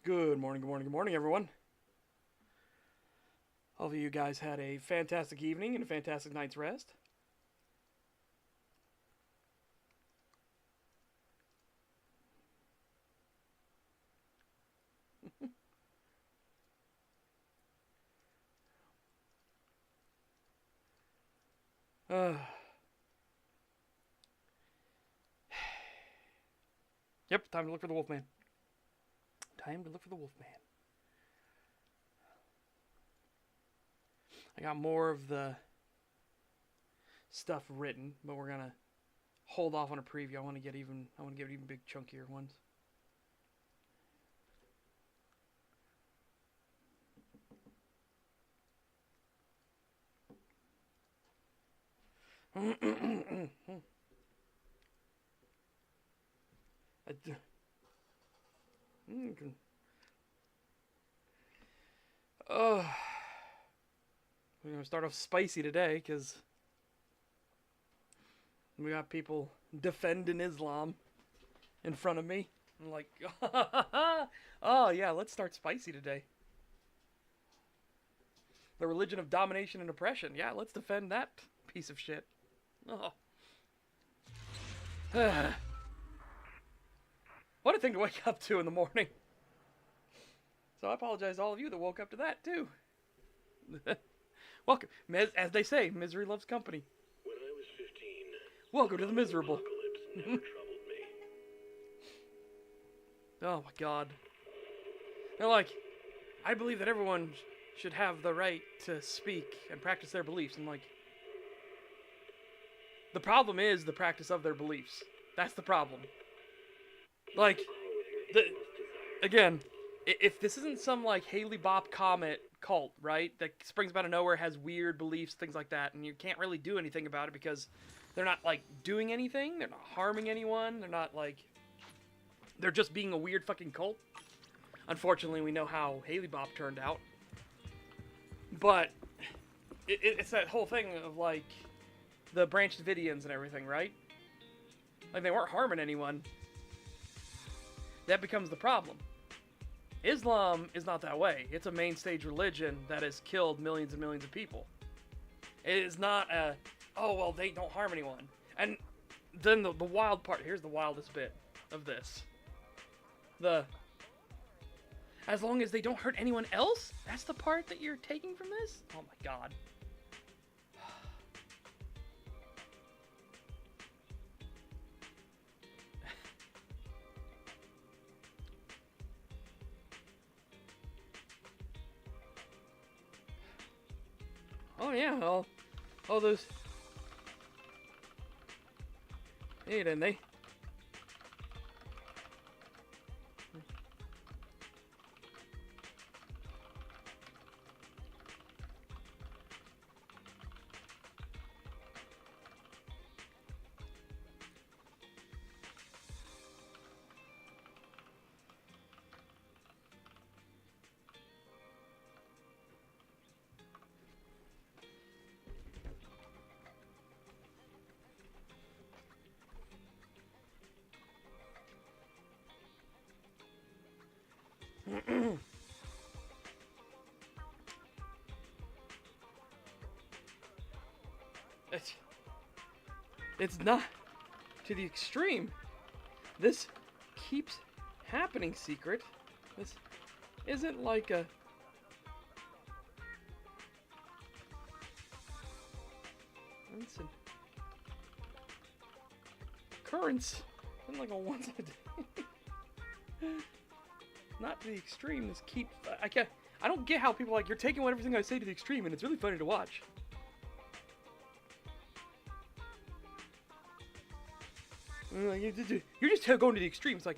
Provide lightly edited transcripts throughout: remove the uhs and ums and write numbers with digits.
Good morning, good morning, good morning, everyone. All of you guys had a fantastic evening and a fantastic night's rest. Yep, time to look for the Wolfman. Time to look for the Wolfman. I got more of the stuff written, but we're gonna hold off on a preview. I want to get even big chunkier ones. We're gonna start off spicy today because we got people defending Islam in front of me. I'm like, oh yeah, let's start spicy today. The religion of domination and oppression. Yeah, let's defend that piece of shit. Oh. What a thing to wake up to in the morning. So I apologize to all of you that woke up to that too. Welcome. As they say, misery loves company. When I was 15, welcome to the miserable. Apocalypse never troubled me. Oh my god. They're like, I believe that everyone should have the right to speak and practice their beliefs. I'm like, the problem is the practice of their beliefs. That's the problem. Like, again, if this isn't some like Haley Bop Comet cult, right, that springs out of nowhere, has weird beliefs, things like that, and you can't really do anything about it because they're not like doing anything, they're not harming anyone, they're just being a weird fucking cult. Unfortunately, we know how Haley Bop turned out. But it's that whole thing of like the Branch Davidians and everything, right? Like they weren't harming anyone. That becomes the problem. Islam is not that way. It's a main stage religion that has killed millions and millions of people. It is not a, oh, well, they don't harm anyone. And then the wild part, here's the wildest bit of this. As long as they don't hurt anyone else? That's the part that you're taking from this? Oh my god. Oh yeah, all those. Hey, didn't they? It's not to the extreme. This keeps happening, Secret. This isn't like a... occurrence. Isn't like a once a day. Not to the extreme. This keeps... I don't get how people are like, you're taking everything I say to the extreme, and it's really funny to watch. You're just going to the extremes. Like,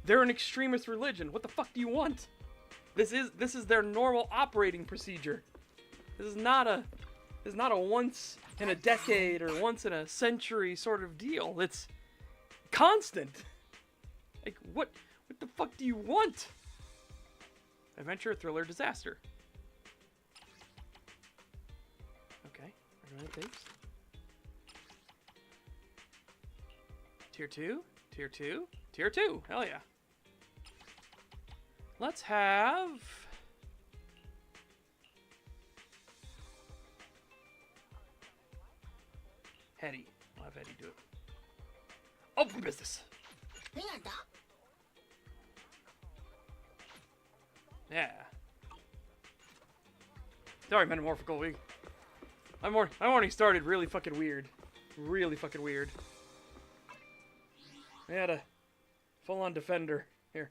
they're an extremist religion. What the fuck do you want? This is their normal operating procedure. This is not a once in a decade or once in a century sort of deal. It's constant. Like, what the fuck do you want? Adventure, thriller, disaster. Okay, we're doing things. Tier 2? Tier 2? Tier 2! Hell yeah. Let's have... Hetty. I'll have Hetty do it. Open business. Yeah. Sorry, Metamorphical Week. I'm already started really fucking weird. Really fucking weird. We had a full-on defender here.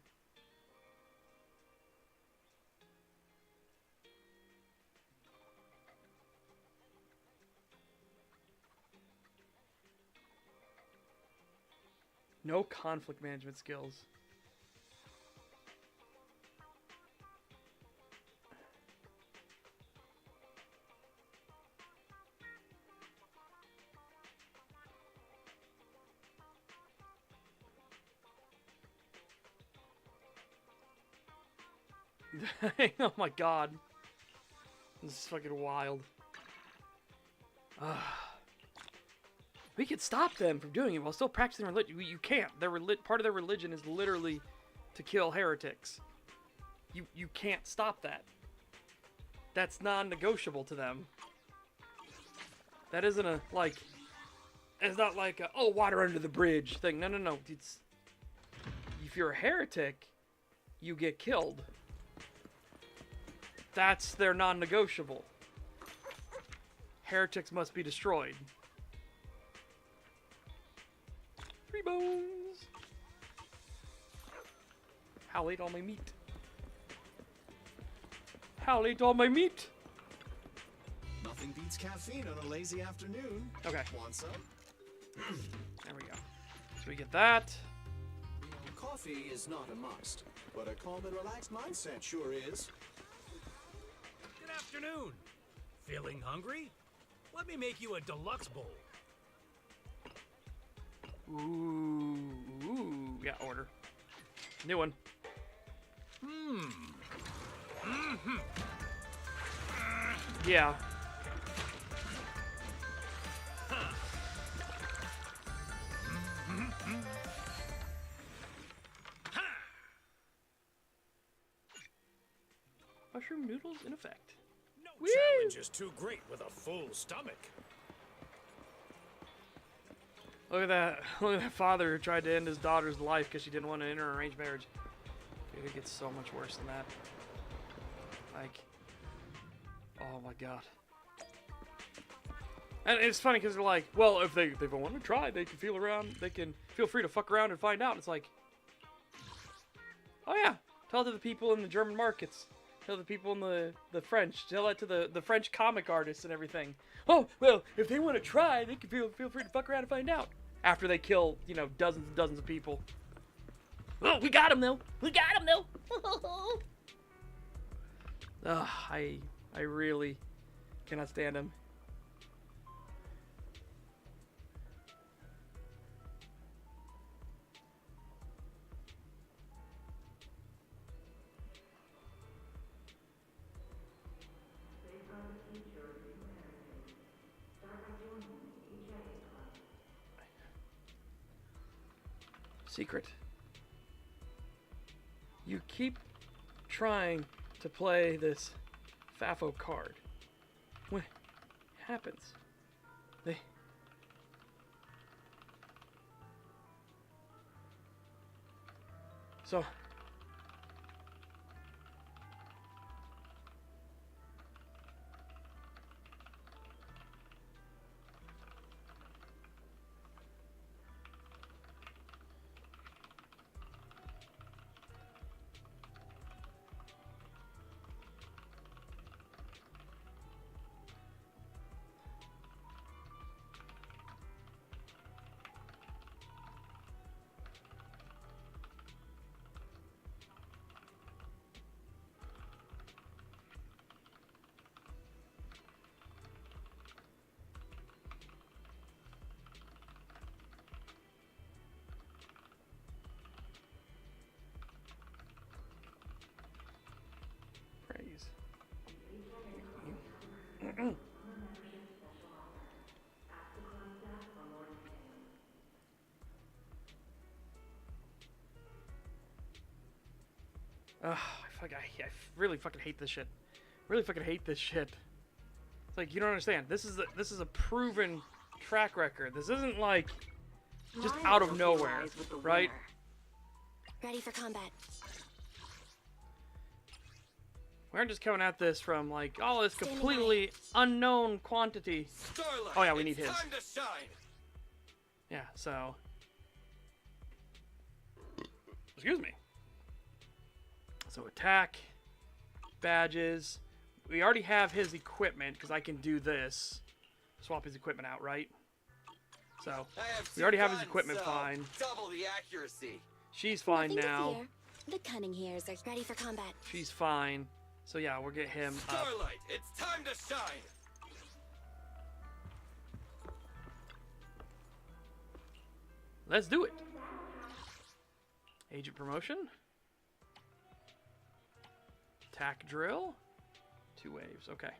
No conflict management skills. Oh my god. This is fucking wild. We could stop them from doing it while still practicing religion. You can't. Part of their religion is literally to kill heretics. You can't stop that. That's non-negotiable to them. That isn't a, like... It's not like a, oh, water under the bridge thing. No, no, no. It's... If you're a heretic, you get killed. That's their non-negotiable. Heretics must be destroyed. 3 bones. How late all my meat? How late all my meat? Nothing beats caffeine on a lazy afternoon. Okay. Want some? There we go. So we get that. Coffee is not a must, but a calm and relaxed mindset sure is. Good afternoon. Feeling hungry? Let me make you a deluxe bowl. Ooh, yeah, order. New one. Yeah. Mushroom noodles in effect. No Woo! challenge is too great with a full stomach. Look at that! Look at that father who tried to end his daughter's life because she didn't want to enter an arranged marriage. Dude, it gets so much worse than that. Like, oh my god. And it's funny because they're like, well, if they want to try, they can feel around. They can feel free to fuck around and find out. It's like, oh yeah, tell it to the people in the German markets. Tell the people in the French. Tell that to the French comic artists and everything. Oh, well, if they want to try, they can feel free to fuck around and find out. After they kill, you know, dozens and dozens of people. Oh, we got him though. We got him though. Ugh, I really cannot stand him. Secret. You keep trying to play this Fafo card. When it happens, they... So... Ugh, I really fucking hate this shit. Really fucking hate this shit. It's like, you don't understand. This is a proven track record. This isn't like just out of nowhere, right? Ready for combat. We aren't just coming at this from like, oh, this completely unknown quantity. Starlight, Oh yeah, we need his. time to shine. Yeah, so. Excuse me. So attack, badges. We already have his equipment because I can do this. Swap his equipment out, right? So we already have his equipment fine. Double the accuracy. She's fine Nothing to now. fear. The cunning hairs are ready for combat. She's fine. So yeah, we'll get him up. Starlight, it's time to shine. Let's do it. Agent promotion. Attack drill. 2 waves. Okay.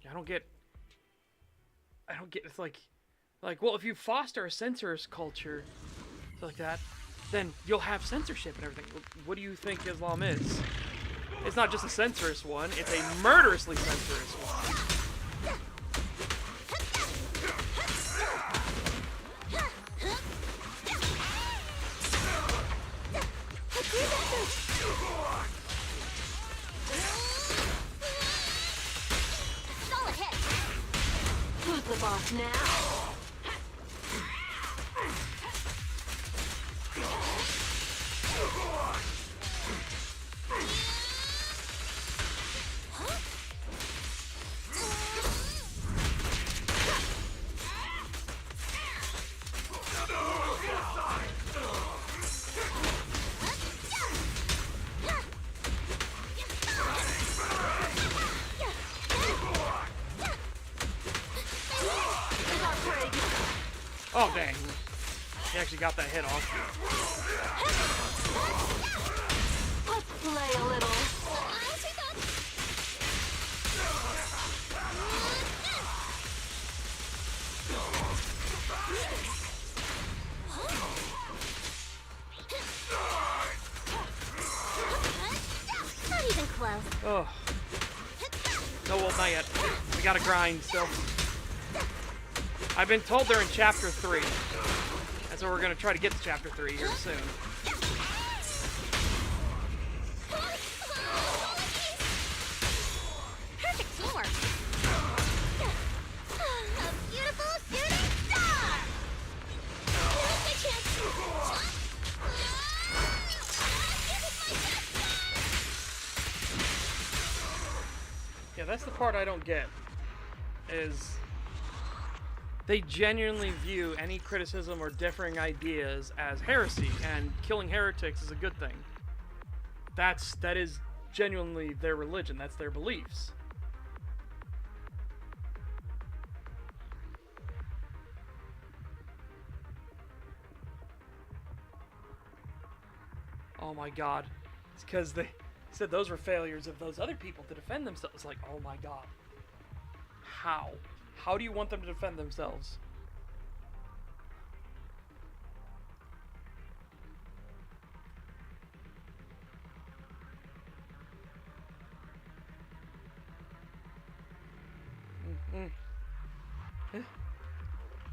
I don't get it's like well, if you foster a censorist culture like that, then you'll have censorship and everything. What do you think Islam is? It's not just a censorist one, it's a murderously censorist one. Solid hit. Who's the boss now? Oh dang. He actually got that hit off. Let's play a little. Not even close. Oh. No, well, not yet. We gotta grind still. I've been told they're in chapter 3. And so we're gonna try to get to chapter 3 here soon. Perfect teamwork. A beautiful shooting star. Here's my chance. Yeah, that's the part I don't get. Is they genuinely view any criticism or differing ideas as heresy, and killing heretics is a good thing. That is genuinely their religion. That's their beliefs. Oh my god. It's because they said those were failures of those other people to defend themselves. Like, oh my god. How? How do you want them to defend themselves?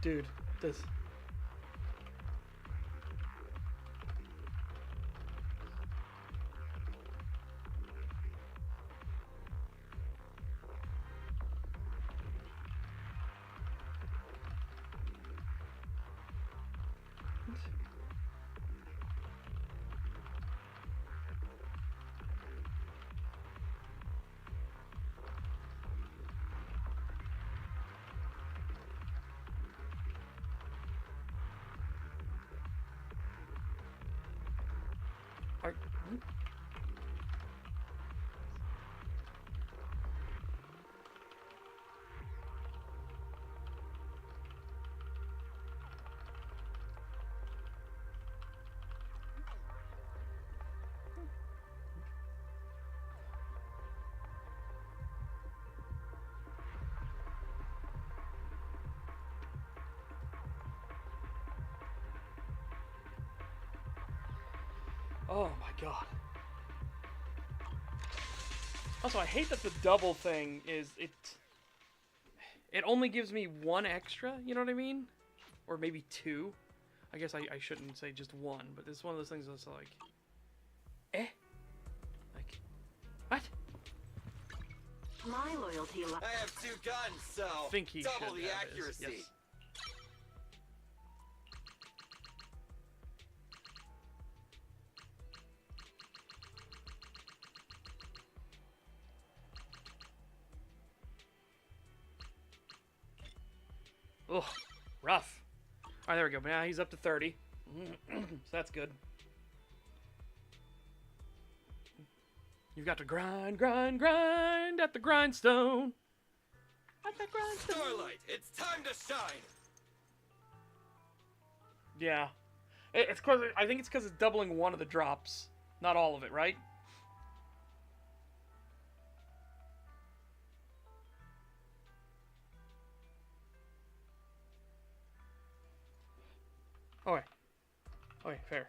Dude, this... Oh my god. Also, I hate that the double thing is it only gives me one extra, you know what I mean? Or maybe two. I guess I shouldn't say just one, but this is one of those things that's like, like, what? My loyalty lies. I have 2 guns, so I think he double should the have his, accuracy. yes. Ugh, rough. Alright, there we go. But now he's up to 30. So that's good. You've got to grind, grind, grind at the grindstone. At the grindstone. Starlight, it's time to shine. Yeah. It's cause, I think it's because it's doubling one of the drops. Not all of it, right? Okay. Okay, fair.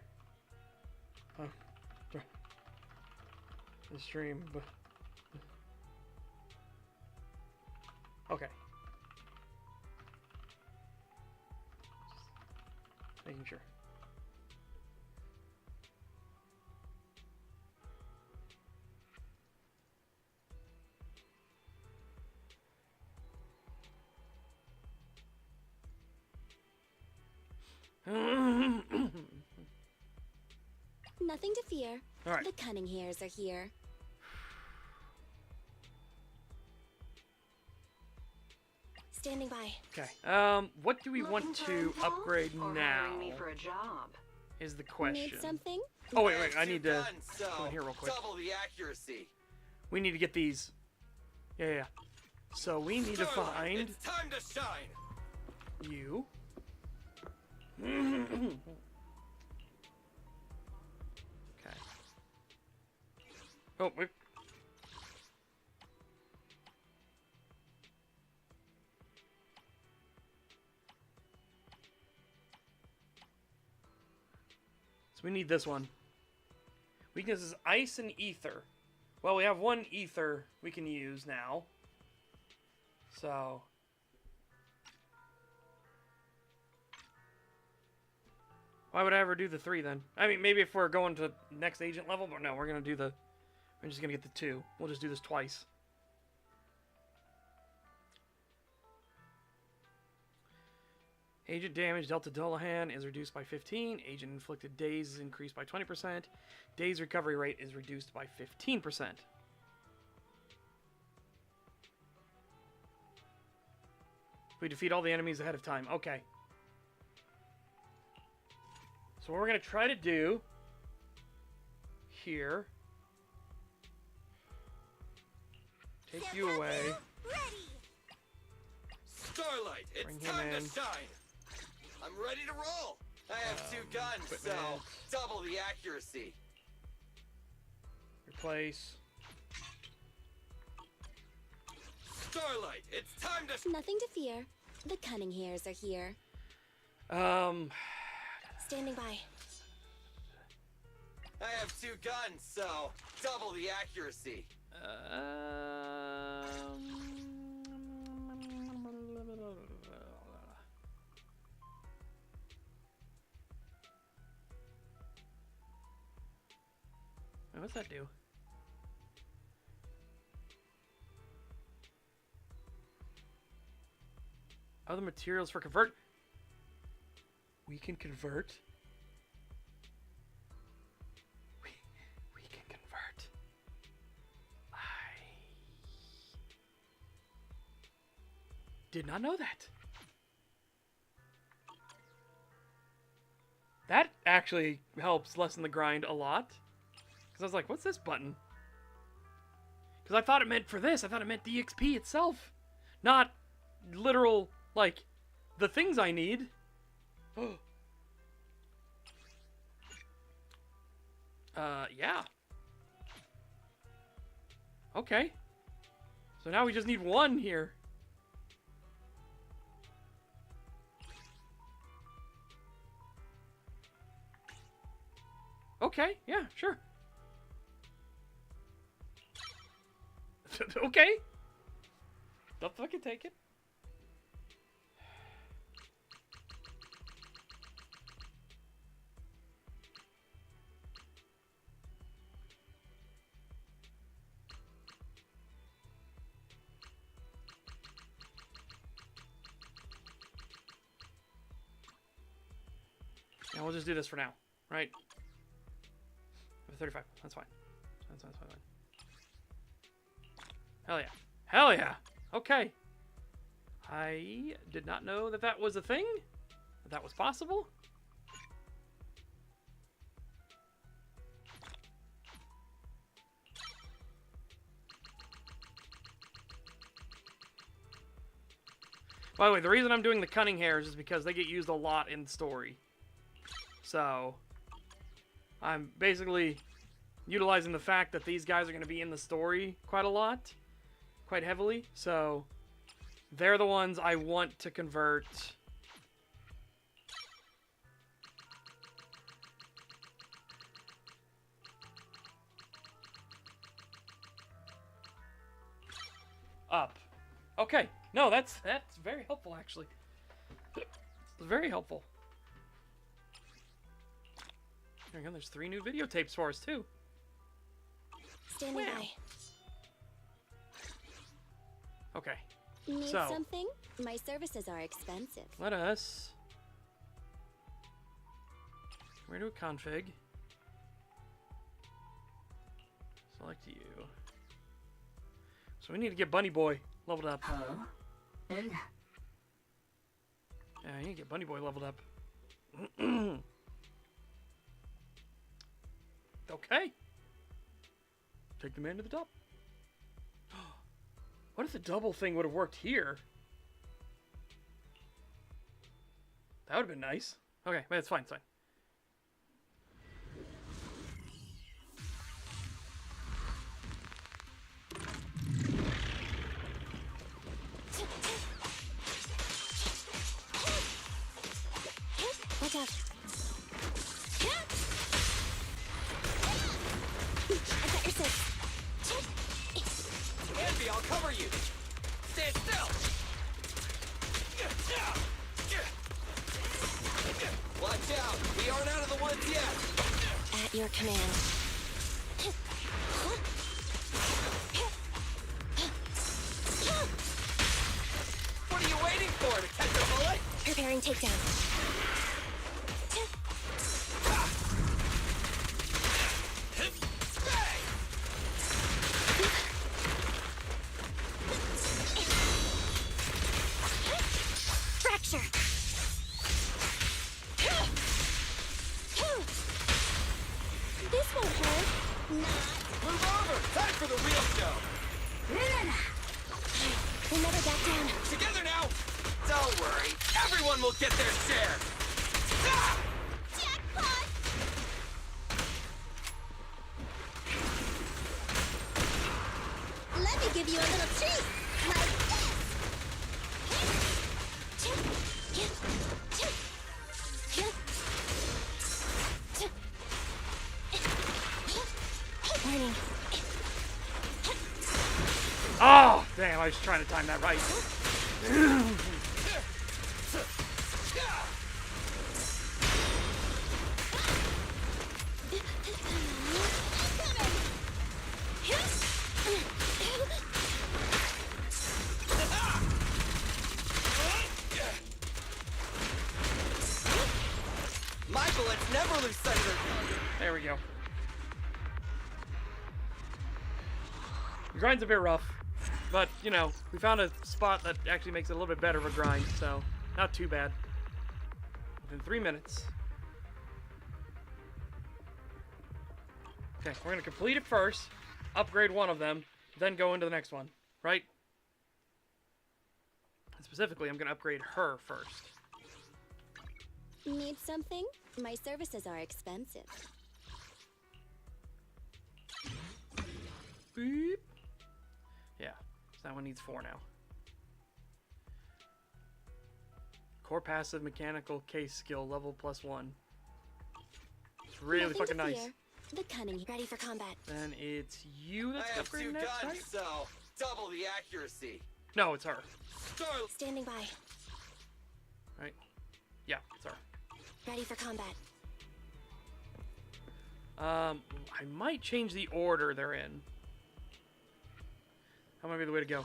The stream. Okay. Just making sure. Nothing to fear. All right. The cunning hairs are here. Standing by. Okay. What do we Looking want for to intel upgrade or now? hiring me for a job? Is the question. Need something? Oh wait, have I 2 need to guns, so go in here real quick. double the accuracy. We need to get these. Yeah. So we need to Starlight, find it's time to shine. you. Okay. Oh, wait. So we need this one. Weakness is ice and ether. Well, we have one ether we can use now. So. Why would I ever do the 3 then? I mean, maybe if we're going to next agent level, but no, we're going to do the... We're just going to get the 2. We'll just do this twice. Agent damage dealt to Dullahan is reduced by 15. Agent inflicted days is increased by 20%. Days recovery rate is reduced by 15%. We defeat all the enemies ahead of time. Okay. So what we're going to try to do here... Take you away. Starlight, it's Bring him time in. to shine. I'm ready to roll. I have 2 guns, so equipment. double the accuracy. Replace. Starlight, it's time to Nothing to fear. The cunning hairs are here. Standing by. I have 2 guns, so double the accuracy. What's that do? Other materials for convert. We can convert. We can convert. I did not know that. That actually helps lessen the grind a lot. Because I was like, what's this button? Because I thought it meant for this. I thought it meant the XP itself. Not literal, like, the things I need. Yeah. Okay. So now we just need 1 here. Okay, yeah, sure. Okay. I'll fucking take it. Yeah, we'll just do this for now, right? 35. That's fine. That's fine. Hell yeah. Hell yeah. Okay. I did not know that that was a thing. That was possible. By the way, the reason I'm doing the cunning hairs is because they get used a lot in the story. So, I'm basically utilizing the fact that these guys are going to be in the story quite a lot, quite heavily. So, they're the ones I want to convert. Up. Okay. No, that's very helpful, actually. Very helpful. There we go. There's 3 new videotapes for us, too. Standing by. Okay. Need So, something? My services are expensive. let us... Where do we config? Select you. So we need to get Bunny Boy leveled up. Yeah, I need to get Bunny Boy leveled up. Okay. Take the man to the top. What if the double thing would have worked here? That would have been nice. Okay, but it's fine, it's fine. Watch out. I got your six. Envy, I'll cover you. Stand still. Watch out. We aren't out of the woods yet. At your command. What are you waiting for? To catch a bullet? Preparing takedown. Fracture. This won't hurt. Move over. Time for the real show. We'll never back down. Together now. Don't worry. Everyone will get their share. Ah! Jackpot! Let me give you a little treat. Like this. Warning. Oh, damn, I was trying to time that right. My bullets never lose sight of their target. There we go. The grind's a bit rough, but, you know, we found a spot that actually makes it a little bit better of a grind, so not too bad. Within 3 minutes. Okay, we're going to complete it first, upgrade one of them, then go into the next one, right? And specifically, I'm going to upgrade her first. Need something? My services are expensive. Beep. Yeah, so that one needs 4 now. Core passive mechanical case skill level +1. It's really Nothing fucking to nice. fear. The cunning ready for combat. Then it's you I that's have 2 upgrading next, guns, right? so double the accuracy. No, it's her. Starlight. Standing by. Right? Yeah, it's her. Ready for combat. I might change the order they're in. That might be the way to go.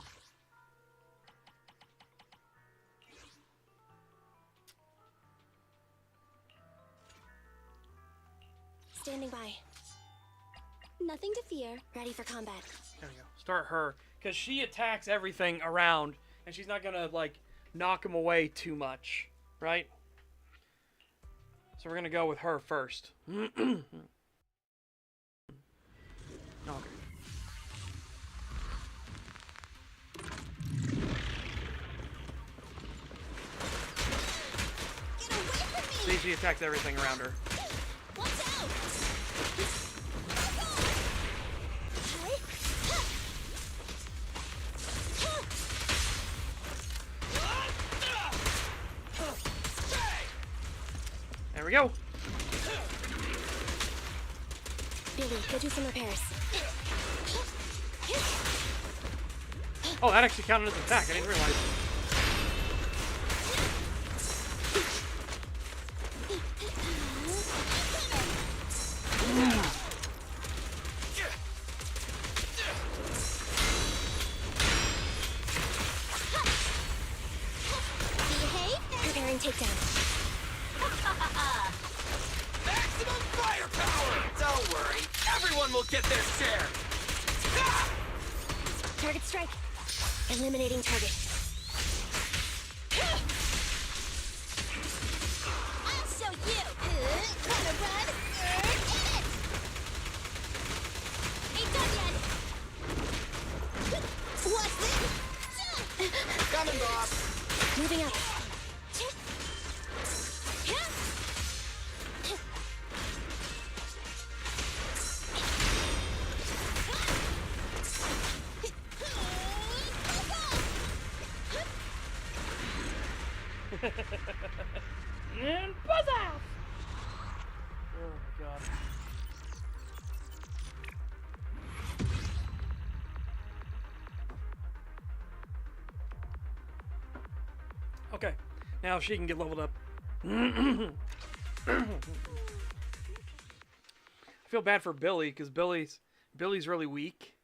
Standing by. Nothing to fear. Ready for combat. There we go. Start her. Because she attacks everything around, and she's not gonna, like, knock him away too much. Right? So we're gonna go with her first. Okay. Get away from me! See, she attacks everything around her. Watch out! There we go. Billy, go do some repairs. Oh, that actually counted as an attack. I didn't realize. Behave. Preparing takedown. Maximum firepower! Don't worry, everyone will get their share. Ah! Target strike. Eliminating target. I'll show you. Wanna run? Get it! Ain't done yet. What's this? Coming, boss. Moving up. And buzz off! Oh my god. Okay, now she can get leveled up. I feel bad for Billy because Billy's really weak.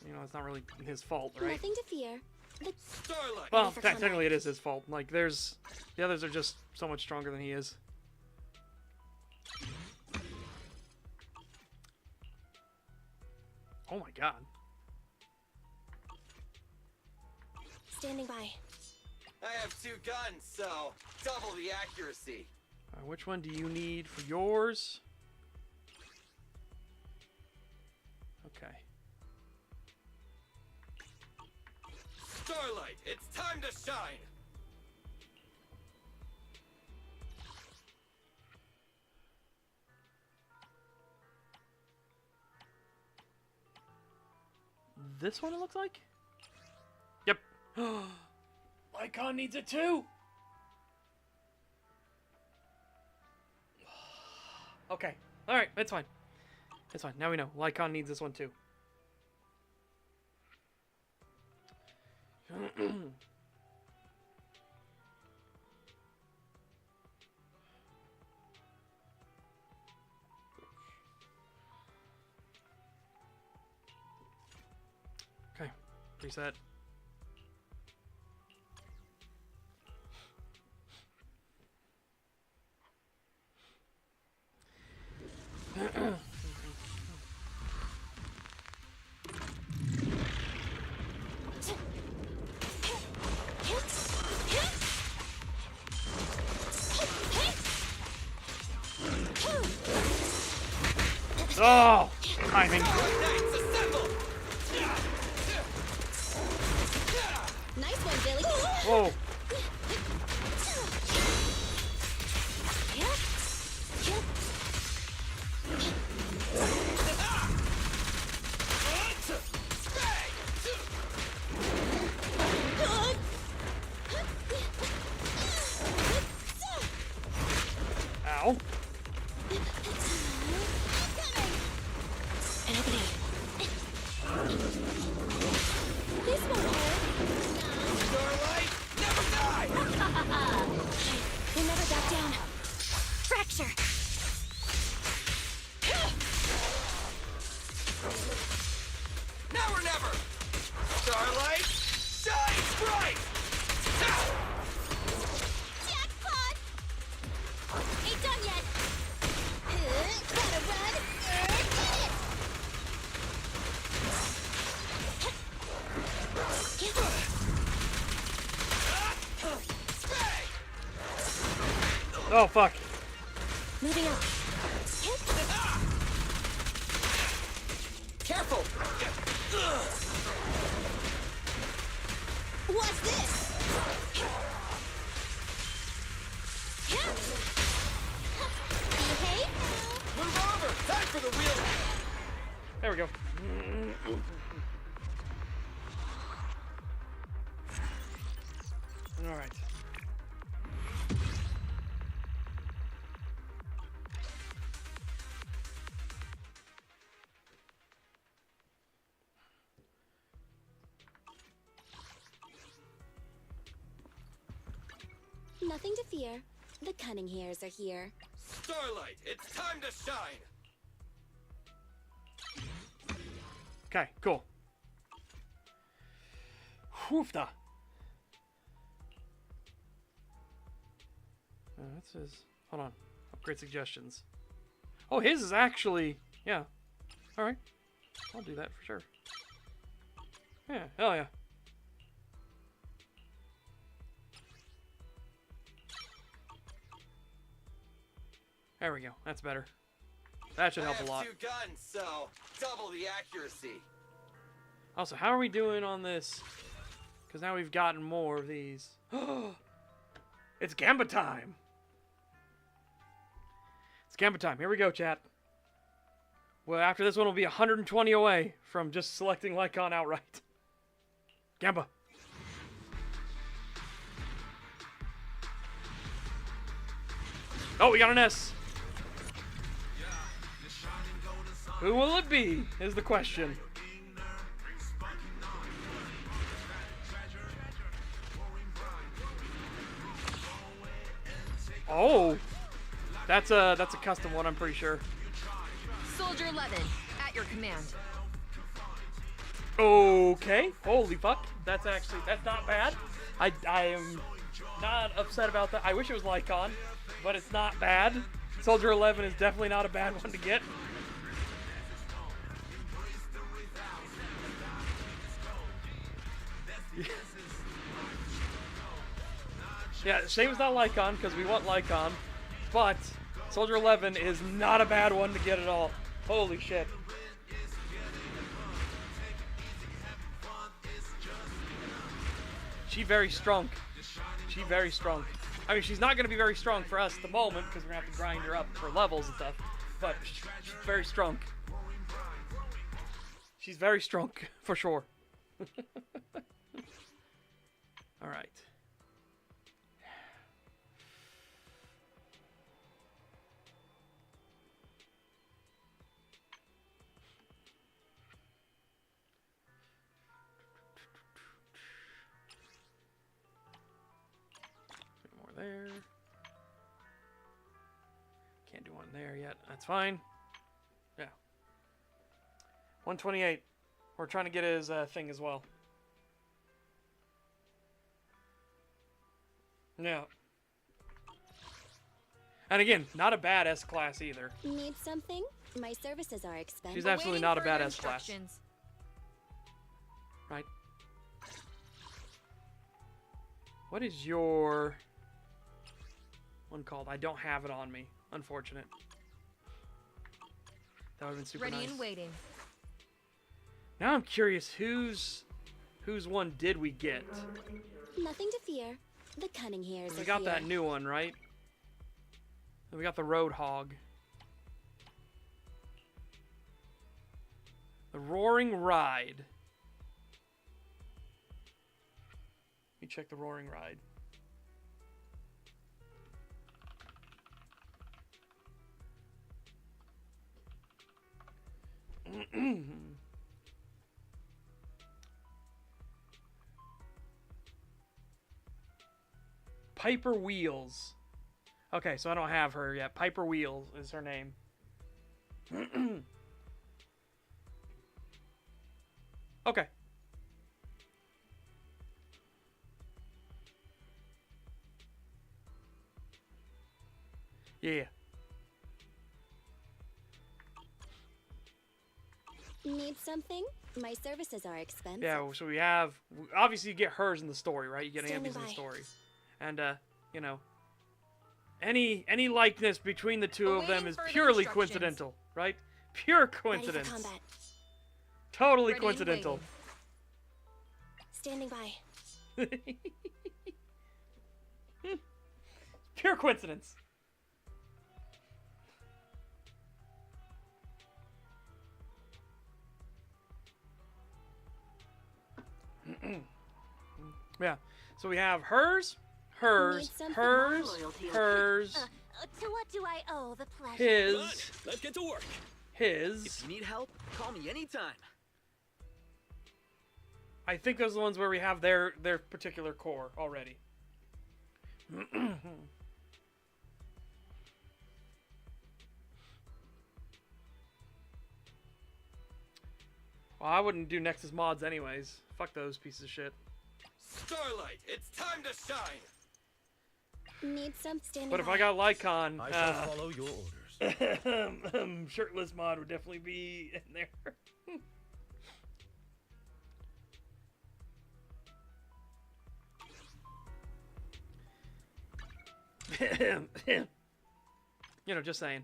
You know, it's not really his fault, right? Nothing to fear. Starlight. Well, for combat. technically it is his fault. Like, the others are just so much stronger than he is. Oh my god. Standing by. I have 2 guns, so double the accuracy. Which one do you need for yours? Okay. Starlight, it's time to shine. This one it looks like? Yep. Lycon needs it too! Okay. Alright, it's fine. It's fine. Now we know. Lycon needs this one too. Okay. Reset. Oh! Timing. Knights assemble! Nice one, Billy. Whoa. Ow. This won't hurt. Starlight, never die! We'll never back down. Fracture. Now or never! Starlight, shine bright! Jackpot! Ain't done yet. Gotta run. Get it. Oh, fuck. Moving up. Careful! What's this? Behave now. Move over! Time for the wheel! There we go. All right. Nothing to fear. The cunning hairs are here. Starlight, it's time to shine! Okay, cool. Hoofda. That's his. Hold on. Upgrade suggestions. Oh, his is actually. Yeah. Alright. I'll do that for sure. Yeah, hell yeah. There we go. That's better. That should help a lot. I have 2 guns, so double the accuracy. Also, how are we doing on this? Because now we've gotten more of these. It's Gamba time! It's Gamba time. Here we go, chat. Well, after this one, we'll be 120 away from just selecting Lycon outright. Gamba. Oh, we got an S. Who will it be, is the question. Oh, that's a custom one, I'm pretty sure. Soldier 11, at your command. Okay, holy fuck, that's not bad. I am not upset about that. I wish it was Lycon, but it's not bad. Soldier 11 is definitely not a bad one to get. Yeah, shame it's not Lycon, because we want Lycon, but Soldier 11 is not a bad one to get at all. Holy shit. She very strong. She very strong. I mean, she's not going to be very strong for us at the moment, because we're going to have to grind her up for levels and stuff, but she's very strong. She's very strong, for sure. Alright. There. Can't do one there yet. That's fine. Yeah. 128. We're trying to get his thing as well. Yeah. And again, not a bad S class either. Need something? My services are expensive. She's absolutely not a bad S class. Right. What is your one called? I don't have it on me. Unfortunate. That would have been super Ready nice. and waiting. Now I'm curious, whose one did we get? Nothing to fear. The cunning hairs are We got here. that new one, right? And we got the Roadhog. The Roaring Ride. Let me check the Roaring Ride. Piper Wheels. Okay, so I don't have her yet. Piper Wheels is her name. Okay. Yeah. Need something? My services are expensive. Yeah, so we have... Obviously, you get hers in the story, right? You get Standing Ambi's in the by. story. And, you know... Any likeness between the two of them Awaiting is further purely instructions. coincidental, right? Pure Ready for coincidence. combat. Totally Ready and coincidental. Standing by. Pure coincidence. Yeah. So we have hers, hers, Need something? hers, My loyalty. hers, To what do I owe the pleasure? his, Let's get to work. his. If you need help, call me anytime. I think those are the ones where we have their particular core already. Well, I wouldn't do Nexus mods anyways. Fuck those pieces of shit. Starlight, it's time to shine. Need some standing But if by. I got Lycon, I shall follow your orders. shirtless mod would definitely be in there. You know, just saying.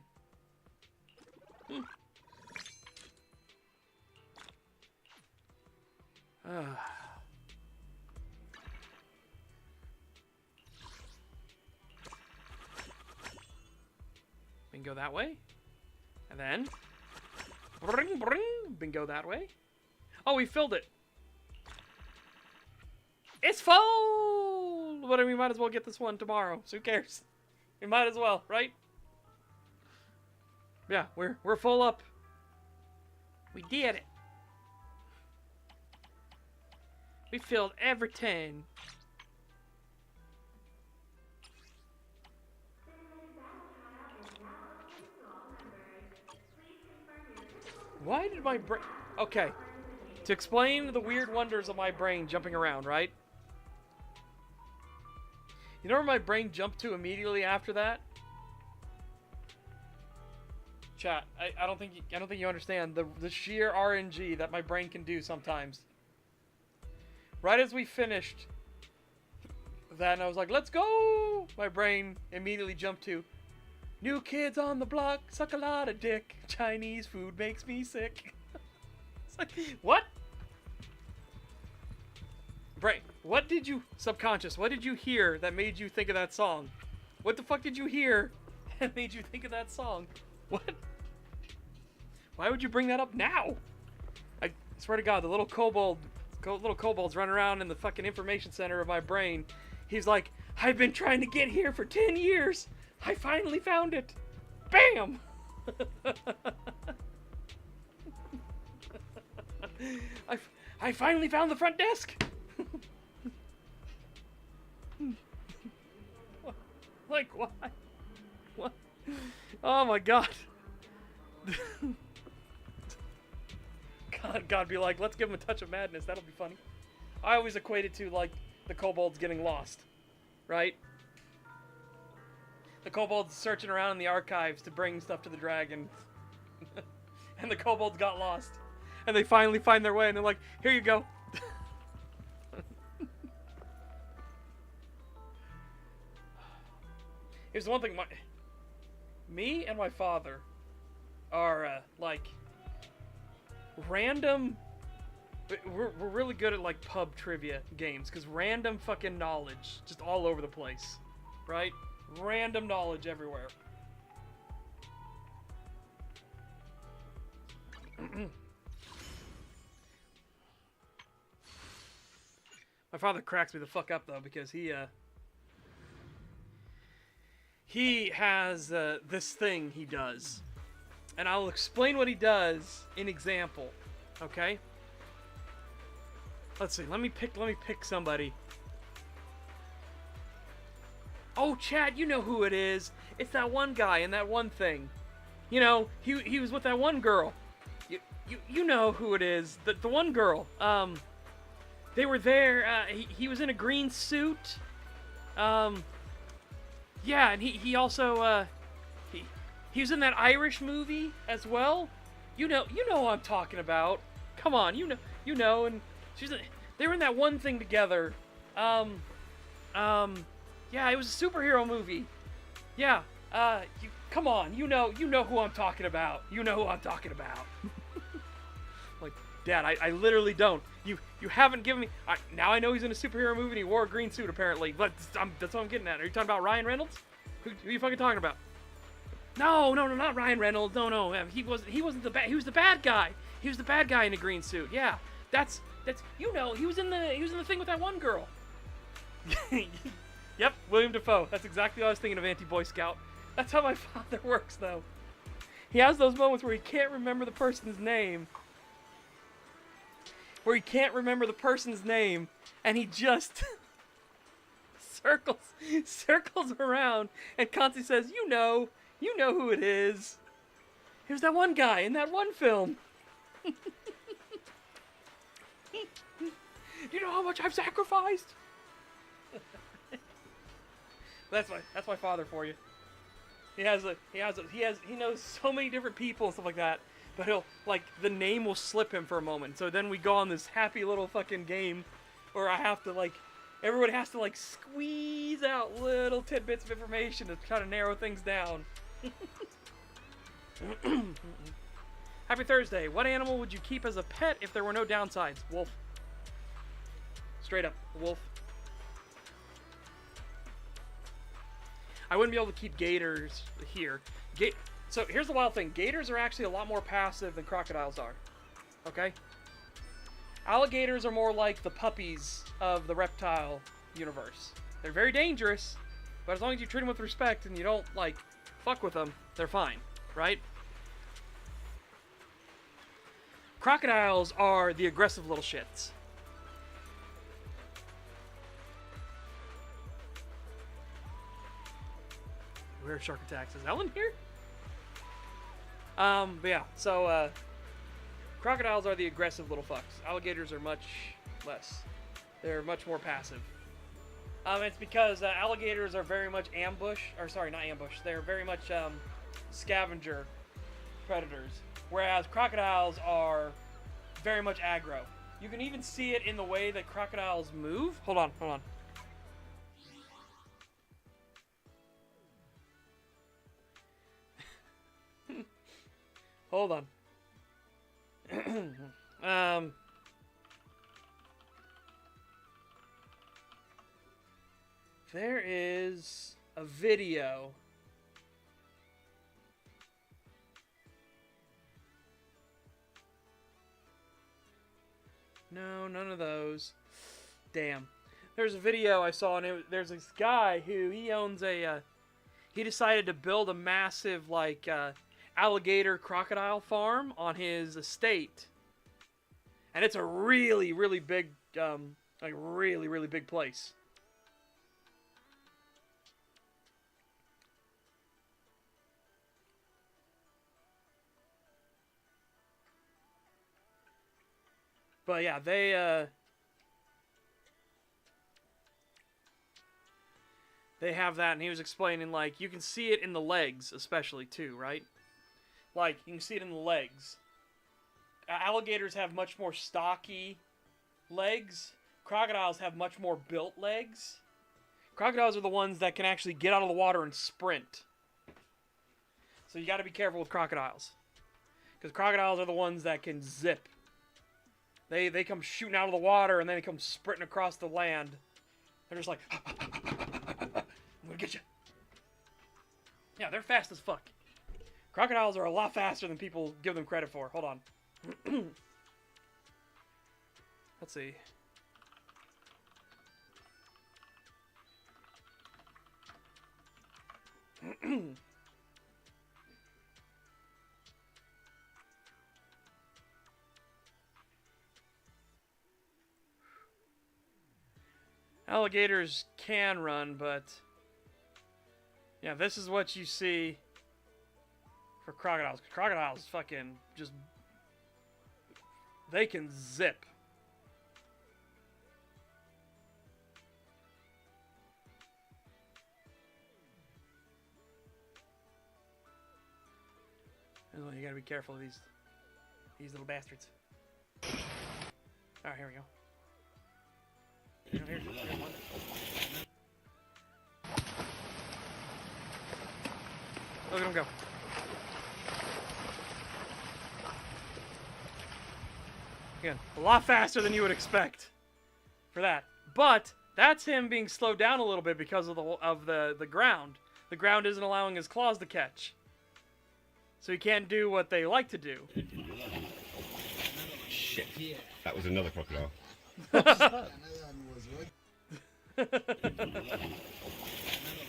Bingo that way. And then... Bring, bring, bingo that way. Oh, we filled it. It's full! But we might as well get this one tomorrow. So who cares? We might as well, right? Yeah, we're full up. We did it. We filled everything. Why did my brain... Okay. To explain the weird wonders of my brain jumping around, right? You know where my brain jumped to immediately after that? Chat, I don't think you understand the sheer RNG that my brain can do sometimes. Right as we finished that, and I was like, let's go! My brain immediately jumped to New Kids on the Block, suck a lot of dick. Chinese food makes me sick. It's like, what? Brain, what did you... Subconscious, what did you hear that made you think of that song? What the fuck did you hear that made you think of that song? What? Why would you bring that up now? I swear to God, the little kobold's running around in the fucking information center of my brain. He's like, I've been trying to get here for 10 years. I finally found it. Bam! I finally found the front desk. Like, why? What? Oh my God. God be like, let's give him a touch of madness. That'll be funny. I always equate it to, like, the kobolds getting lost. Right? The kobolds searching around in the archives to bring stuff to the dragon. And the kobolds got lost. And they finally find their way, and they're like, here you go. Here's the one thing, me and my father are, like, random... We're really good at, like, pub trivia games, because random fucking knowledge just all over the place, right? Random knowledge everywhere. My father cracks me the fuck up, though, because he has this thing he does And I'll explain what he does in example. Okay? Let's see. Let me pick somebody. Oh, Chad, you know who it is. It's that one guy in that one thing. You know, he was with that one girl. You know who it is. The one girl. They were there. He was in a green suit. Yeah, and he also he was in that Irish movie as well. You know what I'm talking about. Come on, you know, and they were in that one thing together. Yeah, it was a superhero movie. Yeah, come on, you know who I'm talking about. You know who I'm talking about. Like, Dad, I literally don't. You haven't given me. Now I know he's in a superhero movie and he wore a green suit apparently. But that's what I'm getting at. Are you talking about Ryan Reynolds? Who are you fucking talking about? No, not Ryan Reynolds. No, he wasn't the bad. He was the bad guy. He was the bad guy in a green suit. Yeah, that's he was in the thing with that one girl. Yep, William Dafoe. That's exactly what I was thinking of, Anti-Boy Scout. That's how my father works, though. He has those moments where he can't remember the person's name. And he just circles around and constantly says, you know who it is. He was that one guy in that one film. Do you know how much I've sacrificed? That's my father for you. He knows so many different people and stuff like that, but he'll, like, the name will slip him for a moment. So then we go on this happy little fucking game where I have to, like, everybody has to, like, squeeze out little tidbits of information to try to narrow things down. Happy Thursday. What animal would you keep as a pet if there were no downsides? Wolf. Straight up, wolf. I wouldn't be able to keep gators here. So here's the wild thing. Gators are actually a lot more passive than crocodiles are. Okay? Alligators are more like the puppies of the reptile universe. They're very dangerous, but as long as you treat them with respect and you don't, like, fuck with them, they're fine, right? Crocodiles are the aggressive little shits. Where are shark attacks? Is Ellen here? But yeah, so, crocodiles are the aggressive little fucks. Alligators are much less. They're much more passive. It's because alligators are very much they're very much, scavenger predators. Whereas crocodiles are very much aggro. You can even see it in the way that crocodiles move. Hold on. Hold on. There is a video. No, none of those. Damn. There's a video I saw, and there's this guy who he owns he decided to build a massive, like, alligator crocodile farm on his estate, and it's a really, really big, really, really big place. But yeah, they have that, and he was explaining, like, you can see it in the legs, especially too, right? Like, you can see it in the legs. Alligators have much more stocky legs. Crocodiles have much more built legs. Crocodiles are the ones that can actually get out of the water and sprint. So you gotta be careful with crocodiles. Because crocodiles are the ones that can zip. They come shooting out of the water, and then they come sprinting across the land. They're just like, I'm gonna get you. Yeah, they're fast as fuck. Crocodiles are a lot faster than people give them credit for. Hold on. Let's see. Alligators can run, but yeah, this is what you see for crocodiles. Crocodiles fucking just, they can zip. You gotta be careful of these little bastards. Alright, here we go. Here's one. Look at him go. Again, a lot faster than you would expect for that. But that's him being slowed down a little bit because of the ground. The ground isn't allowing his claws to catch. So he can't do what they like to do. Shit. That was another crocodile.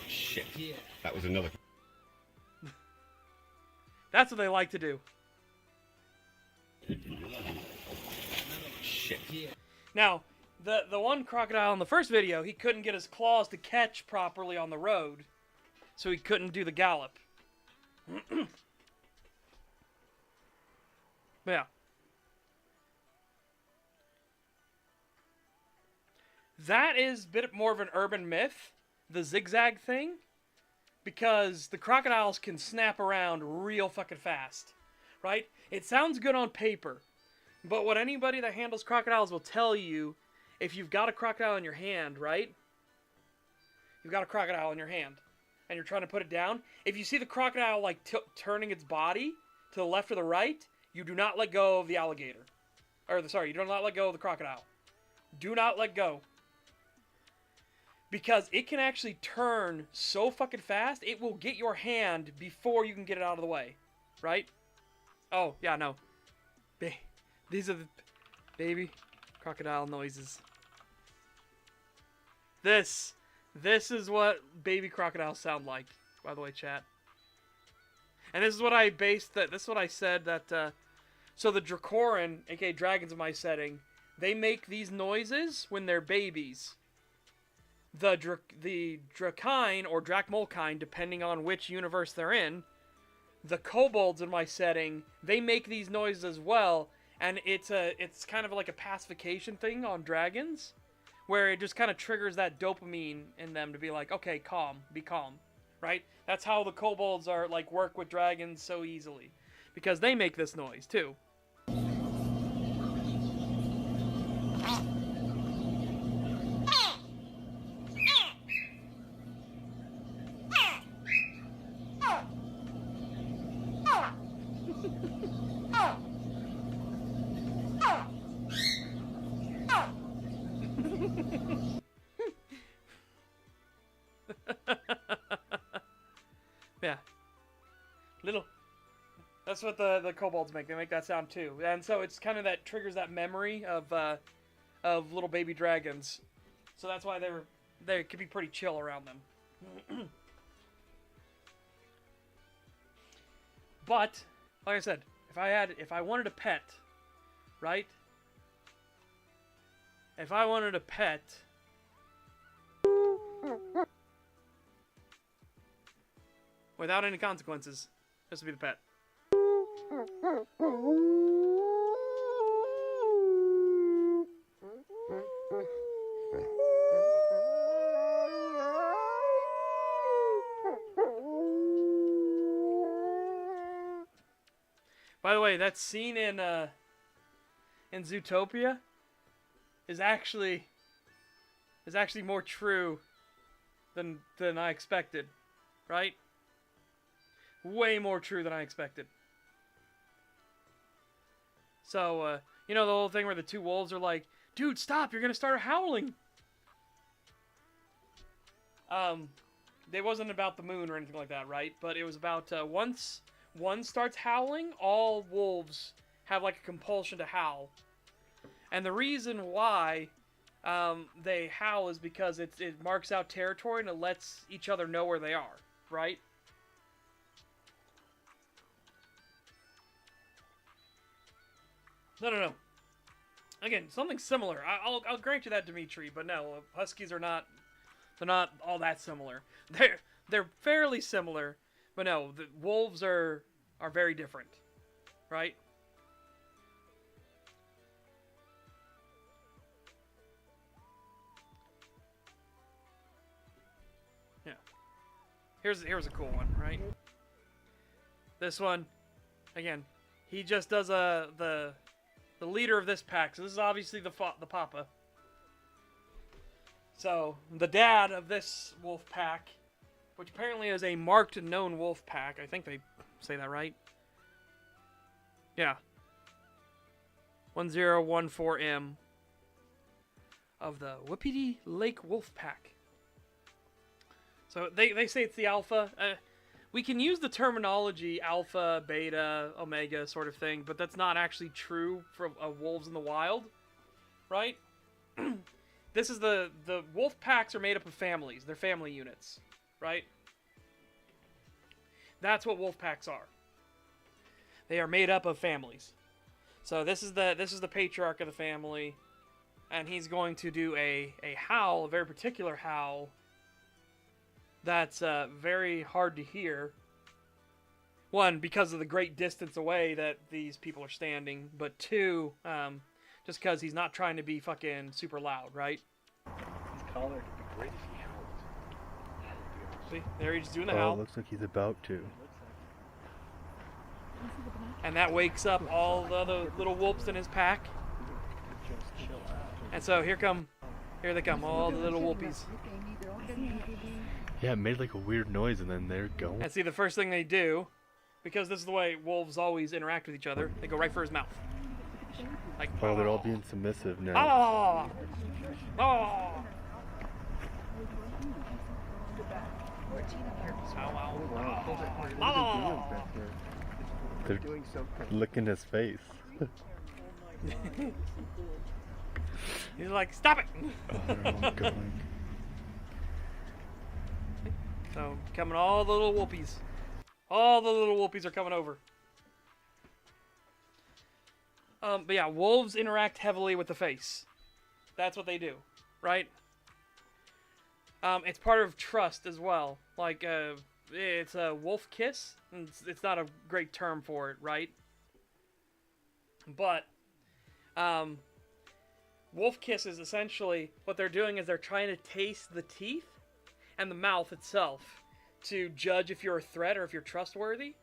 Shit. That was another. That's what they like to do. Shit. Now, the one crocodile in the first video, he couldn't get his claws to catch properly on the road, so he couldn't do the gallop. Yeah. That is a bit more of an urban myth, the zigzag thing, because the crocodiles can snap around real fucking fast, right? It sounds good on paper, but what anybody that handles crocodiles will tell you, if you've got a crocodile in your hand, right? You've got a crocodile in your hand, and you're trying to put it down. If you see the crocodile like turning its body to the left or the right, you do not let go of the alligator. Sorry, you do not let go of the crocodile. Do not let go. Because it can actually turn so fucking fast, it will get your hand before you can get it out of the way. Right? Oh, yeah, no. These are the baby crocodile noises. This is what baby crocodiles sound like, by the way, chat. And this is what I based that. This is what I said that. So the Dracoran, aka dragons in my setting, they make these noises when they're babies. The Drakine or Drakmolkine, depending on which universe they're in, the kobolds in my setting, they make these noises as well, and it's kind of like a pacification thing on dragons, where it just kind of triggers that dopamine in them to be like, okay, calm, be calm, right? That's how the kobolds are like work with dragons so easily, because they make this noise too. Yeah. Little. That's what the kobolds make. They make that sound too. And so it's kind of that triggers that memory of little baby dragons. So that's why they could be pretty chill around them. But like I said, if I wanted a pet, right? If I wanted a pet, without any consequences, this would be the pet. By the way, that scene in Zootopia is actually more true than I expected, right? Way more true than I expected. So, you know the whole thing where the two wolves are like, dude, stop, you're gonna start howling. It wasn't about the moon or anything like that, right? But it was about, once one starts howling, all wolves have like a compulsion to howl. And the reason why they howl is because it marks out territory and it lets each other know where they are, right? No. Again, something similar. I'll grant you that, Dimitri, but no, huskies are not. They're not all that similar. They're fairly similar, but no, the wolves are very different, right? Yeah. Here's a cool one, right? This one, again, he just does the leader of this pack. So this is obviously the papa. So the dad of this wolf pack, which apparently is a marked known wolf pack. I think they say that right. Yeah. 1014M of the Wapiti Lake Wolf Pack. So they say it's the alpha. We can use the terminology alpha, beta, omega sort of thing, but that's not actually true for wolves in the wild, right? This is the wolf packs are made up of families. They're family units, right? That's what wolf packs are. They are made up of families. So this is the patriarch of the family, and he's going to do a howl, a very particular howl. That's very hard to hear. One, because of the great distance away that these people are standing, but two, just because he's not trying to be fucking super loud, right? His collar could be great if he howled. See, there he's doing the Oh, howl. it looks like he's about to. And that wakes up all the other little wolves in his pack. And so here they come, all the little wolpies. Yeah, it made like a weird noise and then they're going. And see, the first thing they do, because this is the way wolves always interact with each other, they go right for his mouth. Like, Oh, they're all being submissive now. ah, ah. They're licking his face. He's like, stop it! Oh, they're all going. So, coming all the little wolpies. All the little wolpies are coming over. But yeah, wolves interact heavily with the face. That's what they do, right? It's part of trust as well. Like, it's a wolf kiss. It's not a great term for it, right? But, wolf kisses, essentially, what they're doing is they're trying to taste the teeth and the mouth itself to judge if you're a threat or if you're trustworthy.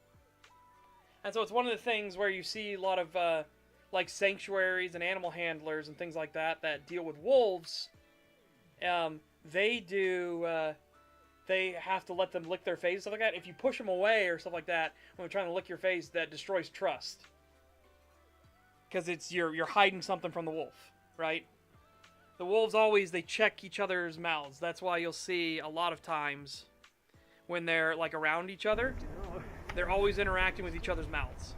And so it's one of the things where you see a lot of, like, sanctuaries and animal handlers and things like that that deal with wolves. They have to let them lick their face and stuff like that. If you push them away or stuff like that when they're trying to lick your face, that destroys trust. Because you're hiding something from the wolf, right? The wolves always, they check each other's mouths. That's why you'll see a lot of times when they're, like, around each other, they're always interacting with each other's mouths.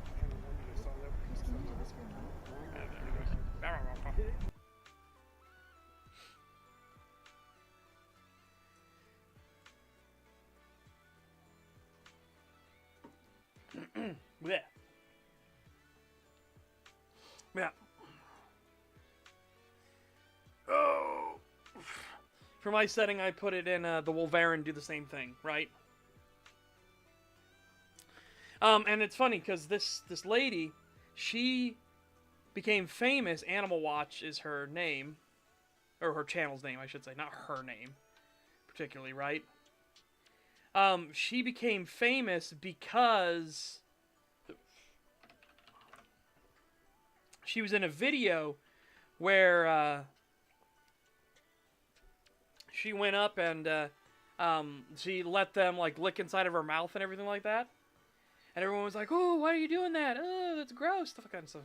Yeah. Yeah. Oh. For my setting, I put it in the Wolverine do the same thing, right? And it's funny because this lady, she became famous. Animal Watch is her name, or her channel's name, I should say, not her name, particularly, right? She became famous because she was in a video where she went up and she let them, like, lick inside of her mouth and everything like that. And everyone was like, "Oh, why are you doing that? Oh, that's gross," stuff like that and stuff.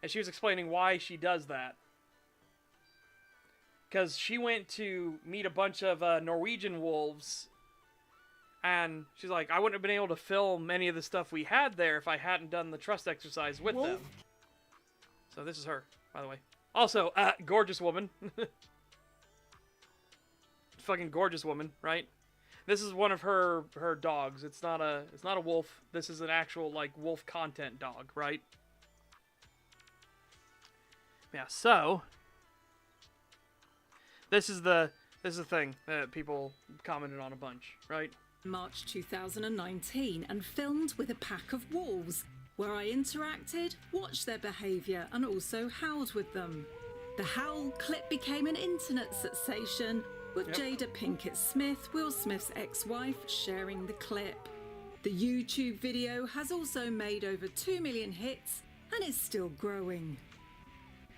And she was explaining why she does that. Because she went to meet a bunch of Norwegian wolves. And she's like, I wouldn't have been able to film any of the stuff we had there if I hadn't done the trust exercise with them. So this is her, by the way. Also, gorgeous woman. Fucking gorgeous woman, right? This is one of her dogs. It's not a wolf. This is an actual, like, wolf content dog, right? Yeah, so this is the thing that people commented on a bunch, right? March 2019 and filmed with a pack of wolves, where I interacted, watched their behaviour and also howled with them. The howl clip became an internet sensation, with Jada Pinkett Smith, Will Smith's ex-wife, sharing the clip. The YouTube video has also made over 2 million hits and is still growing.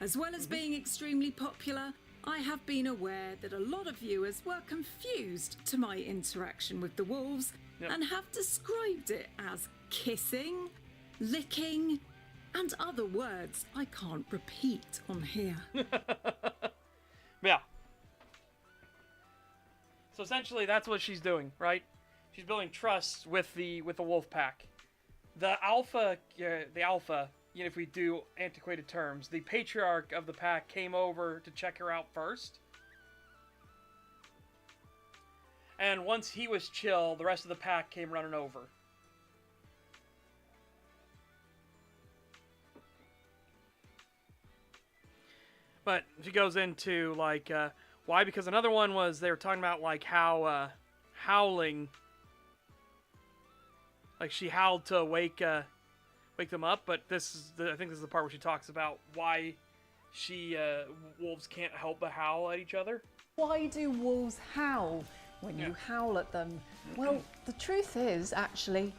As well as being extremely popular, I have been aware that a lot of viewers were confused to my interaction with the wolves and have described it as kissing, licking, and other words I can't repeat on here. Yeah. So essentially, that's what she's doing, right? She's building trust with the wolf pack. The alpha, if we do antiquated terms, the patriarch of the pack came over to check her out first. And once he was chill, the rest of the pack came running over. But she goes into, like, why? Because another one was, they were talking about, like, how, howling, like, she howled to wake them up, but this is, I think this is the part where she talks about why wolves can't help but howl at each other. Why do wolves howl when you howl at them? Well, the truth is, actually,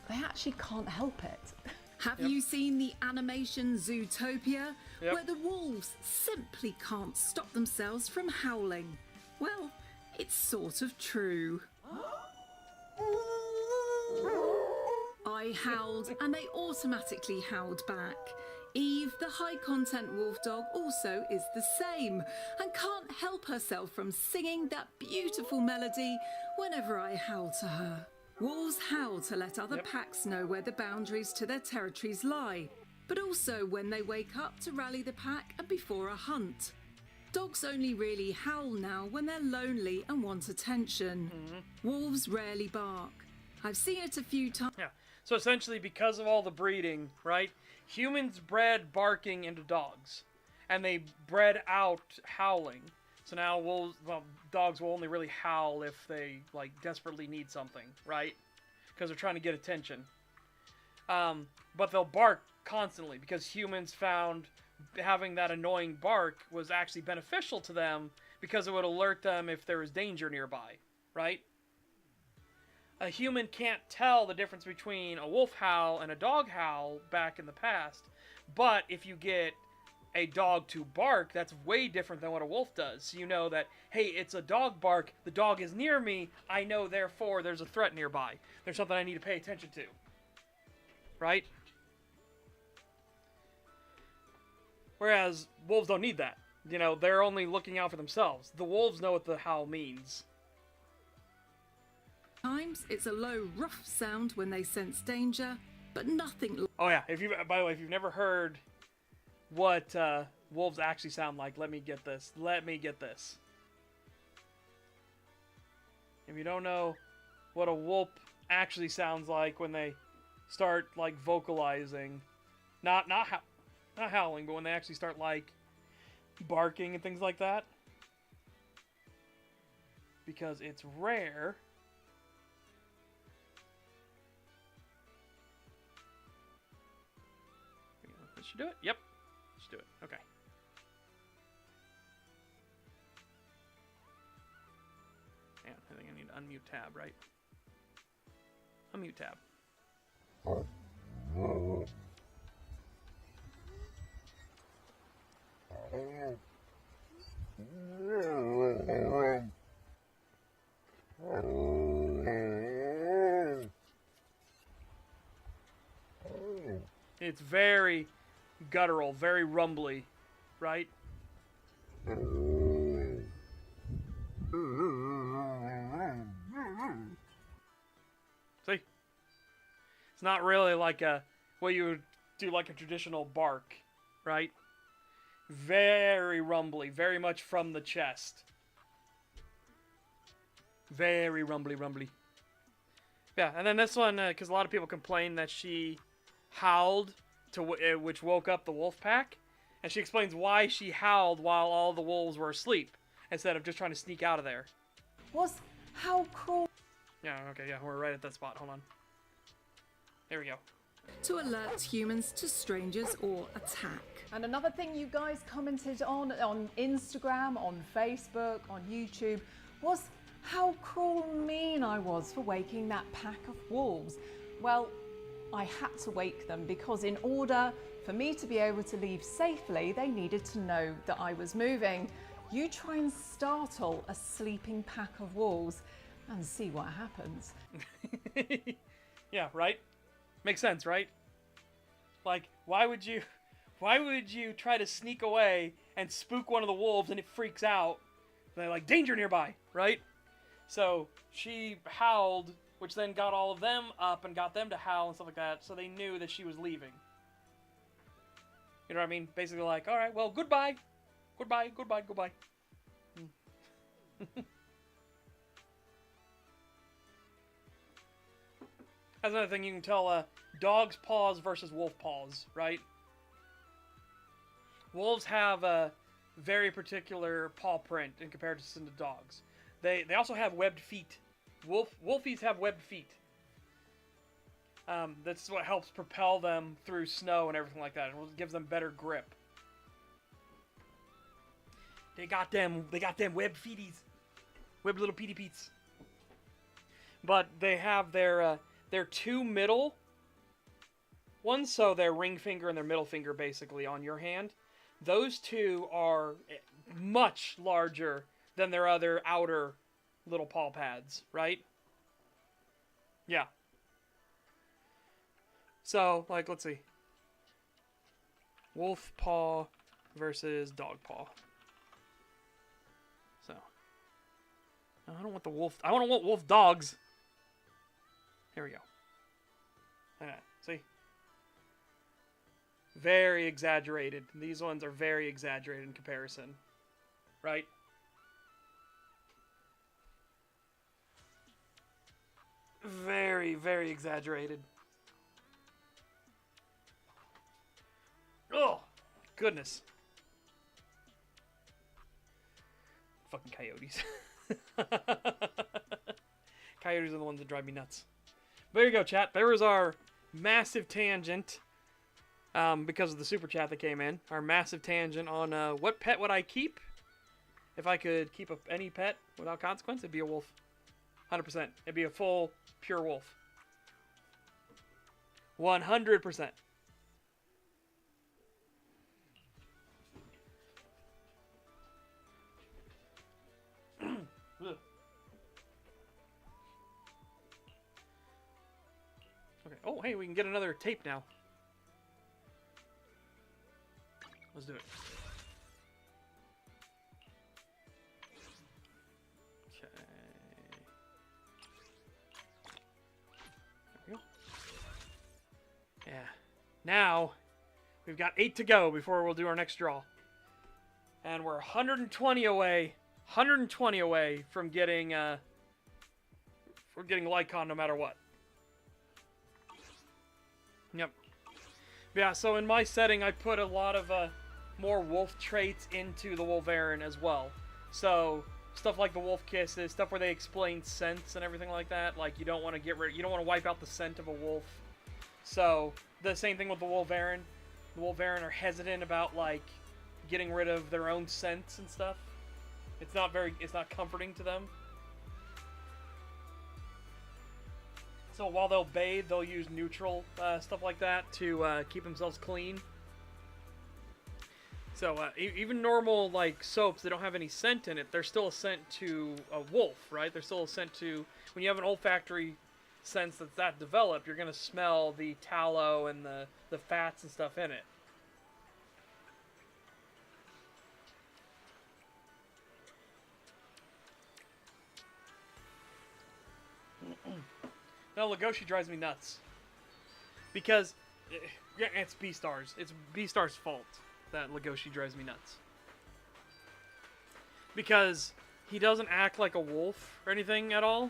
they actually can't help it. Have you seen the animation Zootopia, where the wolves simply can't stop themselves from howling? Well, it's sort of true. I howled and they automatically howled back. Eve, the high-content wolf dog, also is the same and can't help herself from singing that beautiful melody whenever I howl to her. Wolves howl to let other packs know where the boundaries to their territories lie, but also when they wake up to rally the pack and before a hunt. Dogs only really howl now when they're lonely and want attention. Wolves rarely bark. I've seen it a few times. Yeah. So essentially, because of all the breeding, right? Humans bred barking into dogs, and they bred out howling. So now dogs will only really howl if they, like, desperately need something, right? Because they're trying to get attention. But they'll bark constantly because humans found having that annoying bark was actually beneficial to them because it would alert them if there was danger nearby, right? A human can't tell the difference between a wolf howl and a dog howl back in the past, but if you get a dog to bark, that's way different than what a wolf does. So you know that, hey, it's a dog bark, the dog is near me, I know therefore there's a threat nearby. There's something I need to pay attention to. Right? Whereas wolves don't need that. You know, they're only looking out for themselves. The wolves know what the howl means. Times it's a low, rough sound when they sense danger, but nothing. Oh yeah, by the way, if you've never heard what wolves actually sound like, let me get this. If you don't know what a wolf actually sounds like when they start, like, vocalizing, not howling, but when they actually start, like, barking and things like that, because it's rare. This should do it. Yep. Let's do it. Okay. Man, I think I need to unmute tab, right? Unmute tab. It's very guttural, very rumbly, right? See? It's not really like what you would do, like a traditional bark, right? Very rumbly, very much from the chest. Very rumbly. Yeah, and then this one, because a lot of people complain that she howled, which woke up the wolf pack. And she explains why she howled while all the wolves were asleep, instead of just trying to sneak out of there. Was how cruel. Yeah, okay, yeah, we're right at that spot. Hold on. There we go. To alert humans to strangers or attack. And another thing you guys commented on Instagram, on Facebook, on YouTube, was how cruel and mean I was for waking that pack of wolves. Well, I had to wake them because in order for me to be able to leave safely, they needed to know that I was moving. You try and startle a sleeping pack of wolves and see what happens. Yeah, right? Makes sense, right? Like, why would you try to sneak away and spook one of the wolves and it freaks out? They're like, danger nearby, right? So she howled, which then got all of them up and got them to howl and stuff like that, so they knew that she was leaving. You know what I mean? Basically like, alright, well, goodbye. Goodbye, goodbye, goodbye. That's another thing you can tell, dog's paws versus wolf paws, right? Wolves have a very particular paw print in comparison to dogs. They also have webbed feet. Wolfies have webbed feet. That's what helps propel them through snow and everything like that. It gives them better grip. They got them webbed feeties. Webbed little peety peets. But they have their two middle ones, so their ring finger and their middle finger basically on your hand. Those two are much larger than their other outer little paw pads, right? Yeah. So, like, let's see. Wolf paw versus dog paw. So. No, I don't want the wolf. I want wolf dogs. Here we go. See? Very exaggerated. These ones are very exaggerated in comparison. Right? Very, very exaggerated. Oh, goodness. Fucking coyotes. Coyotes are the ones that drive me nuts. But there you go, chat. There was our massive tangent, because of the super chat that came in. Our massive tangent on what pet would I keep? If I could keep any pet without consequence, it'd be a wolf. 100%. It'd be a full, pure wolf. 100%. Okay. Oh, hey, we can get another tape now. Let's do it. Okay. There we go. Yeah. Now, we've got 8 to go before we'll do our next draw. And we're 120 away. 120 away from getting Lycon no matter what. Yep. Yeah, so in my setting I put a lot of more wolf traits into the Wolverine as well. So stuff like the wolf kisses, stuff where they explain scents and everything like that. Like you don't want to wipe out the scent of a wolf. So the same thing with the Wolverine. The Wolverine are hesitant about like getting rid of their own scents and stuff. It's not comforting to them. So while they'll bathe, they'll use neutral stuff like that to keep themselves clean. So even normal like soaps, they don't have any scent in it. They're still a scent to a wolf, right? They're still a scent to, when you have an olfactory sense that's that developed, you're gonna smell the tallow and the fats and stuff in it. No, Legoshi drives me nuts. Because, yeah, it's Beastar's. It's Beastar's fault that Legoshi drives me nuts. Because he doesn't act like a wolf or anything at all.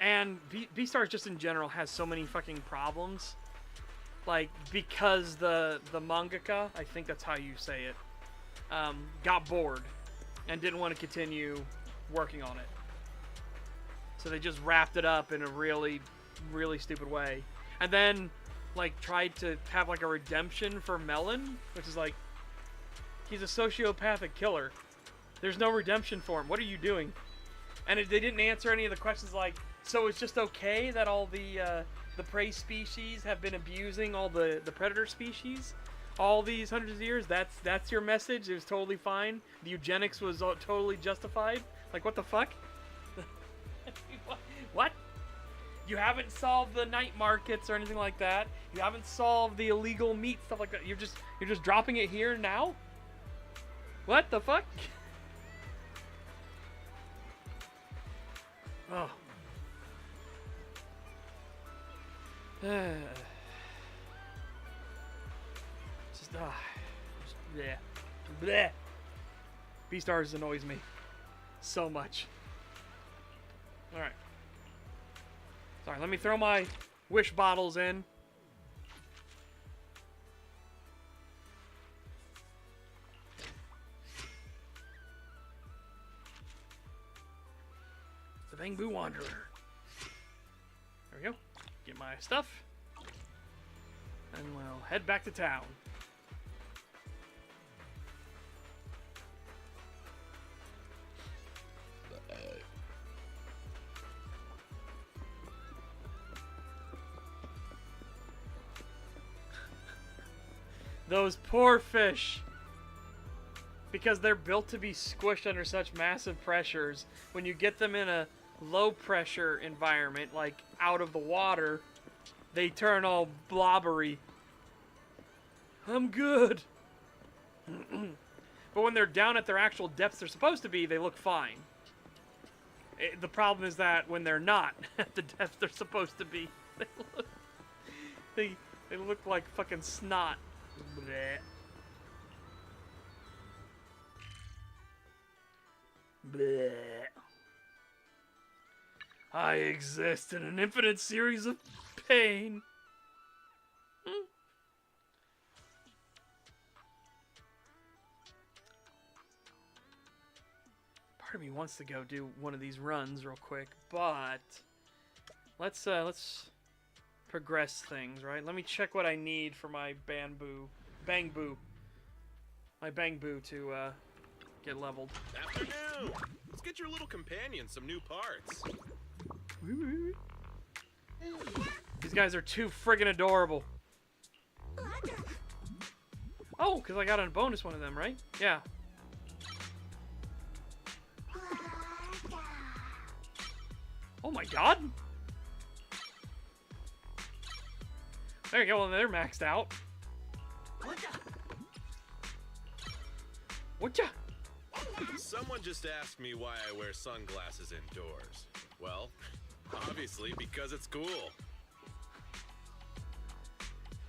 And Beastars just in general has so many fucking problems. like, because the mangaka, I think that's how you say it, got bored and didn't want to continue working on it. So they just wrapped it up in a really, really stupid way. And then, like, tried to have, like, a redemption for Melon, which is like, he's a sociopathic killer. There's no redemption for him. What are you doing? And they didn't answer any of the questions like, so it's just okay that all the prey species have been abusing all the predator species all these hundreds of years? That's your message? It was totally fine? The eugenics was totally justified? Like, what the fuck? What? You haven't solved the night markets or anything like that. You haven't solved the illegal meat, stuff like that. You're just dropping it here now? What the fuck? Oh. Just bleh. Bleh. Beastars annoys me so much. Alright. Sorry, let me throw my wish bottles in. The Bamboo Wanderer. There we go. Get my stuff. And we'll head back to town. Those poor fish. Because they're built to be squished under such massive pressures. When you get them in a low pressure environment, like out of the water, they turn all blobbery. I'm good. But when they're down at their actual depths they're supposed to be, they look fine. The problem is that when they're not at the depth they're supposed to be, they look like fucking snot. Bleh. Bleh. I exist in an infinite series of pain. Part of me wants to go do one of these runs real quick, but let's progress things, right? Let me check what I need for my bamboo to get leveled. Afternoon. Let's get your little companion some new parts. These guys are too friggin' adorable. Oh, because I got a bonus one of them, right? Yeah. Oh my god! There you go, well, they're maxed out. Whatcha? Someone just asked me why I wear sunglasses indoors. Well, obviously because it's cool.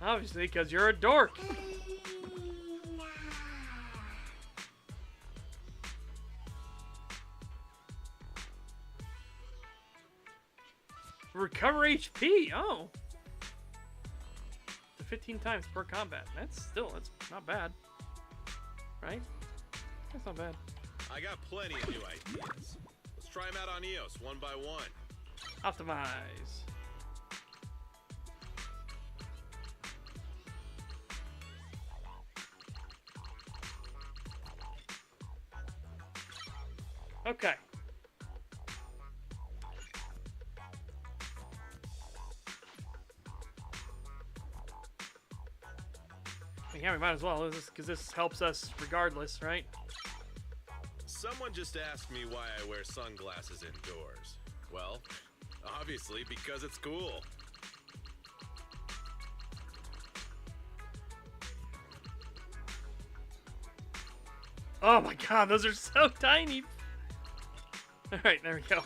Obviously, because you're a dork. Recover HP. Oh. 15 times per combat. That's not bad. Right? That's not bad. I got plenty of new ideas. Let's try them out on EOS one by one. Optimize. Okay. Yeah, we might as well, because this helps us regardless, right? Someone just asked me why I wear sunglasses indoors. Well, obviously because it's cool. Oh my god, those are so tiny! Alright, there we go.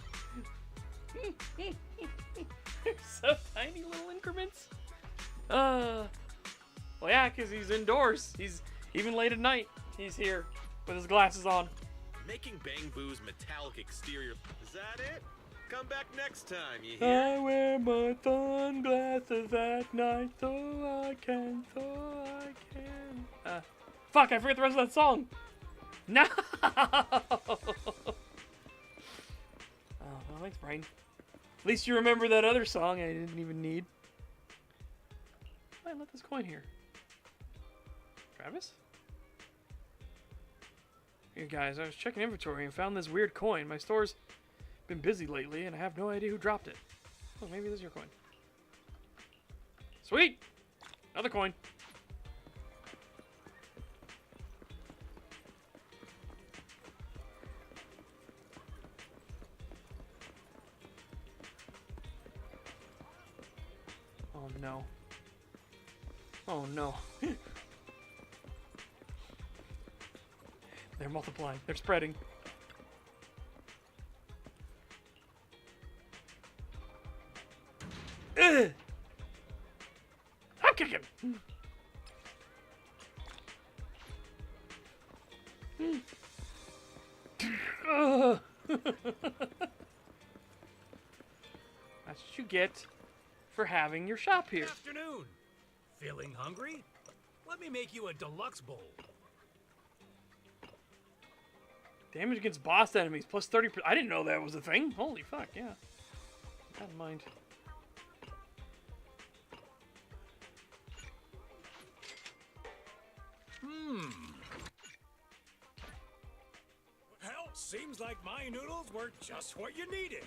They're so tiny little increments. Well, yeah, because he's indoors. He's even late at night. He's here with his glasses on. Making Bamboo's metallic exterior. Is that it? Come back next time, you hear? I wear my sunglasses at night so I can. Fuck, I forget the rest of that song. No! Oh, well, thanks, Brain. At least you remember that other song I didn't even need. I left this coin here. Travis? Here, guys, I was checking inventory and found this weird coin. My store's been busy lately, and I have no idea who dropped it. Oh, maybe this is your coin. Sweet! Another coin. Oh, no. Oh, no. They're multiplying. They're spreading. Ugh! I'm kicking. Ugh. That's what you get for having your shop here. Good afternoon. Feeling hungry? Let me make you a deluxe bowl. Damage against boss enemies plus 30%. I didn't know that was a thing. Holy fuck, yeah. Keep that in mind. Well, seems like my noodles were just what you needed.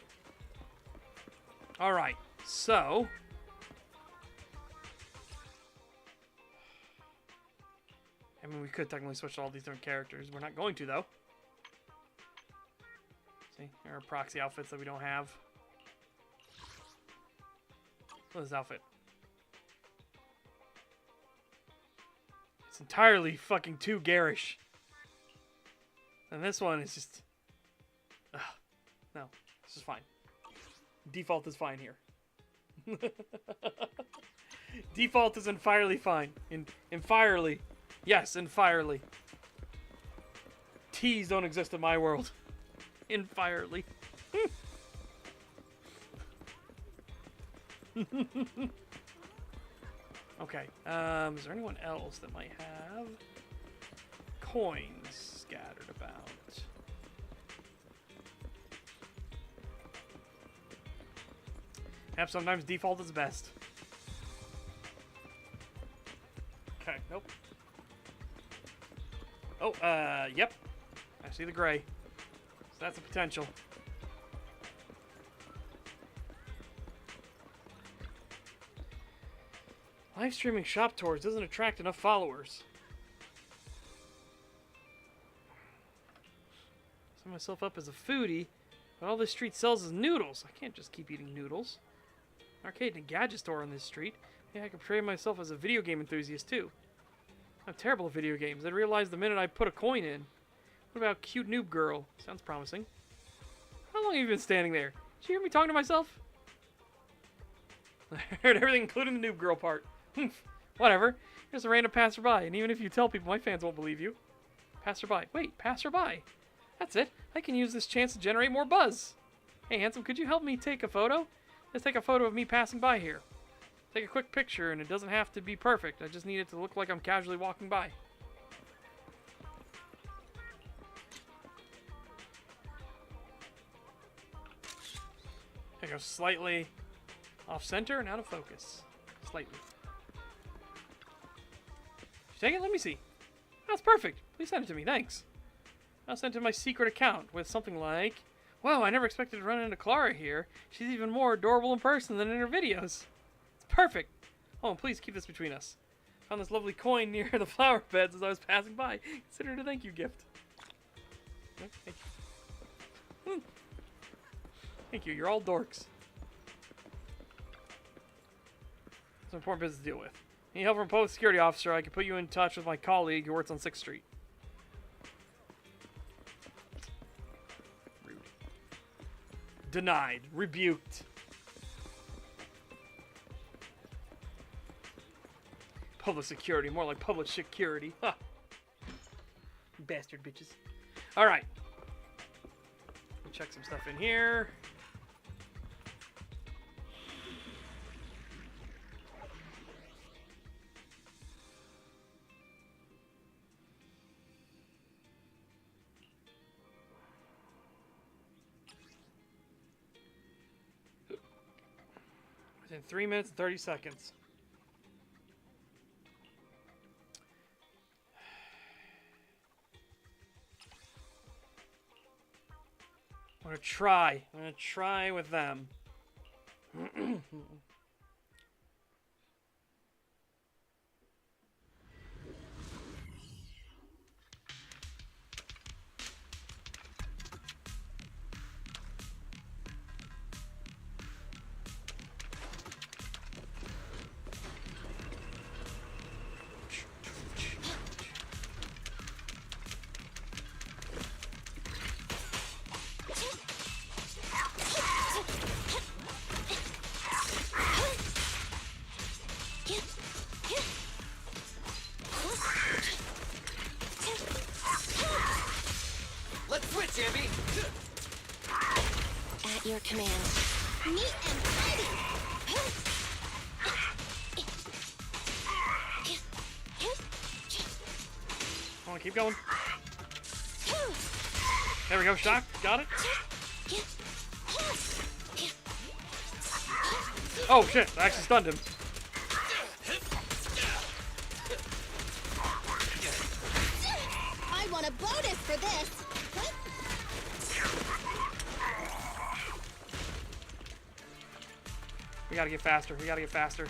Alright, so... I mean, we could technically switch to all these different characters. We're not going to, though. See, there are proxy outfits that we don't have. Look at this outfit. It's entirely fucking too garish. And this one is just... Ugh. No, this is fine. Default is fine here. Default is entirely fine. Entirely. Yes, entirely. T's don't exist in my world. Entirely. Okay. Is there anyone else that might have coins scattered about? Yep, sometimes default is best. Okay, nope. Oh, yep. I see the gray. So that's a potential. Live streaming shop tours doesn't attract enough followers. Set myself up as a foodie, but all this street sells is noodles. I can't just keep eating noodles. Arcade and a gadget store on this street. Yeah, I could portray myself as a video game enthusiast too. I'm terrible at video games. I realized the minute I put a coin in. What about cute noob girl? Sounds promising. How long have you been standing there? Did you hear me talking to myself? I heard everything, including the noob girl part. Whatever. You're just a random passerby, and even if you tell people, my fans won't believe you. Passerby. Wait, passerby. That's it. I can use this chance to generate more buzz. Hey, handsome, could you help me take a photo? Let's take a photo of me passing by here. Take a quick picture, and it doesn't have to be perfect. I just need it to look like I'm casually walking by. I go slightly off center and out of focus. Slightly. Did you take it? Let me see. That's perfect. Please send it to me. Thanks. I'll send it to my secret account with something like, "Whoa, I never expected to run into Clara here. She's even more adorable in person than in her videos. It's perfect. Oh, and please keep this between us. Found this lovely coin near the flower beds as I was passing by. Consider it a thank you gift." Okay, thank you. Thank you. You're all dorks. It's an important business to deal with. Need help from a public security officer? I can put you in touch with my colleague who works on 6th Street. Rude. Denied. Rebuked. Public security. More like public security. Ha! Bastard bitches. Alright. Check some stuff in here. In 3 minutes and 30 seconds. I'm gonna try. I'm gonna try with them. Let's switch, Ambi. At your command. Neat and tidy. Come on, keep going. There we go, shock. Got it. Oh shit, I actually stunned him. I want a bonus for this. We gotta get faster. We gotta get faster.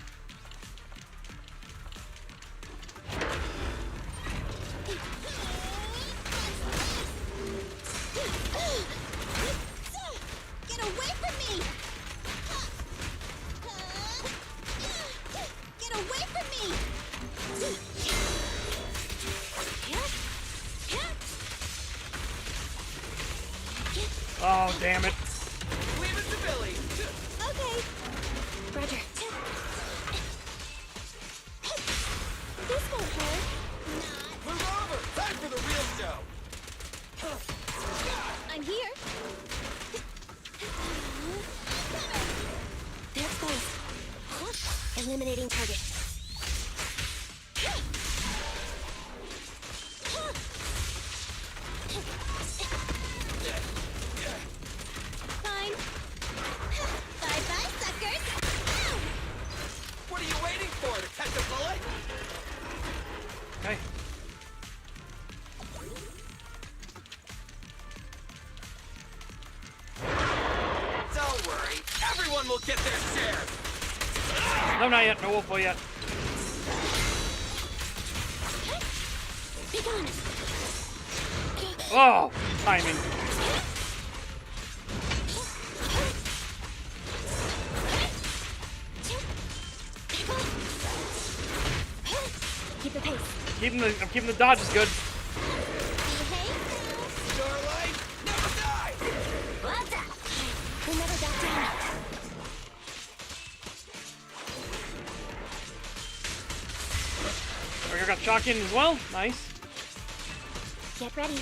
Get away from me! Get away from me! Oh, damn it. Leave it to Billy. Okay. Roger. This won't hurt. Move over. Time for the real show. I'm here. There's both. Eliminating target. Fine. Bye-bye, suckers. Ow! What are you waiting for? To catch a bullet? Okay. Don't worry. Everyone will get their share. No, not yet. No wolf yet. Be gone. Oh, timing. Keep the pace. I'm keeping the dodges good. Starlight, never die. We'll never back down. We got shock in as well. Nice. Get ready.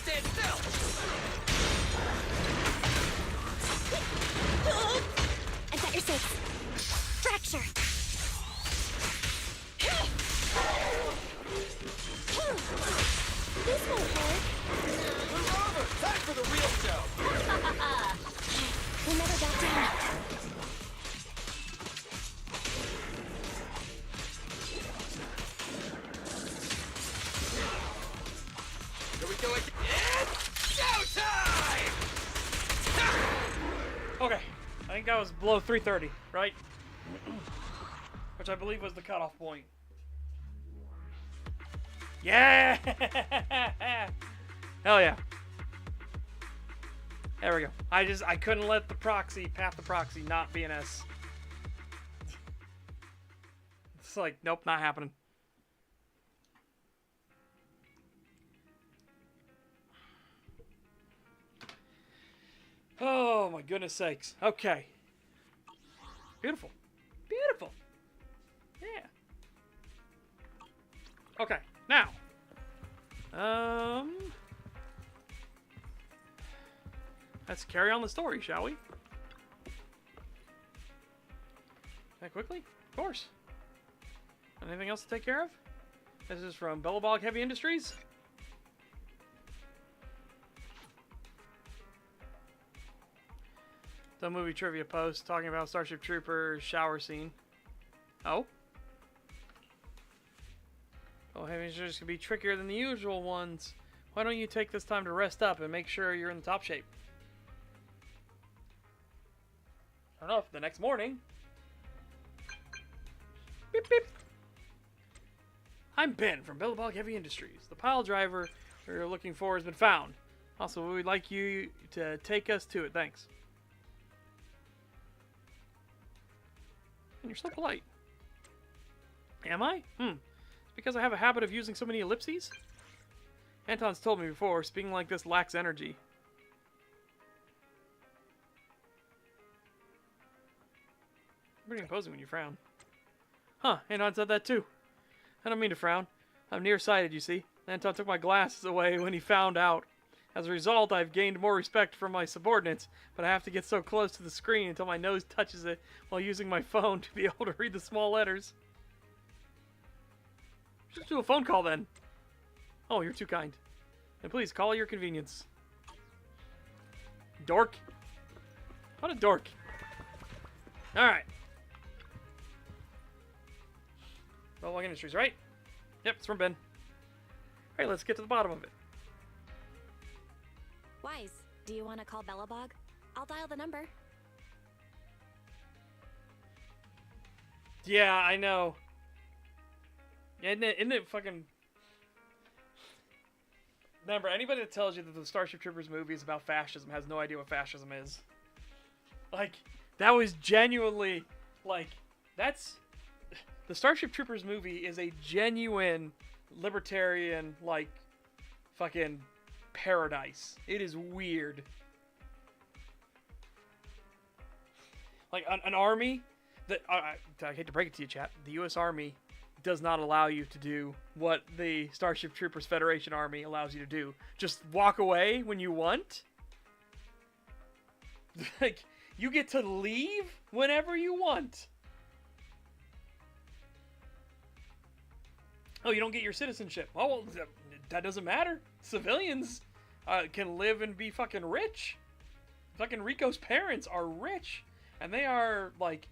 Stand still. I've got your six. Fracture. This won't hurt. Move over. Time for the real show. We'll never back down. Here we go again. It's showtime! Okay. I think that was below 330, right? Which I believe was the cutoff point. Yeah! Hell yeah. There we go. I couldn't let the proxy, path the proxy, not be an S. It's like, nope, not happening. Oh my goodness sakes. Okay. Beautiful. Beautiful. Yeah. Okay, now. Let's carry on the story, shall we? That quickly? Of course. Anything else to take care of? This is from Bellabog Heavy Industries. The movie trivia post talking about Starship Troopers shower scene. Oh? Oh, hey, just gonna be trickier than the usual ones. Why don't you take this time to rest up and make sure you're in the top shape? I don't know, the next morning. Beep, beep. I'm Ben from Billabong Heavy Industries. The pile driver you're looking for has been found. Also, we'd like you to take us to it. Thanks. And you're so polite. Am I? It's because I have a habit of using so many ellipses? Anton's told me before, speaking like this lacks energy. Pretty imposing when you frown. Huh, Anton said that too. I don't mean to frown. I'm nearsighted, you see. Anton took my glasses away when he found out. As a result, I've gained more respect from my subordinates, but I have to get so close to the screen until my nose touches it while using my phone to be able to read the small letters. Just do a phone call then. Oh, you're too kind. And please, call at your convenience. Dork. What a dork. Alright. Bellwog Industries, right? Yep, it's from Ben. Alright, let's get to the bottom of it. Wise, do you want to call Bellabog? I'll dial the number. Yeah, I know. Yeah, isn't it fucking... Remember, anybody that tells you that the Starship Troopers movie is about fascism has no idea what fascism is. Like, that was genuinely, like, that's... The Starship Troopers movie is a genuine libertarian, like, fucking paradise. It is weird. Like, an army that... I hate to break it to you, chat. The U.S. Army does not allow you to do what the Starship Troopers Federation Army allows you to do. Just walk away when you want. Like, you get to leave whenever you want. Oh, you don't get your citizenship. Oh, well, that doesn't matter. Civilians can live and be fucking rich. Fucking Rico's parents are rich. And they are, like,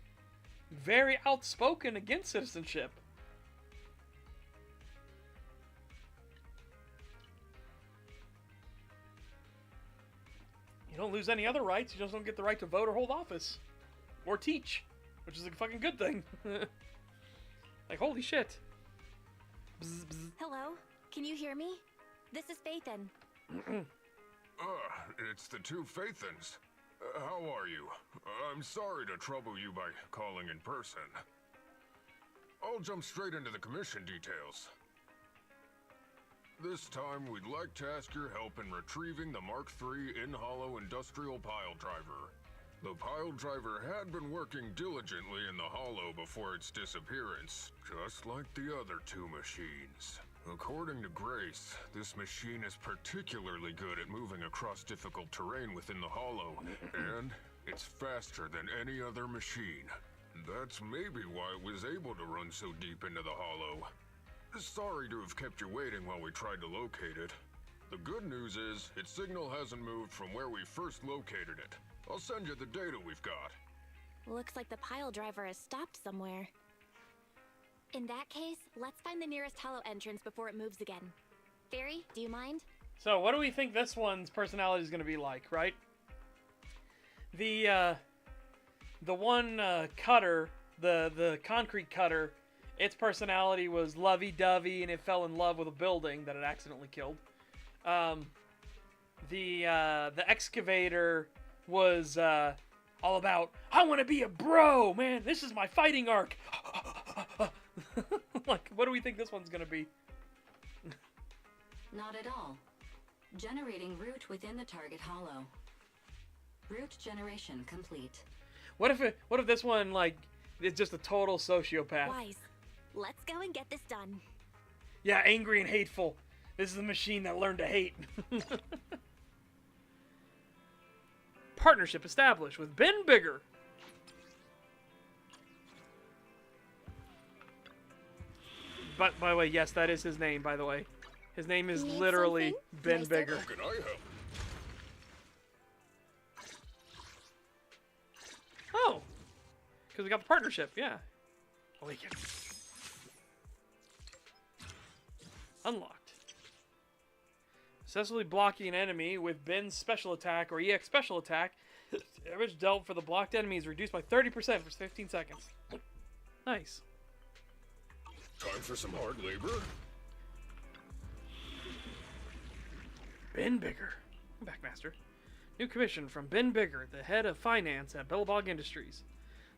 very outspoken against citizenship. You don't lose any other rights. You just don't get the right to vote or hold office. Or teach. Which is a fucking good thing. Like, holy shit. Bzz, bzz. Hello? Can you hear me? This is Faithin. It's the two Faithins. How are you? I'm sorry to trouble you by calling in person. I'll jump straight into the commission details. This time, we'd like to ask your help in retrieving the Mark III in-hollow industrial pile driver. The pile driver had been working diligently in the hollow before its disappearance, just like the other two machines. According to Grace, this machine is particularly good at moving across difficult terrain within the hollow, and it's faster than any other machine. That's maybe why it was able to run so deep into the hollow. Sorry to have kept you waiting while we tried to locate it. The good news is, its signal hasn't moved from where we first located it. I'll send you the data we've got. Looks like the pile driver has stopped somewhere. In that case, let's find the nearest hollow entrance before it moves again. Fairy, do you mind? So, what do we think this one's personality is going to be like, right? The one cutter, the concrete cutter, its personality was lovey-dovey, and it fell in love with a building that it accidentally killed. The excavator was all about, I want to be a bro, man. This is my fighting arc. Like, what do we think this one's gonna be? Not at all. Generating route within the target hollow. Route generation complete. What if this one, like, is just a total sociopath? Wise. Let's go and get this done. Yeah, angry and hateful. This is the machine that learned to hate. Partnership established with Ben Bigger. But by the way, yes, that is his name. By the way, his name is literally Ben Bigger. How can I help? Because we got the partnership, yeah. Awaken. Unlocked. Successfully blocking an enemy with Ben's special attack or EX special attack. Damage dealt for the blocked enemy is reduced by 30% for 15 seconds. Nice. Time for some hard labor. Ben Bigger. I'm back, Master. New commission from Ben Bigger, the head of finance at Billabong Industries.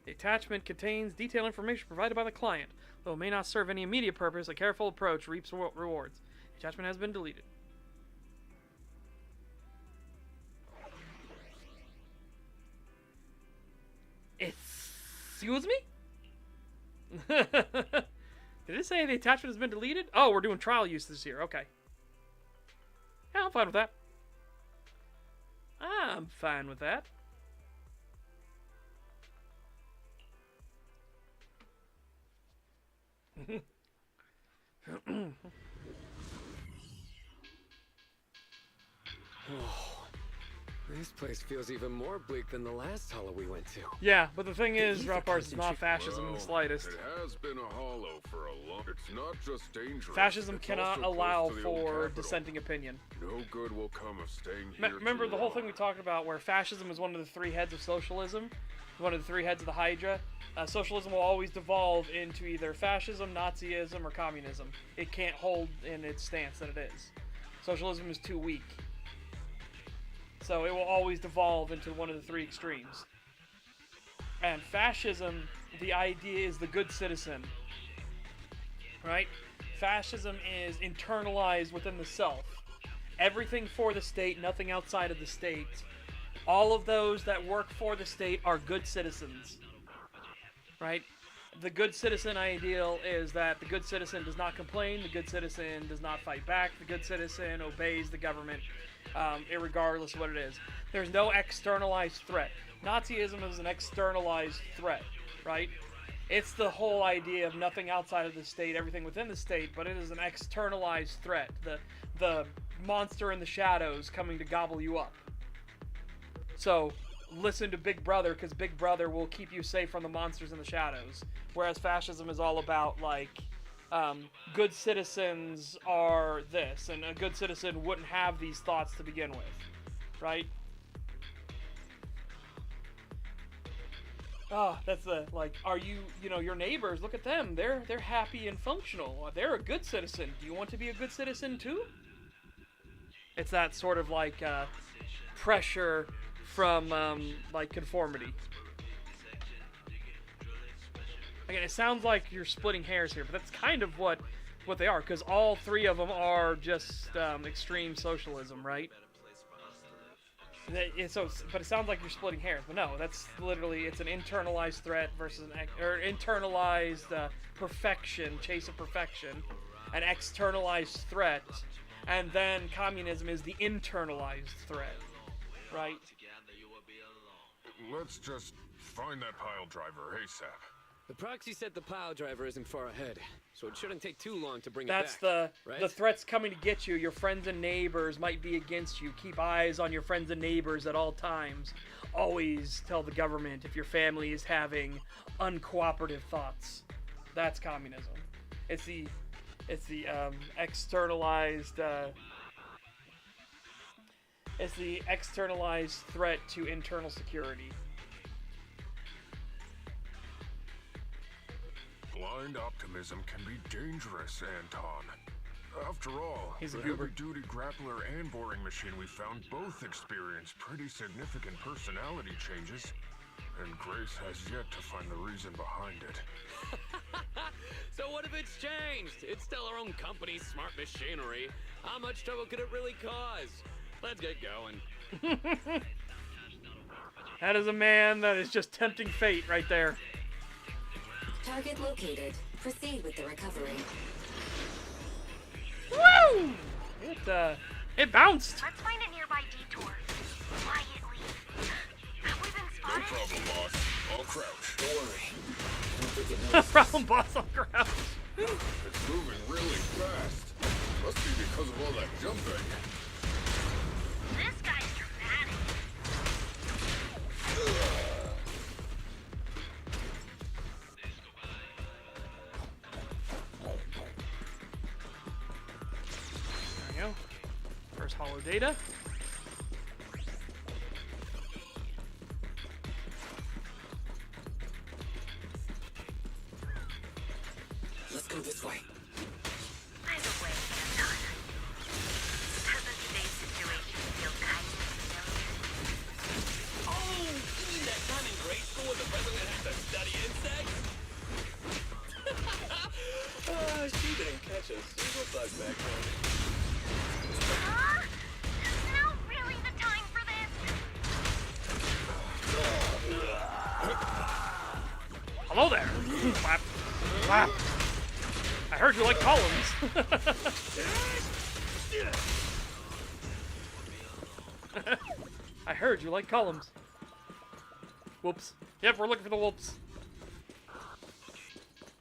The attachment contains detailed information provided by the client. Though it may not serve any immediate purpose, a careful approach reaps rewards. The attachment has been deleted. Excuse me? Did it say the attachment has been deleted? Oh, we're doing trial use this year. Okay. Yeah, I'm fine with that. I'm fine with that. This place feels even more bleak than the last hollow we went to. Yeah, but the thing is, Rockbars is not fascism in the slightest. It has been a hollow for a long. It's not just dangerous. Fascism it's cannot also allow close to the old for capital. dissenting opinion. No good will come of staying here. Remember too the whole long. thing we talked about where fascism is one of the three heads of socialism? One of the three heads of the Hydra? Socialism will always devolve into either fascism, Nazism, or communism. It can't hold in its stance that it is. Socialism is too weak. So it will always devolve into one of the three extremes. And fascism, the idea is the good citizen. Right? Fascism is internalized within the self. Everything for the state, nothing outside of the state. All of those that work for the state are good citizens. Right? The good citizen ideal is that the good citizen does not complain, the good citizen does not fight back, the good citizen obeys the government, irregardless of what it is. There's no externalized threat. Nazism is an externalized threat, right? It's the whole idea of nothing outside of the state, everything within the state, but it is an externalized threat. The monster in the shadows coming to gobble you up. So, listen to Big Brother, because Big Brother will keep you safe from the monsters in the shadows. Whereas fascism is all about, like, good citizens are this, and a good citizen wouldn't have these thoughts to begin with, right? Oh, that's the, like, are you, your neighbors, look at them, they're happy and functional, they're a good citizen, do you want to be a good citizen too? It's that sort of, like, pressure from, like, conformity. Again, it sounds like you're splitting hairs here, but that's kind of what they are, because all three of them are just extreme socialism, right? But it sounds like you're splitting hairs, but no, that's literally, it's an internalized threat versus an internalized perfection, chase of perfection, an externalized threat, and then communism is the internalized threat, right? Let's just find that pile driver ASAP. The proxy said the pile driver isn't far ahead, so it shouldn't take too long to bring That's it back. That's the threat's coming to get you. Your friends and neighbors might be against you. Keep eyes on your friends and neighbors at all times. Always tell the government if your family is having uncooperative thoughts. That's communism. It's the externalized it's the externalized threat to internal security. Blind optimism can be dangerous, Anton. After all, He's a the goober. heavy-duty grappler and boring machine we found both experienced pretty significant personality changes, and Grace has yet to find the reason behind it. So what if it's changed? It's still our own company's smart machinery. How much trouble could it really cause? Let's get going. That is a man that is just tempting fate right there. Target located. Proceed with the recovery. Woo! It bounced. Let's find a nearby detour. Quietly. Have we been No spotted? problem, boss. I'll crouch. Don't worry. Problem boss on ground. It's moving really fast. Must be because of all that jumping. This guy's dramatic. you go. First hollow data. Let's go this way. By the way, Anton, doesn't today's situation feel kind of familiar? Oh, you mean that time in grade school when the president had to study insects? She didn't catch a single bug back then. Is now really the time for this? Hello there. Flap. Flap. I heard you like columns. I heard you like columns. Whoops. Yep, we're looking for the wolps.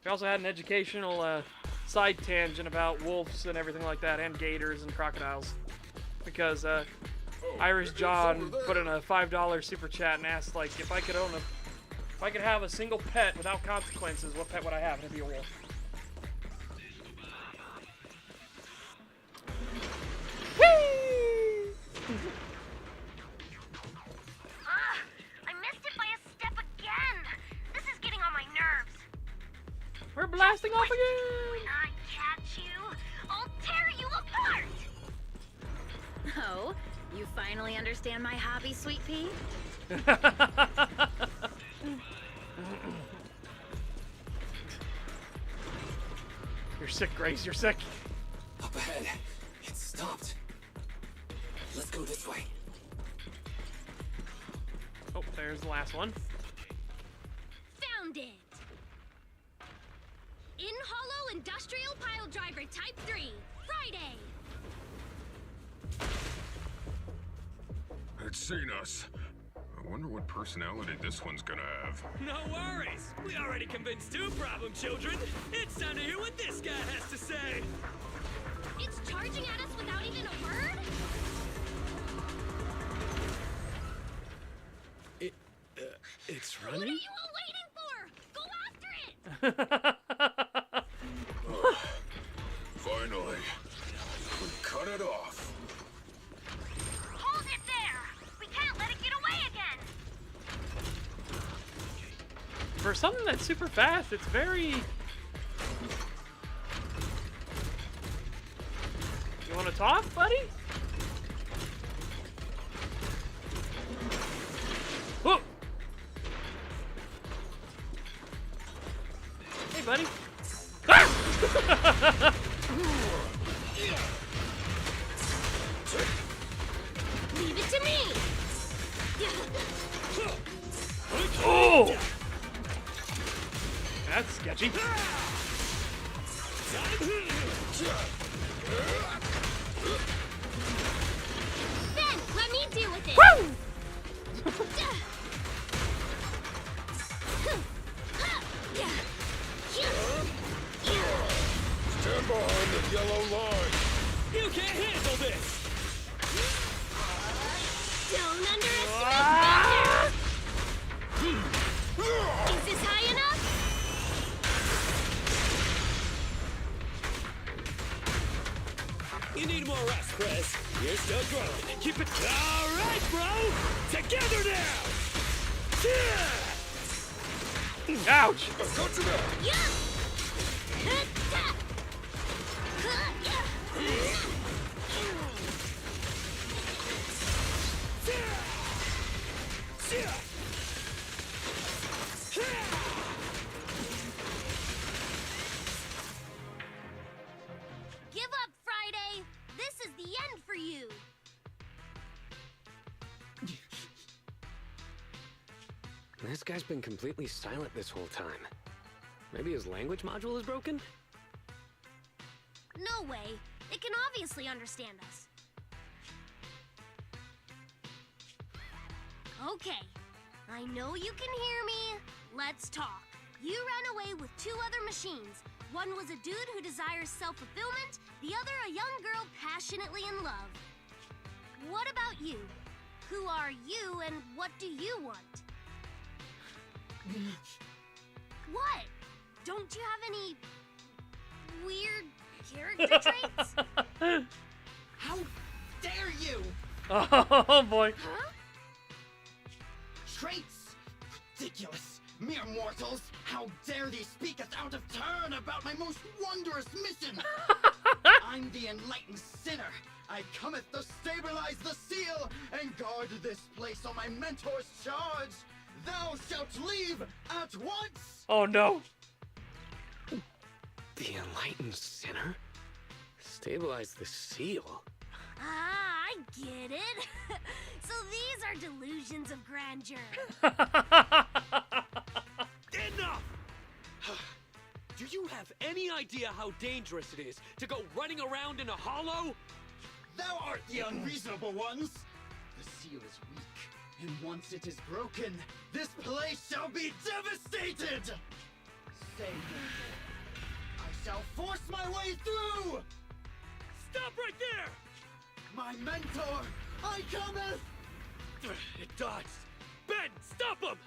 We also had an educational side tangent about wolves and everything like that, and gators and crocodiles. Because Irish John put in a $5 super chat and asked, like, if I could have a single pet without consequences, what pet would I have? And it'd be a wolf. I missed it by a step again. This is getting on my nerves. We're blasting off again! I catch you, I'll tear you apart! Oh, you finally understand my hobby, Sweet Pea? You're sick, Grace, you're sick. Up ahead. It's stopped. Let's go this way. Oh, there's the last one. Found it! In-hollow industrial pile driver type 3, Friday! It's seen us. I wonder what personality this one's gonna have. No worries. We already convinced two problem children. It's time to hear what this guy has to say. It's charging at us without even a word? It's What are running? you all waiting for? Go after it! Finally. We cut it off. Hold it there! We can't let it get away again! For something that's super fast, it's very... You want to talk, buddy? Whoa! Hey, buddy. Ah! Leave it to me! Oh! That's sketchy. Then, let me deal with it! Woo! Stand behind the yellow line. You can't handle this! Don't underestimate thunder! Is this high enough? You need more rest, Chris. You're still growing. Keep it... All right, bro! Together now! Ouch! Got you now. Yeah! Give up, Friday! This is the end for you! This guy's been completely silent this whole time. Maybe his language module is broken? No way. It can obviously understand us. Okay. I know you can hear me. Let's talk. You ran away with two other machines. One was a dude who desires self-fulfillment, the other a young girl passionately in love. What about you? Who are you and what do you want? What? Don't you have any weird character traits? Oh boy. Huh? Traits! Ridiculous! Mere mortals! How dare they speak us out of turn about my most wondrous mission! I'm the enlightened sinner. I cometh to stabilize the seal and guard this place on my mentor's charge. Thou shalt leave at once! Oh no. The enlightened sinner? Stabilize the seal. Ah, I get it. So these are delusions of grandeur. Enough! Do you have any idea how dangerous it is to go running around in a hollow? Thou art the unreasonable ones! The seal is weak, and once it is broken, this place shall be devastated! Say no more. I shall force my way through! Stop right there! My mentor, I cometh! It dodged. Ben, stop him!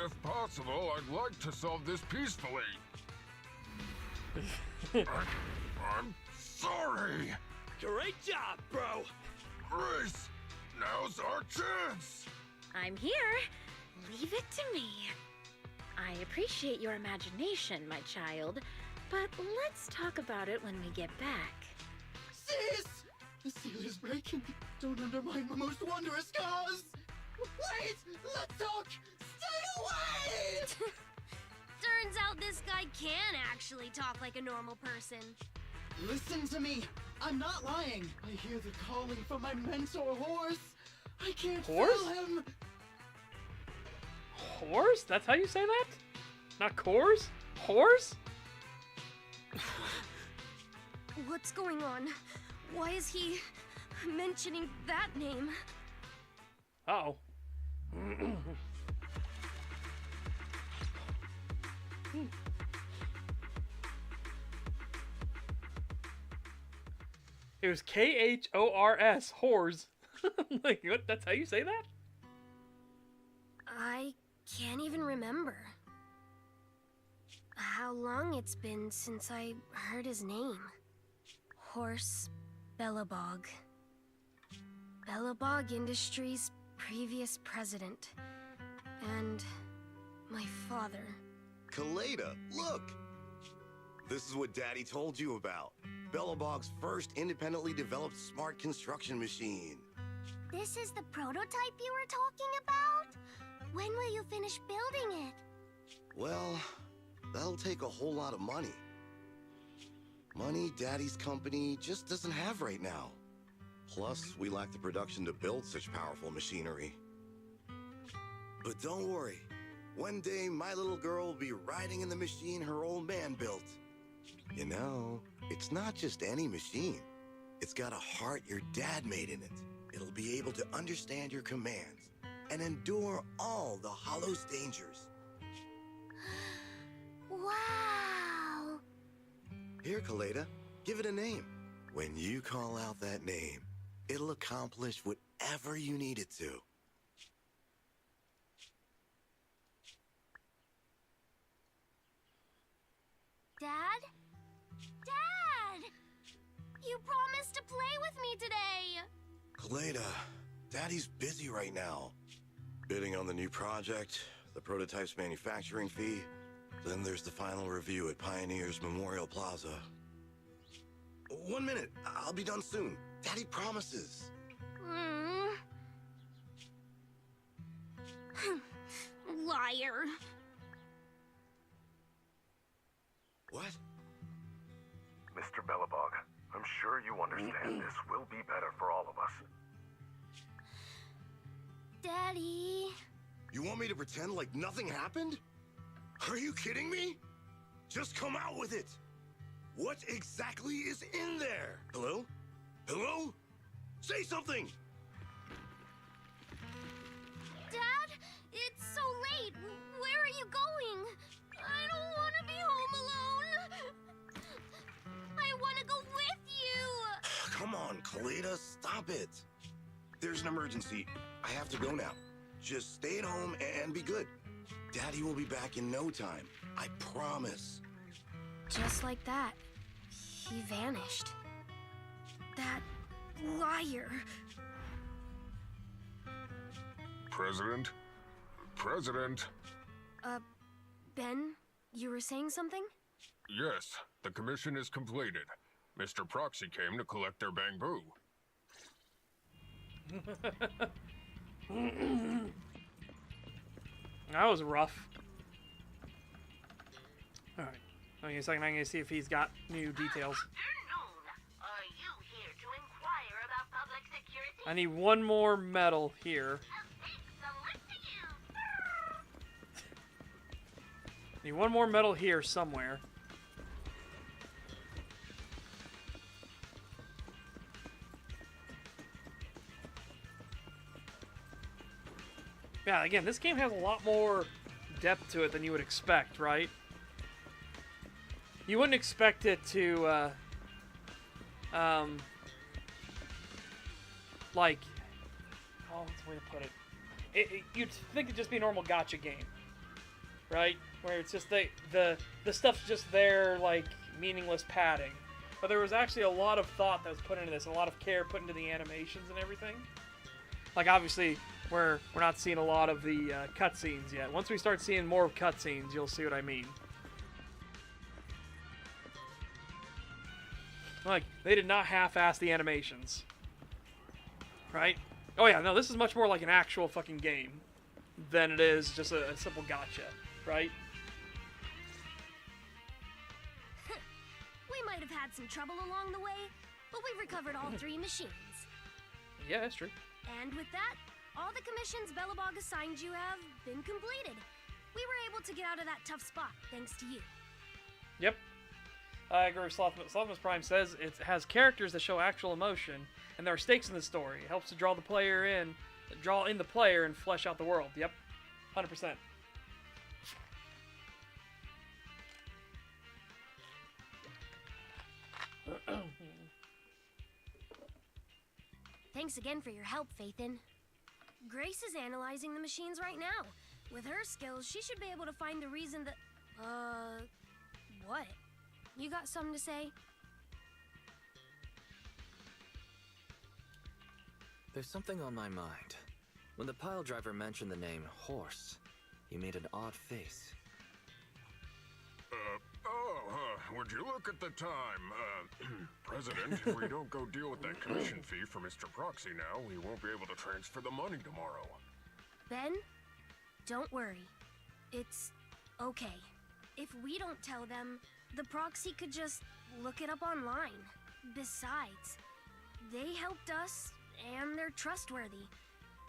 If possible, I'd like to solve this peacefully. I'm sorry. Great job, bro. Grace, now's our chance. I'm here. Leave it to me. I appreciate your imagination, my child, but let's talk about it when we get back. Sis! The seal is breaking. Don't undermine my most wondrous cause! Wait! Let's talk! Stay away! Turns out this guy can actually talk like a normal person. Listen to me. I'm not lying. I hear the calling from my mentor horse. I can't Horse? feel him. Horse? That's how you say that? Not cores? Horse? What's going on? Why is he mentioning that name? Uh-oh. It was Khors, whores. Like, what? That's how you say that? I can't even remember how long it's been since I heard his name. Horse Bellabog. Bellabog Industries' previous president. And my father. Kaleda, look! This is what Daddy told you about. Bellabog's first independently developed smart construction machine. This is the prototype you were talking about? When will you finish building it? Well, that'll take a whole lot of money. Money Daddy's company just doesn't have right now. Plus, we lack the production to build such powerful machinery. But don't worry. One day, my little girl will be riding in the machine her old man built. You know, it's not just any machine. It's got a heart your dad made in it. It'll be able to understand your commands and endure all the Hollow's dangers. Wow! Here, Kaleda, give it a name. When you call out that name, it'll accomplish whatever you need it to. Dad? Dad! You promised to play with me today! Kaleda, Daddy's busy right now. Bidding on the new project, the prototype's manufacturing fee, then there's the final review at Pioneer's Memorial Plaza. 1 minute, I'll be done soon. Daddy promises. Liar. What? Mr. Bellabog, I'm sure you understand this will be better for all of us. Daddy. You want me to pretend like nothing happened? Are you kidding me? Just come out with it. What exactly is in there? Hello? Hello? Say something! Dad, it's so late. Where are you going? I don't want to be home alone. I want to go with you. Come on, Kaleda, stop it. There's an emergency. I have to go now. Just stay at home and be good. Daddy will be back in no time. I promise. Just like that, he vanished. That liar. President? President? Ben, you were saying something? Yes, the commission is completed. Mr. Proxy came to collect their bamboo. That was rough. Alright. Give me a second, I'm gonna see if he's got new details. Are you here to inquire about public security? I need one more medal here. Need one more medal here somewhere. Yeah, again, this game has a lot more depth to it than you would expect, right? You wouldn't expect it to, like, oh, what's the way to put it? You'd think it'd just be a normal gacha game, right? Where it's just the stuff's just there, like, meaningless padding. But there was actually a lot of thought that was put into this, a lot of care put into the animations and everything. Like, obviously, we're not seeing a lot of the cutscenes yet. Once we start seeing more cutscenes, you'll see what I mean. Like, they did not half-ass the animations. Right? Oh yeah, no, this is much more like an actual fucking game than it is just a simple gacha, right? We might have had some trouble along the way, but we've recovered all 3 machines. Yeah, that's true. And with that, all the commissions Belobog assigned you have been completed. We were able to get out of that tough spot, thanks to you. Yep. I agree with Slothmus Prime says it has characters that show actual emotion, and there are stakes in the story. It helps to draw the player in, the player and flesh out the world. Yep. 100%. Thanks again for your help, Faithin. Grace is analyzing the machines right now. With her skills, she should be able to find the reason that... what? You got something to say? There's something on my mind. When the pile driver mentioned the name Horse, he made an odd face. Would you look at the time? President, if we don't go deal with that commission fee for Mr. Proxy now, we won't be able to transfer the money tomorrow. Ben, don't worry. It's okay. If we don't tell them, the proxy could just look it up online. Besides, they helped us, and they're trustworthy.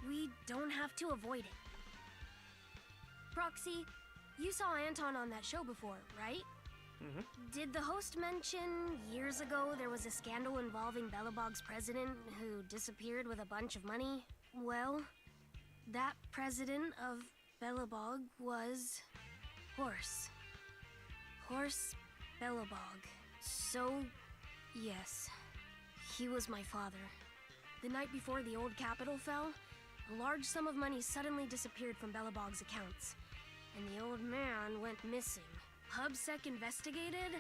We don't have to avoid it. Proxy, you saw Anton on that show before, right? Mm-hmm. Did the host mention years ago there was a scandal involving Belobog's president who disappeared with a bunch of money? Well, that president of Belobog was Horse. Horse Belobog. So, yes, he was my father. The night before the old capital fell, a large sum of money suddenly disappeared from Belobog's accounts, and the old man went missing. HubSec investigated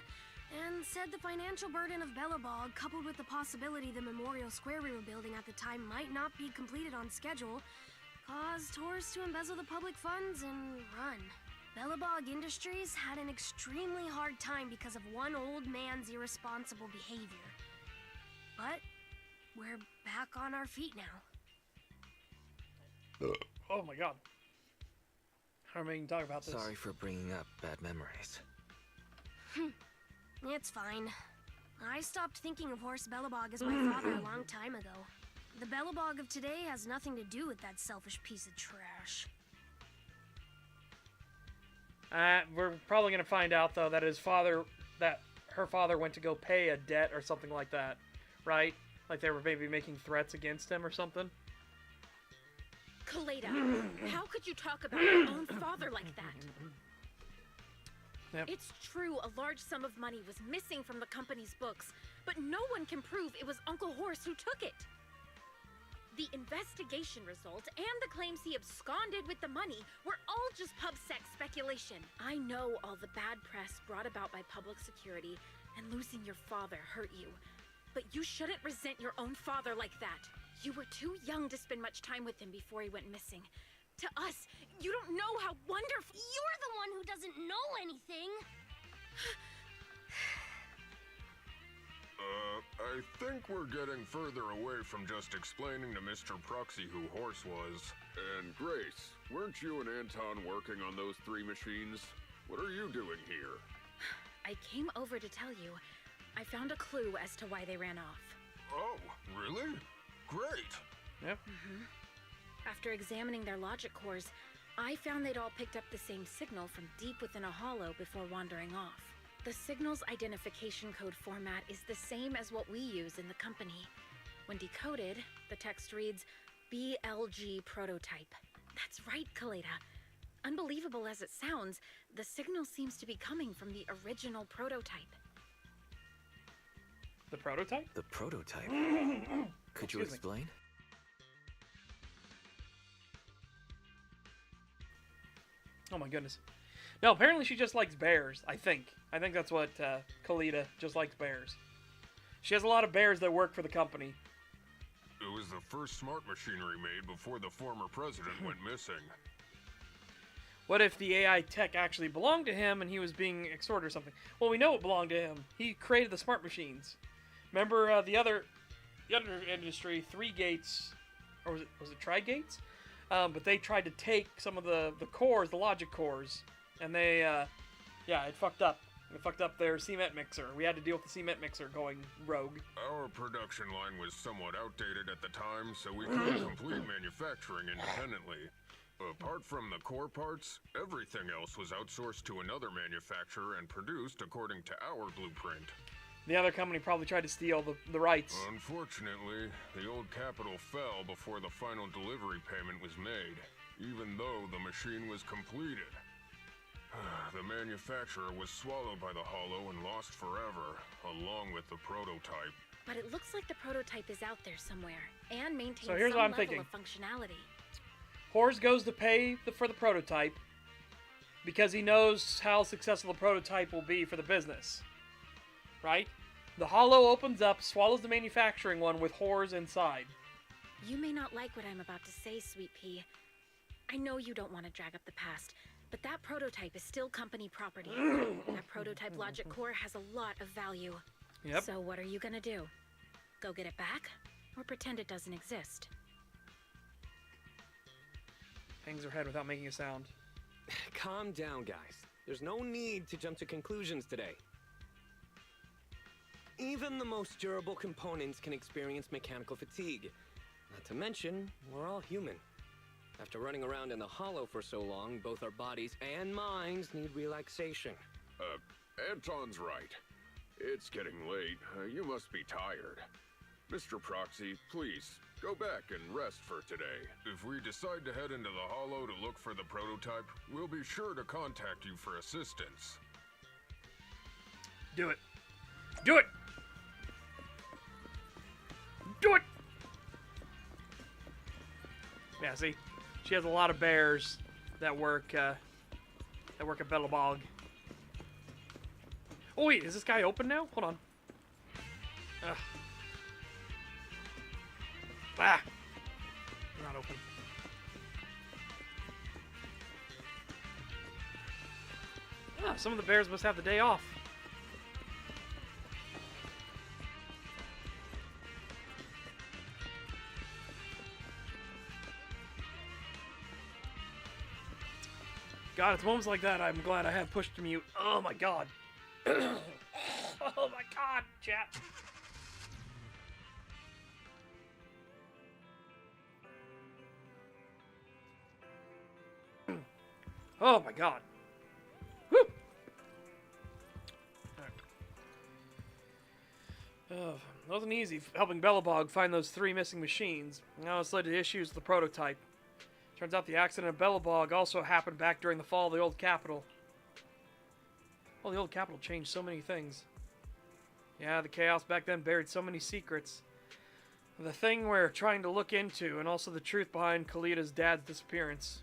and said the financial burden of Belobog, coupled with the possibility the Memorial Square we were building at the time might not be completed on schedule, caused Horse to embezzle the public funds and run. Belobog Industries had an extremely hard time because of one old man's irresponsible behavior. But we're back on our feet now. Oh my god. How am I going to talk about this? Sorry for bringing up bad memories. It's fine. I stopped thinking of Horse Belobog as my father a long time ago. The Belobog of today has nothing to do with that selfish piece of trash. We're probably going to find out, though, that her father went to go pay a debt or something like that, right? Like they were maybe making threats against him or something. Kaleda, how could you talk about your own father like that? Yep. It's true a large sum of money was missing from the company's books, but no one can prove it was Uncle Horse who took it. The investigation result and the claims he absconded with the money were all just PubSec speculation. I know all the bad press brought about by public security, and losing your father hurt you. But you shouldn't resent your own father like that. You were too young to spend much time with him before he went missing. To us, you don't know how wonderful— You're the one who doesn't know anything. I think we're getting further away from just explaining to Mr. Proxy who Horse was. And Grace, weren't you and Anton working on those 3 machines? What are you doing here? I came over to tell you. I found a clue as to why they ran off. Oh, really? Great! Yep. After examining their logic cores, I found they'd all picked up the same signal from deep within a hollow before wandering off. The signal's identification code format is the same as what we use in the company. When decoded, the text reads, BLG prototype. That's right, Kaleda. Unbelievable as it sounds, the signal seems to be coming from the original prototype. The prototype? The prototype? Could you Excuse me. explain? Oh my goodness. No, apparently she just likes bears, I think. I think that's what Kaleda just likes bears. She has a lot of bears that work for the company. It was the first smart machinery made before the former president went missing. What if the AI tech actually belonged to him and he was being extorted or something? Well, we know it belonged to him. He created the smart machines. Remember the other industry, 3 Gates, or was it Tri-Gates? But they tried to take some of the cores, the logic cores, and they, it fucked up. It fucked up their cement mixer. We had to deal with the cement mixer going rogue. Our production line was somewhat outdated at the time, so we couldn't complete manufacturing independently. Apart from the core parts, everything else was outsourced to another manufacturer and produced according to our blueprint. The other company probably tried to steal the rights. Unfortunately, the old capital fell before the final delivery payment was made, even though the machine was completed. The manufacturer was swallowed by the hollow and lost forever, along with the prototype. But it looks like the prototype is out there somewhere, and maintains So here's some what I'm level thinking. of functionality. Horse goes to pay for the prototype because he knows how successful the prototype will be for the business. Right? The hollow opens up, swallows the manufacturing one with whores inside. You may not like what I'm about to say, Sweet Pea. I know you don't want to drag up the past, but that prototype is still company property. That prototype logic core has a lot of value. Yep. So what are you gonna do? Go get it back? Or pretend it doesn't exist? Hangs her head without making a sound. Calm down, guys. There's no need to jump to conclusions today. Even the most durable components can experience mechanical fatigue. Not to mention, we're all human. After running around in the hollow for so long, both our bodies and minds need relaxation. Anton's right. It's getting late. You must be tired. Mr. Proxy, please, go back and rest for today. If we decide to head into the hollow to look for the prototype, we'll be sure to contact you for assistance. Do it. Do it! Do it! Yeah, see? She has a lot of bears that work at Belobog. Oh wait, is this guy open now? Hold on. Ugh. Ah! Not open. Ah, some of the bears must have the day off. God, it's moments like that I'm glad I have push to mute. Oh my god. Oh my god, chat. Oh my god. Woo! It wasn't easy helping Belobog find those 3 missing machines. Now it's led to issues with the prototype. Turns out the accident at Belobog also happened back during the fall of the old capital. Well, the old capital changed so many things. Yeah, the chaos back then buried so many secrets. The thing we're trying to look into, and also the truth behind Kaleda's dad's disappearance.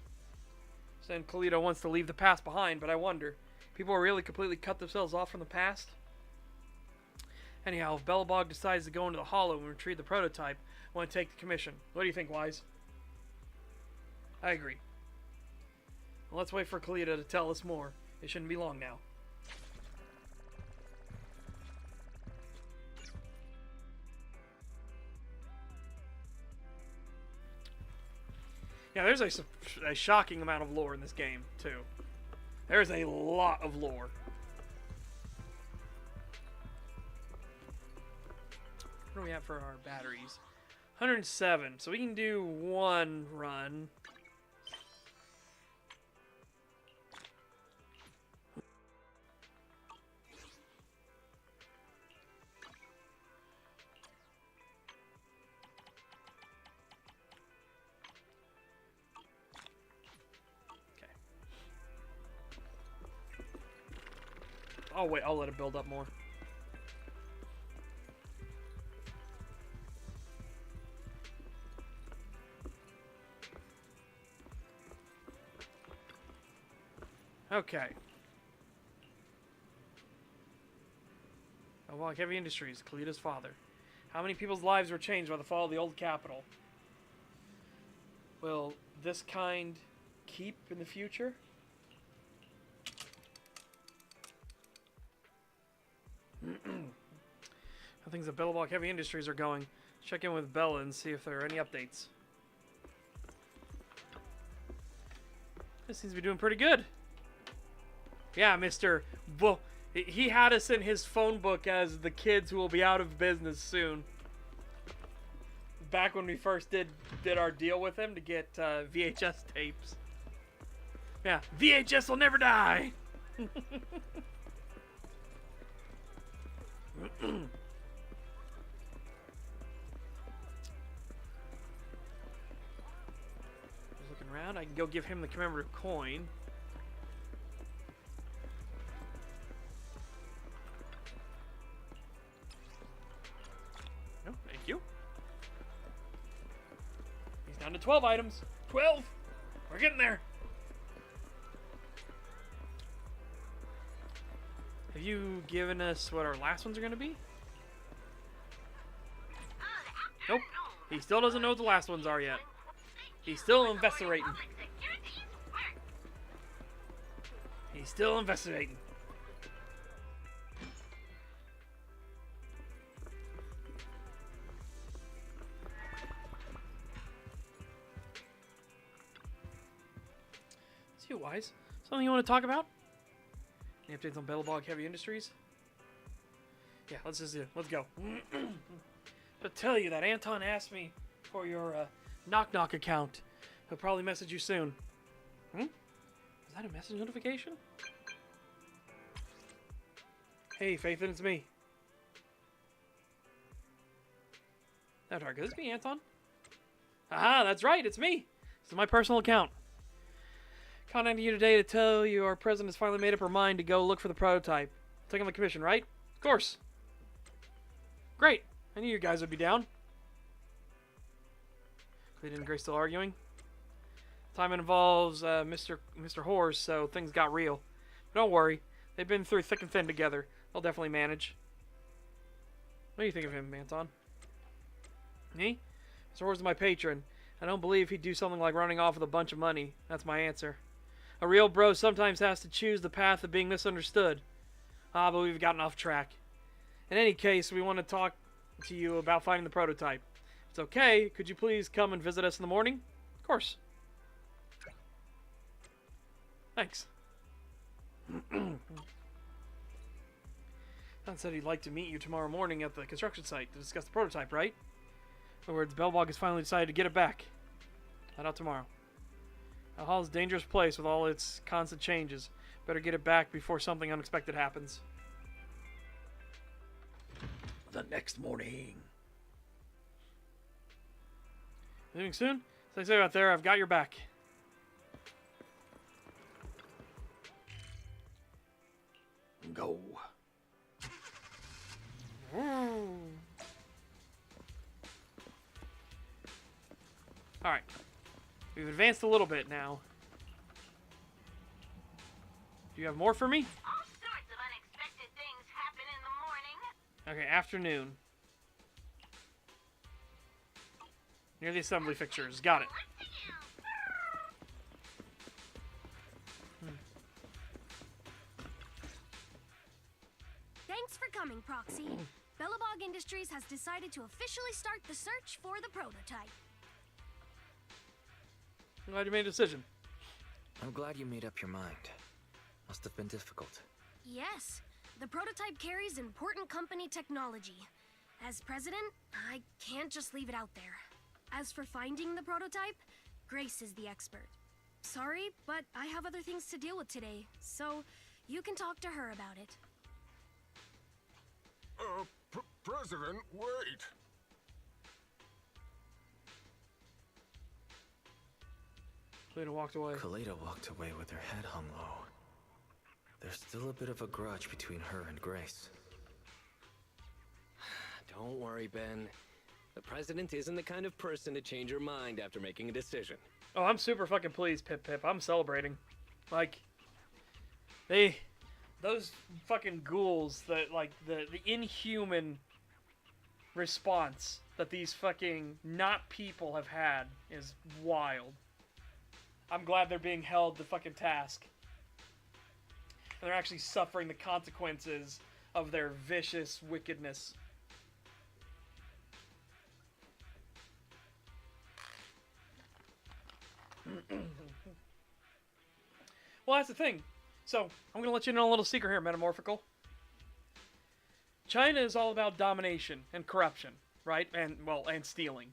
Saying Kaleda wants to leave the past behind, but I wonder, people really completely cut themselves off from the past? Anyhow, if Belobog decides to go into the Hollow and retrieve the prototype, I want to take the commission. What do you think, Wise? I agree. Well, let's wait for Kalita to tell us more. It shouldn't be long now. Yeah, there's a shocking amount of lore in this game, too. There's a lot of lore. What do we have for our batteries? 107, so we can do one run. Oh wait, I'll let it build up more. Okay. Well, Heavy Industries, Kalita's father. How many people's lives were changed by the fall of the old capital? Will this kind keep in the future? How things at Belobog Heavy Industries are going. Check in with Bella and see if there are any updates. This seems to be doing pretty good. Yeah, Mr. Well, he had us in his phone book as the kids who will be out of business soon. Back when we first did our deal with him to get VHS tapes. Yeah, VHS will never die. Looking around, I can go give him the commemorative coin. No, thank you. He's down to 12 items. 12! We're getting there. Have you given us what our last ones are going to be? Nope. He still doesn't know what the last ones are yet. He's still investigating. He's still investigating. See you, Wise. Something you want to talk about? Any updates on Belobog Heavy Industries? Yeah, let's go. To tell you that Anton asked me for your Knock Knock account. He'll probably message you soon. Is that a message notification? Hey, Faithin, it's me. No, Target, is this me, Anton? Aha, that's right, it's me. This is my personal account. Contacting you today to tell you our president has finally made up her mind to go look for the prototype. Take on the commission, right? Of course. Great. I knew you guys would be down. Clayton and Grace still arguing. Time involves Mr. Horse, so things got real. But don't worry. They've been through thick and thin together. They'll definitely manage. What do you think of him, Anton? Me? Mr. Horse is my patron. I don't believe he'd do something like running off with a bunch of money. That's my answer. A real bro sometimes has to choose the path of being misunderstood. Ah, but we've gotten off track. In any case, we want to talk to you about finding the prototype. If it's okay, could you please come and visit us in the morning? Of course. Thanks. Don said he'd like to meet you tomorrow morning at the construction site to discuss the prototype, right? In other words, Belobog has finally decided to get it back. Head out tomorrow. The hall is a dangerous place with all its constant changes. Better get it back before something unexpected happens. The next morning. Leaving soon? Stay safe out there. I've got your back. Go. Alright. We've advanced a little bit now. Do you have more for me? All sorts of unexpected things happen in the morning. Okay, afternoon. Near the assembly fixtures. Got it. Thanks for coming, Proxy. Bellabog Industries has decided to officially start the search for the prototype. I'm glad you made a decision. I'm glad you made up your mind. Must have been difficult. Yes, the prototype carries important company technology. As president, I can't just leave it out there. As for finding the prototype, Grace is the expert. Sorry, but I have other things to deal with today, so you can talk to her about it. President, wait! Kaleda walked away. Kaleda walked away with her head hung low. There's still a bit of a grudge between her and Grace. Don't worry, Ben. The president isn't the kind of person to change her mind after making a decision. Oh, I'm super fucking pleased, Pip Pip. I'm celebrating. Like, those fucking ghouls, the inhuman response that these fucking not people have had is wild. I'm glad they're being held to fucking task. And they're actually suffering the consequences of their vicious wickedness. Well, that's the thing. So, I'm going to let you know a little secret here, Metamorphical. China is all about domination and corruption, right? And stealing.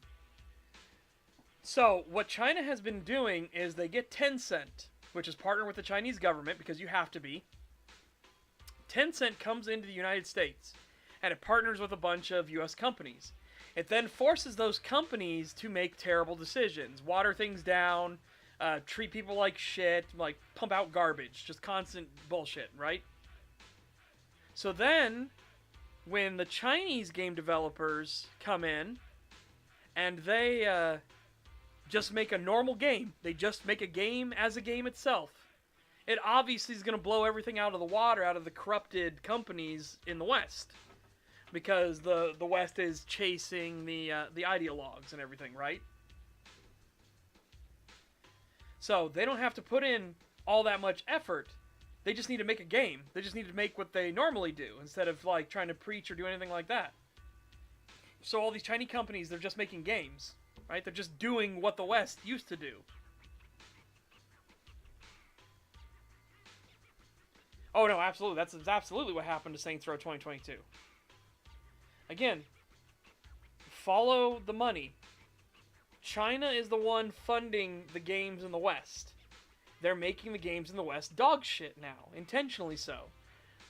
So, what China has been doing is they get Tencent, which is partnered with the Chinese government, because you have to be. Tencent comes into the United States, and it partners with a bunch of U.S. companies. It then forces those companies to make terrible decisions, water things down, treat people like shit, like pump out garbage, just constant bullshit, right? So then, when the Chinese game developers come in, and they just make a normal game, they just make a game as a game itself, it obviously is going to blow everything out of the water out of the corrupted companies in the West. Because the West is chasing the ideologues and everything, right? So they don't have to put in all that much effort. They just need to make a game. They just need to make what they normally do instead of like trying to preach or do anything like that. So all these Chinese companies, they're just making games, right? They're just doing what the West used to do. Oh no, absolutely. That's absolutely what happened to Saints Row 2022. Again, follow the money. China is the one funding the games in the West. They're making the games in the West dog shit now, intentionally so.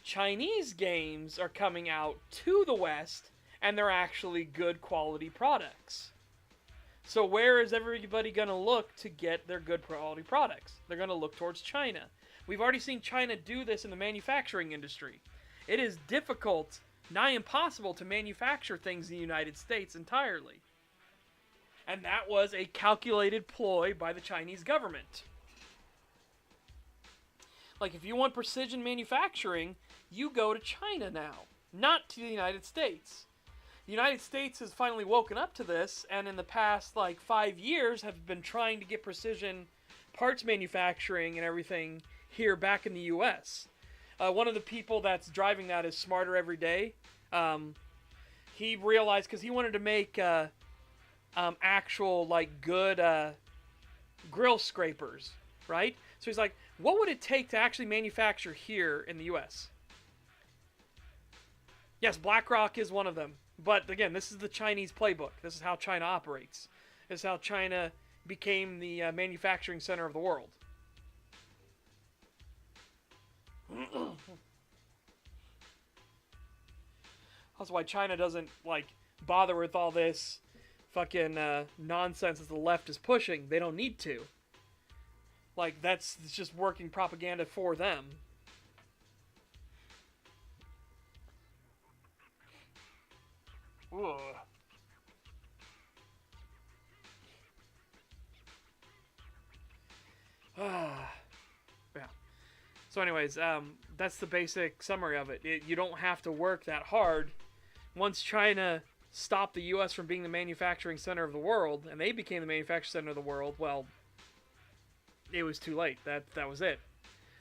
Chinese games are coming out to the West, and they're actually good quality products. So where is everybody going to look to get their good quality products? They're going to look towards China. We've already seen China do this in the manufacturing industry. It is difficult, nigh impossible, to manufacture things in the United States entirely. And that was a calculated ploy by the Chinese government. Like, if you want precision manufacturing, you go to China now, not to the United States. The United States has finally woken up to this, and in the past, 5 years, have been trying to get precision parts manufacturing and everything here back in the U.S. One of the people that's driving that is Smarter Every Day. He realized, because he wanted to make actual, good grill scrapers, right? So he's like, what would it take to actually manufacture here in the U.S.? Yes, BlackRock is one of them. But again, this is the Chinese playbook. This is how China operates. This is how China became the manufacturing center of the world. That's why China doesn't, bother with all this fucking nonsense that the left is pushing. They don't need to. It's just working propaganda for them. Ugh. Yeah. So anyways, that's the basic summary of it. You don't have to work that hard once China stopped the U.S. from being the manufacturing center of the world, and they became the manufacturing center of the world, well, it was too late. That was it.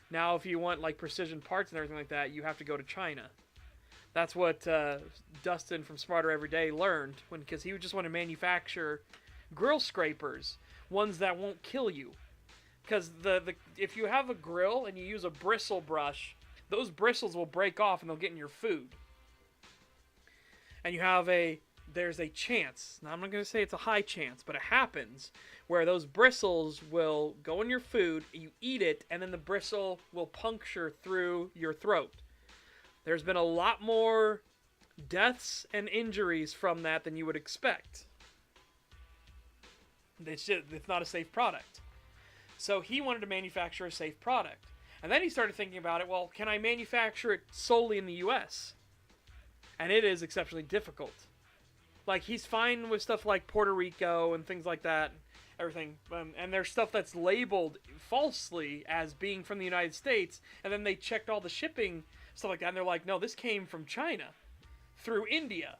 Now, if you want like precision parts and everything like that, you have to go to China. That's what Dustin from Smarter Every Day learned, because he would just want to manufacture grill scrapers, ones that won't kill you. Because if you have a grill and you use a bristle brush, those bristles will break off and they'll get in your food. And there's a chance, now I'm not going to say it's a high chance, but it happens, where those bristles will go in your food, you eat it, and then the bristle will puncture through your throat. There's been a lot more deaths and injuries from that than you would expect. It's not a safe product. So he wanted to manufacture a safe product. And then he started thinking about it, well, can I manufacture it solely in the US? And it is exceptionally difficult. Like, he's fine with stuff like Puerto Rico and things like that, everything. And there's stuff that's labeled falsely as being from the United States, and then they checked all the shipping, stuff like that, and they're like, no, this came from China, through India,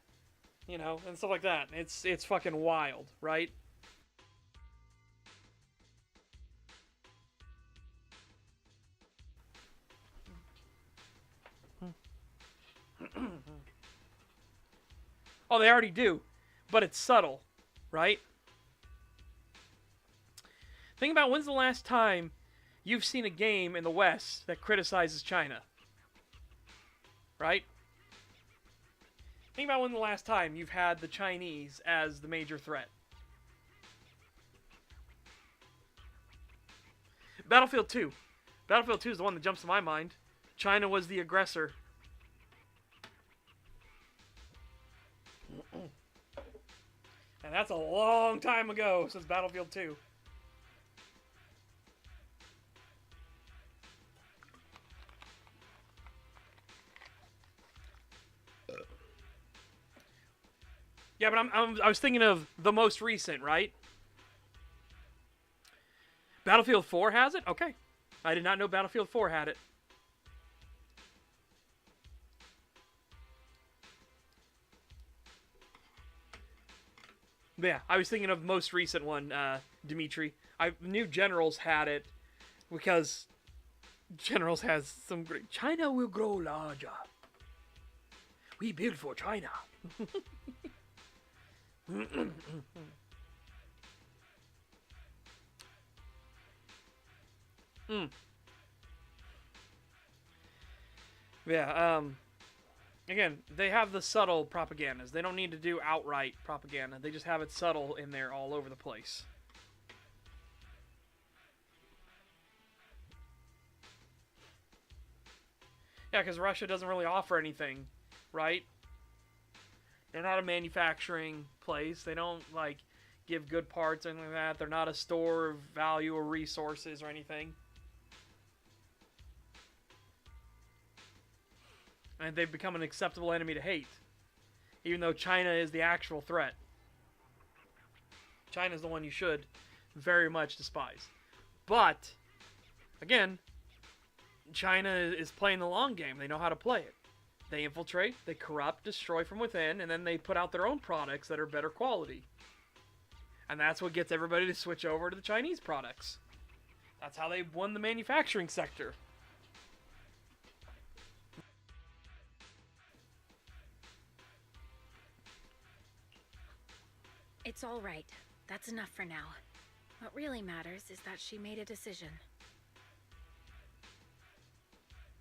you know, and stuff like that. It's fucking wild, right? Oh, they already do, but it's subtle, right? Think about when's the last time you've seen a game in the West that criticizes China, right? Think about when the last time you've had the Chinese as the major threat. Battlefield 2. Battlefield 2 is the one that jumps to my mind. China was the aggressor. And that's a long time ago since Battlefield 2. Yeah, but I was thinking of the most recent, right? Battlefield 4 has it? Okay. I did not know Battlefield 4 had it. But yeah, I was thinking of the most recent one, Dimitri. I knew Generals had it because Generals has some great... China will grow larger. We build for China. Yeah, again, they have the subtle propagandas. They don't need to do outright propaganda. They just have it subtle in there all over the place. Yeah, because Russia doesn't really offer anything, right? They're not a manufacturing place. They don't, like, give good parts or anything like that. They're not a store of value or resources or anything. And they've become an acceptable enemy to hate. Even though China is the actual threat. China's the one you should very much despise. But, again, China is playing the long game. They know how to play it. They infiltrate, they corrupt, destroy from within, and then they put out their own products that are better quality. And that's what gets everybody to switch over to the Chinese products. That's how they won the manufacturing sector. It's all right. That's enough for now. What really matters is that she made a decision.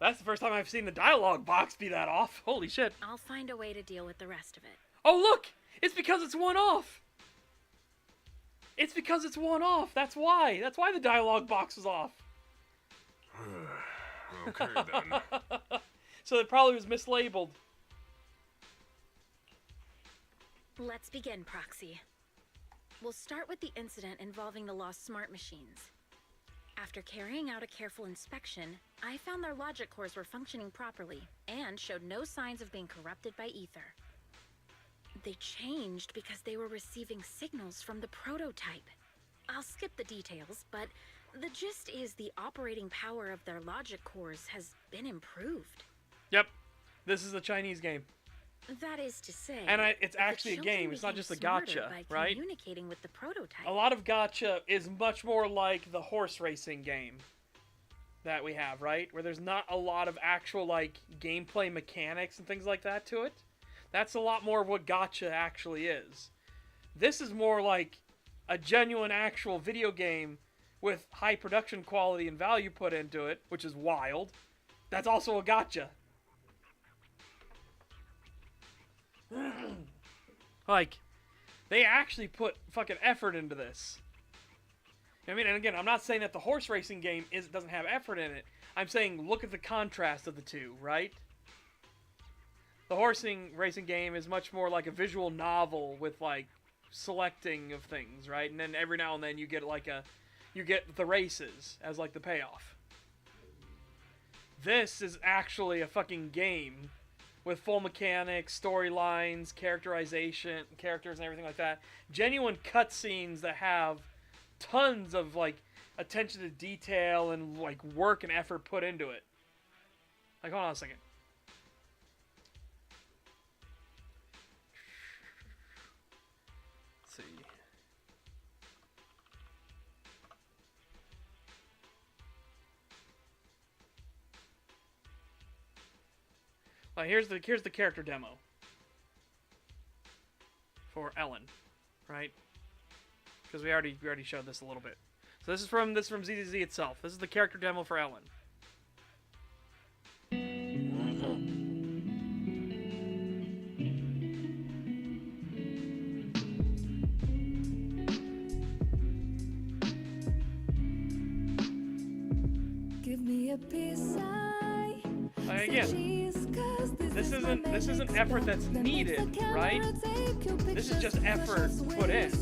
That's the first time I've seen the dialogue box be that off. Holy shit. I'll find a way to deal with the rest of it. Oh, look! It's because it's one off! It's because it's one off. That's why. That's why the dialogue box was off. Okay, then. So it probably was mislabeled. Let's begin, Proxy. We'll start with the incident involving the lost smart machines. After carrying out a careful inspection, I found their logic cores were functioning properly and showed no signs of being corrupted by ether. They changed because they were receiving signals from the prototype. I'll skip the details, but the gist is the operating power of their logic cores has been improved. Yep. This is a Chinese game. That is to say, And it's the actually a children game. It's not became just a smarter gacha, by right? Communicating with the prototype. A lot of gacha is much more like the horse racing game that we have, right? Where there's not a lot of actual, like, gameplay mechanics and things like that to it. That's a lot more of what gacha actually is. This is more like a genuine actual video game with high production quality and value put into it, which is wild. That's also a gacha. Like, they actually put fucking effort into this. I mean, and again, I'm not saying that the horse racing game doesn't have effort in it. I'm saying look at the contrast of the two, right? The racing game is much more like a visual novel with, like, selecting of things, right? And then every now and then you get the races as, like, the payoff. This is actually a fucking game with full mechanics, storylines, characterization, characters and everything like that. Genuine cutscenes that have tons of, like, attention to detail and, like, work and effort put into it. Like, hold on a second. Let's see. Well, here's the character demo for Ellen, right? Because we already showed this a little bit. So this is from ZZZ itself. This is the character demo for Ellen. Give me a piece Again, this isn't effort that's needed, right? This is just effort put in.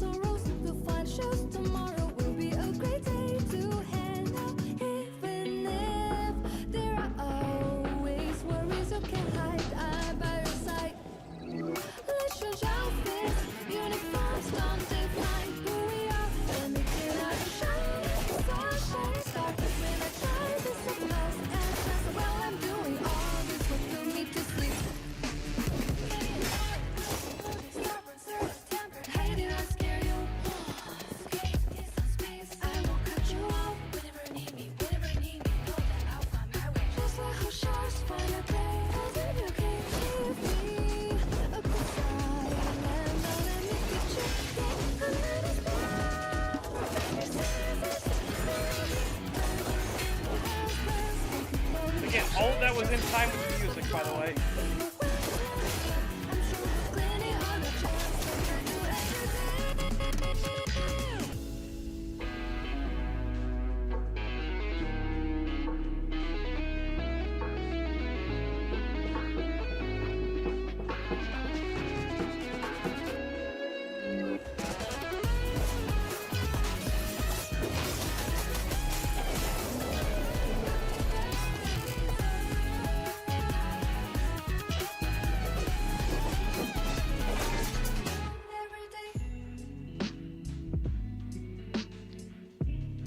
Again, all of that was in time with the music, by the way.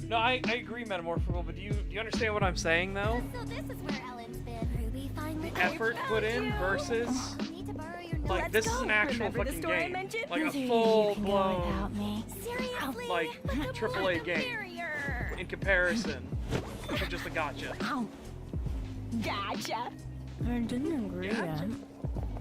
No, I agree, Metamorphical, but do you understand what I'm saying, though? So this is where Ellen's been. Ruby finally The effort put in versus, like, this is an actual fucking game. Like a full-blown, like, AAA game in comparison to just a gacha. Gotcha. I didn't agree yet.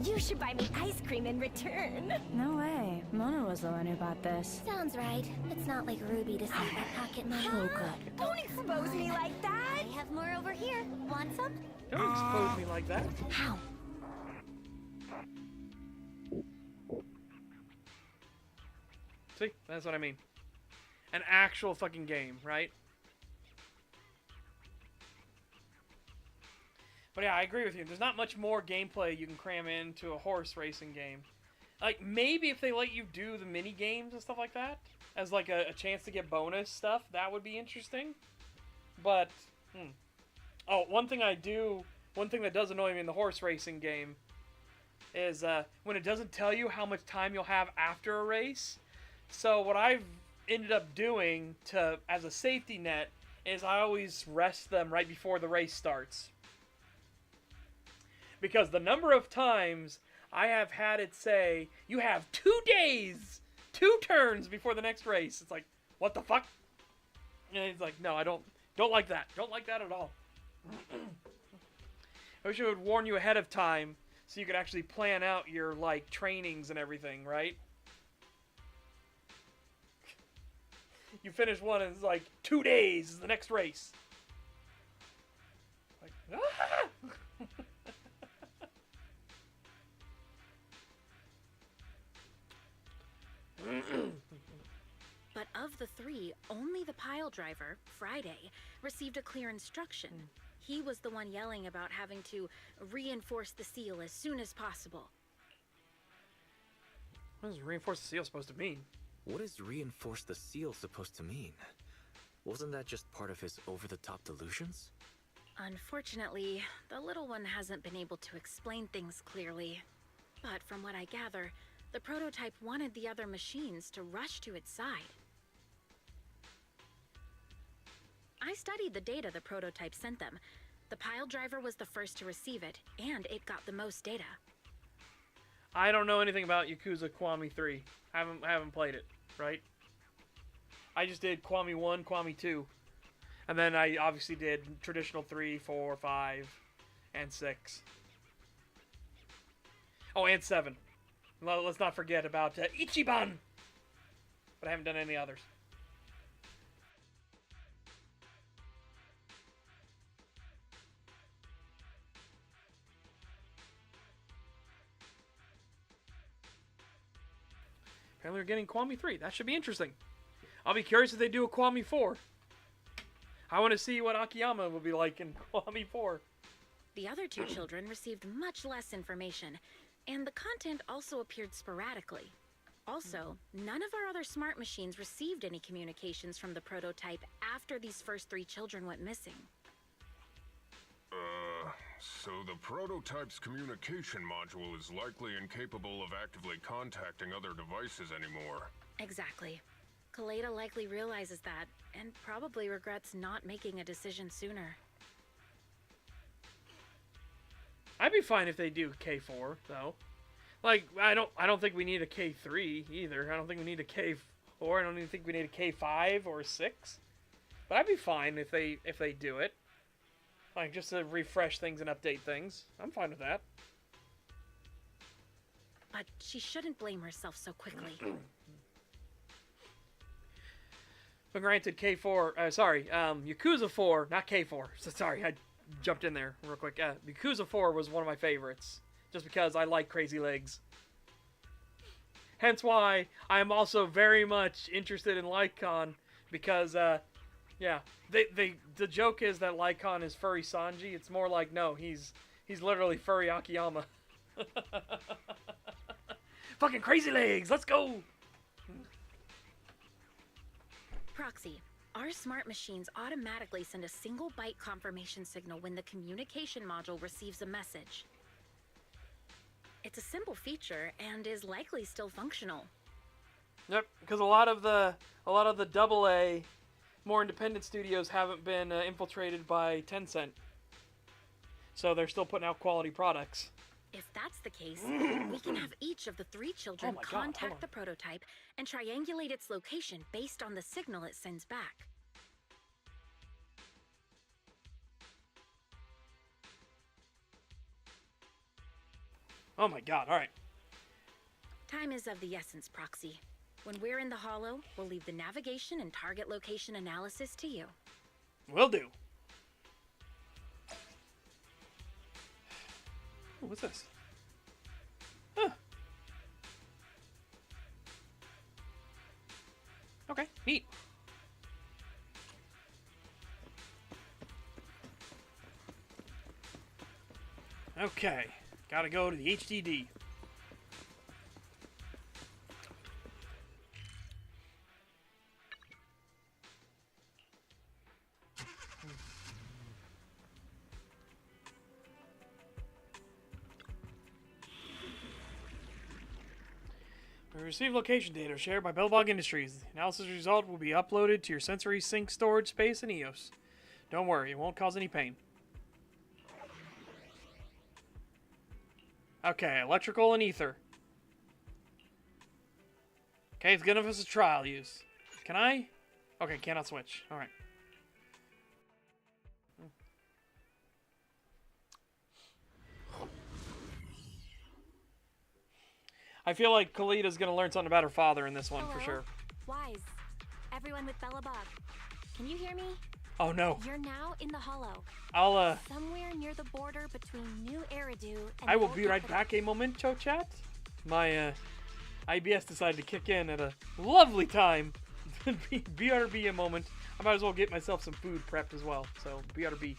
You should buy me ice cream in return. No way. Mona was the one who bought this. Sounds right. It's not like Ruby to save my pocket money. Oh, good. Don't expose me like that. I have more over here. Want some? Don't expose me like that. How? See? That's what I mean. An actual fucking game, right? But yeah, I agree with you. There's not much more gameplay you can cram into a horse racing game. Like, maybe if they let you do the mini games and stuff like that, as like a chance to get bonus stuff, that would be interesting. But, oh, one thing that does annoy me in the horse racing game is when it doesn't tell you how much time you'll have after a race. So what I've ended up doing as a safety net is I always rest them right before the race starts. Because the number of times I have had it say, you have 2 days, 2 turns before the next race. It's like, what the fuck? And he's like, no, I don't like that. Don't like that at all. I wish it would warn you ahead of time so you could actually plan out your, like, trainings and everything, right? You finish one and it's like, 2 days is the next race. Like, ah! But of the 3, only the pile driver, Friday, received a clear instruction. He was the one yelling about having to reinforce the seal as soon as possible. What is reinforce the seal supposed to mean? What is reinforce the seal supposed to mean? Wasn't that just part of his over-the-top delusions? Unfortunately, the little one hasn't been able to explain things clearly. But from what I gather, the prototype wanted the other machines to rush to its side. I studied the data the prototype sent them. The pile driver was the first to receive it, and it got the most data. I don't know anything about Yakuza Kiwami 3. I haven't played it, right? I just did Kiwami 1, Kiwami 2. And then I obviously did traditional 3, 4, 5, and 6. Oh, and 7. Let's not forget about Ichiban! But I haven't done any others. Apparently we're getting Kiwami 3. That should be interesting. I'll be curious if they do a Kiwami 4. I want to see what Akiyama will be like in Kiwami 4. The other 2 children received much less information, and the content also appeared sporadically. Also, none of our other smart machines received any communications from the prototype after these first 3 children went missing. So the prototype's communication module is likely incapable of actively contacting other devices anymore. Exactly. Kaleda likely realizes that, and probably regrets not making a decision sooner. I'd be fine if they do K4, though. Like, I don't think we need a K3 either. I don't think we need a K4. I don't even think we need a K5 or a 6. But I'd be fine if they do it. Like, just to refresh things and update things. I'm fine with that. But she shouldn't blame herself so quickly. But granted, Yakuza 4, not K4. So sorry, I jumped in there real quick. Yakuza 4 was one of my favorites. Just because I like Crazy Legs. Hence why I am also very much interested in Lycon. Because, yeah, the joke is that Lycon is furry Sanji. It's more like, no, he's literally furry Akiyama. Fucking Crazy Legs, let's go! Proxy, our smart machines automatically send a single byte confirmation signal when the communication module receives a message. It's a simple feature and is likely still functional. Yep, because a lot of the AA, more independent studios haven't been infiltrated by Tencent, so they're still putting out quality products. If that's the case, we can have each of the 3 children contact the prototype and triangulate its location based on the signal it sends back. Oh my god, alright. Time is of the essence, Proxy. When we're in the Hollow, we'll leave the navigation and target location analysis to you. Will do. Oh, what's this? Huh. Okay, neat. Okay, gotta go to the HDD. We received location data shared by Bellbog Industries. The analysis result will be uploaded to your sensory sync storage space in EOS. Don't worry, it won't cause any pain. Okay, electrical and ether. Okay, it's gonna give us a trial use. Can I? Okay, cannot switch. Alright. I feel like Kalita's gonna learn something about her father in this one for sure. Wise. Everyone with Bellabog. Can you hear me? Oh no. You're now in the hollow. I'll somewhere near the border between New Eridu and I will Old be right Capital. back a momento, chat. My IBS decided to kick in at a lovely time. BRB a moment. I might as well get myself some food prepped as well. So BRB.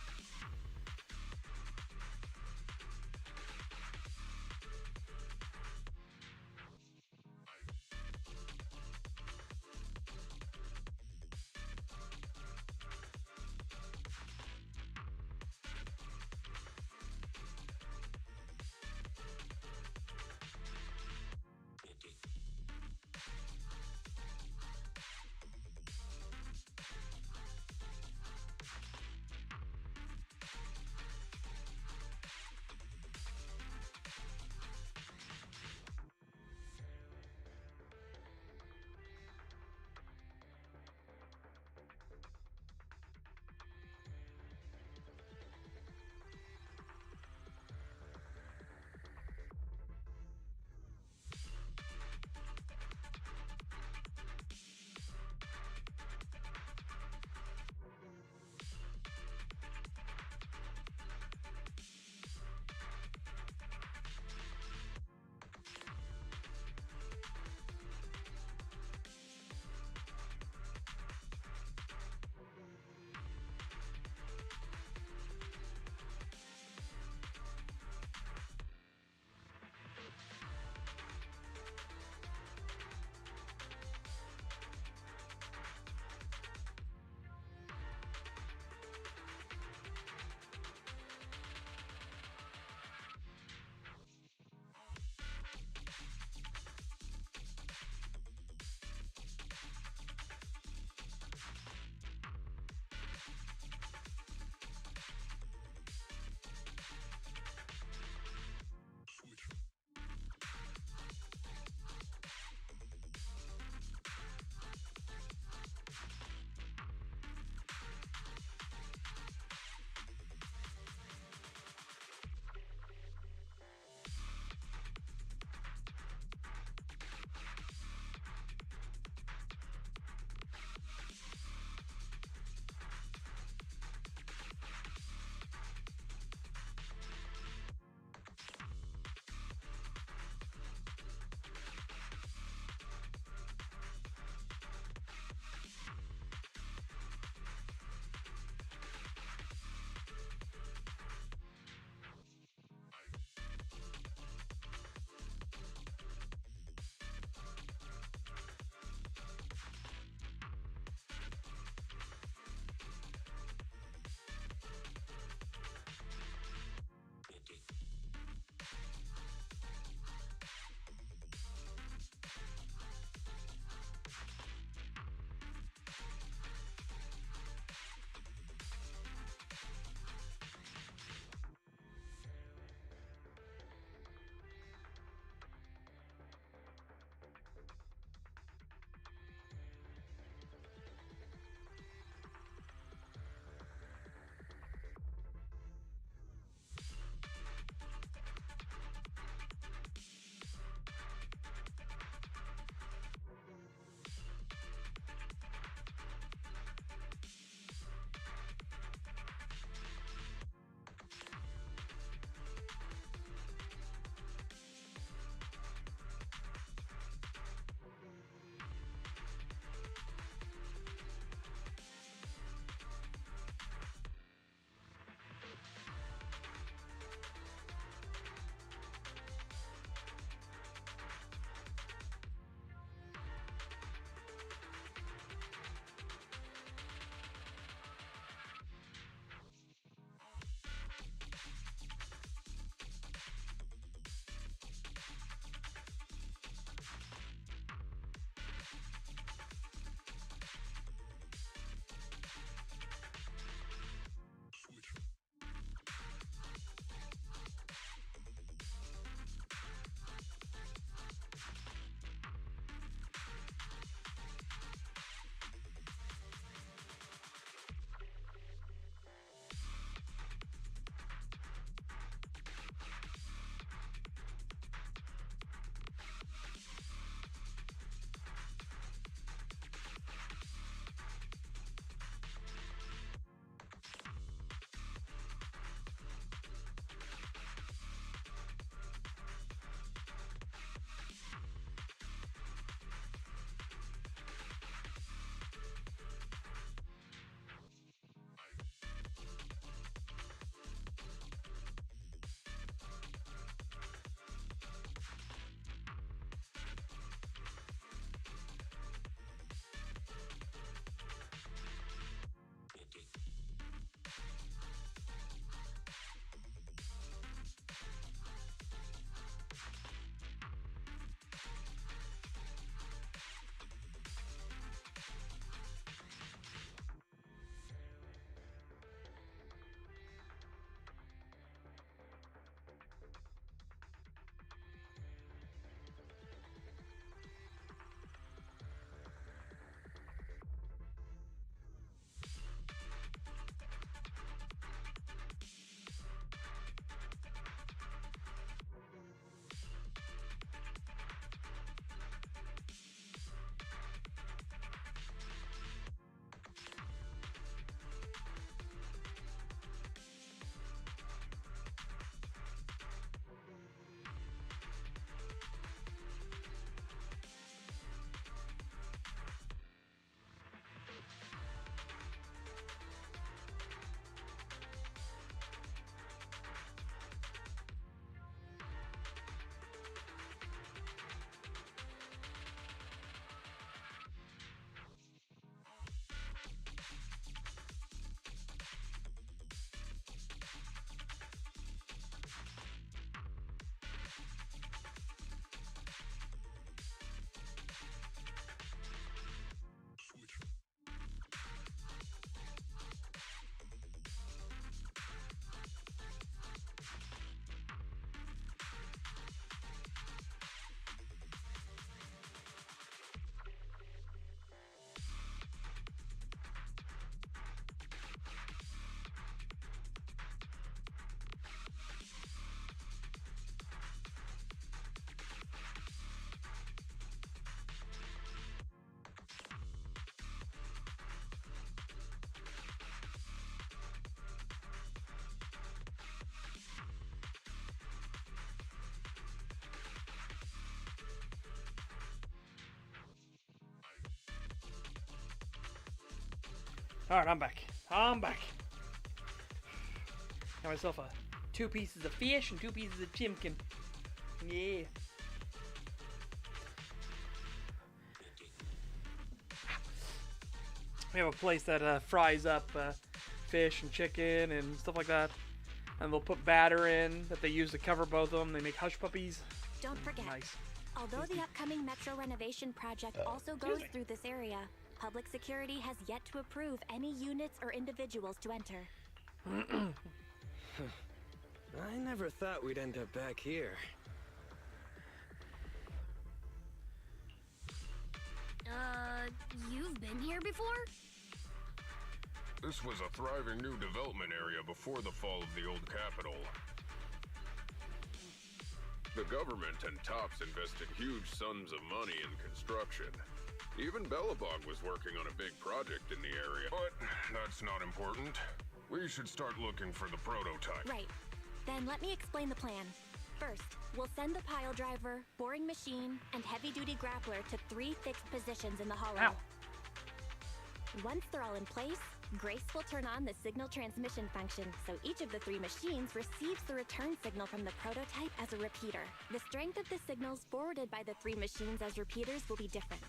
Alright, I'm back. I'm back. Got myself 2 pieces of fish and 2 pieces of chimkin. Yeah. We have a place that fries up fish and chicken and stuff like that. And they'll put batter in that they use to cover both of them. They make hush puppies. Don't forget, Nice. although the upcoming metro renovation project also goes through this area, public security has yet to approve any units or individuals to enter. I never thought we'd end up back here. You've been here before? This was a thriving new development area before the fall of the old capital. The government and Tops invested huge sums of money in construction. Even Bellabog was working on a big project in the area. But that's not important. We should start looking for the prototype. Right. Then let me explain the plan. First, we'll send the pile driver, boring machine, and heavy-duty grappler to 3 fixed positions in the hollow. Ow. Once they're all in place, Grace will turn on the signal transmission function, so each of the 3 machines receives the return signal from the prototype as a repeater. The strength of the signals forwarded by the 3 machines as repeaters will be different.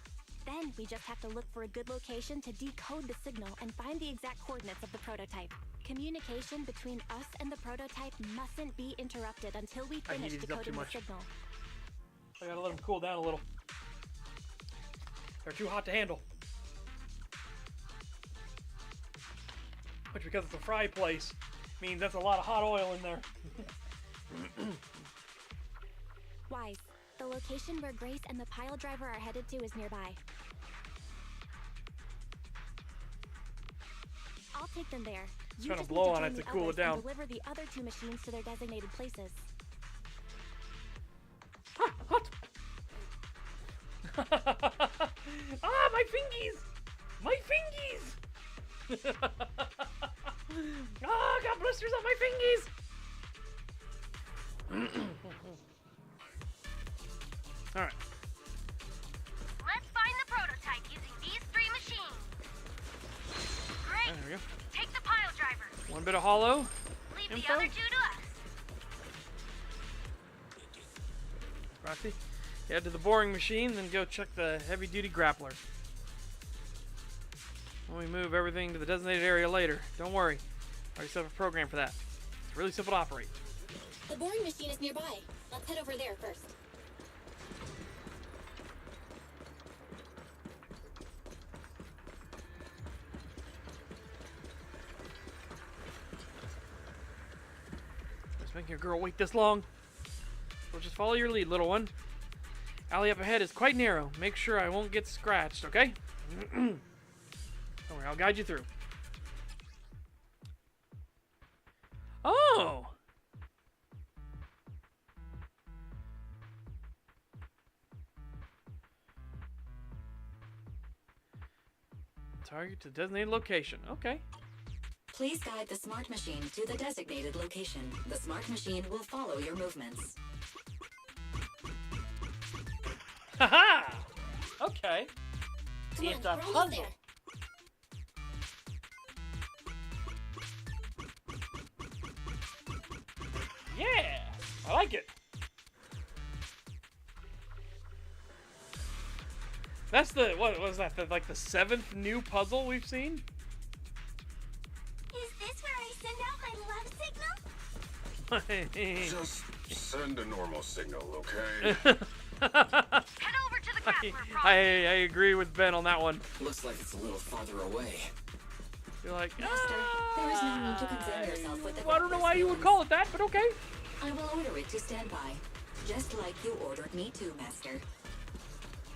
Then we just have to look for a good location to decode the signal and find the exact coordinates of the prototype. Communication between us and the prototype mustn't be interrupted until we finish heated these up too decoding the much. signal. I gotta let them cool down a little. They're too hot to handle. Which, because it's a fry place, means that's a lot of hot oil in there. Wise, the location where Grace and the pile driver are headed to is nearby. I'll take them there. You Trying to just blow need on join it to the cool it others down. and deliver the other 2 machines to their designated places. Ah, my fingies! My fingies! Ah, got blisters on my fingies! Alright. Let's find the prototype using these 3 machines. Great. There we go. Take the pile driver. One bit of hollow. Leave info. the other 2 to us. Roxy, head to the boring machine, then go check the heavy-duty grappler. When we move everything to the designated area later, don't worry. I already set up a program for that. It's really simple to operate. The boring machine is nearby. Let's head over there first. Just making a girl wait this long. So just follow your lead, little one. Alley up ahead is quite narrow. Make sure I won't get scratched, okay? Don't worry, I'll guide you through. Oh! Target to designated location. Okay. Please guide the smart machine to the designated location. The smart machine will follow your movements. Haha! Okay. Come It's on, a we're almost puzzle. there. Yeah! I like it. That's the, what was that, like the 7th new puzzle we've seen? Is this where I send out my love signal? Just send a normal signal, okay? Head over to the grappler, I agree with Ben on that one. Looks like it's a little farther away. You're like, Master, there is no need to concern yourself with the well, I don't know why you would feelings. call it that, but okay. I will order it to stand by, just like you ordered me to, Master.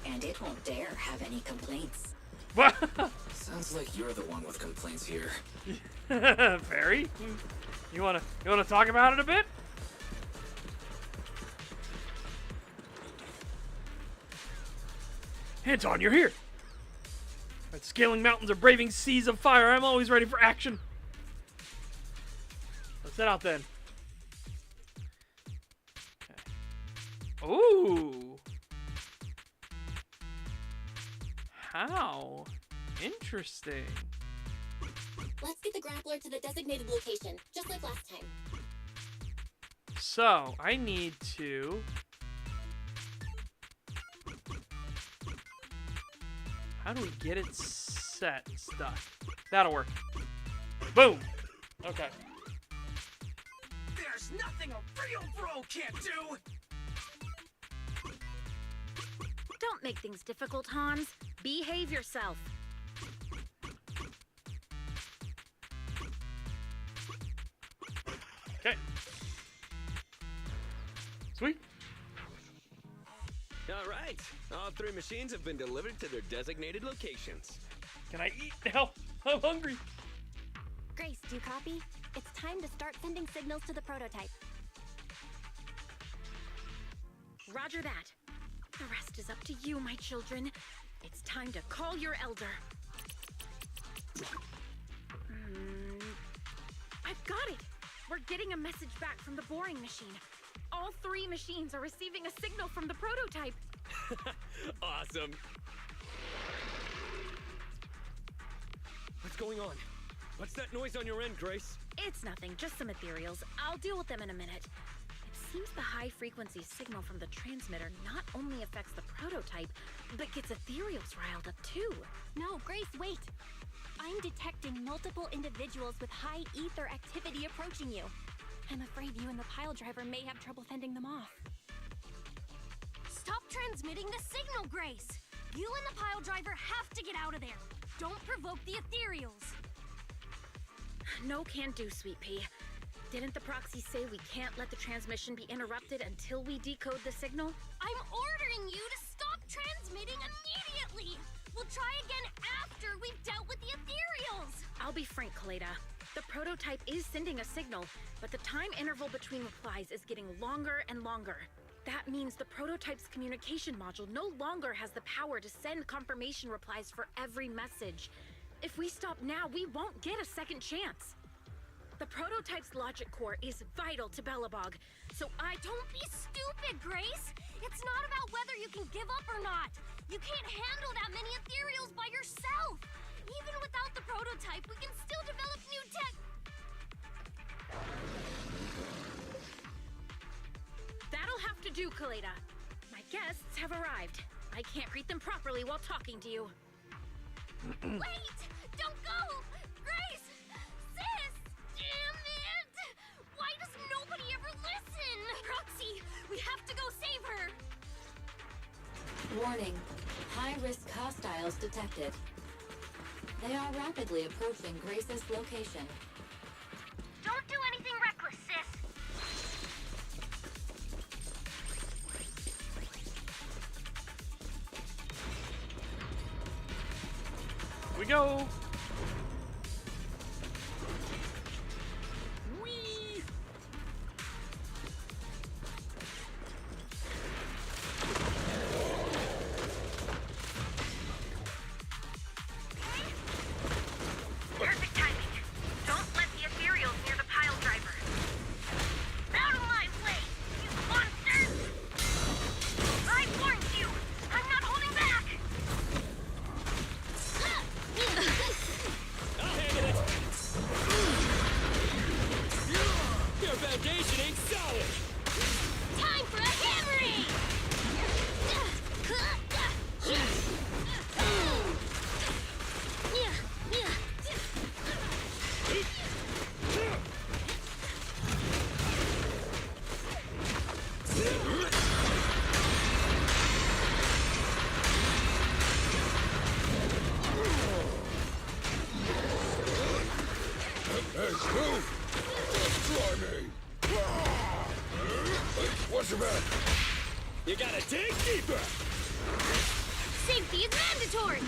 And it won't dare have any complaints. Sounds like you're the one with complaints here. Fairy, you wanna talk about it a bit? Anton, you're here. At scaling mountains or braving seas of fire, I'm always ready for action. Let's head out then. Okay. Ooh. How interesting. Let's get the grappler to the designated location, just like last time. So, I need to... How do we get it set stuff? That'll work. Boom! Okay. There's nothing a real bro can't do! Don't make things difficult, Hans. Behave yourself. Okay. Sweet. All right. All 3 machines have been delivered to their designated locations. Can I eat now? I'm hungry. Grace, do you copy? It's time to start sending signals to the prototype. Roger that. The rest is up to you, my children. It's time to call your elder. I've got it! We're getting a message back from the boring machine. All 3 machines are receiving a signal from the prototype. Awesome. What's going on? What's that noise on your end, Grace? It's nothing, just some ethereals. I'll deal with them in a minute. It seems the high-frequency signal from the transmitter not only affects the prototype, but gets ethereals riled up too. No, Grace, wait! I'm detecting multiple individuals with high ether activity approaching you. I'm afraid you and the pile driver may have trouble fending them off. Stop transmitting the signal, Grace! You and the pile driver have to get out of there. Don't provoke the ethereals. No can do, Sweet Pea. Didn't the proxy say we can't let the transmission be interrupted until we decode the signal? I'm ordering you to stop transmitting immediately! We'll try again after we've dealt with the ethereals! I'll be frank, Kaleda. The prototype is sending a signal, but the time interval between replies is getting longer and longer. That means the prototype's communication module no longer has the power to send confirmation replies for every message. If we stop now, we won't get a second chance. The prototype's logic core is vital to Belobog, so Don't be stupid, Grace! It's not about whether you can give up or not! You can't handle that many ethereals by yourself! Even without the prototype, we can still develop new tech... That'll have to do, Kaleda. My guests have arrived. I can't greet them properly while talking to you. Wait! Don't go! Grace! Sis! Damn it! Why does nobody ever listen? Proxy, we have to go save her! Warning. High-risk hostiles detected. They are rapidly approaching Grace's location. Don't do anything reckless, sis! We go! Whee! Perfect timing. Don't let the ethereals near the pile driver. Out of my way, you monsters! I warned you! I'm not holding back! I'll handle it! Your foundation ain't solid! Time for a hammering! Hey, move! Try me! Hey, what's your back? You gotta dig deeper! Safety is mandatory!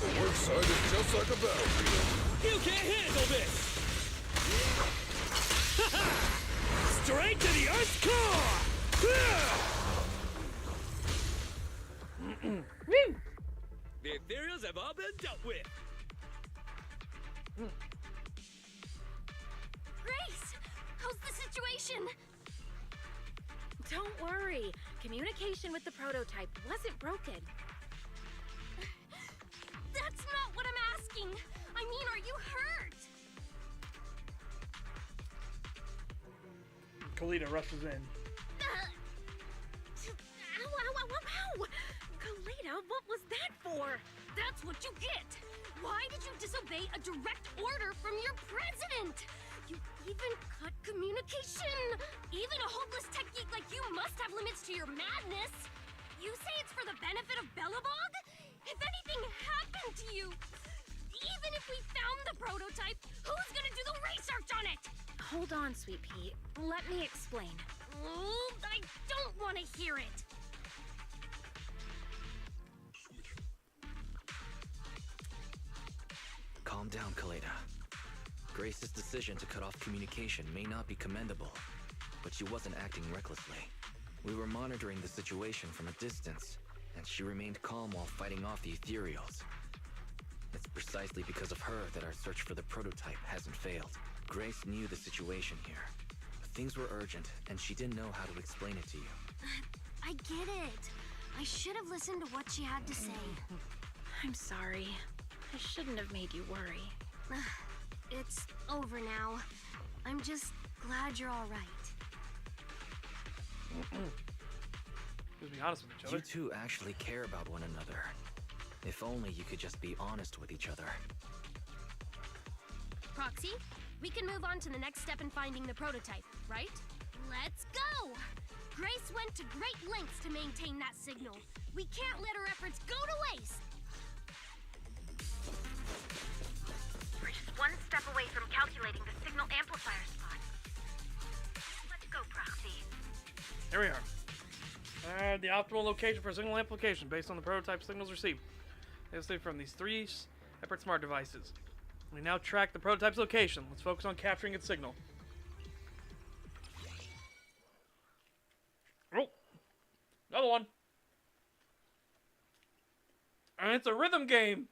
The work side is just like a battlefield. You can't handle this! Straight to the Earth's core! The ethereals have all been dealt with. Grace! How's the situation? Don't worry. Communication with the prototype wasn't broken. asking. I mean, are you hurt? Kalita rushes in. Ow, ow, ow, ow, ow! Kalita, what was that for? That's what you get! Why did you disobey a direct order from your president? You even cut communication! Even a hopeless tech geek like you must have limits to your madness! You say it's for the benefit of Belobog? If anything happened to you, even if we found the prototype, who's gonna do the research on it? Hold on, Sweet Pea. Let me explain. Oh, I don't want to hear it! Calm down, Kalita. Grace's decision to cut off communication may not be commendable, but she wasn't acting recklessly. We were monitoring the situation from a distance, and she remained calm while fighting off the ethereals. It's precisely because of her that our search for the prototype hasn't failed. Grace knew the situation here. Things were urgent, and she didn't know how to explain it to you. I get it. I should have listened to what she had to say. I'm sorry. I shouldn't have made you worry. It's over now. I'm just glad you're all right. Let's be honest with each other. You two actually care about one another. If only you could just be honest with each other. Proxy, we can move on to the next step in finding the prototype, right? Let's go! Grace went to great lengths to maintain that signal. We can't let her efforts go to waste! We're just one step away from calculating the signal amplifier spot. Let's go, Proxy. Here we are. The optimal location for signal amplification based on the prototype signals received. They from these three separate smart devices. We now track the prototype's location. Let's focus on capturing its signal. Oh, another one. And it's a rhythm game.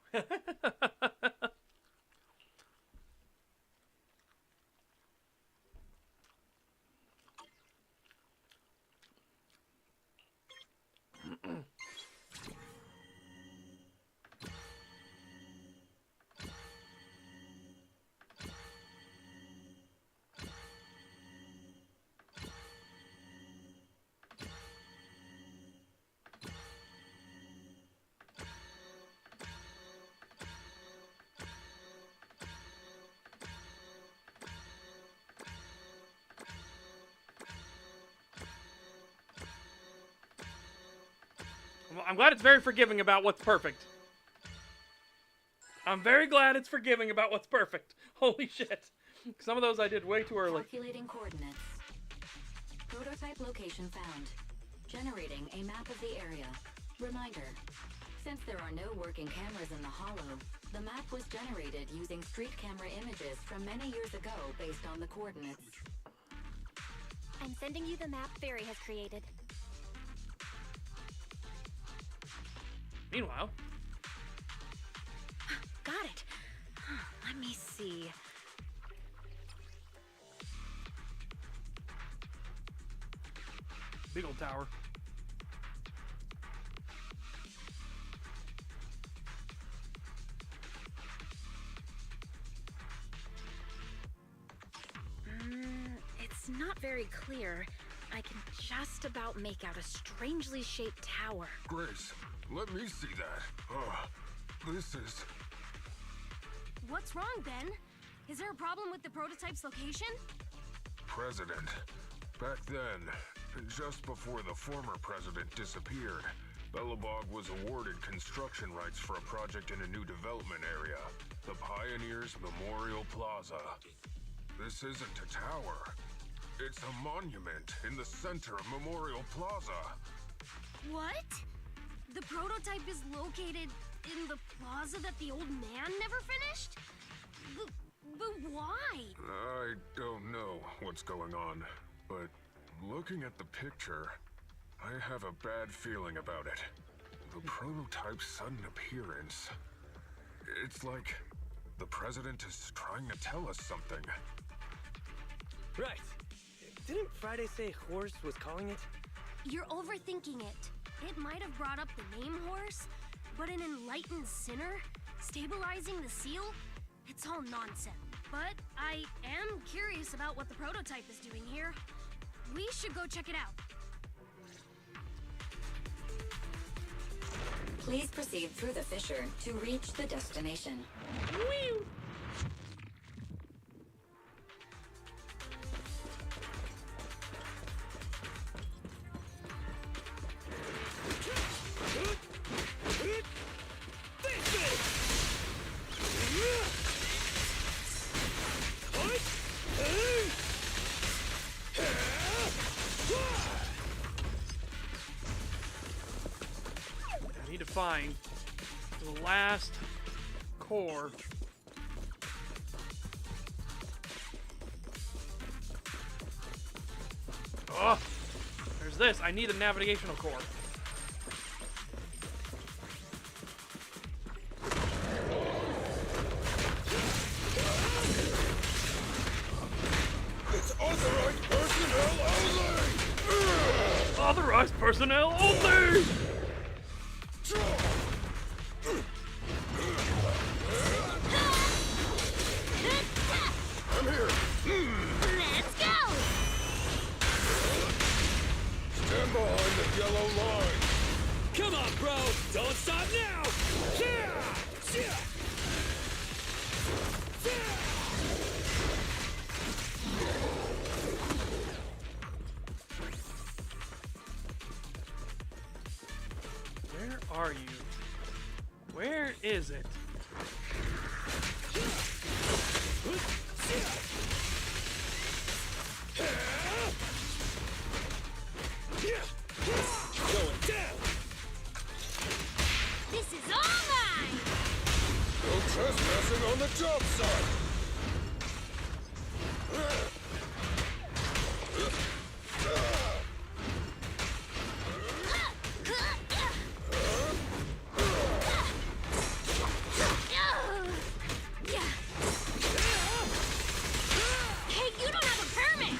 I'm glad it's very forgiving about what's perfect. I'm very glad it's forgiving about what's perfect. Holy shit. Some of those I did way too early. Calculating coordinates. Prototype location found. Generating a map of the area. Reminder. Since there are no working cameras in the hollow, the map was generated using street camera images from many years ago based on the coordinates. I'm sending you the map Fairy has created. Meanwhile, got it. Let me see. big old tower. It's not very clear. I can just about make out a strangely shaped tower. Grace, let me see that. This is... What's wrong, Ben? Is there a problem with the prototype's location? President. Back then, just before the former president disappeared, Belobog was awarded construction rights for a project in a new development area, the Pioneers Memorial Plaza. This isn't a tower. It's a monument in the center of Memorial Plaza. What? The prototype is located in the plaza that the old man never finished? But why? I don't know what's going on, but looking at the picture, I have a bad feeling about it. The prototype's sudden appearance. It's like the president is trying to tell us something. Right. Didn't Friday say Horse was calling it? You're overthinking it. It might have brought up the name Horse, but an enlightened sinner? Stabilizing the seal? It's all nonsense. But I am curious about what the prototype is doing here. We should go check it out. Please proceed through the fissure to reach the destination. Whee! I need to find the last core. Oh, there's this. I need a navigational core. It's authorized personnel only! Authorized personnel only! I'm here! Let's go! Stand behind the yellow line! Come on, bro! Don't stop now! Where are you? Where is it? Going down! This is all mine! No trespassing on the job site! Hey, you don't have a permit!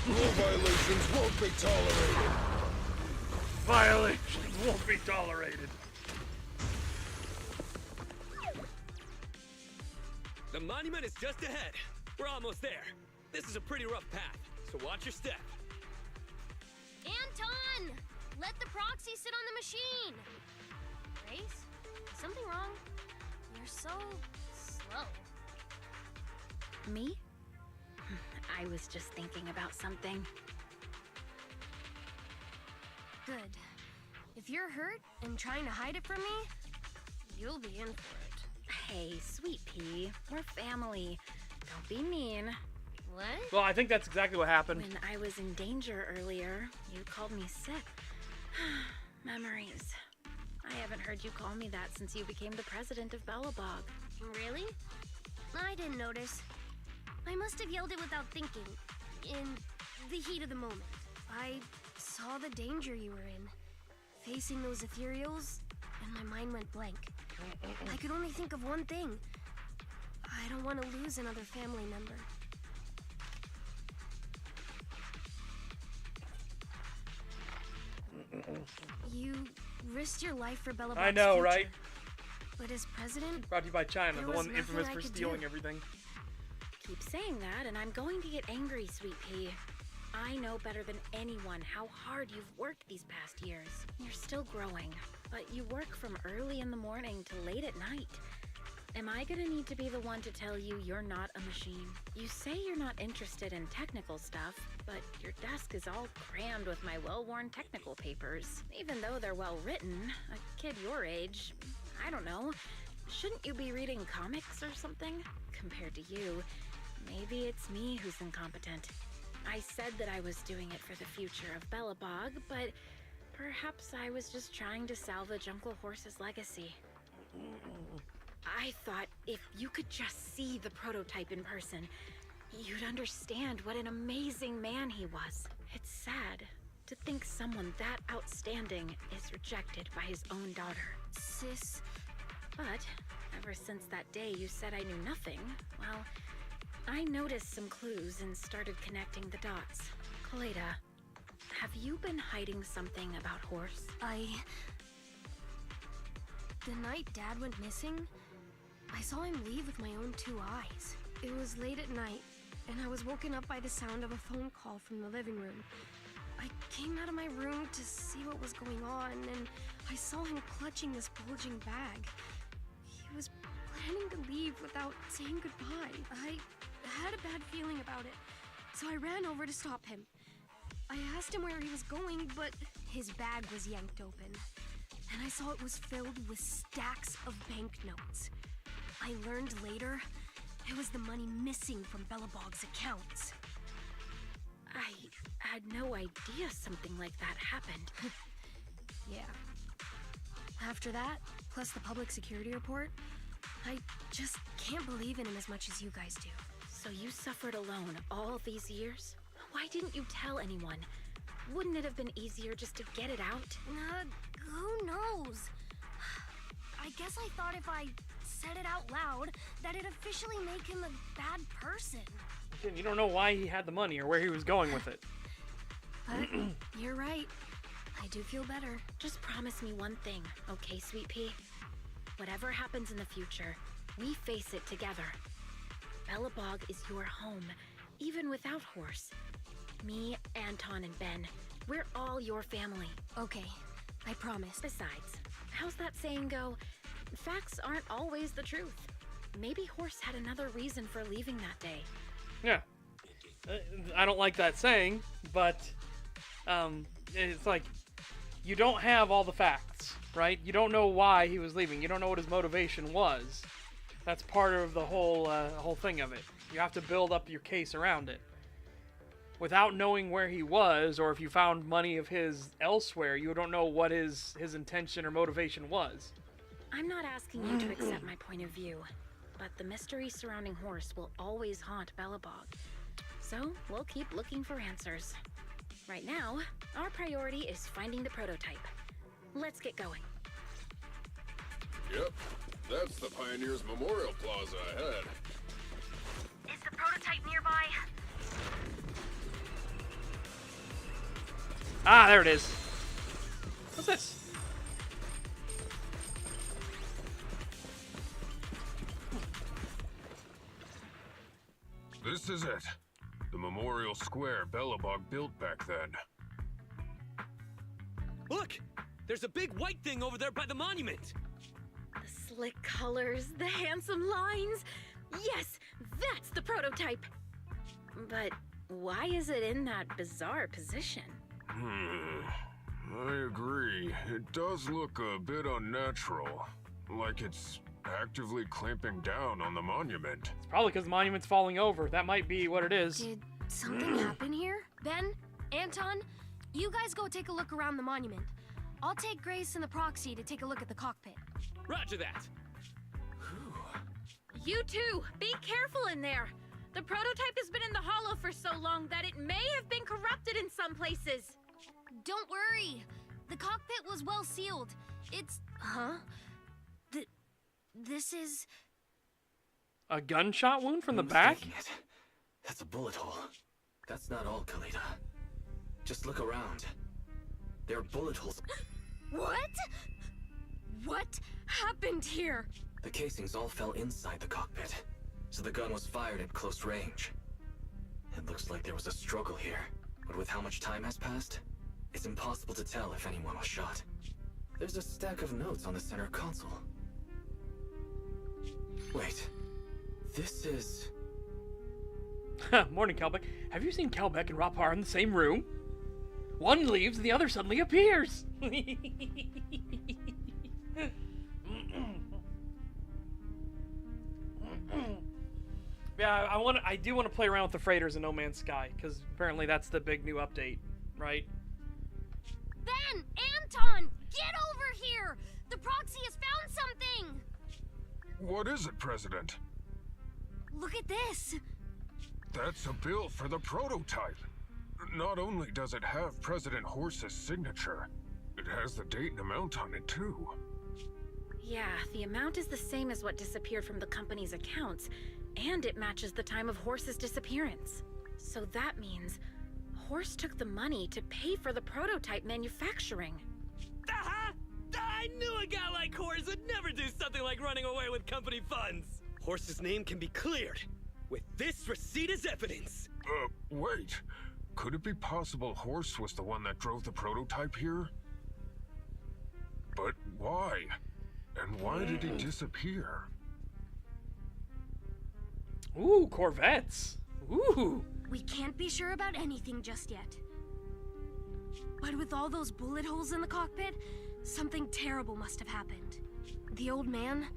Rule violations won't be tolerated! Violations won't be tolerated. The monument is just ahead. We're almost there. This is a pretty rough path, so watch your step. Anton! Let the proxy sit on the machine! Grace? Something wrong? You're so slow. Me? I was just thinking about something. Good. If you're hurt and trying to hide it from me, you'll be in for it. Hey, sweet pea, we're family. Don't be mean. What? Well, I think that's exactly what happened. When I was in danger earlier, you called me sick. Memories. I haven't heard you call me that since you became the president of Belobog. Really? I didn't notice. I must have yelled it without thinking. In the heat of the moment. I saw the danger you were in. Facing those ethereals, and my mind went blank. I could only think of one thing. I don't want to lose another family member. You risked your life for Belobog's I know, future. right? But as president, Brought to you by China, there the was one infamous nothing I for could stealing do. everything. Keep saying that, and I'm going to get angry, sweet pea. I know better than anyone how hard you've worked these past years. You're still growing, but you work from early in the morning to late at night. Am I gonna need to be the one to tell you you're not a machine? You say you're not interested in technical stuff, but your desk is all crammed with my well-worn technical papers. Even though they're well-written, a kid your age, I don't know, shouldn't you be reading comics or something? Compared to you, maybe it's me who's incompetent. I said that I was doing it for the future of Belobog, but perhaps I was just trying to salvage Uncle Horse's legacy. I thought if you could just see the prototype in person, you'd understand what an amazing man he was. It's sad to think someone that outstanding is rejected by his own daughter. Sis. But ever since that day you said I knew nothing, well, I noticed some clues and started connecting the dots. Kaleda, have you been hiding something about Horse? The night Dad went missing, I saw him leave with my own 2 eyes. It was late at night, and I was woken up by the sound of a phone call from the living room. I came out of my room to see what was going on, and I saw him clutching this bulging bag. He was planning to leave without saying goodbye. I had a bad feeling about it, so I ran over to stop him. I asked him where he was going, but his bag was yanked open, and I saw it was filled with stacks of banknotes. I learned later it was the money missing from Belobog's accounts. I had no idea something like that happened. Yeah. After that, plus the public security report, I just can't believe in him as much as you guys do. So you suffered alone all these years? Why didn't you tell anyone? Wouldn't it have been easier just to get it out? Who knows? I guess I thought if I said it out loud, that'd officially make him a bad person. You don't know why he had the money or where he was going with it. But you're right. I do feel better. Just promise me one thing, okay, Sweet Pea? Whatever happens in the future, we face it together. Belobog is your home, even without Horse. Me, Anton, and Ben, we're all your family. Okay, I promise. Besides, how's that saying go? Facts aren't always the truth. Maybe Horse had another reason for leaving that day. Yeah. I don't like that saying, but it's like, you don't have all the facts, right? You don't know why he was leaving. You don't know what his motivation was. That's part of the whole thing of it. You have to build up your case around it. Without knowing where he was, or if you found money of his elsewhere, you don't know what his intention or motivation was. I'm not asking you to accept my point of view, but the mystery surrounding Horse will always haunt Belobog. So, we'll keep looking for answers. Right now, our priority is finding the prototype. Let's get going. Yep, that's the Pioneers Memorial Plaza ahead. Is the prototype nearby? Ah, there it is. What's this? This is it. The memorial square Belobog built back then. Look! There's a big white thing over there by the monument! The slick colors, the handsome lines. Yes, that's the prototype. But why is it in that bizarre position? I agree. It does look a bit unnatural. Like it's actively clamping down on the monument. It's probably because the monument's falling over. That might be what it is. Did something happen here? Ben, Anton, you guys go take a look around the monument. I'll take Grace and the proxy to take a look at the cockpit. Roger that. You too, be careful in there. The prototype has been in the hollow for so long that it may have been corrupted in some places. Don't worry. The cockpit was well sealed. It's... Huh? This is... A gunshot wound from the back? That's a bullet hole. That's not all, Kalita. Just look around. There are bullet holes. What? What happened here? The casings all fell inside the cockpit, so the gun was fired at close range. It looks like there was a struggle here, but with how much time has passed, it's impossible to tell if anyone was shot. There's a stack of notes on the center console. Wait, this is... Morning, Kelbeck. Have you seen Kelbeck and Rapar in the same room? One leaves and the other suddenly appears. Yeah, I do want to play around with the freighters in No Man's Sky, because apparently that's the big new update, right? Ben! Anton! Get over here! The proxy has found something! What is it, President? Look at this! That's a bill for the prototype. Not only does it have President Horse's signature, it has the date and amount on it, too. Yeah, the amount is the same as what disappeared from the company's accounts, and it matches the time of Horse's disappearance. So that means Horse took the money to pay for the prototype manufacturing. I knew a guy like Horse would never like running away with company funds. Horse's name can be cleared with this receipt as evidence. Wait. Could it be possible Horse was the one that drove the prototype here? But why? And why did he disappear? Ooh, Corvettes. Ooh. We can't be sure about anything just yet. But with all those bullet holes in the cockpit, something terrible must have happened. The old man,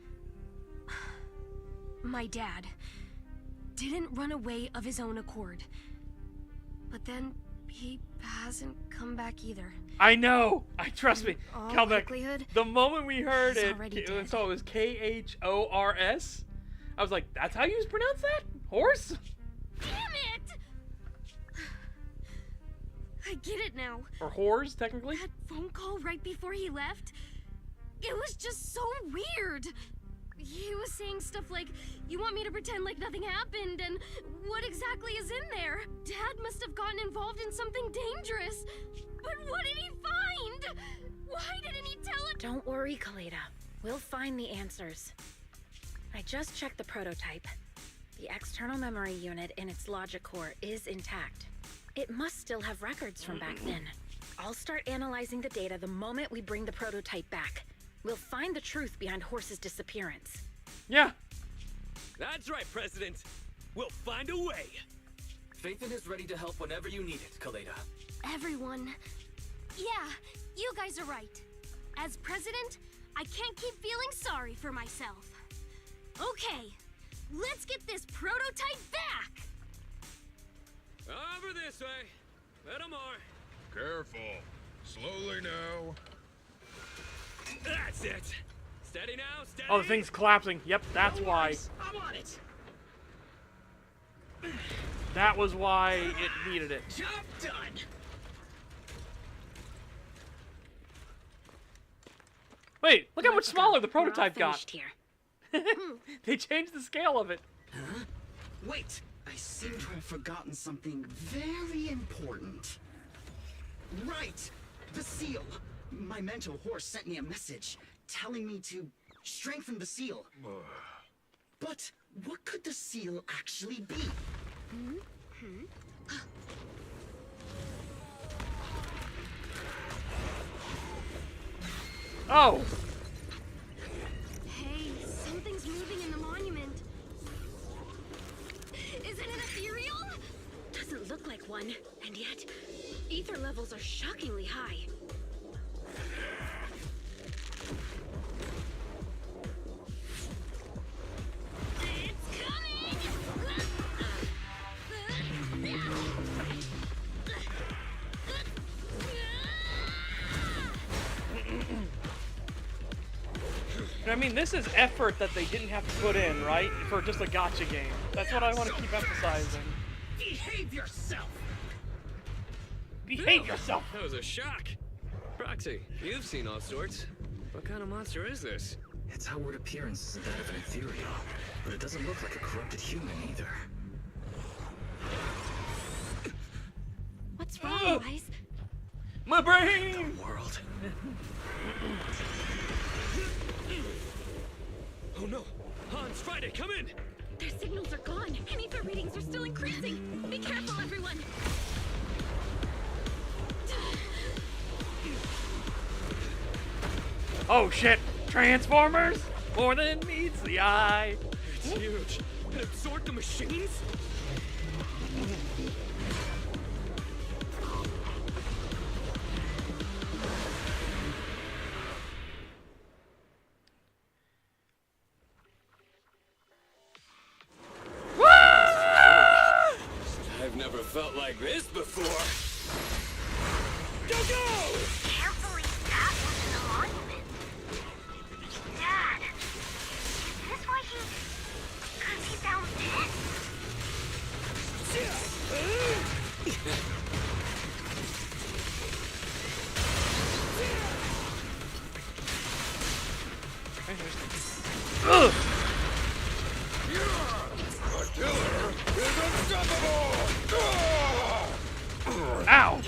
my dad, didn't run away of his own accord. But then he hasn't come back either. I know. Trust me, all Calbeck. likelihood, The moment we heard he's it, already it was Khors. I was like, "That's how you pronounce that? Horse?" Damn it! I get it now. Or whores, technically. That phone call right before he left, it was just so weird. He was saying stuff like, "You want me to pretend like nothing happened, and what exactly is in there?" Dad must have gotten involved in something dangerous. But what did he find? Why didn't he tell it? Don't worry, Kaleda. We'll find the answers. I just checked the prototype. The external memory unit in its logic core is intact. It must still have records from back then. I'll start analyzing the data the moment we bring the prototype back. We'll find the truth behind Horse's disappearance. Yeah. That's right, President. We'll find a way. Phaethon is ready to help whenever you need it, Kaleda. Everyone. Yeah, you guys are right. As president, I can't keep feeling sorry for myself. Okay, let's get this prototype back! Over this way. Little more. Careful. Slowly now. That's it. Steady now, steady. Oh, the thing's collapsing. Yep, that's why. I'm on it. That was why it needed it. Job done. Wait, look how much smaller the prototype We're all got. finished here. They changed the scale of it. Huh? Wait, I seem to have forgotten something very important. Right, the seal. My mental horse sent me a message telling me to strengthen the seal. But what could the seal actually be? Oh! Hey, something's moving in the monument. Is it an ethereal? Doesn't look like one, and yet, ether levels are shockingly high. It's coming! I mean, this is effort that they didn't have to put in, right? For just a gotcha game. That's what I want to keep emphasizing. Behave yourself! Behave yourself! That was a shock. Proxy, you've seen all sorts. What kind of monster is this? Its outward appearance isn't that of an ethereal, but it doesn't look like a corrupted human either. What's wrong, Wise? My brain! The world. Oh no! Hans, Friday, come in! Their signals are gone, and ether readings are still increasing. Be careful, everyone. Oh shit! Transformers? More than meets the eye. It's huge. It absorbed the machines? I've never felt like this before. Go, go! Carefully, that was in the monument. Dad, is this why cause he found this? Ugh! The killer is unstoppable! Ow!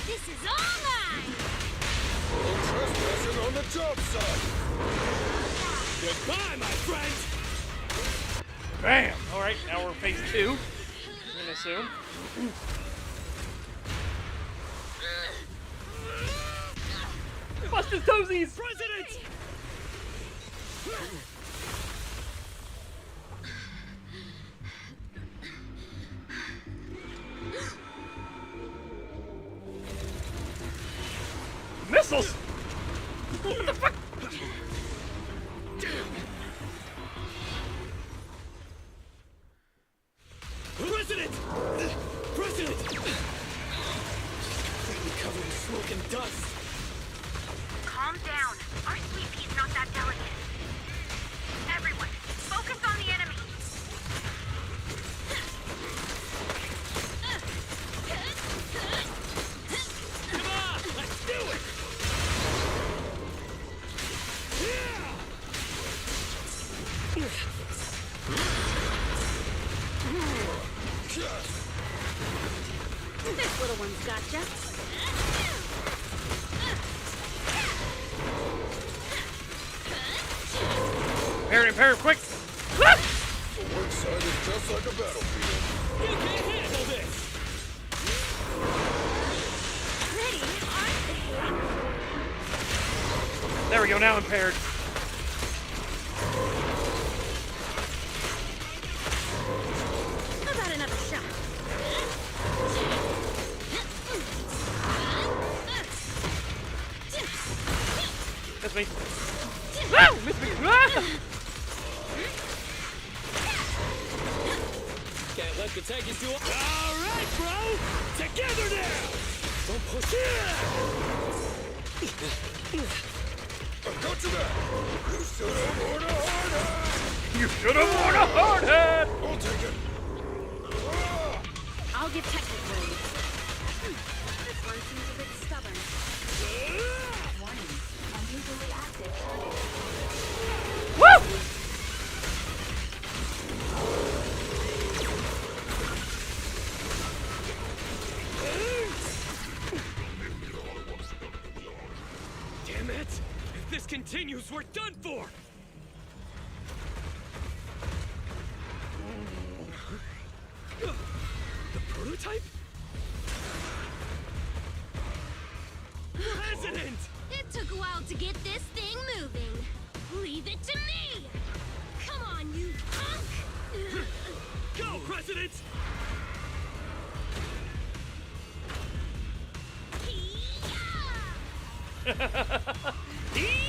This is all mine! Trespassing on the job site! Goodbye, my friend! Bam! Alright, now we're phase 2. I'm gonna assume. Bust his toesies! President! Missiles! What the fuck? President! President! Completely covered in smoke and dust. Calm down. Our sweet pea's not that delicate. Everyone, focus on the enemy. Come on, let's do it! This little one's gotcha. Parry, quick! The work site is just like a battlefield. You can't handle this! Pretty, aren't There we go, now impaired. they? How about another shot? Miss me. Woo! Miss me. Ah! Can't let the tankies do it. All right, bro! Together now! Don't push it! I got you back. You should have worn a hard hat. You should have worn a hard hat! I'll take it. I'll give technical. This one seems a bit stubborn. Warning. Unusually active. Woo! Damn it! If this continues, we're done for! The prototype? President! It took a while to get this thing moving. Leave it to me! Come on, you punk! Go, President!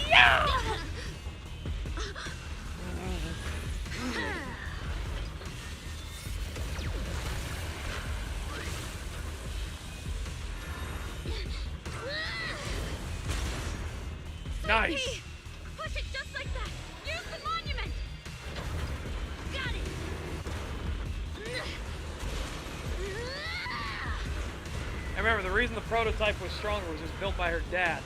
Yeah! Nice. Hey, push it just like that. Use the monument. Got it! I remember the reason the prototype was stronger was it was built by her dad.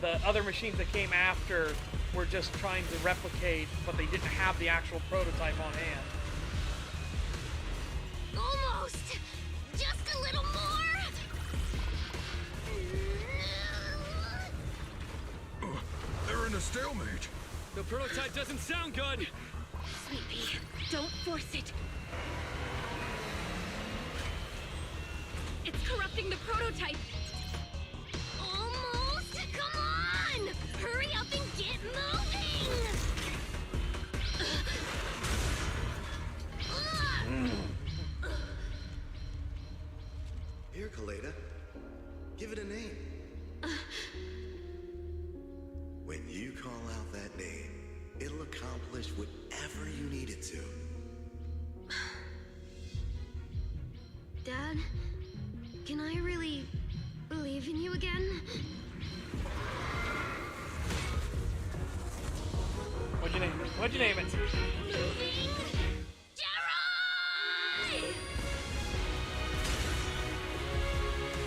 The other machines that came after were just trying to replicate, but they didn't have the actual prototype on hand. Almost! Just a little more! They're in a stalemate. The prototype doesn't sound good! Sweet pea, don't force it. It's corrupting the prototype. Almost! Come on! Hurry up and get moving! Here, Kaleda. Give it a name. When you call out that name, it'll accomplish whatever you need it to. Dad, can I really believe in you again? What'd you name it? What'd you name it?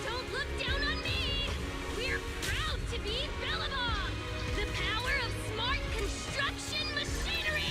Don't look down on me! We're proud to be Billabong! The power of smart construction machinery!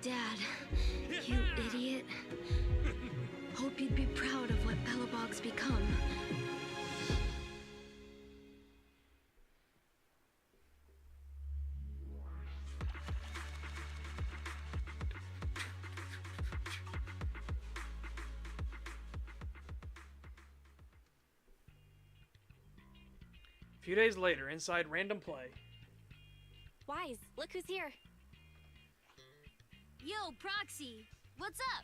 Dad, you idiot. Hope you'd be proud of what Bellabog's become. A few days later, inside Random Play. Wise, look who's here. Yo, Proxy, what's up?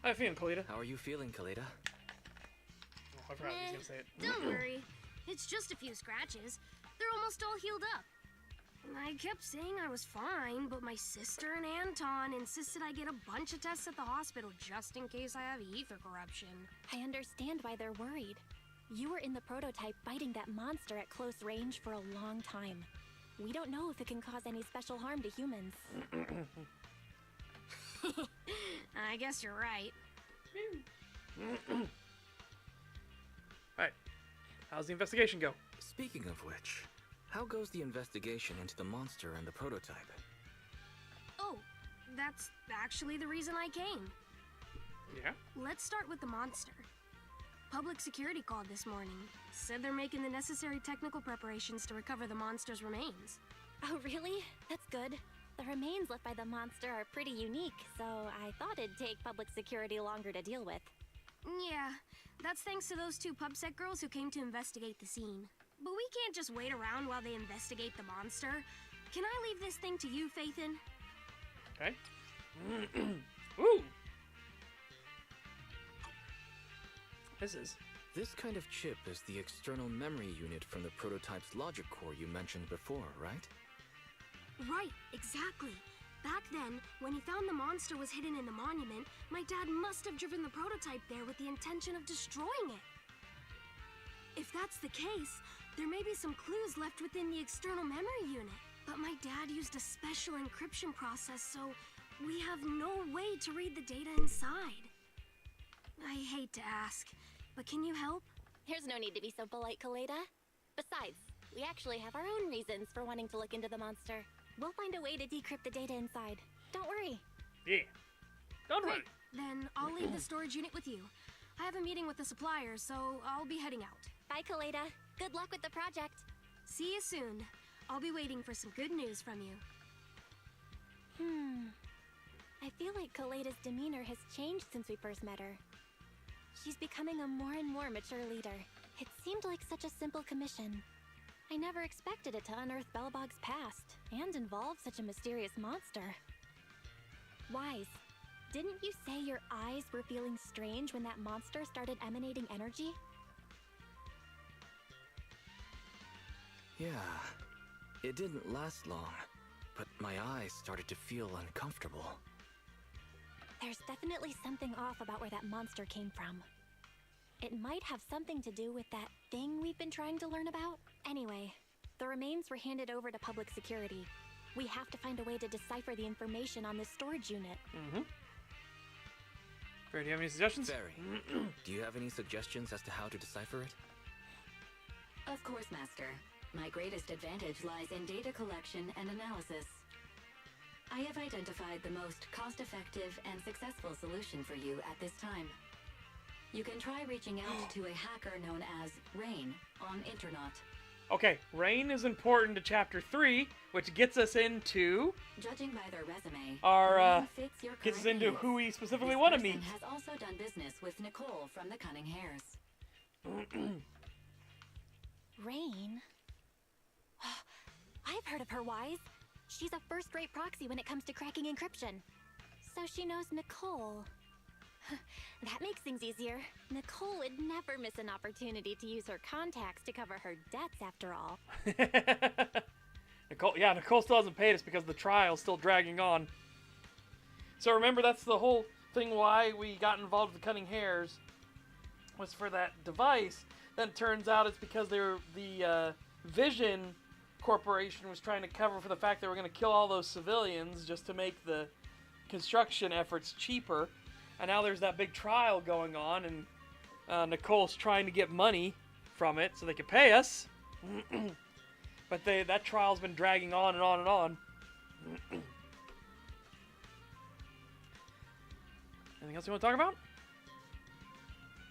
How you feeling, Kalita? How are you feeling, Kalita? Oh, I forgot I was gonna say it. Don't worry. It's just a few scratches. They're almost all healed up. I kept saying I was fine, but my sister and Anton insisted I get a bunch of tests at the hospital just in case I have ether corruption. I understand why they're worried. You were in the prototype fighting that monster at close range for a long time. We don't know if it can cause any special harm to humans. I guess you're right. Alright. How's the investigation go? Speaking of which, how goes the investigation into the monster and the prototype? Oh, that's actually the reason I came. Yeah? Let's start with the monster. Public security called this morning. Said they're making the necessary technical preparations to recover the monster's remains. Oh, really? That's good. The remains left by the monster are pretty unique, so I thought it'd take public security longer to deal with. Yeah, that's thanks to those two PubSec girls who came to investigate the scene. But we can't just wait around while they investigate the monster. Can I leave this thing to you, Faithin? Okay. Ooh! This kind of chip is the external memory unit from the prototype's logic core you mentioned before, right? Right, exactly. Back then, when he found the monster was hidden in the monument, my dad must have driven the prototype there with the intention of destroying it. If that's the case, there may be some clues left within the external memory unit. But my dad used a special encryption process, so we have no way to read the data inside. I hate to ask, but can you help? There's no need to be so polite, Kaleda. Besides, we actually have our own reasons for wanting to look into the monster. We'll find a way to decrypt the data inside. Don't worry. Yeah. Don't worry. Then I'll leave the storage unit with you. I have a meeting with the supplier, so I'll be heading out. Bye, Kaleda. Good luck with the project. See you soon. I'll be waiting for some good news from you. I feel like Kaleda's demeanor has changed since we first met her. She's becoming a more and more mature leader. It seemed like such a simple commission. I never expected it to unearth Bellabog's past and involve such a mysterious monster. Wise, didn't you say your eyes were feeling strange when that monster started emanating energy? Yeah, it didn't last long, but my eyes started to feel uncomfortable. There's definitely something off about where that monster came from. It might have something to do with that thing we've been trying to learn about. Anyway, the remains were handed over to public security. We have to find a way to decipher the information on this storage unit. Barry, do you have any suggestions? Barry, do you have any suggestions as to how to decipher it? Of course, Master. My greatest advantage lies in data collection and analysis. I have identified the most cost-effective and successful solution for you at this time. You can try reaching out to a hacker known as Rain on Internet. Okay, Rain is important to Chapter 3, which gets us into... Judging by their resume, our, Rain fits your gets us current into needs. who we specifically This want to person meet. has also done business with Nicole from the Cunning Hares. Rain? I've heard of her, Wise. She's a first-rate proxy when it comes to cracking encryption. So she knows Nicole. That makes things easier. Nicole would never miss an opportunity to use her contacts to cover her debts, after all. Nicole still hasn't paid us because the trial's still dragging on. So remember, that's the whole thing why we got involved with the Cunning Hares, was for that device. Then it turns out it's because the Vision Corporation was trying to cover for the fact they were going to kill all those civilians just to make the construction efforts cheaper. And now there's that big trial going on, and Nicole's trying to get money from it so they can pay us. But that trial's been dragging on and on and on. Anything else you want to talk about?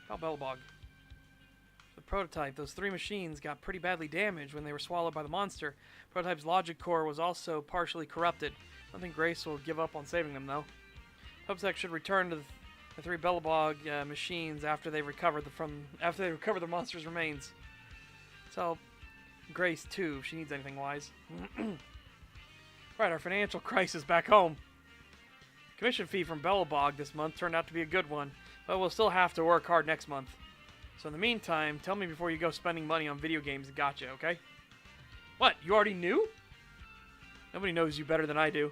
About Belobog. The prototype, those 3 machines got pretty badly damaged when they were swallowed by the monster. Prototype's logic core was also partially corrupted. I don't think Grace will give up on saving them, though. Hubsec should return to the 3 Belobog machines after they recover the monster's remains. So, Grace too, if she needs anything wise. Right, our financial crisis back home. Commission fee from Belobog this month turned out to be a good one, but we'll still have to work hard next month. So in the meantime, tell me before you go spending money on video games that gotcha, okay? What, you already knew? Nobody knows you better than I do.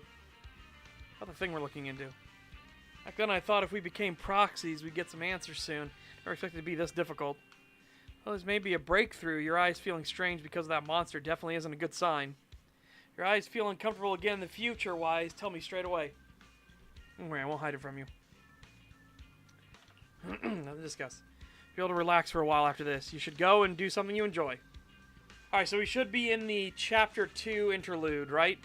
About the thing we're looking into. Back then I thought if we became proxies, we'd get some answers soon. Never expected it to be this difficult. Well, there's maybe a breakthrough. Your eyes feeling strange because of that monster definitely isn't a good sign. Your eyes feel uncomfortable again in the future-wise, tell me straight away. Don't worry, I won't hide it from you. Nothing to discuss. Be able to relax for a while after this. You should go and do something you enjoy. Alright, so we should be in the Chapter 2 interlude, right?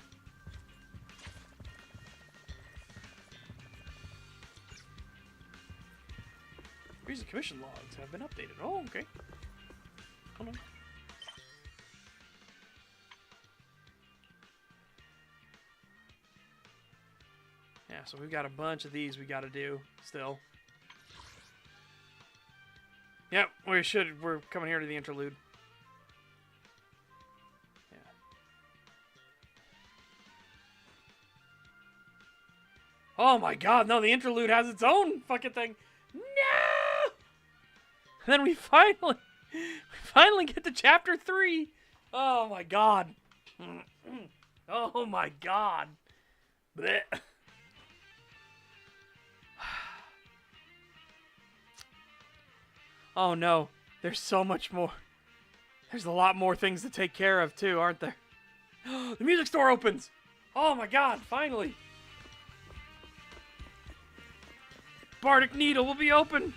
Recent commission logs have been updated. Oh, okay. Hold on. Yeah, so we've got a bunch of these we gotta do still. Yep, we're coming here to the interlude. Yeah. Oh my god, no, the interlude has its own fucking thing. No! And then we finally get to Chapter 3. Oh my god. Oh my god. Blech. Oh no, there's so much more. There's a lot more things to take care of too, aren't there? The music store opens! Oh my god, finally! Bardic Needle will be open!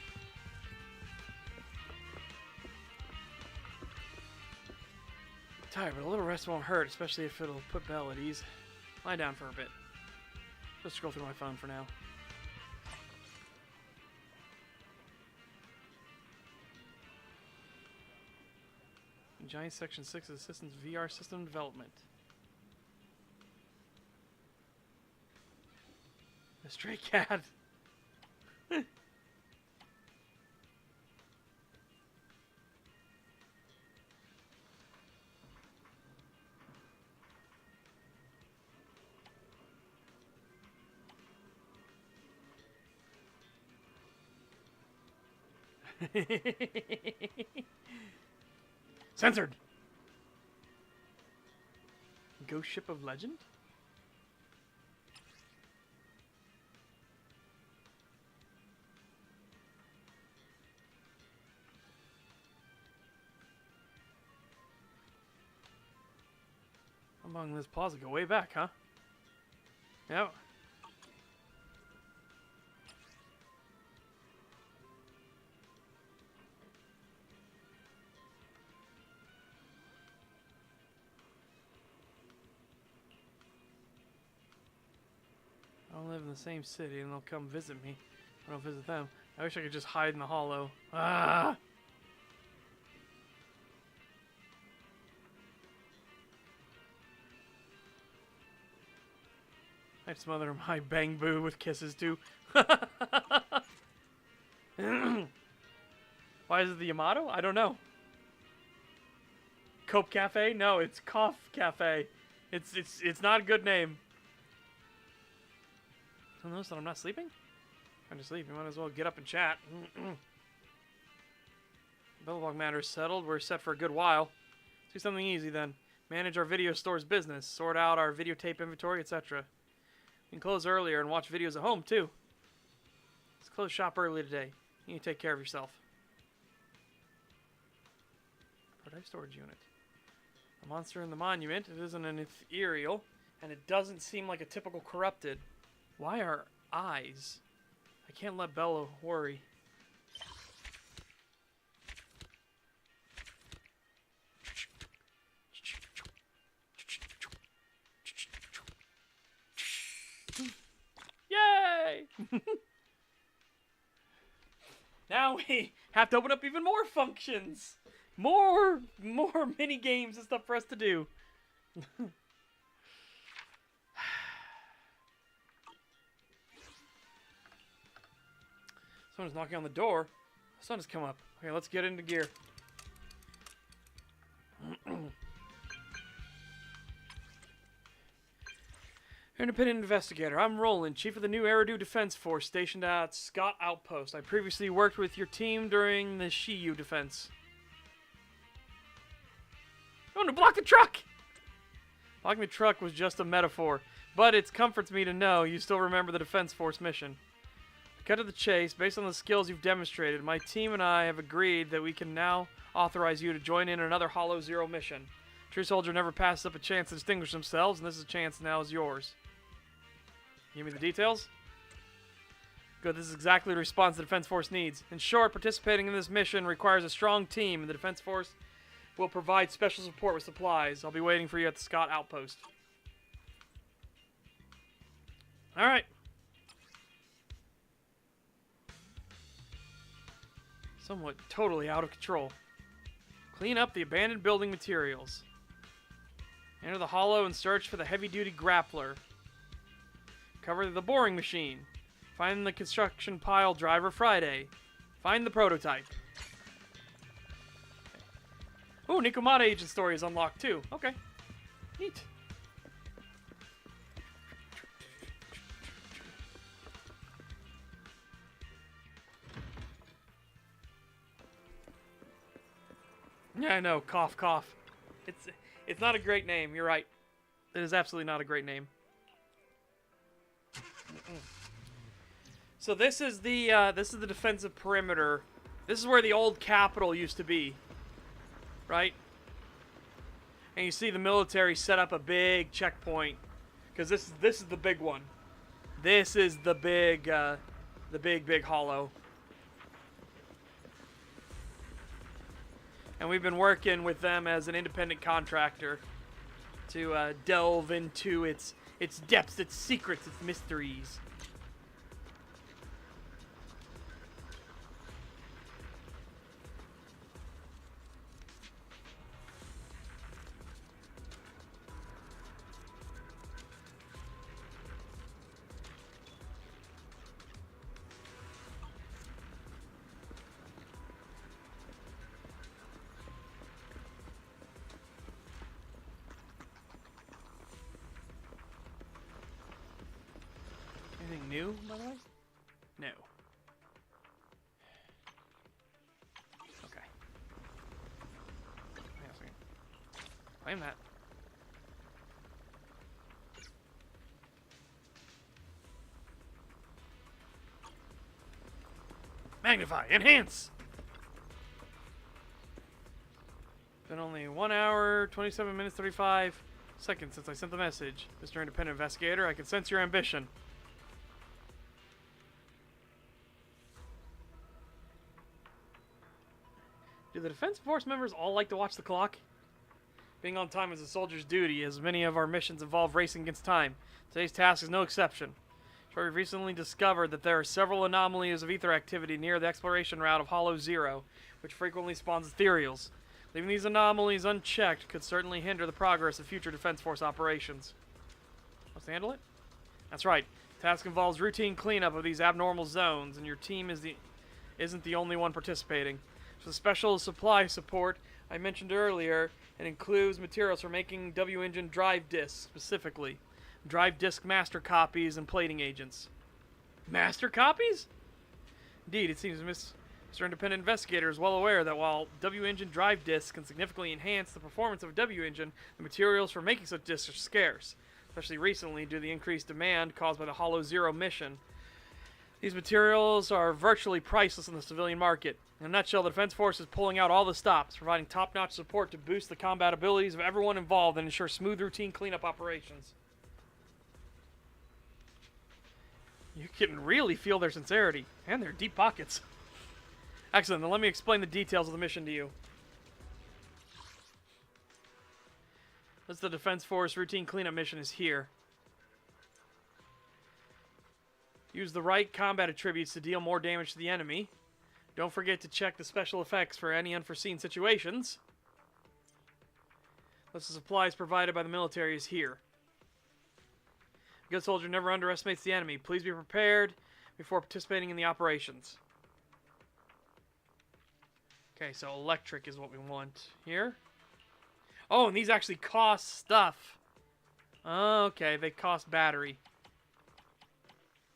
I'm tired, but a little rest won't hurt, especially if it'll put Belle at ease. Lie down for a bit. Just scroll through my phone for now. Giant Section 6 Assistance VR System Development. The stray cat. Censored! Ghost Ship of Legend? Among this plaza go way back, huh? Yep. I don't live in the same city and they'll come visit me. I don't visit them. I wish I could just hide in the hollow. Ah! I'd smother my bang boo with kisses too. Why is it the Yamato? I don't know. Cope Cafe? No, it's Cough Cafe. It's not a good name. You'll notice that I'm not sleeping? Trying to sleep. You might as well get up and chat. Belobog matter is settled. We're set for a good while. Let's do something easy then. Manage our video store's business. Sort out our videotape inventory, etc. We can close earlier and watch videos at home, too. Let's close shop early today. You need to take care of yourself. Prototype storage unit. A monster in the monument. It isn't an ethereal, and it doesn't seem like a typical corrupted. Why are eyes? I can't let Bella worry. Yay! Now we have to open up even more functions. More mini games and stuff for us to do. Someone's knocking on the door. The sun has come up. Okay, let's get into gear. Independent investigator. I'm Roland, chief of the new Eridu Defense Force stationed at Scott Outpost. I previously worked with your team during the Shiyu defense. Oh, to block the truck! Blocking the truck was just a metaphor, but it comforts me to know you still remember the Defense Force mission. Cut to the chase, based on the skills you've demonstrated, my team and I have agreed that we can now authorize you to join in another Hollow Zero mission. True soldier never passes up a chance to distinguish themselves, and this is a chance now is yours. Give me the details? Good, this is exactly the response the Defense Force needs. In short, participating in this mission requires a strong team, and the Defense Force will provide special support with supplies. I'll be waiting for you at the Scott Outpost. Alright. Somewhat totally out of control. Clean up the abandoned building materials. Enter the hollow and search for the heavy-duty grappler. Cover the boring machine. Find the construction pile driver Friday. Find the prototype. Ooh, Nikomata agent story is unlocked too. Okay. Neat. Yeah, I know. Cough, cough. It's not a great name. You're right. It is absolutely not a great name. So this is the defensive perimeter. This is where the old capital used to be, right? And you see the military set up a big checkpoint because this is the big one. This is the big hollow. And we've been working with them as an independent contractor to delve into its depths, its secrets, its mysteries. Anything new, by the way? No. Okay. Hang on a second. Claim that. Magnify! Enhance! Been only 1 hour, 27 minutes, 35 seconds since I sent the message. Mr. Independent Investigator, I can sense your ambition. Do the Defense Force members all like to watch the clock? Being on time is a soldier's duty, as many of our missions involve racing against time. Today's task is no exception. We've recently discovered that there are several anomalies of ether activity near the exploration route of Hollow Zero, which frequently spawns ethereals. Leaving these anomalies unchecked could certainly hinder the progress of future Defense Force operations. Let's handle it? That's right. The task involves routine cleanup of these abnormal zones, and your team isn't the only one participating. For the special supply support I mentioned earlier, it includes materials for making W-engine drive discs, specifically. Drive disc master copies and plating agents. Master copies? Indeed, it seems Mr. Independent Investigator is well aware that while W-engine drive discs can significantly enhance the performance of a W-engine, the materials for making such discs are scarce, especially recently due to the increased demand caused by the Hollow Zero mission. These materials are virtually priceless in the civilian market. In a nutshell, the Defense Force is pulling out all the stops, providing top-notch support to boost the combat abilities of everyone involved and ensure smooth routine cleanup operations. You can really feel their sincerity and their deep pockets. Excellent, then let me explain the details of the mission to you. This is the Defense Force routine cleanup mission is here. Use the right combat attributes to deal more damage to the enemy. Don't forget to check the special effects for any unforeseen situations. List of supplies provided by the military is here. A good soldier never underestimates the enemy. Please be prepared before participating in the operations. Okay, so electric is what we want here. Oh, and these actually cost stuff. Okay, they cost battery.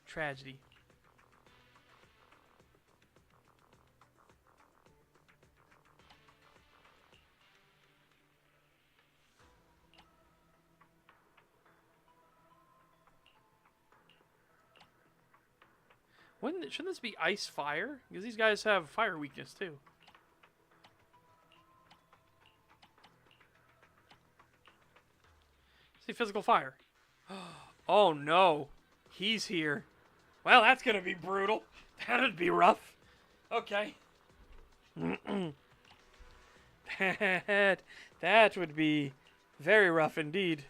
Tragedy. Shouldn't this be ice fire? Because these guys have fire weakness too. See, physical fire. Oh no, he's here. Well, that's gonna be brutal. That'd be rough. Okay. that would be very rough indeed.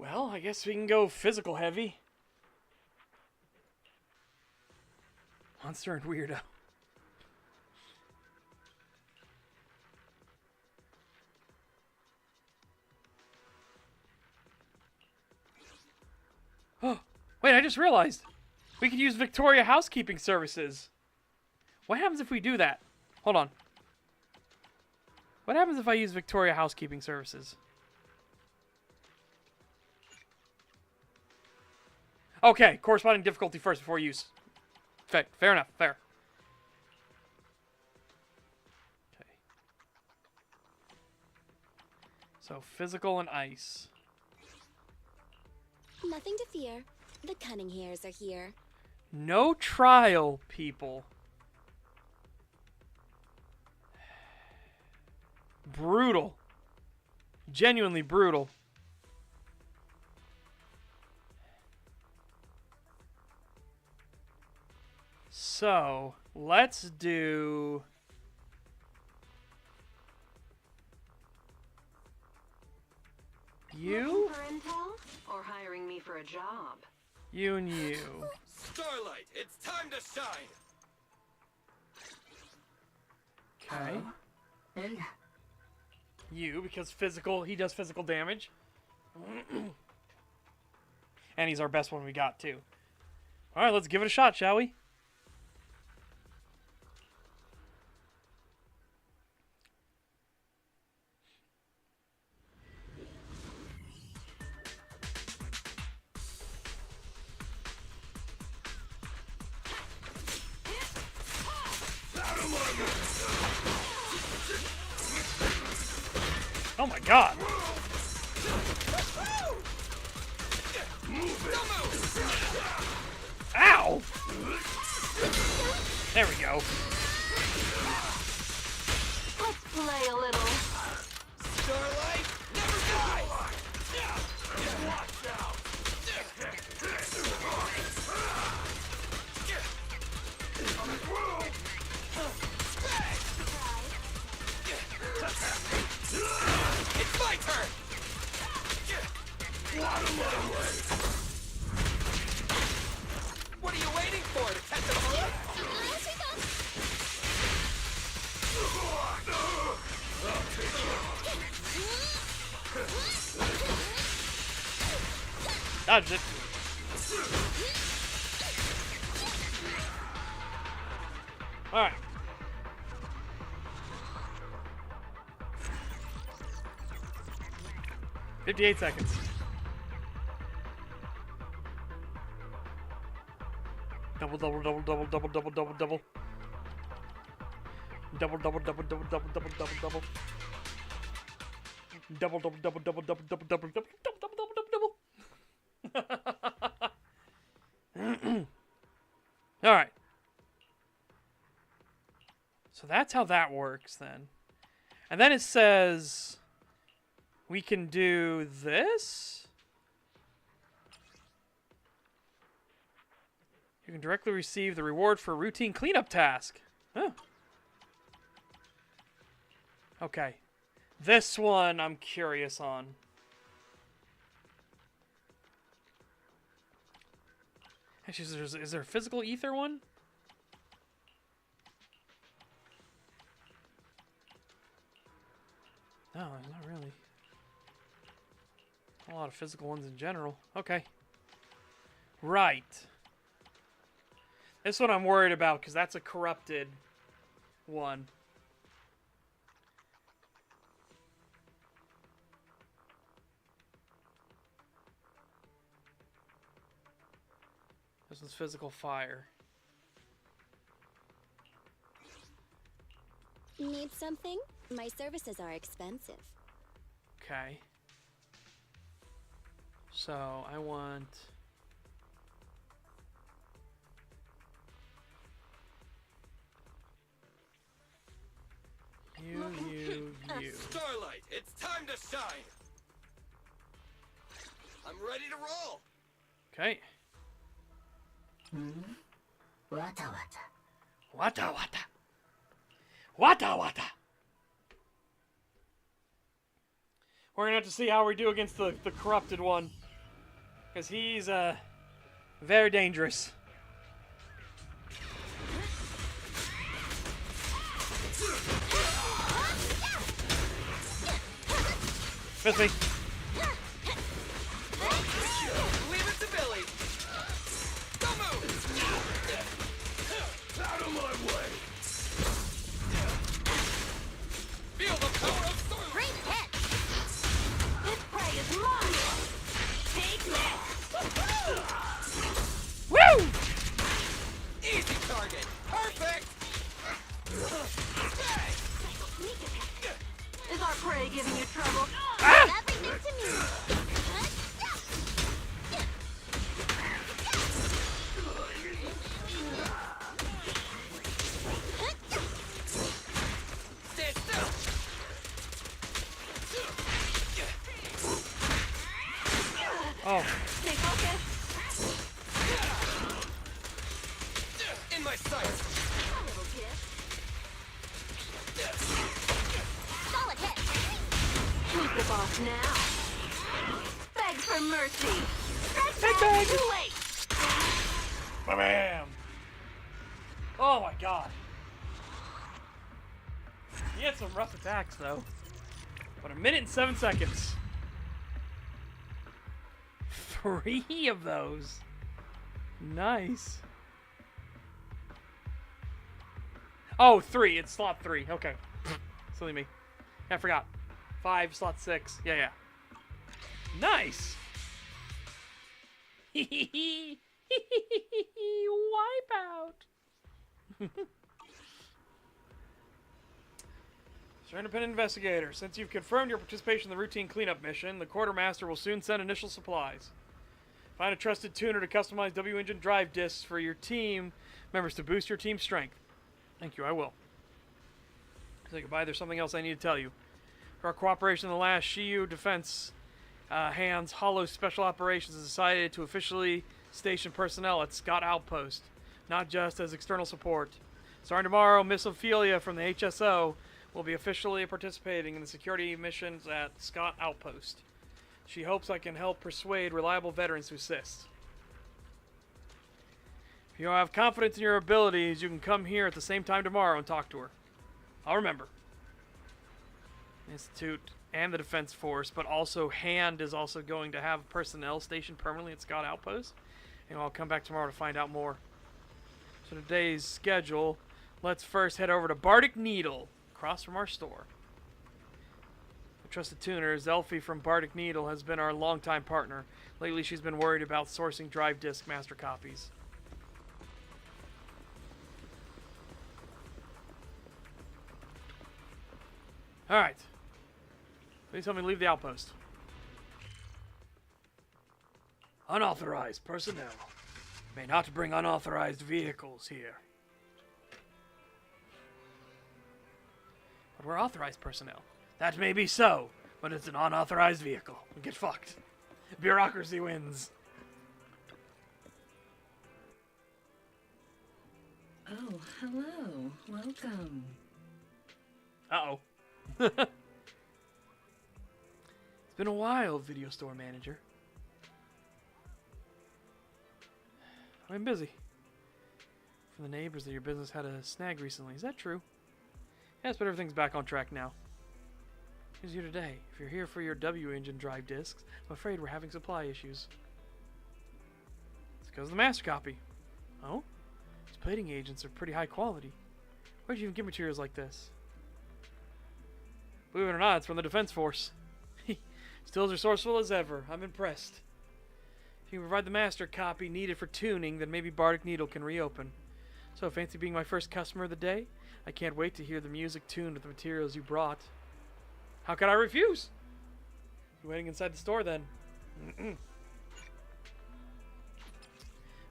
Well, I guess we can go physical heavy. Monster and weirdo. Oh, wait, I just realized. We could use Victoria Housekeeping Services. What happens if we do that? Hold on. What happens if I use Victoria Housekeeping Services? Okay, corresponding difficulty first before use. Fair enough, fair. Okay. So, physical and ice. Nothing to fear. The cunning hairs are here. No trial, people. Brutal. Genuinely brutal. So, let's do... You? For intel or hiring me for a job? You and you. Starlight, it's time to shine. Okay. You, because physical, he does physical damage. And he's our best one we got, too. Alright, let's give it a shot, shall we? Oh my god! Ow! There we go. Let's play a little. Starlight, never die! Watch out! It's my turn! What are you waiting for? To catch a bullet? Dodged it. Alright. $58 seconds. Double, double, double, double, double, double, double, double. Double, double, double, double, double, double, double, double. Double, double, double, double, double, double, double, double, double, double, double, double. Alright. So that's how that works then. And then it says we can do this. You can directly receive the reward for a routine cleanup task. Huh. Okay. This one I'm curious on. Actually, is there a physical ether one? No, not really. A lot of physical ones in general. Okay. Right. This one I'm worried about because that's a corrupted one. This one's physical fire. Need something? My services are expensive. Okay. So, I want... You. Starlight, it's time to shine! I'm ready to roll! Okay. Wata wata. Wata wata. Wata wata. We're gonna have to see how we do against the corrupted one. Because he's, very dangerous. Miss me. Leave it to Billy! Don't move! Out of my way! Feel the power of Starlight! Great hit! This prey is mine! Take this! Woo! Easy target! Perfect! Is our prey giving you trouble? Ah! Everything to me! Stand still! Oh. Stay focused! In my sights! A little gift. Solid hit! Who's the boss now? Beg for mercy! That's Beg! too late! Bam! Oh my god. He had some rough attacks though. But 1 minute and 7 seconds. 3 of those. Nice. Oh, 3. It's slot 3. Okay. Silly me. I forgot. 5, slot 6. Yeah. Nice. Wipeout. Sir Independent Investigator, since you've confirmed your participation in the routine cleanup mission, the Quartermaster will soon send initial supplies. Find a trusted tuner to customize W-engine drive discs for your team members to boost your team's strength. Thank you, I will. Say goodbye, there's something else I need to tell you. For our cooperation in the last Shiyu Defense Hands Hollow Special Operations has decided to officially station personnel at Scott Outpost, not just as external support. Starting tomorrow, Miss Ophelia from the HSO will be officially participating in the security missions at Scott Outpost. She hopes I can help persuade reliable veterans to assist. If you have confidence in your abilities, you can come here at the same time tomorrow and talk to her. I'll remember. Institute and the Defense Force, but also Hand is also going to have personnel stationed permanently at Scott Outpost. And I'll come back tomorrow to find out more. So today's schedule, let's first head over to Bardic Needle, across from our store. A trusted tuner, Zelfie from Bardic Needle, has been our longtime partner. Lately she's been worried about sourcing drive disk master copies. Alright. Please help me leave the outpost. Unauthorized personnel may not bring unauthorized vehicles here. But we're authorized personnel. That may be so, but it's an unauthorized vehicle. Get fucked. Bureaucracy wins. hello. Welcome. Uh-oh. It's been a while, video store manager. I've been busy. From the neighbors that your business had a snag recently. Is that true? Yes, but everything's back on track now. Who's here today? If you're here for your W engine drive discs, I'm afraid we're having supply issues. It's because of the master copy. Oh? These plating agents are pretty high quality. Where'd you even get materials like this? Believe it or not, it's from the Defense Force. Still as resourceful as ever. I'm impressed. If you can provide the master copy needed for tuning, then maybe Bardic Needle can reopen. So, fancy being my first customer of the day? I can't wait to hear the music tuned with the materials you brought. How could I refuse? You're waiting inside the store, then.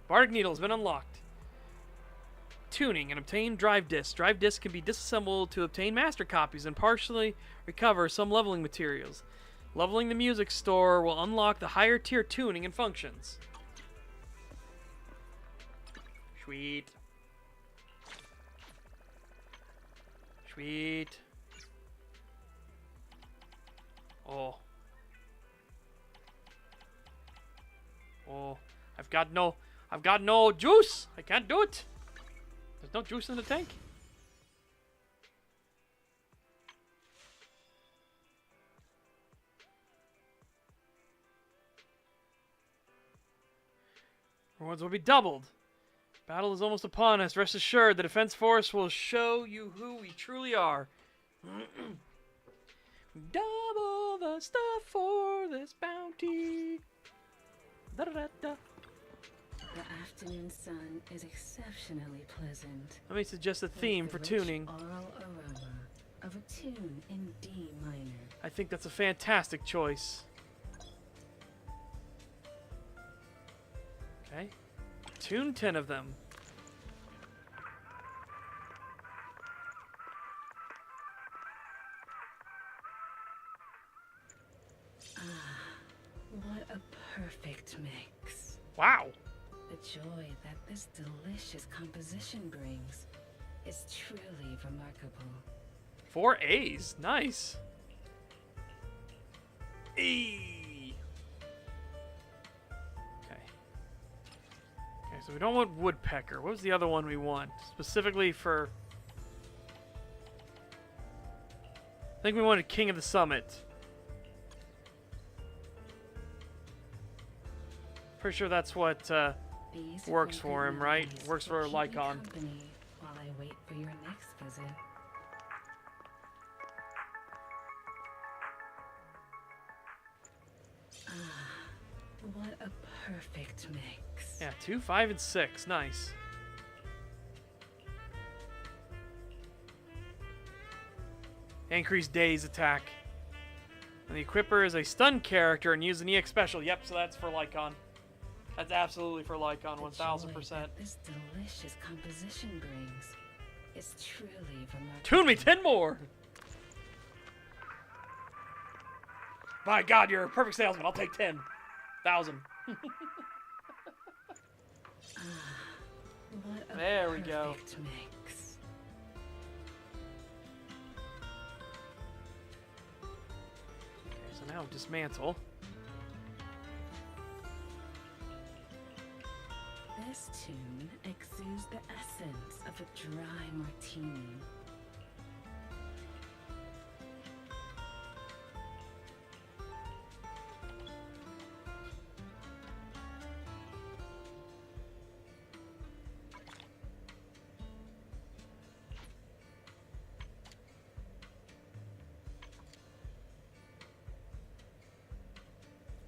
Bardic Needle has been unlocked. Tuning and obtain drive discs. Drive discs can be disassembled to obtain master copies and partially recover some leveling materials. Leveling the music store will unlock the higher tier tuning and functions. Sweet. Sweet. Oh. Oh. I've got no juice. I can't do it. There's no juice in the tank. Rewards will be doubled. Battle is almost upon us. Rest assured, the Defense Force will show you who we truly are. Double the stuff for this bounty. Da -da -da -da. The afternoon sun is exceptionally pleasant. Let me suggest a theme for tuning. Oral aroma of a tune in D minor. I think that's a fantastic choice. Okay. Tune 10 of them. What a perfect mix. Wow. The joy that this delicious composition brings is truly remarkable. 4 A's. Nice. E. Okay. Okay, so we don't want woodpecker. What was the other one we want? Specifically for... I think we wanted King of the Summit. Pretty sure that's what works for him, right? Works for Lycon. While I wait for your next visit. What a perfect mix. Yeah, 2, 5, and 6. Nice. Increased Daze attack. And the equipper is a stun character and use an EX special. Yep, so that's for Lycon. That's absolutely for Lycon, 1000%. This delicious composition brings is truly remarkable. Tune me 10 more! My God, you're a perfect salesman. I'll take 10,000. There we go. Mix. Okay, so now dismantle. This tune exudes the essence of a dry martini.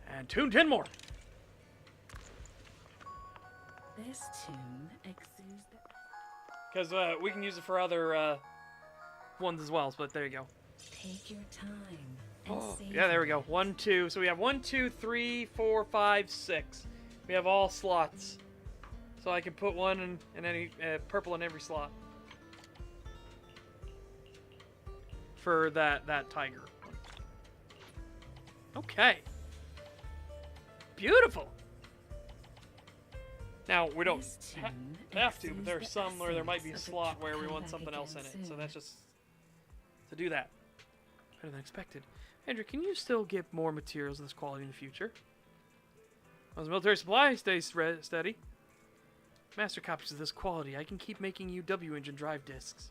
And tune 10 more. This tune exudes the... Because we can use it for other ones as well, but there you go. Take your time and save. Yeah, there we go. 1, 2. So we have 1, 2, 3, 4, 5, 6. We have all slots. So I can put one in any purple in every slot. For that tiger. Okay. Beautiful. Now, we don't have to, but there's some where there might be a slot where we want something else in it. So that's just to do that. Better than expected. Andrew, can you still get more materials of this quality in the future? As military supply stays steady. Master copies of this quality, I can keep making UW engine drive discs.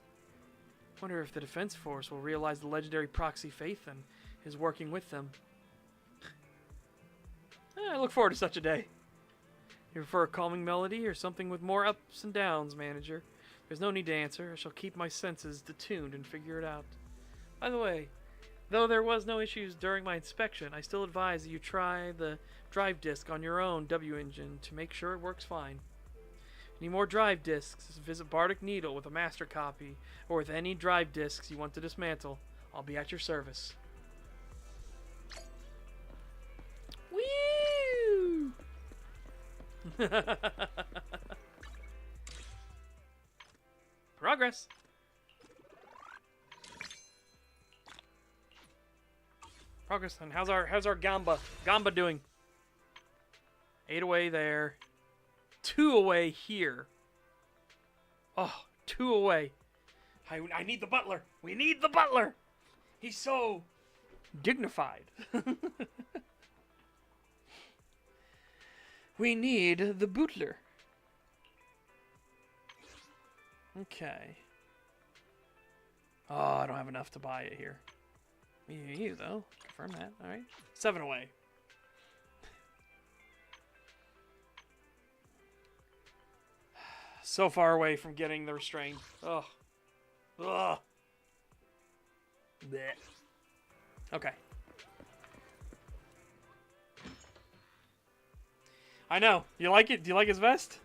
Wonder if the Defense Force will realize the legendary proxy faith and is working with them. I look forward to such a day. You prefer a calming melody or something with more ups and downs, manager? There's no need to answer. I shall keep my senses attuned and figure it out. By the way, though there was no issues during my inspection, I still advise that you try the drive disc on your own W engine to make sure it works fine. Need more drive discs? Visit Bardic Needle with a master copy, or with any drive discs you want to dismantle. I'll be at your service. Woo! Progress. Progress then. How's our Gamba doing? 8 away there. 2 away here. Oh, 2 away. I need the butler. We need the butler. He's so dignified. We need the butler. Okay. Oh, I don't have enough to buy it here. You though. Confirm that. All right. 7 away. So far away from getting the restraint. Ugh. Ugh. Blech. Okay. I know. You like it? Do you like his vest?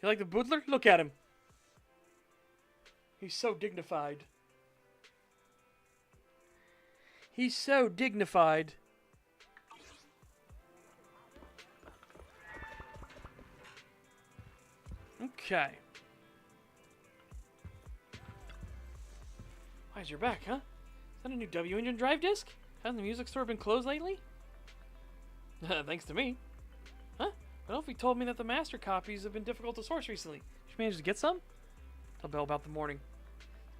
You like the butler? Look at him. He's so dignified. He's so dignified. Okay. Why's your back, huh? Is that a new W engine drive disc? Hasn't the music store been closed lately? Thanks to me. Huh? But Elfie told me that the master copies have been difficult to source recently. Did you manage to get some? Tell Bell about the morning.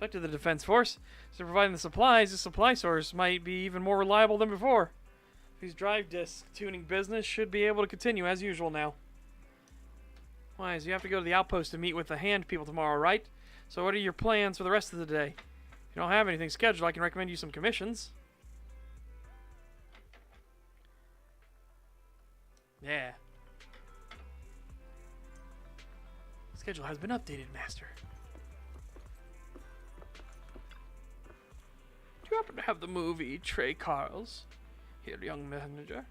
Back to the Defense Force. So providing the supplies, the supply source might be even more reliable than before. These drive disc tuning business should be able to continue as usual now. Wise, you have to go to the outpost to meet with the hand people tomorrow, right? So what are your plans for the rest of the day? If you don't have anything scheduled, I can recommend you some commissions. Yeah. Schedule has been updated, Master. Do you happen to have the movie Trey Carls? Here, young manager.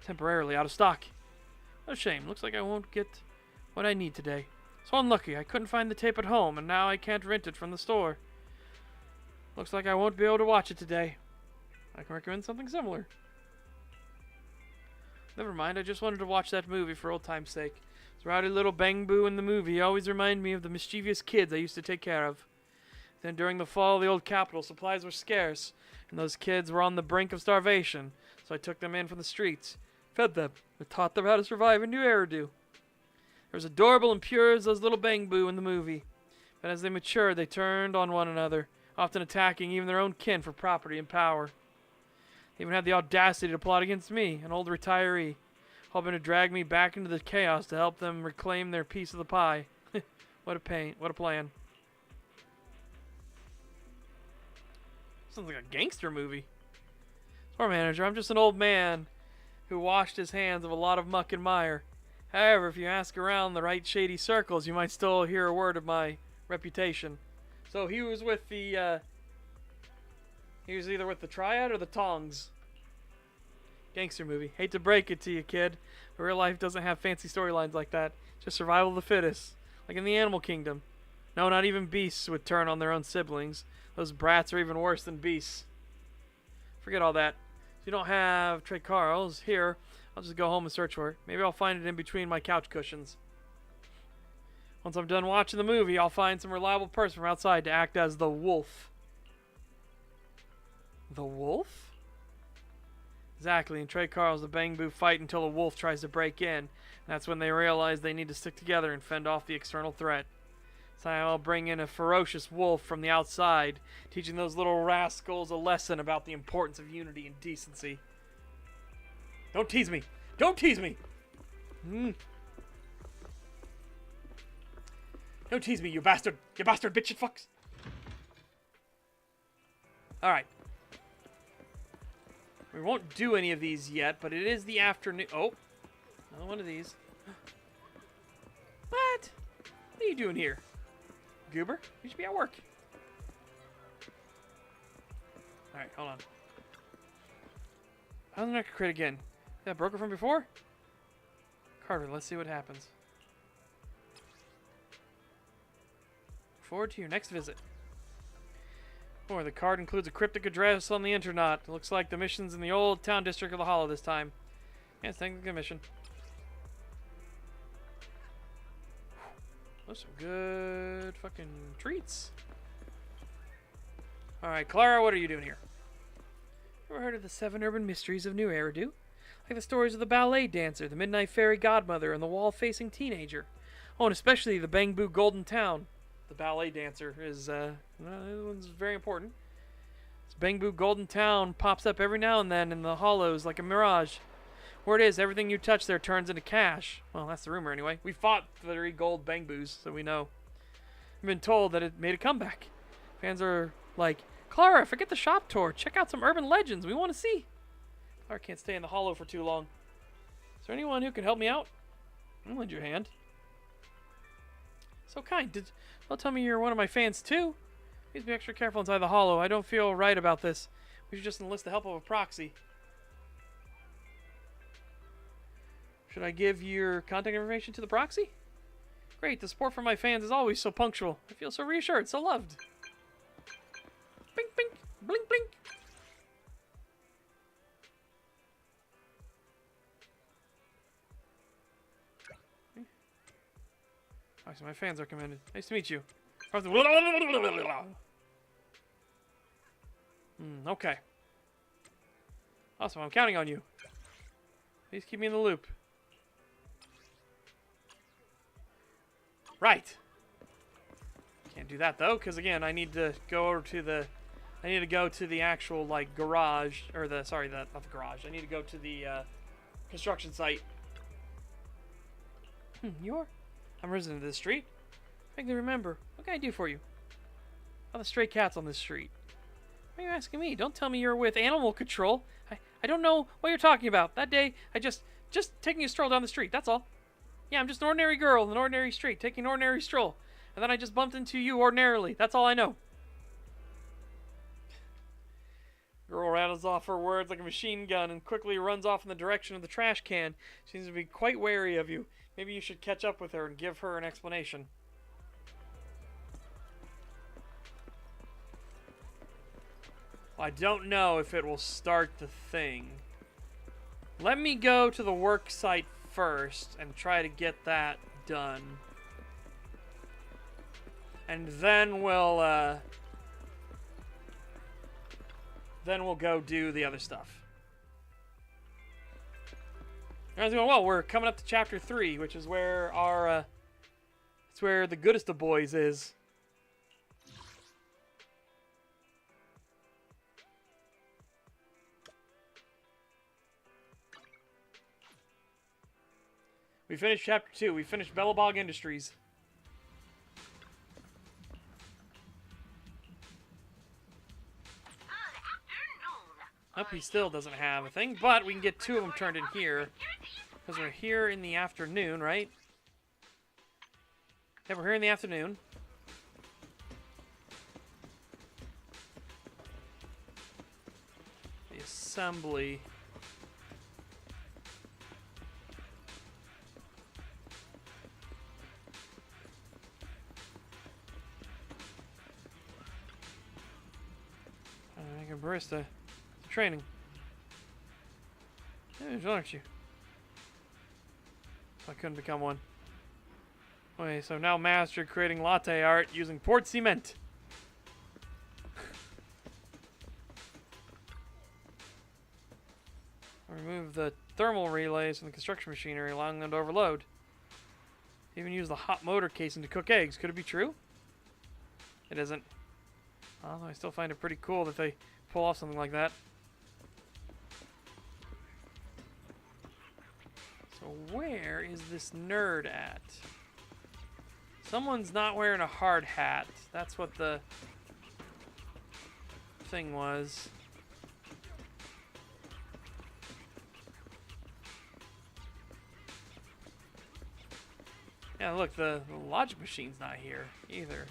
Temporarily out of stock. What a shame. Looks like I won't get what I need today. So unlucky. I couldn't find the tape at home, and now I can't rent it from the store. Looks like I won't be able to watch it today. I can recommend something similar. Never mind, I just wanted to watch that movie for old time's sake. This rowdy little bang boo in the movie always reminded me of the mischievous kids I used to take care of. Then during the fall of the old capital, supplies were scarce, and those kids were on the brink of starvation, so I took them in from the streets, fed them, and taught them how to survive in New Eridu. They were as adorable and pure as those little bang boo in the movie, but as they matured, they turned on one another, often attacking even their own kin for property and power. They even had the audacity to plot against me, an old retiree, hoping to drag me back into the chaos to help them reclaim their piece of the pie. What a pain. What a plan. Sounds like a gangster movie. Store manager, I'm just an old man who washed his hands of a lot of muck and mire. However, if you ask around the right shady circles, you might still hear a word of my reputation. So he was with the, he was either with the Triad or the Tongs. Gangster movie. Hate to break it to you, kid, but real life doesn't have fancy storylines like that. Just survival of the fittest. Like in the animal kingdom. No, not even beasts would turn on their own siblings. Those brats are even worse than beasts. Forget all that. If you don't have Trey Carls, here, I'll just go home and search for it. Maybe I'll find it in between my couch cushions. Once I'm done watching the movie, I'll find some reliable person from outside to act as the wolf. The wolf? Exactly, and Trey Carl's the Bangbu fight until a wolf tries to break in. And that's when they realize they need to stick together and fend off the external threat. So I'll bring in a ferocious wolf from the outside, teaching those little rascals a lesson about the importance of unity and decency. Don't tease me! Don't tease me! Don't tease me, you bastard! You bastard bitch and fucks! Alright. We won't do any of these yet, but it is the afternoon. Oh! Another one of these. What? What are you doing here? Goober? You should be at work. Alright, hold on. How's the neck crit again? That broker from before? Carter, let's see what happens. Look forward to your next visit. Or the card includes a cryptic address on the internet. It looks like the mission's in the old town district of the Hollow this time. Yes, thank the mission. Those are good fucking treats. Alright, Clara, what are you doing here? Ever heard of the 7 urban mysteries of New Eridu? Like the stories of the ballet dancer, the midnight fairy godmother, and the wall-facing teenager. Oh, and especially the Bangbu Golden Town. The ballet dancer is, that one's very important. This Bangbu Golden Town pops up every now and then in the hollows like a mirage. Word is, everything you touch there turns into cash. Well, that's the rumor anyway. We fought 3 gold Bangbus, so we know. I've been told that it made a comeback. Fans are like, Clara, forget the shop tour. Check out some urban legends we want to see. Clara can't stay in the hollow for too long. Is there anyone who can help me out? I'll lend you a hand. So kind. Don't tell me you're one of my fans too. Please be extra careful inside the hollow. I don't feel right about this. We should just enlist the help of a proxy. Should I give your contact information to the proxy? Great, the support from my fans is always so punctual. I feel so reassured, so loved. Bink, bink, blink, blink. Oh, so my fans are commended. Nice to meet you. Okay. Awesome, I'm counting on you. Please keep me in the loop. Right. Can't do that though, because again, I need to go over to the actual like garage, or not the garage. I need to go to the construction site. I'm a resident of this street. Vaguely remember. What can I do for you? All the stray cats on this street. Why are you asking me? Don't tell me you're with animal control. I don't know what you're talking about. That day, I just taking a stroll down the street, that's all. Yeah, I'm just an ordinary girl in an ordinary street, taking an ordinary stroll. And then I just bumped into you ordinarily. That's all I know. Girl rattles off her words like a machine gun and quickly runs off in the direction of the trash can. She seems to be quite wary of you. Maybe you should catch up with her and give her an explanation. I don't know if it will start the thing. Let me go to the work site first and try to get that done. And then we'll go do the other stuff. Everyone's going well. We're coming up to chapter 3, which is where our it's where the goodest of boys is. We finished chapter 2. We finished Bellabog Industries. Nope, he still doesn't have a thing, but we can get 2 of them turned in here. Because we're here in the afternoon, right? Yeah, we're here in the afternoon. The assembly. Like a barista. Training. Yeah, aren't you? I couldn't become one. Okay, so now master creating latte art using port cement. Remove the thermal relays from the construction machinery, allowing them to overload. Even use the hot motor casing to cook eggs. Could it be true? It isn't. Although I still find it pretty cool that they pull off something like that. So where is this nerd at? Someone's not wearing a hard hat. That's what the thing was. Yeah, look, the logic machine's not here either.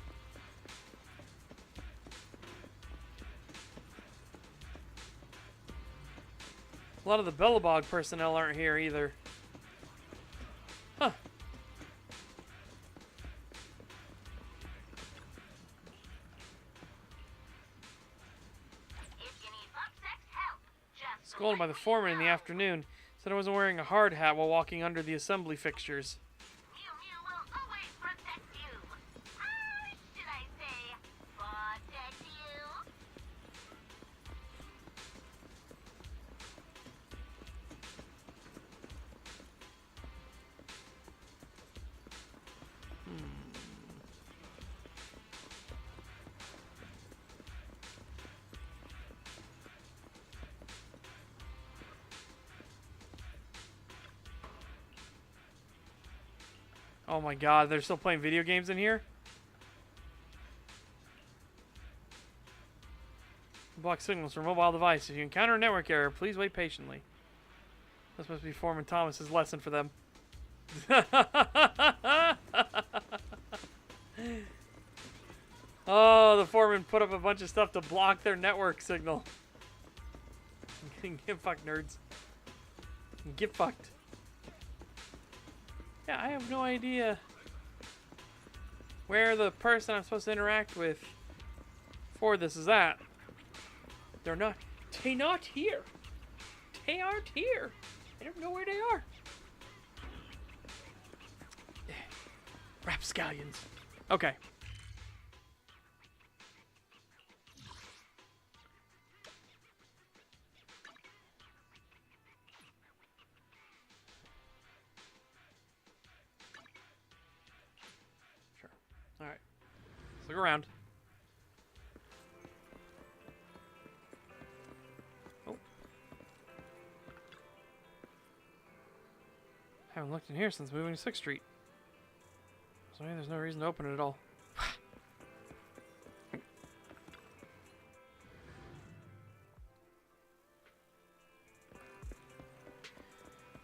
A lot of the Bellabog personnel aren't here either. Huh. Scolded by the foreman in the afternoon. Said I wasn't wearing a hard hat while walking under the assembly fixtures. Oh my god, they're still playing video games in here? Block signals for mobile device. If you encounter a network error, please wait patiently. This must be Foreman Thomas's lesson for them. Oh, the foreman put up a bunch of stuff to block their network signal. Get fucked, nerds. Get fucked. Yeah, I have no idea where the person I'm supposed to interact with for this is at. They're not. They not here. They aren't here. I don't know where they are. Rapscallions. Okay. Alright. Let's look around. Oh. Haven't looked in here since moving to 6th Street. So there's no reason to open it at all.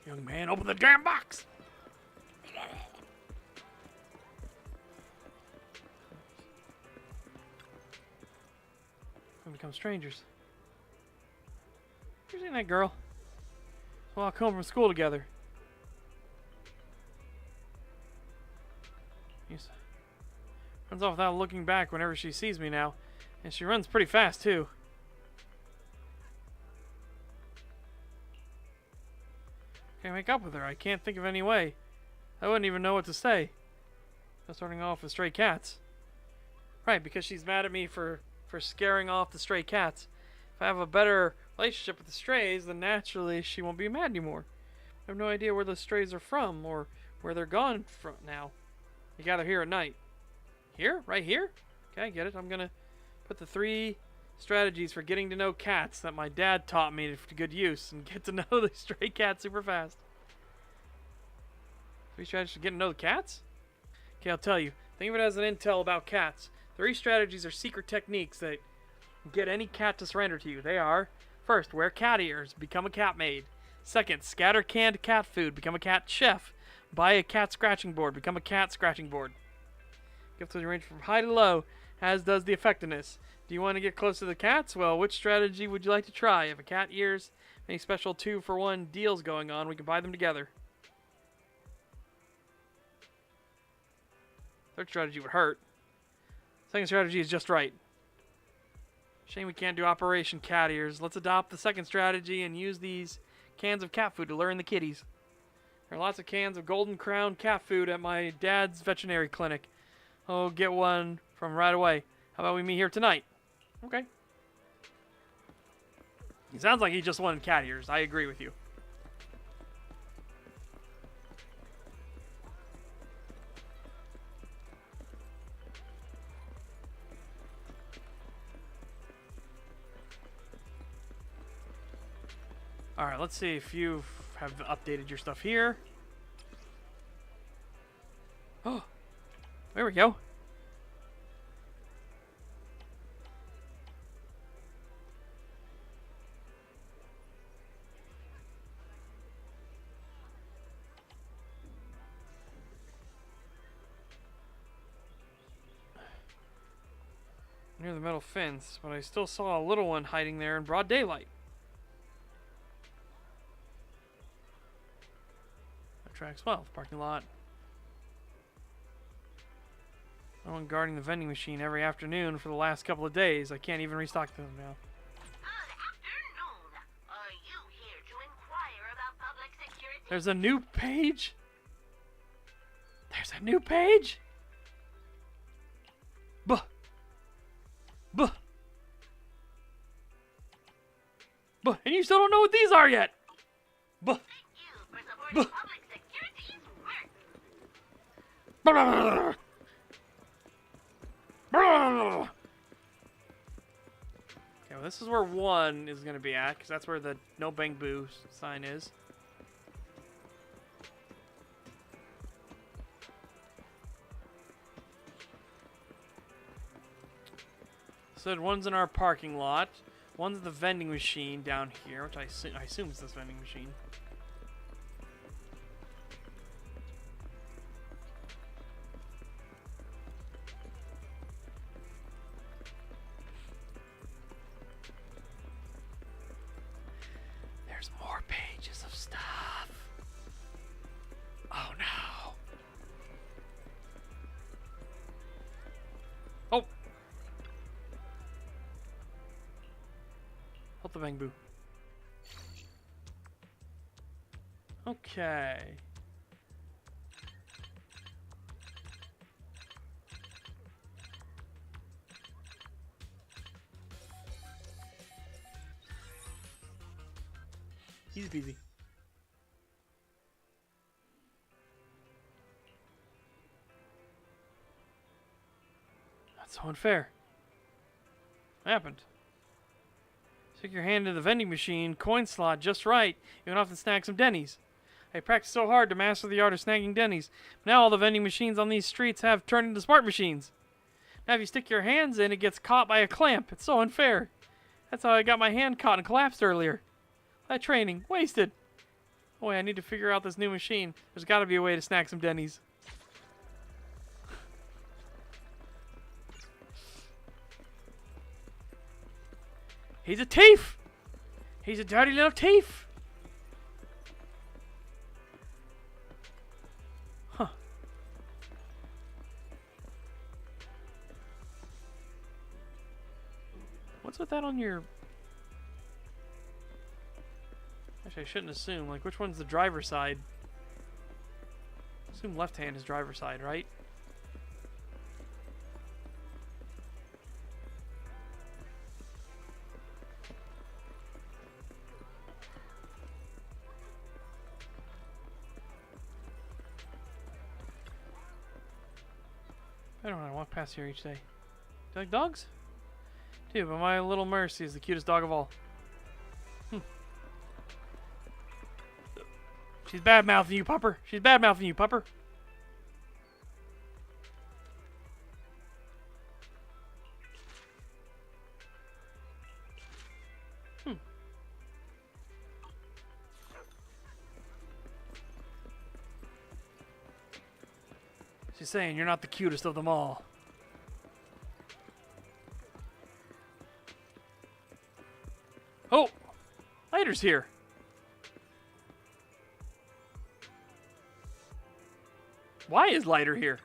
Young man, open the damn box! We become strangers. You seen that girl? We'll walk home from school together. Runs off without looking back whenever she sees me now. And she runs pretty fast, too. Can't make up with her. I can't think of any way. I wouldn't even know what to say. Just starting off with stray cats. Right, because she's mad at me for scaring off the stray cats. If I have a better relationship with the strays, then naturally she won't be mad anymore. I have no idea where the strays are from or where they're gone from now. You gather here at night. Here? Right here? Okay, I get it. I'm going to put the 3 strategies for getting to know cats that my dad taught me for good use and get to know the stray cats super fast. 3 strategies for getting to know the cats? Okay, I'll tell you. Think of it as an intel about cats. 3 strategies are secret techniques that get any cat to surrender to you. They are: first, wear cat ears, become a cat maid. Second, scatter canned cat food, become a cat chef. Buy a cat scratching board, become a cat scratching board. Gifts will range from high to low, as does the effectiveness. Do you want to get close to the cats? Well, which strategy would you like to try? If a cat ears, any special 2-for-1 deals going on, we can buy them together. Third strategy would hurt. Second strategy is just right. Shame we can't do Operation Cat Ears. Let's adopt the second strategy and use these cans of cat food to lure in the kitties. There are lots of cans of Golden Crown cat food at my dad's veterinary clinic. I'll get one from right away. How about we meet here tonight? Okay. It sounds like he just wanted cat ears. I agree with you. Alright, let's see if you have updated your stuff here. Oh, there we go. Near the metal fence, but I still saw a little one hiding there in broad daylight. That tracks well. The parking lot. No one guarding the vending machine every afternoon for the last couple of days. I can't even restock them now. There's a new page? There's a new page? Buh. Buh. Buh. And you still don't know what these are yet. Buh. Buh. Blah. Blah. Okay, well, this is where 1 is going to be at, because that's where the no bang boo sign is. So 1's in our parking lot. 1's at the vending machine down here, which I assume is this vending machine. There's more pages of stuff. Oh no. Oh. Help the bang boo. Okay. Easy peasy. That's so unfair. What happened? Stick your hand in the vending machine, coin slot just right. You can often snag some Denny's. I practiced so hard to master the art of snagging Denny's. Now all the vending machines on these streets have turned into smart machines. Now if you stick your hands in, it gets caught by a clamp. It's so unfair. That's how I got my hand caught and collapsed earlier. That training, wasted. Oh wait, I need to figure out this new machine. There's got to be a way to snag some Denny's. He's a thief! He's a dirty little thief! Huh. What's with that on your... Actually, I shouldn't assume. Like, which one's the driver's side? Assume left hand is driver's side, right? I don't know. I walk past here each day. Do you like dogs? Dude, but my little Mercy is the cutest dog of all. She's bad-mouthing you, pupper. She's bad-mouthing you, pupper. She's saying you're not the cutest of them all. Oh! Lighter's here. Why is Lighter here?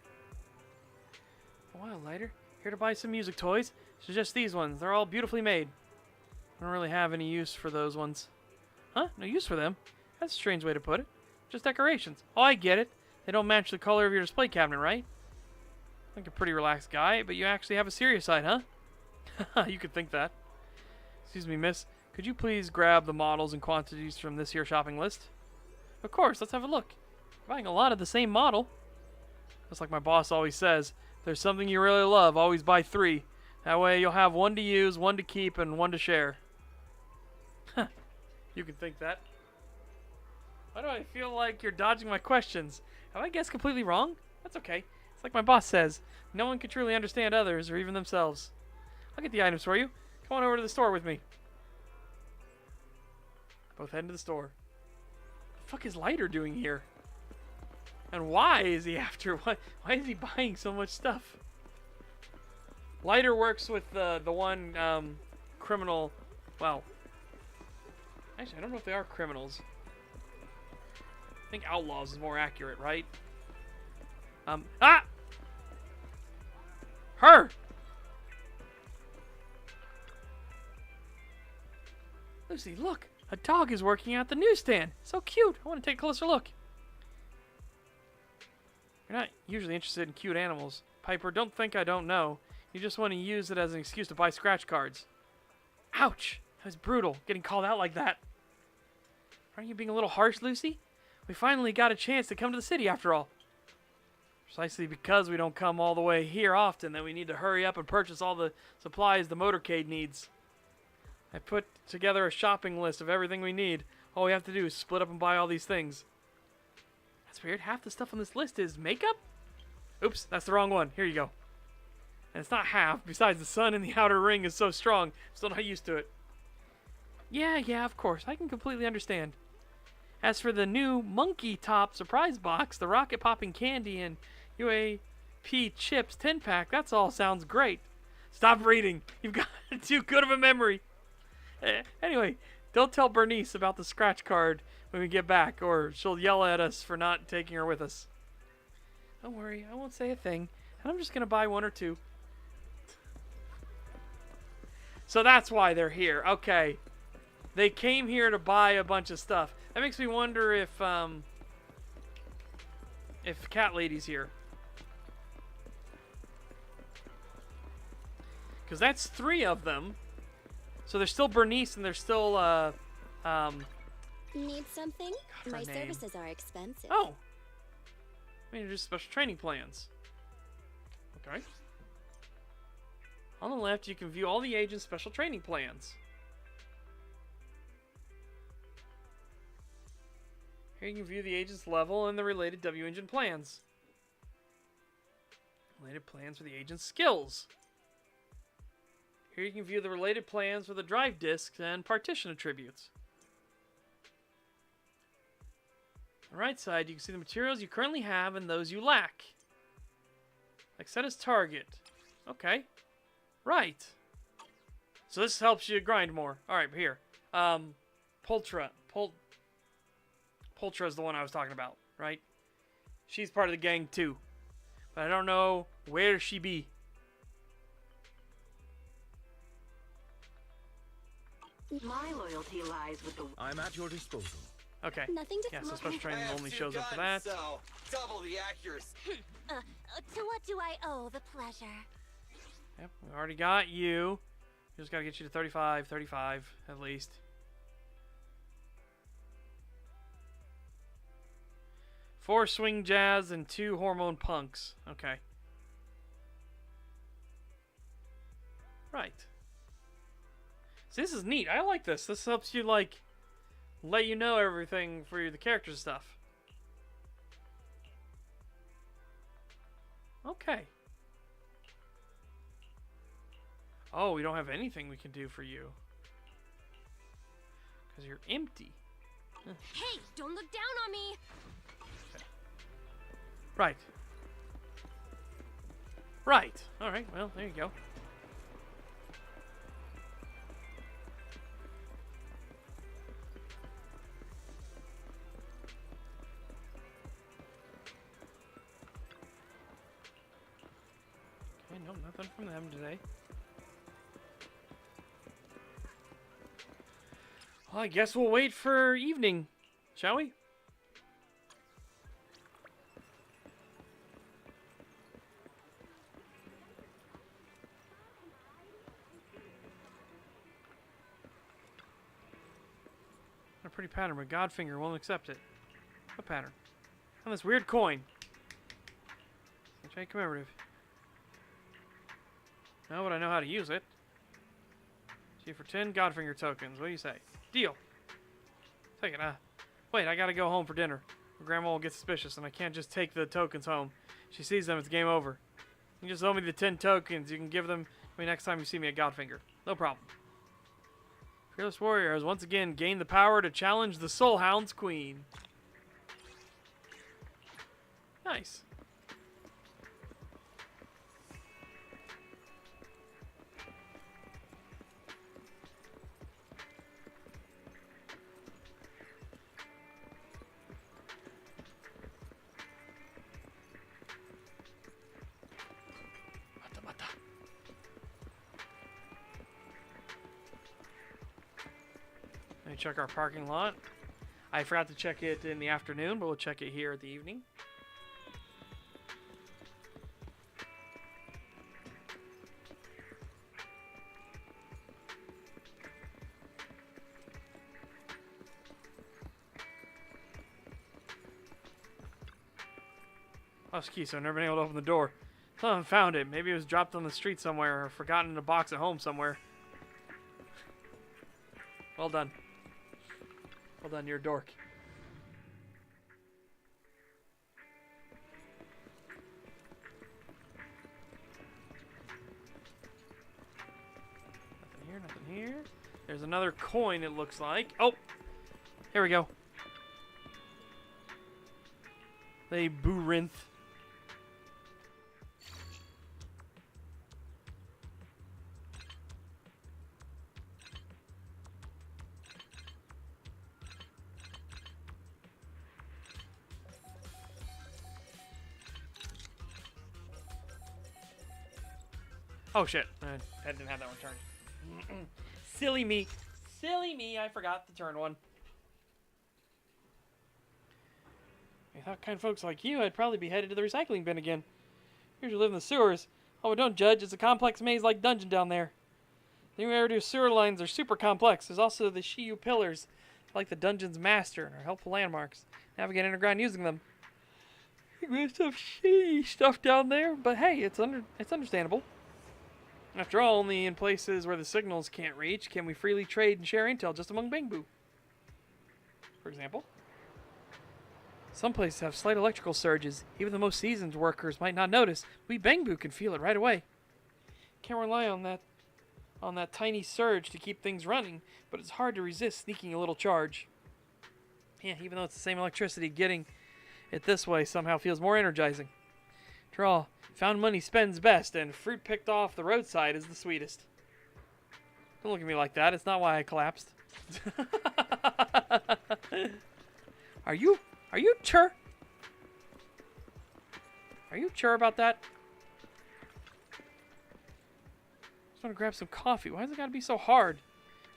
Wow, Lighter. Here to buy some music toys. Suggest these ones. They're all beautifully made. I don't really have any use for those ones. Huh? No use for them? That's a strange way to put it. Just decorations. Oh, I get it. They don't match the color of your display cabinet, right? Like a pretty relaxed guy, but you actually have a serious side, huh? You could think that. Excuse me, miss. Could you please grab the models and quantities from this here shopping list? Of course, let's have a look. You're buying a lot of the same model. Just like my boss always says, if there's something you really love, always buy 3. That way you'll have 1 to use, 1 to keep, and 1 to share. Huh. You can think that. Why do I feel like you're dodging my questions? Have I guessed completely wrong? That's okay. It's like my boss says. No one can truly understand others or even themselves. I'll get the items for you. Come on over to the store with me. Both head into the store. What the fuck is Lighter doing here? And why is he after? Why is he buying so much stuff? Lighter works with the one criminal. Well, actually, I don't know if they are criminals. I think outlaws is more accurate, right? Her! Lucy, look! A dog is working at the newsstand. So cute. I want to take a closer look. You're not usually interested in cute animals. Piper, don't think I don't know. You just want to use it as an excuse to buy scratch cards. Ouch! That was brutal, getting called out like that. Aren't you being a little harsh, Lucy? We finally got a chance to come to the city after all. Precisely because we don't come all the way here often that we need to hurry up and purchase all the supplies the motorcade needs. I put together a shopping list of everything we need. All we have to do is split up and buy all these things. That's weird. Half the stuff on this list is makeup? Oops, that's the wrong one. Here you go. And it's not half. Besides, the sun in the outer ring is so strong. I'm still not used to it. Yeah, of course. I can completely understand. As for the new Monkey Top surprise box, the rocket popping candy, and UAP chips 10-pack, that's all sounds great. Stop reading. You've got too good of a memory. Anyway, don't tell Bernice about the scratch card when we get back, or she'll yell at us for not taking her with us. Don't worry, I won't say a thing, and I'm just going to buy one or two. So that's why they're here. Okay. They came here to buy a bunch of stuff. That makes me wonder if Cat Lady's here. Because that's 3 of them. So there's still Bernice and there's still, Need something? her My name. services are expensive. Oh! I mean, just special training plans. Okay. On the left, you can view all the agents' special training plans. Here you can view the agent's level and the related W-Engine plans. Related plans for the agent's skills. Here you can view the related plans for the drive disks and partition attributes. On the right side, you can see the materials you currently have and those you lack. Like set as target. Okay. Right. So this helps you grind more. Alright, here. Pultra is the one I was talking about, right? She's part of the gang too. But I don't know where she be. My loyalty lies with the... I'm at your disposal. Okay. Nothing to Yeah, so special training only shows up for that. So double the accuracy. To what do I owe the pleasure? Yep, we already got you. Just gotta get you to 35 at least. Four swing jazz and 2 hormone punks. Okay. Right. See, this is neat. I like this. This helps you, like, let you know everything for the character stuff. Okay. Oh, we don't have anything we can do for you. Because you're empty. Hey, don't look down on me! Right. Right. Alright, well, there you go. Okay, no, nothing from them today. Well, I guess we'll wait for evening, shall we? A pretty pattern, but Godfinger won't accept it. What pattern? And this weird coin. Which commemorative. No, but I know how to use it. See for 10 Godfinger tokens. What do you say? Deal. second. Wait, I gotta go home for dinner. Grandma will get suspicious, and I can't just take the tokens home. If she sees them, it's game over. You just owe me the 10 tokens. You can give them to me next time you see me at Godfinger. No problem. Fearless Warrior has once again gained the power to challenge the Soul Hound's queen. Nice. Let me check our parking lot. I forgot to check it in the afternoon, but we'll check it here at the evening. Lost key, so I've never been able to open the door. Someone found it. Maybe it was dropped on the street somewhere or forgotten in a box at home somewhere. Well done. Well done, you're a dork. Nothing here, nothing here. There's another coin, it looks like. Oh! Here we go. A Boorinth. Oh shit, I didn't have that one turned. Silly me. Silly me, I forgot to turn one. I thought kind folks like you, I'd probably be headed to the recycling bin again. Here's you live in the sewers. Oh, but don't judge, it's a complex maze-like dungeon down there. The new area sewer lines are super complex. There's also the Shiyu pillars, like the dungeon's master, and are helpful landmarks. Navigate underground using them. There's some shitty stuff down there, but hey, it's understandable. After all, only in places where the signals can't reach can we freely trade and share intel just among Bangbu. For example, some places have slight electrical surges. Even the most seasoned workers might not notice. We Bangbu can feel it right away. Can't rely on that tiny surge to keep things running, but it's hard to resist sneaking a little charge. Yeah, even though it's the same electricity, getting it this way somehow feels more energizing. After all, found money spends best, and fruit picked off the roadside is the sweetest. Don't look at me like that. It's not why I collapsed. Are you sure? Are you sure about that? Just want to grab some coffee. Why has it got to be so hard?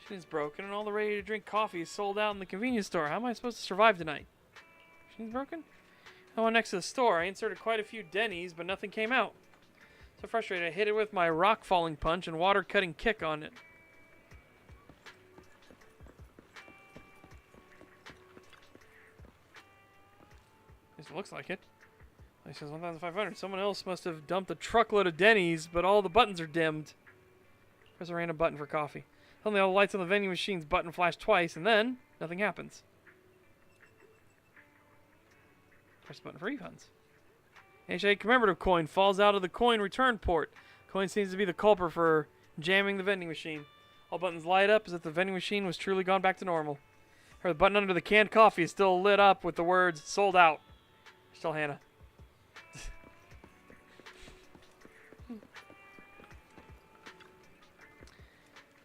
Machine's broken, and all the ready-to-drink coffee is sold out in the convenience store. How am I supposed to survive tonight? Machine's broken? I went next to the store. I inserted quite a few Denny's, but nothing came out. So frustrated, I hit it with my rock-falling punch and water-cutting kick on it. At least it looks like it. It says 1,500. Someone else must have dumped a truckload of Denny's, but all the buttons are dimmed. Press a random button for coffee. Suddenly all the lights on the vending machine's button flash twice, and then nothing happens. Press the button for refunds. HA commemorative coin falls out of the coin return port. Coin seems to be the culprit for jamming the vending machine. All buttons light up as if the vending machine was truly gone back to normal. Or the button under the canned coffee is still lit up with the words "sold out." Still Hannah. The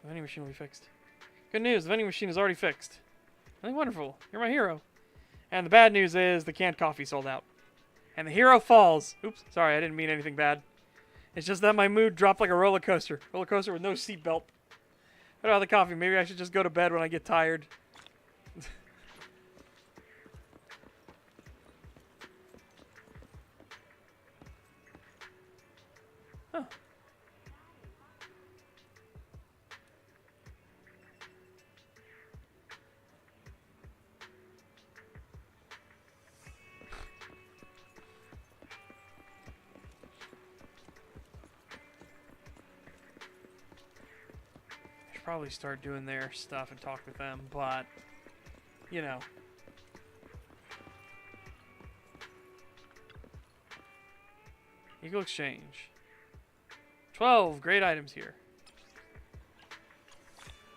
vending machine will be fixed. Good news, the vending machine is already fixed. Really wonderful. You're my hero. And the bad news is the canned coffee sold out. And the hero falls. Oops, sorry, I didn't mean anything bad. It's just that my mood dropped like a roller coaster. Roller coaster with no seatbelt. What about the coffee? Maybe I should just go to bed when I get tired. Huh. Probably start doing their stuff and talk with them, but you know. Eagle exchange. 12 great items here.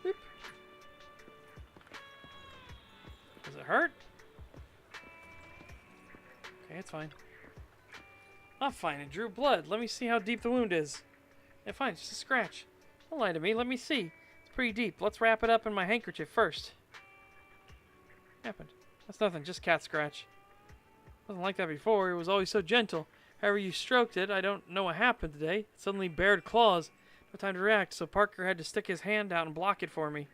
Boop. Does it hurt? Okay, it's fine. Not fine. It drew blood. Let me see how deep the wound is. Yeah, fine. It's just a scratch. Don't lie to me. Let me see. It's pretty deep. Let's wrap it up in my handkerchief first. What happened? That's nothing. Just cat scratch. Wasn't like that before. It was always so gentle. However you stroked it, I don't know what happened today. It suddenly bared claws. No time to react, so Parker had to stick his hand out and block it for me.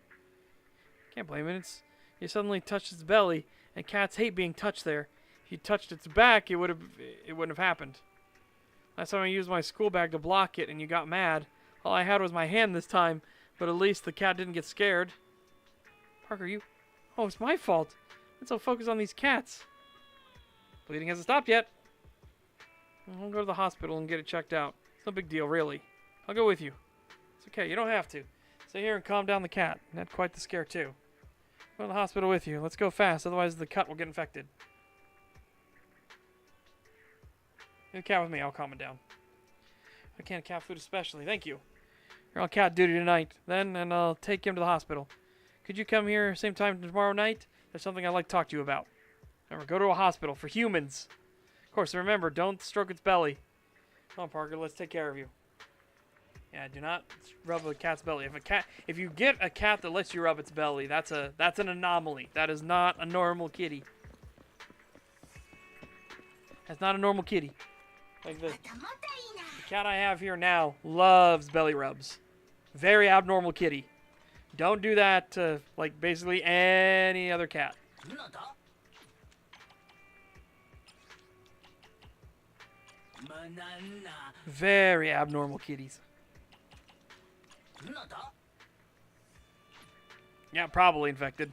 Can't blame it. You suddenly touched its belly, and cats hate being touched there. If you touched its back, it wouldn't have happened. Last time I used my school bag to block it, and you got mad. All I had was my hand this time, but at least the cat didn't get scared. Parker, you... Oh, it's my fault. I'm so focused on these cats. Bleeding hasn't stopped yet. I'll go to the hospital and get it checked out. It's no big deal, really. I'll go with you. It's okay, you don't have to. Stay here and calm down the cat. It had quite the scare, too. Go to the hospital with you. Let's go fast, otherwise the cut will get infected. Leave the cat with me, I'll calm it down. I can't cat food especially, thank you. You're on cat duty tonight, then, and I'll take him to the hospital. Could you come here same time tomorrow night? There's something I'd like to talk to you about. Remember, go to a hospital for humans. Of course, remember, don't stroke its belly. Come on, Parker, let's take care of you. Yeah, do not rub a cat's belly. If you get a cat that lets you rub its belly, that's an anomaly. That is not a normal kitty. That's not a normal kitty. Like the cat I have here now loves belly rubs. Very abnormal kitty. Don't do that to, like, basically any other cat. Very abnormal kitties. Yeah, probably infected.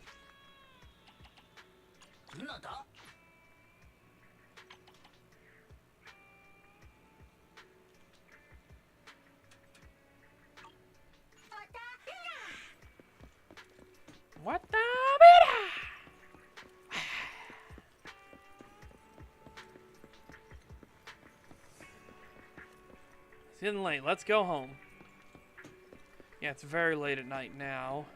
What the It's getting late. Let's go home. Yeah, it's very late at night now.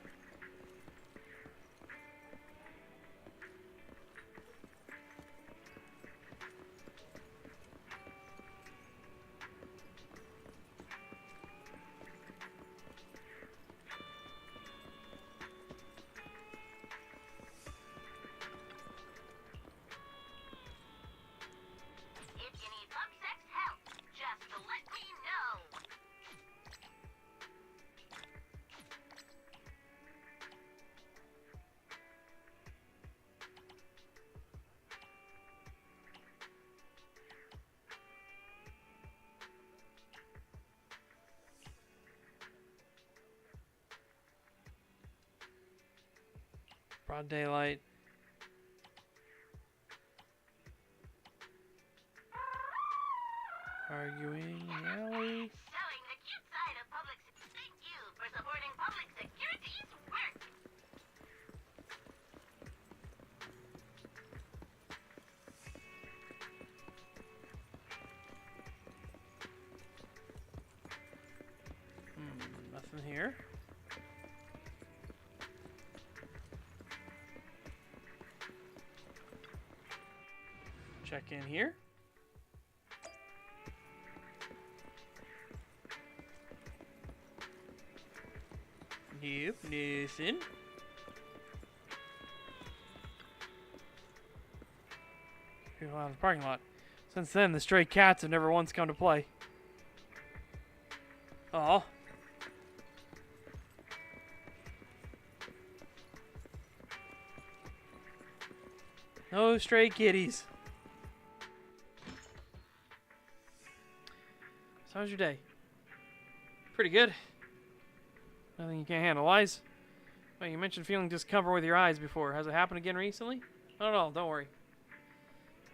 If you need pup sex help, just let me know. Broad daylight. Arguing, Ellie. Showing the cute side of public. Thank you for supporting public security's work. Nothing here. Check in here. Nope, nothing. People out of the parking lot. Since then, the stray cats have never once come to play. Aw. No stray kitties. So how's your day? Pretty good. Nothing you can't handle. Wise? Well, you mentioned feeling discomfort with your eyes before. Has it happened again recently? I don't know. Don't worry.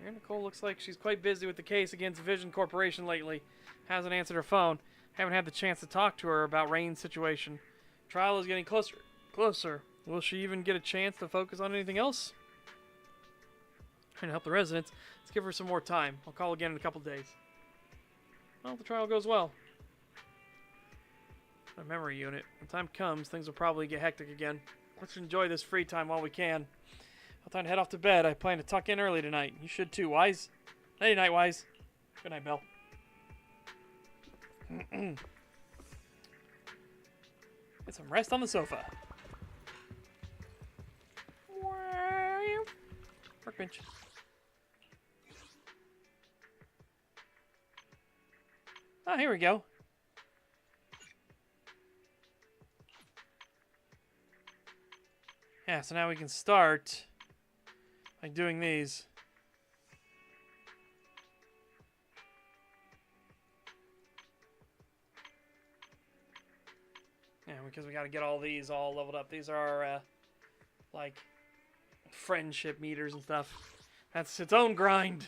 Here, Nicole looks like she's quite busy with the case against Vision Corporation lately. Hasn't answered her phone. Haven't had the chance to talk to her about Rain's situation. Trial is getting closer. Will she even get a chance to focus on anything else? Trying to help the residents. Let's give her some more time. I'll call again in a couple days. Well, the trial goes well. A memory unit. When time comes, things will probably get hectic again. Let's enjoy this free time while we can. I'll time to head off to bed. I plan to tuck in early tonight. You should too, Wise. Nighty night, Wise. Good night, Belle. Get some rest on the sofa. Workbench. Oh, here we go. Yeah, so now we can start like doing these. Yeah, because we got to get all these all leveled up. These are our, like, friendship meters and stuff. That's its own grind.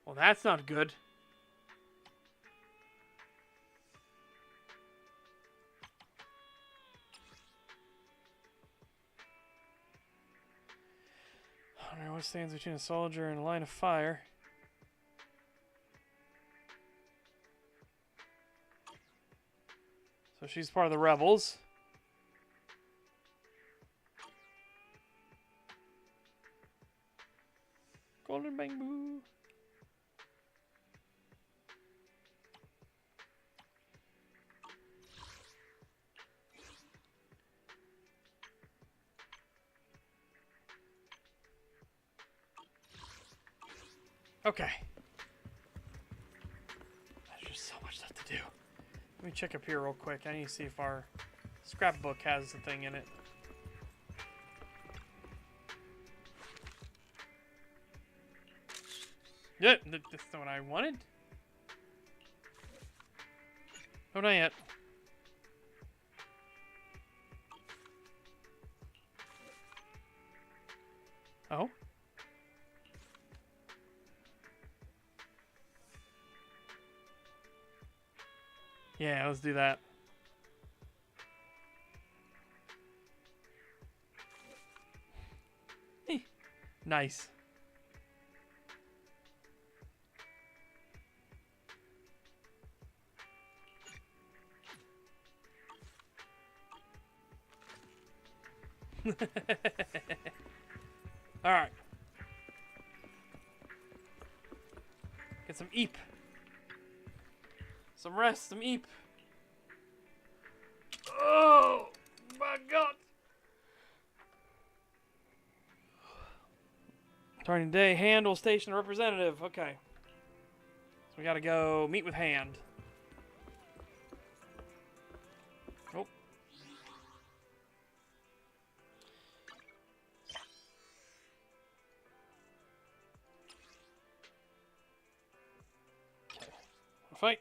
Well, that's not good. I don't know what stands between a soldier and a line of fire. So she's part of the rebels. Golden bamboo. Okay. There's just so much stuff to do. Let me check up here real quick. I need to see if our scrapbook has the thing in it. Yeah, that's not what I wanted. Oh, not yet. Oh? Yeah, let's do that. Nice. All right. Get some eep. Some rest, some eep. Oh my god. Starting day, Hand will station a representative. Okay. So we gotta go meet with Hand. Oh. Okay. Fight.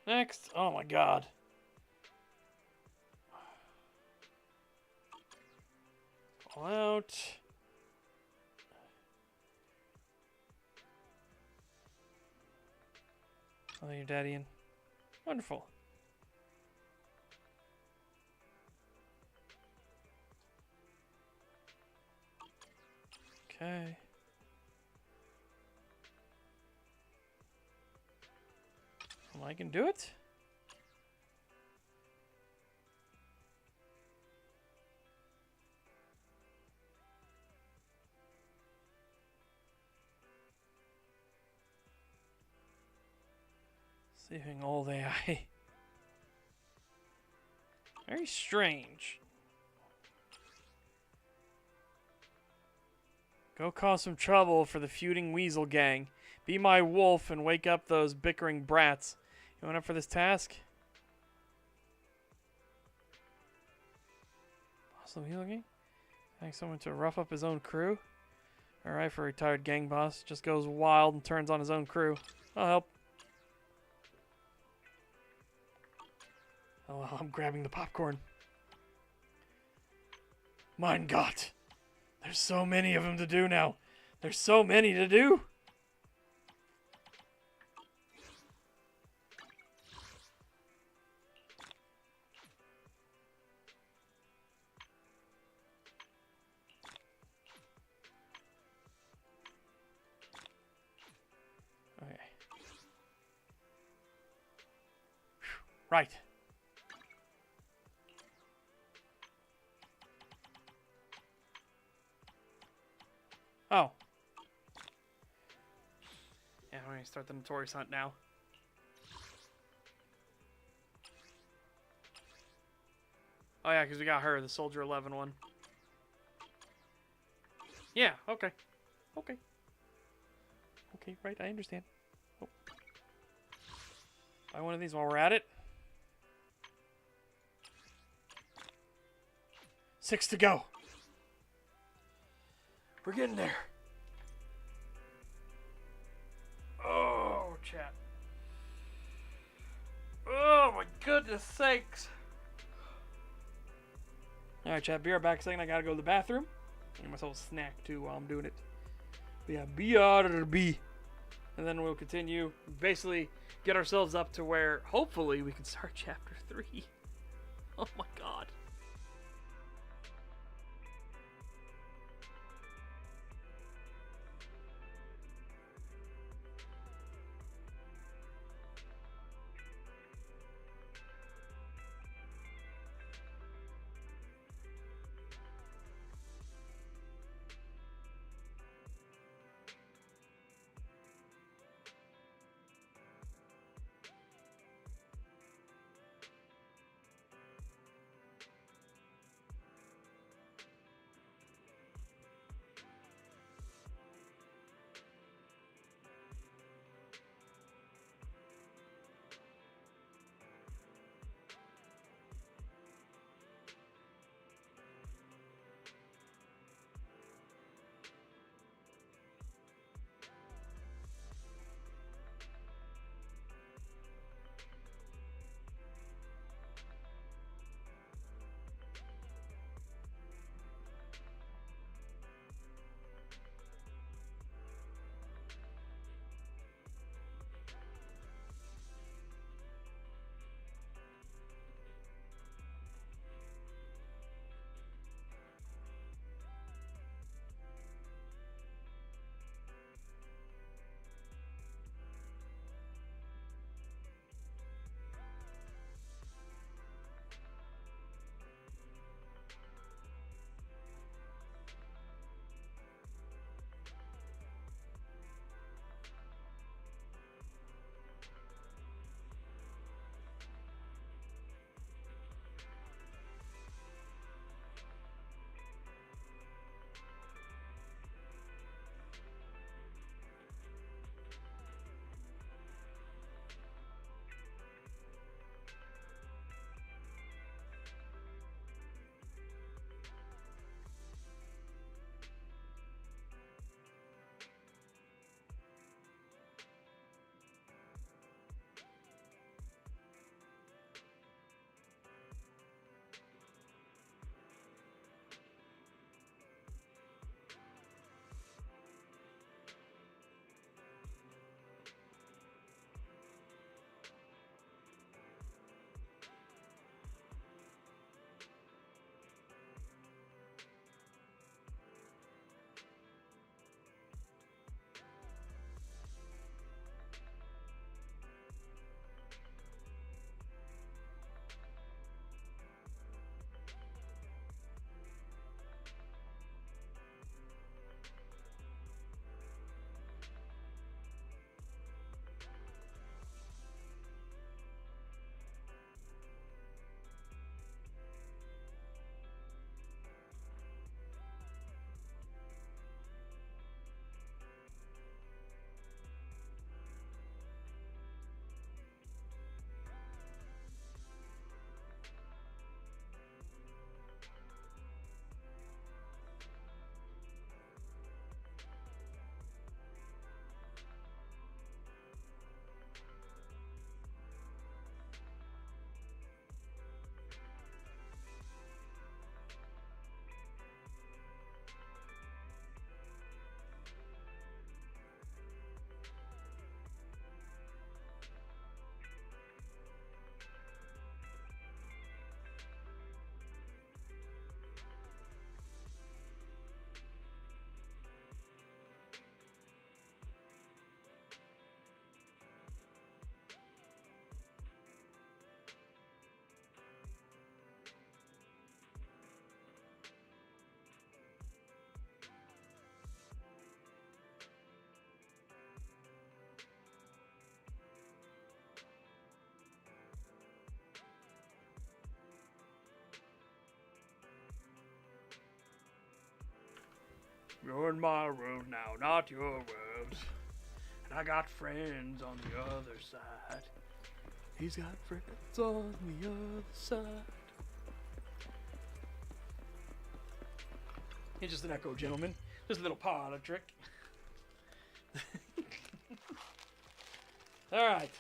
Next. Oh my god. All out. Oh, your daddy in. Wonderful. Okay. Well, I can do it. Saving old AI. Very strange. Go cause some trouble for the feuding weasel gang. Be my wolf and wake up those bickering brats. You went up for this task? Boss of the weasel gang? Ask someone to rough up his own crew? Alright for a retired gang boss. Just goes wild and turns on his own crew. I'll help. Oh well, I'm grabbing the popcorn. Mein Gott! There's so many of them to do now. There's so many to do. Okay. Right. Oh. Yeah, we're gonna start the Notorious Hunt now. Oh yeah, because we got her, the Soldier 11 one. Yeah, okay. Okay. Okay, right, I understand. Oh. Buy one of these while we're at it. 6 to go. We're getting there. Oh, chat. Oh, my goodness sakes. Alright, chat. Be right back a second. I gotta go to the bathroom. Get myself a snack, too, while I'm doing it. But yeah, BRB. And then we'll continue. Basically, get ourselves up to where, hopefully, we can start Chapter 3. Oh, my God. You're in my world now, not your world. And I got friends on the other side. He's got friends on the other side. He's just an echo gentleman. Just a little parlor trick. Alright.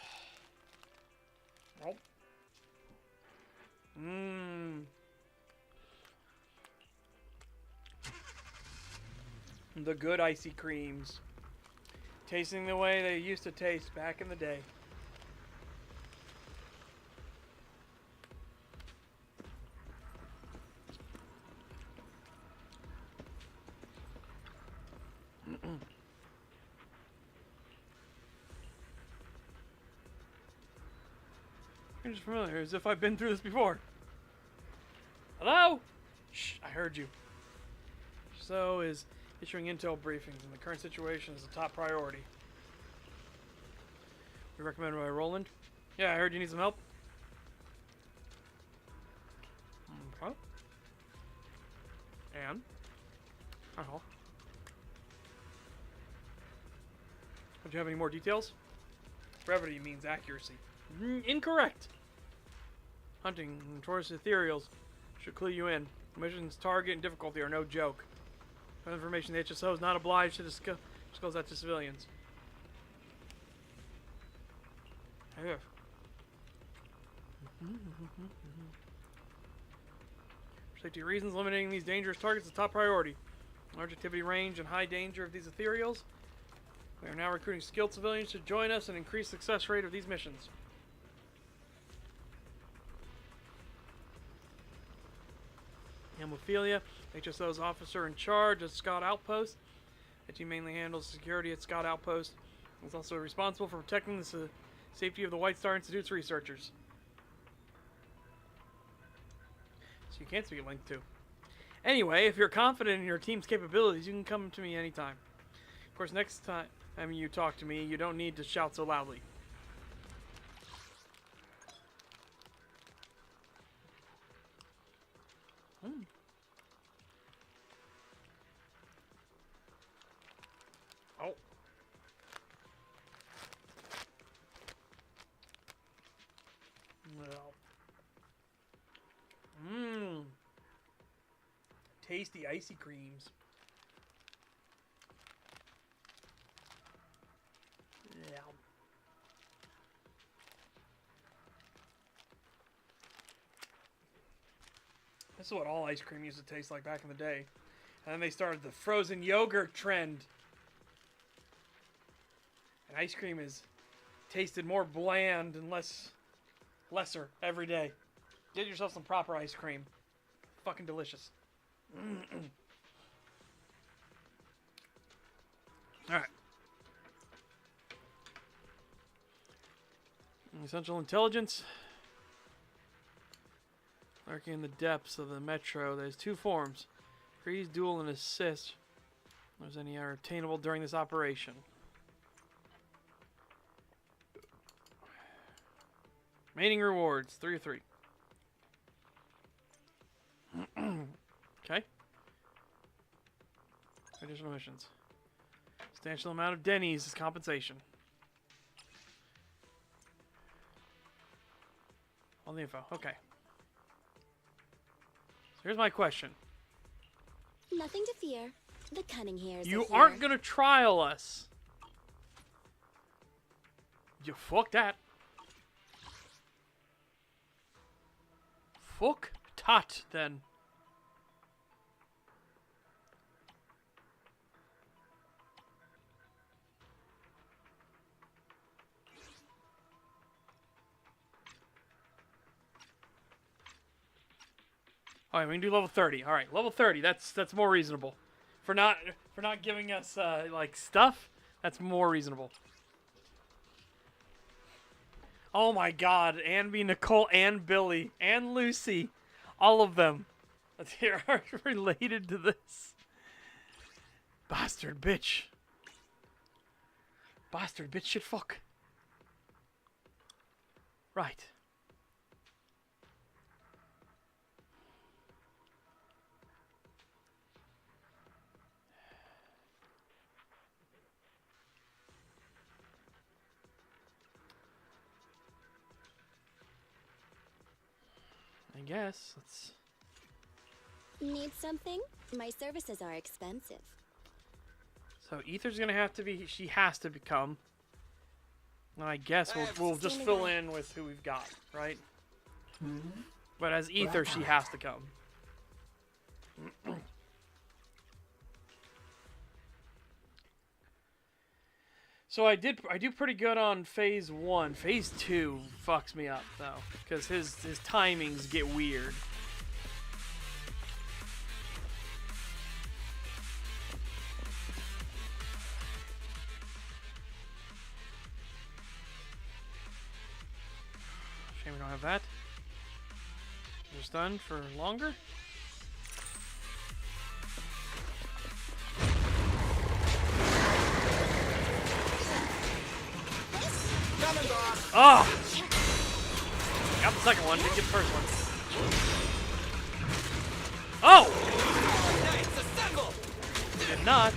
Well. The good icy creams. Tasting the way they used to taste back in the day. I'm just familiar, as if I've been through this before. Hello? Shh, I heard you. So is issuing intel briefings, and the current situation is the top priority. We recommended by Roland. Yeah, I heard you need some help. Okay. And? Uh-huh. Don't you have any more details? Brevity means accuracy. Incorrect. Hunting towards ethereals should clue you in. Mission's target and difficulty are no joke. For information, the HSO is not obliged to discuss that to civilians. For safety reasons, limiting these dangerous targets is top priority. Large activity range and high danger of these ethereals. We are now recruiting skilled civilians to join us and increase success rate of these missions. Hemophilia, HSO's officer in charge at Scott Outpost. The team mainly handles security at Scott Outpost. He's also responsible for protecting the safety of the White Star Institute's researchers. So you can't speak linked to. Anyway, if you're confident in your team's capabilities, you can come to me anytime. Of course, next time you talk to me, you don't need to shout so loudly. Oh. Well. Tasty icy creams. Yeah. This is what all ice cream used to taste like back in the day. And then they started the frozen yogurt trend. And ice cream is tasted more bland and lesser every day. Get yourself some proper ice cream. Fucking delicious. Alright. Essential intelligence. Lurking in the depths of the metro, there's two forms. Freeze, duel, and assist. If there's any are obtainable during this operation. Remaining rewards, 3 of 3. Okay. Additional missions. Substantial amount of Denny's as compensation. All the info. Okay. So here's my question. Nothing to fear. The cunning hairs. You aren't gonna trial us. You fuck that. Fuck tat then. All right, we can do level 30. All right, level 30. That's more reasonable. For not giving us like stuff, that's more reasonable. Oh my God, Anby, Nicole, and Billy, and Lucy, all of them, they are related to this. Bastard bitch. Bastard bitch shit fuck. Right. guess. Let's... Need something? My services are expensive. So Ether's gonna have to be... She has to become. I guess we'll just fill in with who we've got, right? But as Ether, she has to come. So I do pretty good on phase 1. Phase 2 fucks me up though, because his timings get weird. Shame we don't have that. Just done for longer. Oh! Got the second one, didn't get the first one. Oh! Did not.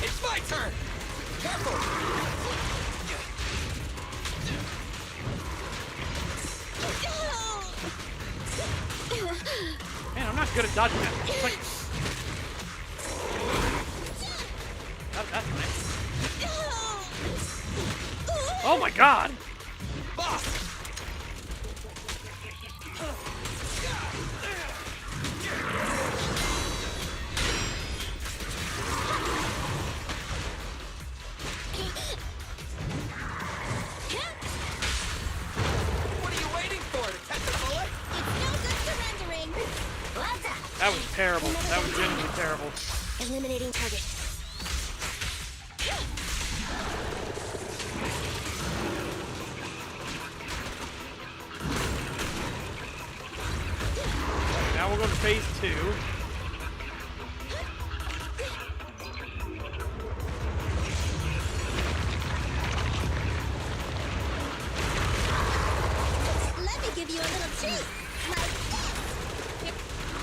It's my turn! Careful! Man, I'm not good at dodging that. It's like... That's nice. Oh my god! What are you waiting for? To catch a bullet? It's no good surrendering. That was terrible. That was genuinely terrible. Eliminating target. Now we're going to phase 2. Let me give you a little treat. Like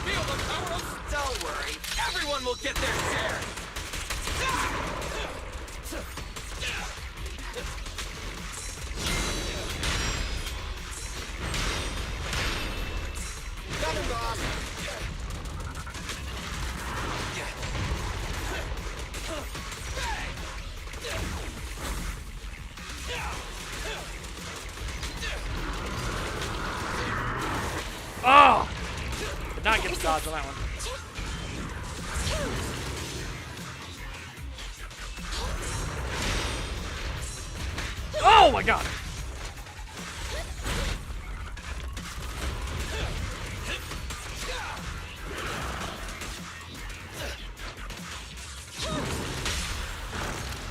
Feel the power of... Don't worry. Everyone will get their share. Coming, boss. Oh! Did not get the dodge on that one. Oh my god!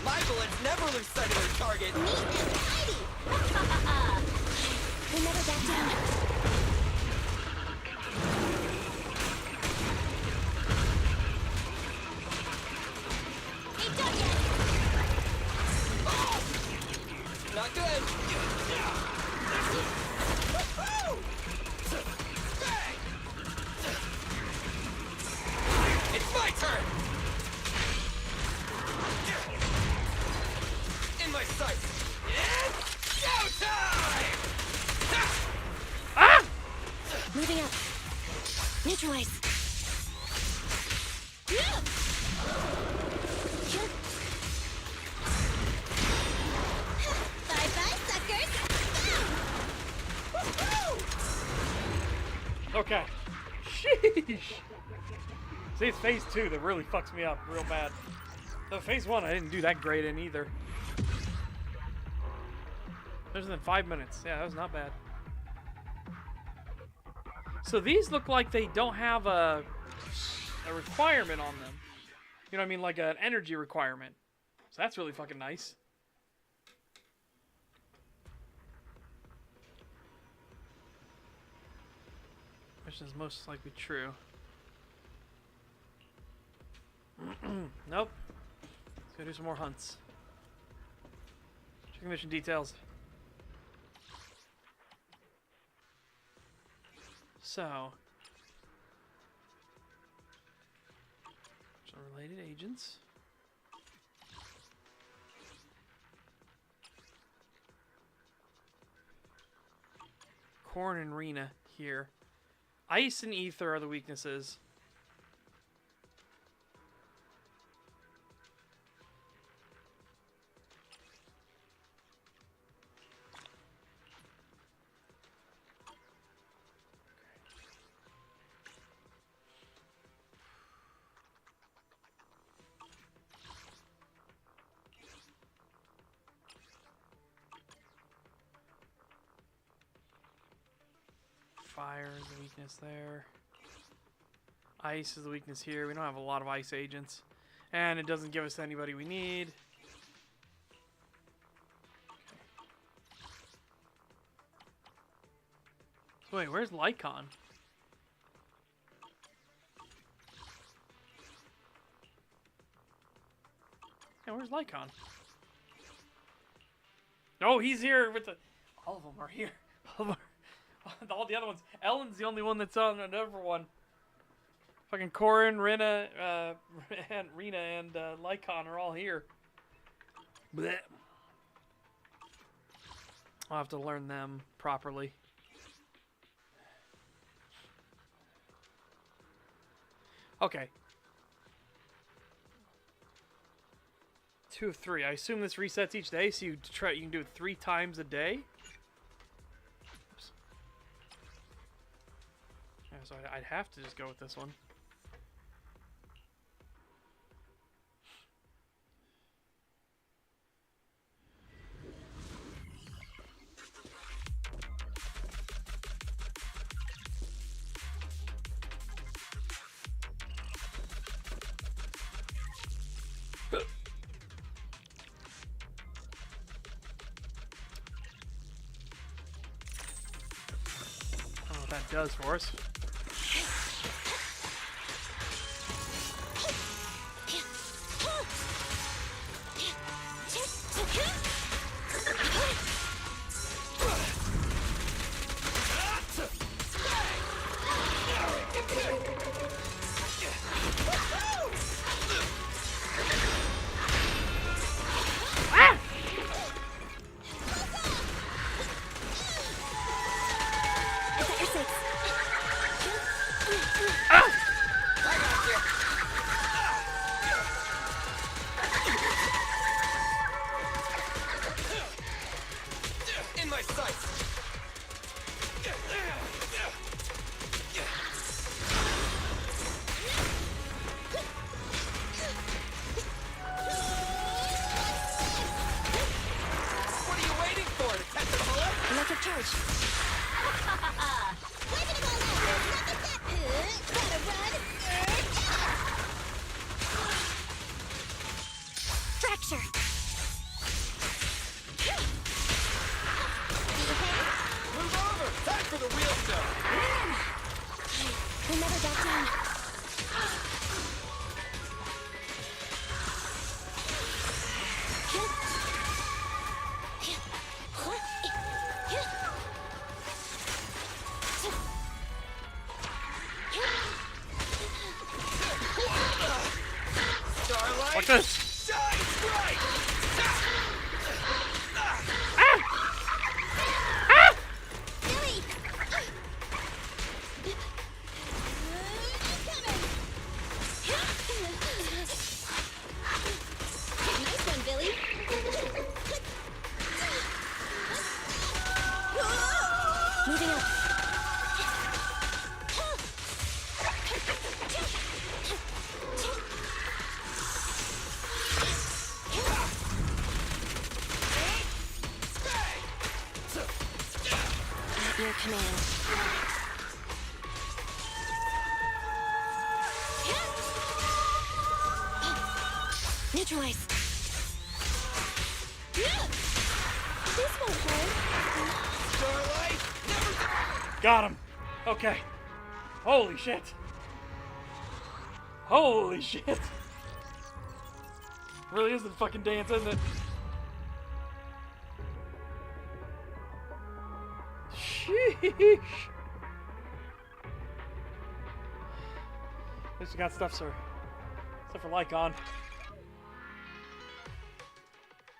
My bullets never lose sight of their target. neat and tidy. We'll never back down. Ain't done yet. Not good. It's my turn. In my sights. It's showtime! Ah! Moving up. Neutralize. Bye-bye, suckers. Okay. Sheesh! See, it's phase 2 that really fucks me up real bad. So phase 1 I didn't do that great in either. Less than 5 minutes. Yeah, that was not bad. So these look like they don't have a requirement on them. You know what I mean? Like an energy requirement. So that's really fucking nice. Which is most likely true. Nope. Let's go do some more hunts. Check mission details. So, some related agents. Corn and Rena here. Ice and Ether are the weaknesses. Fire is the weakness there. Ice is the weakness here. We don't have a lot of ice agents. And it doesn't give us anybody we need. Okay. So wait, where's Lycon? Yeah, where's Lycon? Oh, he's here with the... All of them are here. All the other ones. Ellen's the only one that's on another one. Fucking Corin, Rena, and Lycon are all here. Blech. I'll have to learn them properly. Okay. 2 of 3. I assume this resets each day, so you can do it 3 times a day. So I'd have to just go with this one. I don't know what that does for us. Watch this! Nice one, Billy. Moving up. At your command. Neutralize. This won't hurt. Starlight, Got him. Okay. Holy shit. Holy shit. Really is the fucking dance, isn't it? Sheesh. At least we got stuff, sir. Except for Lycon.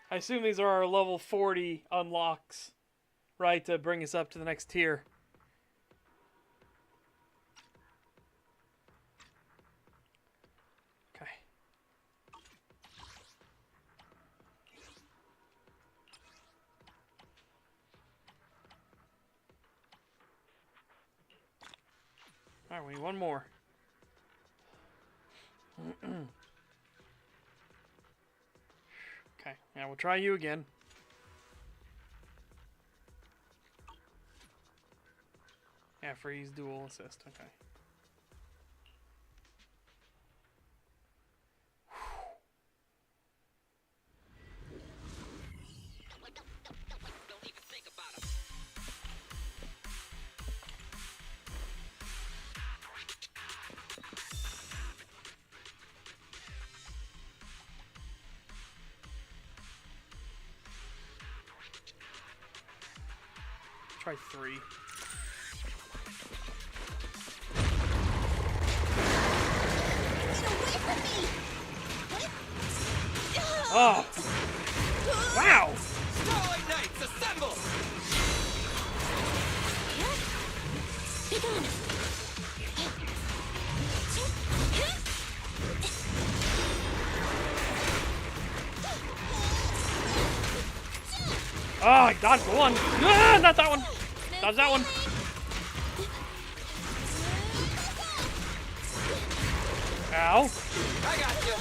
I assume these are our level 40 unlocks, right, to bring us up to the next tier. Alright, we need one more. Okay, now we'll try you again. Yeah, freeze, dual assist. Okay. Try 3. Oh! Wow! Starlight Knights, assemble! Oh, I dodged the one! Ah, not that one! Dodge that one! Ow! I got you!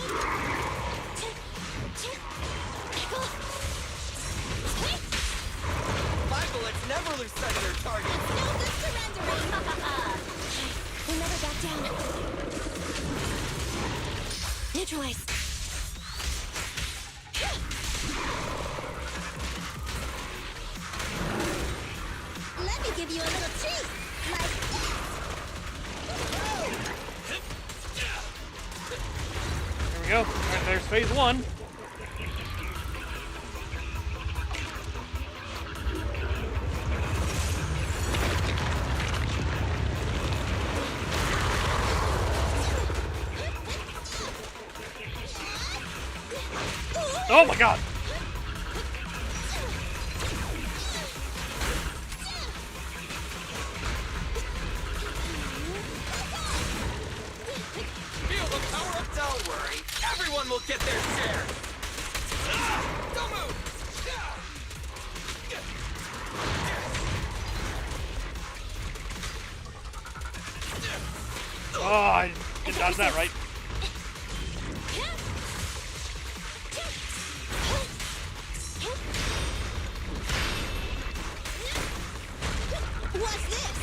5 bullets never lose sight of their target! No good surrendering! We'll never back down. Neutralize. Let me give you a little treat, like this. There we go. Alright, there's phase 1. Oh my god! Feel the power of... Don't worry, everyone will get their share! Don't move! Oh, I didn't dodge that right. What's this?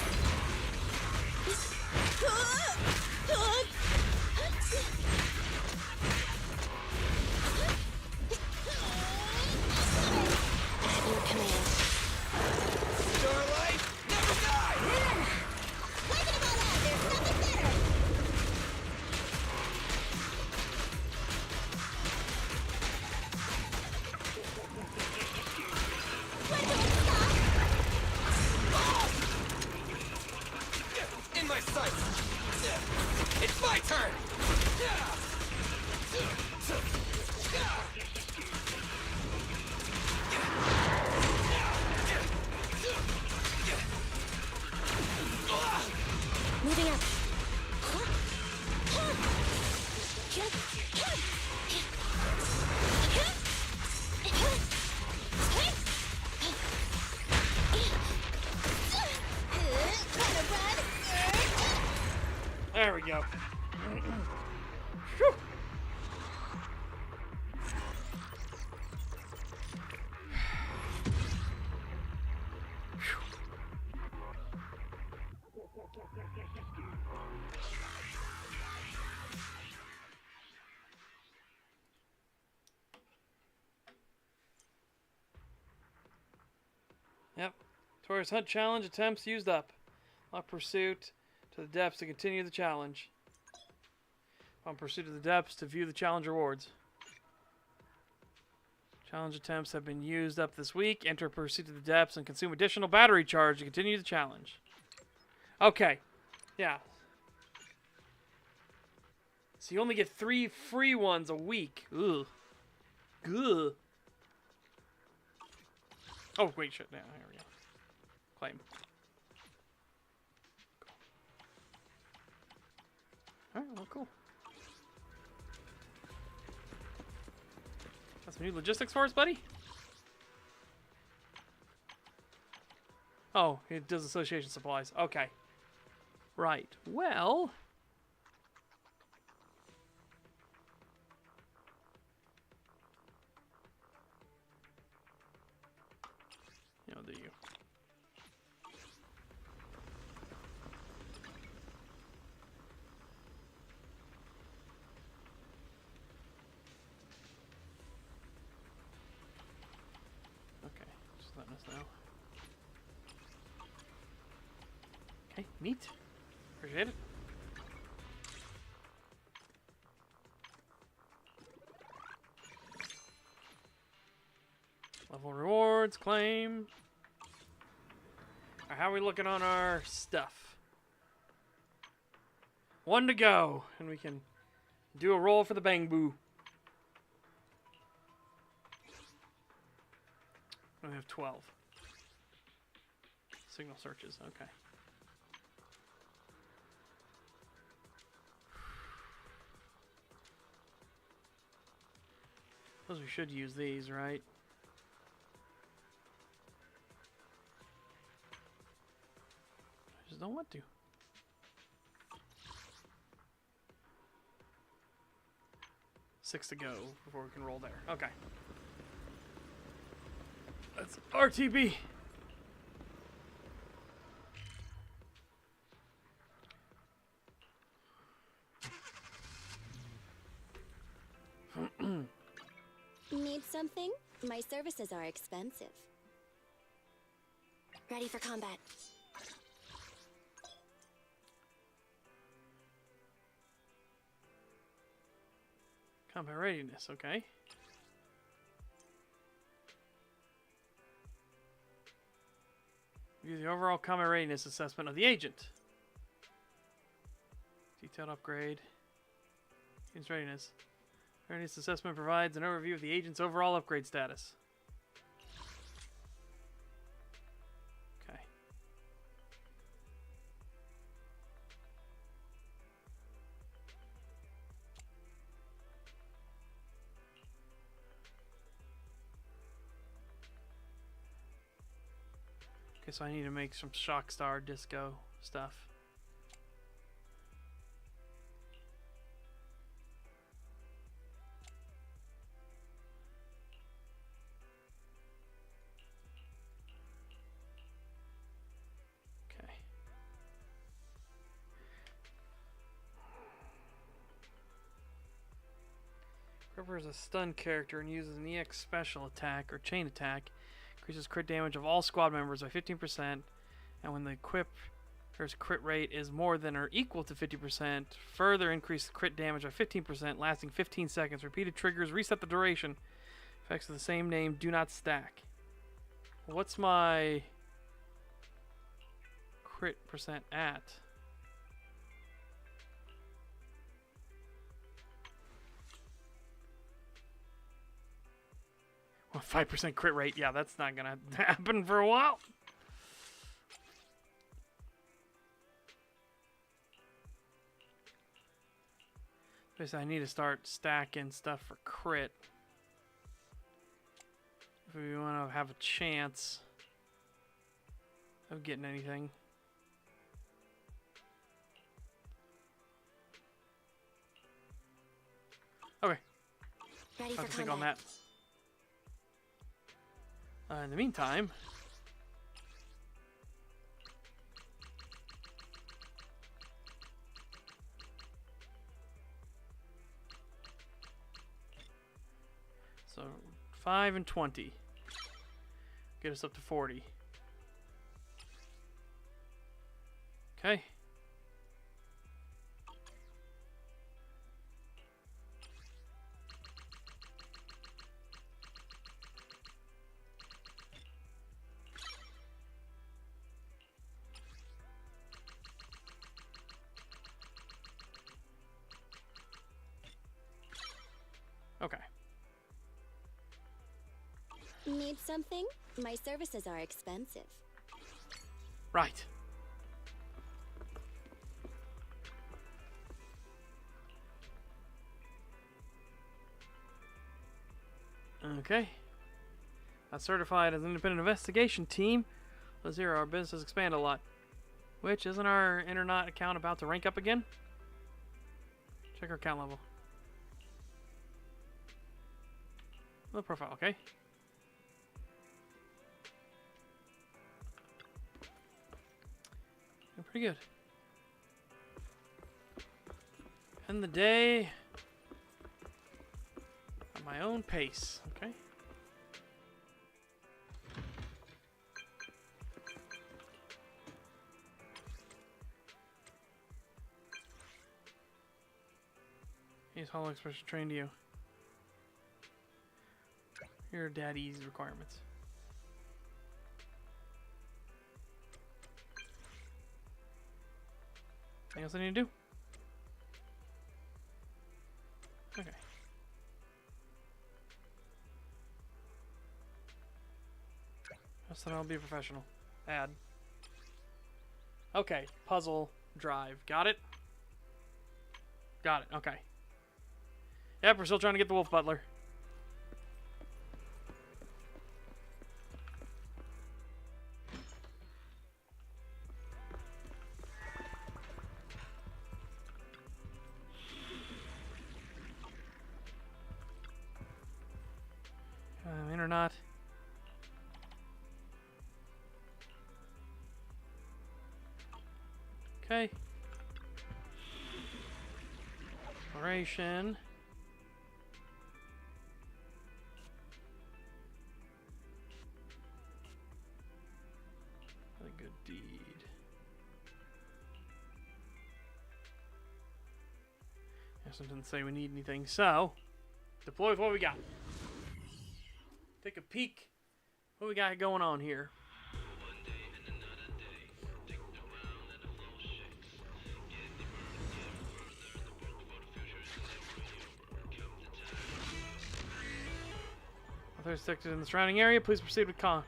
At your command. Starlight, never die! Leave it all out. There's nothing better. In my sights! It's my turn! Moving up. There we go. Yep. Tourist Hunt Challenge attempts used up. Lock pursuit to the depths to continue the challenge. On pursuit to the depths to view the challenge rewards. Challenge attempts have been used up this week. Enter pursuit to the depths and consume additional battery charge to continue the challenge. Okay. Yeah. So you only get 3 free ones a week. Ugh. Ugh. Oh, wait, shit. Yeah, here we go. Claim. Alright, well, cool. Got some new logistics for us, buddy? Oh, it does association supplies. Okay. Right. Well... No, do you? Okay, just letting us know. Okay, neat. Appreciate it. Level rewards, claim. Alright, how are we looking on our stuff? 1 to go, and we can do a roll for the bang boo. We have 12. Signal searches, okay. Suppose we should use these, right? I just don't want to. Six to go before we can roll there. Okay. That's RTB. Need something? My services are expensive. Ready for combat. Combat readiness, okay. View the overall combat readiness assessment of the agent. Detailed upgrade. Agent's readiness. Readiness assessment provides an overview of the agent's overall upgrade status. Okay. Okay, so I need to make some Shockstar Disco stuff. Gripper is a stun character and uses an EX special attack or chain attack. Increases crit damage of all squad members by 15%, and when the equipper's crit rate is more than or equal to 50%, further increase crit damage by 15%, lasting 15 seconds. Repeated triggers reset the duration. Effects of the same name do not stack. What's my crit percent at? Well, 5% crit rate. Yeah, that's not gonna happen for a while. Basically, I need to start stacking stuff for crit if we want to have a chance of getting anything. Okay. Ready I'll for think combat. on that. In the meantime, so 5 and 20 get us up to 40. Okay. Okay. Need something? My services are expensive. Right. Okay. Not certified as an independent investigation team. Let's hear our business has expanded a lot. Which, isn't our internet account about to rank up again? Check our account level. Low profile, okay. Doing pretty good. End the day at my own pace, okay? He's Hollow Expression trained you. Here are Daddy's requirements. Anything else I need to do? Okay. Yes, then I'll be a professional. Add. Okay, puzzle, drive. Got it? Got it, okay. Yep, we're still trying to get the Wolf Butler. In or not. Okay. Exploration. A good deed. Yes, it didn't say we need anything, so deploy with what we got. Take a peek. What we got going on here? Authorities detected in the surrounding area. Please proceed with con.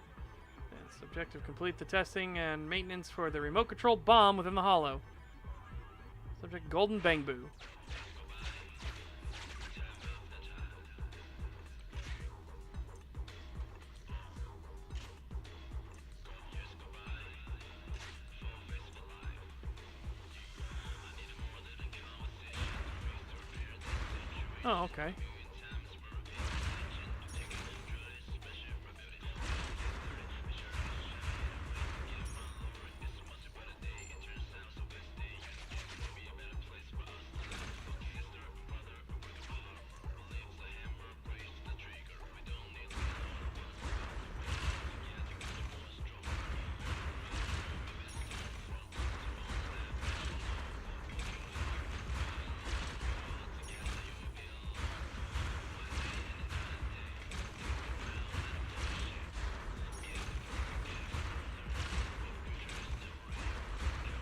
It's objective: complete the testing and maintenance for the remote-controlled bomb within the hollow. Subject: Golden Bangbu. Oh, okay.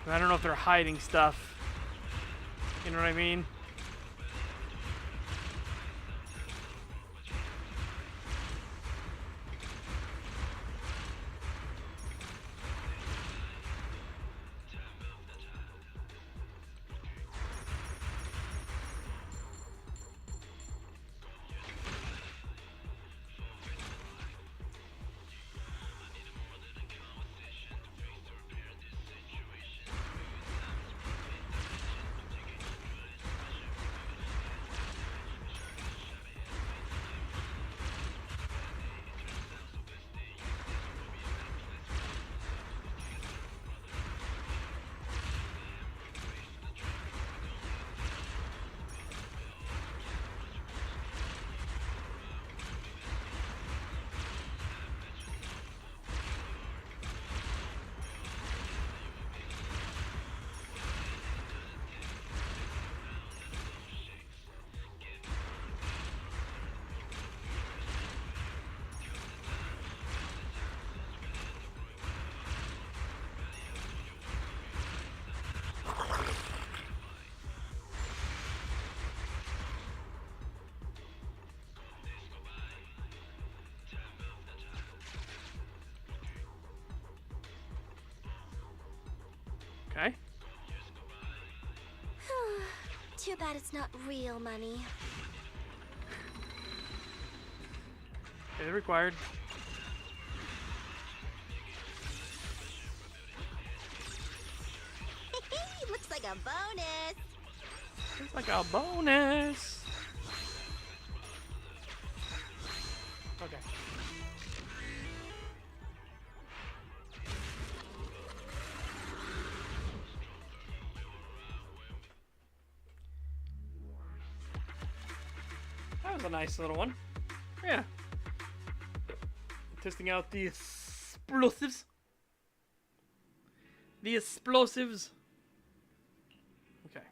I don't know if they're hiding stuff. You know what I mean? Okay. Too bad it's not real money. Okay, required. a bonus. It's like a bonus. Okay. That was a nice little one. Yeah. Testing out the explosives. The explosives. Okay.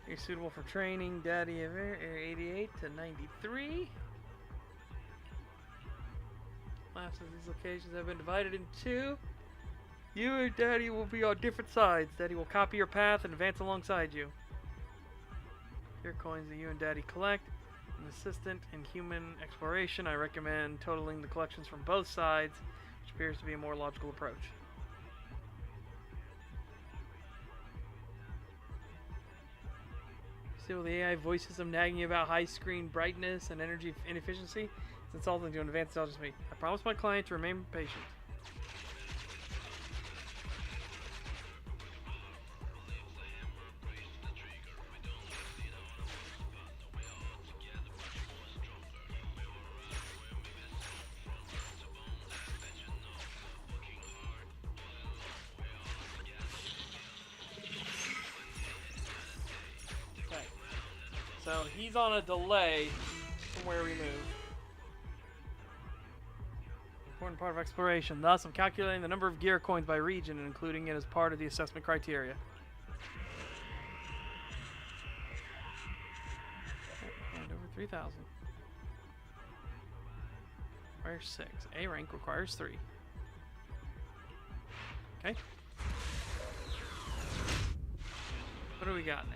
You're suitable for training, Daddy of Air 88 to 93. Classes of these locations have been divided into two. You and Daddy will be on different sides. Daddy will copy your path and advance alongside you. Here coins that you and Daddy collect. An assistant in human exploration, I recommend totaling the collections from both sides, which appears to be a more logical approach. Still, the AI voice system nagging you about high screen brightness and energy inefficiency. It's insulting to an advanced intelligence me. I promise my client to remain patient. Okay. So he's on a delay from where we moved. Important part of exploration. Thus, I'm calculating the number of gear coins by region and including it as part of the assessment criteria. And over 3,000. Requires 6. A rank requires 3. Okay. What do we got now?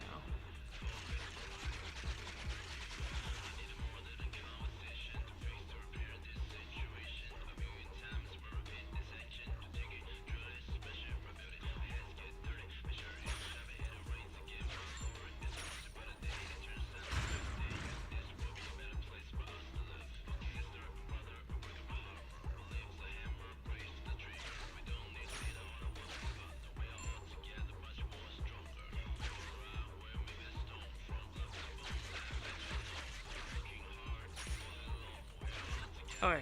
Okay.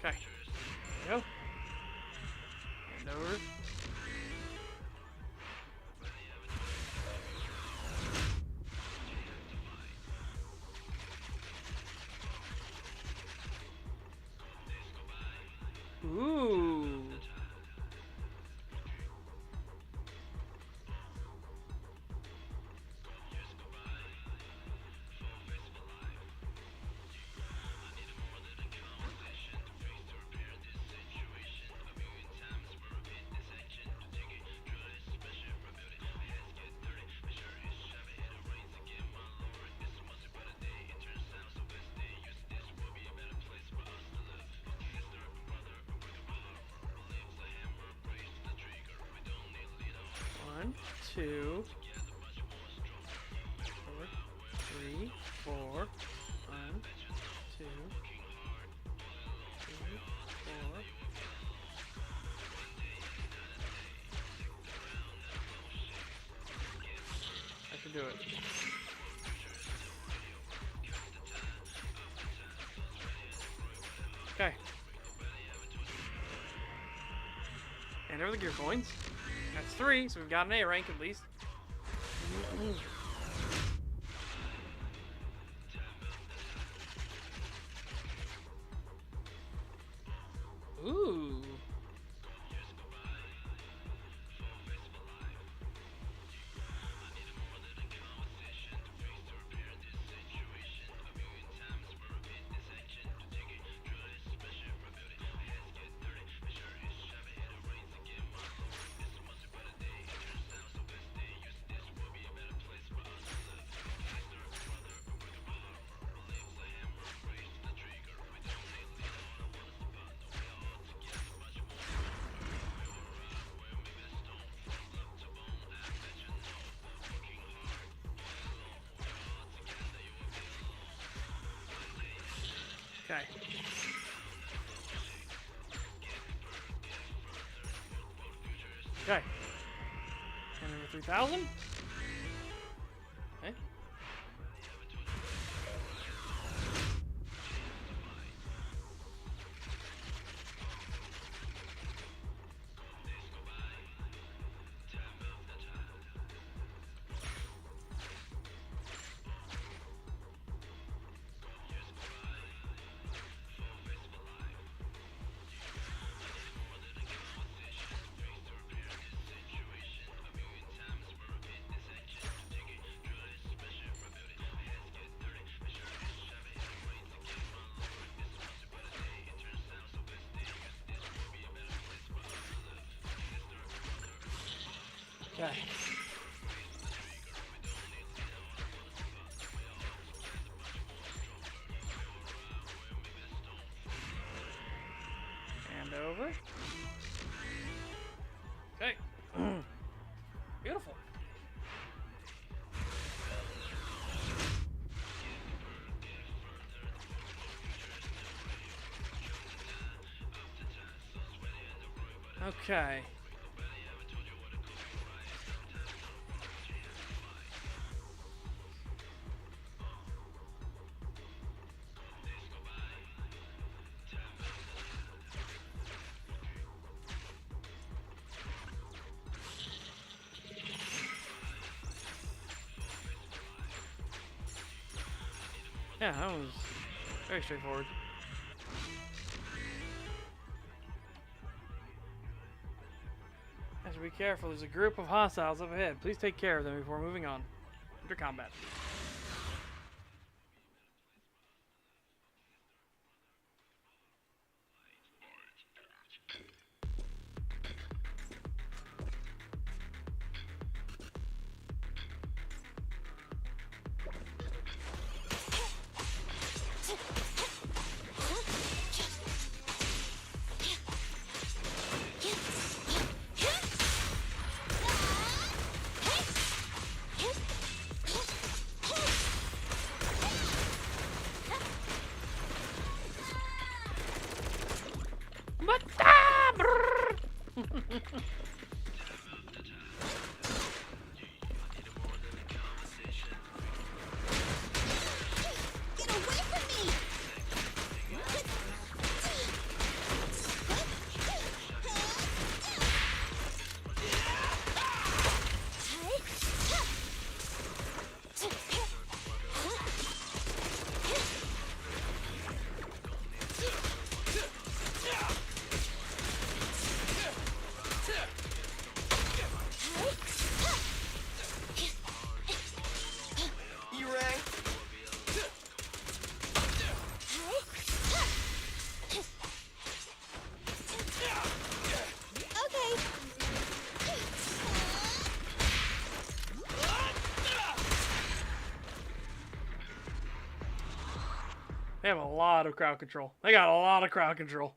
Okay. There we go. And over. Ooh. One, two, 3, 4. 1, 2, 3, 4. I can do it. Okay. And there are the gear coins. That's 3, so we've got an A rank at least. Ooh. Okay. Okay. And over 3,000. Okay. Okay. And over. Okay. Beautiful. Okay. Yeah, that was very straightforward. Have to be careful. There's a group of hostiles up ahead. Please take care of them before moving on. Enter combat. They have a lot of crowd control. They got a lot of crowd control.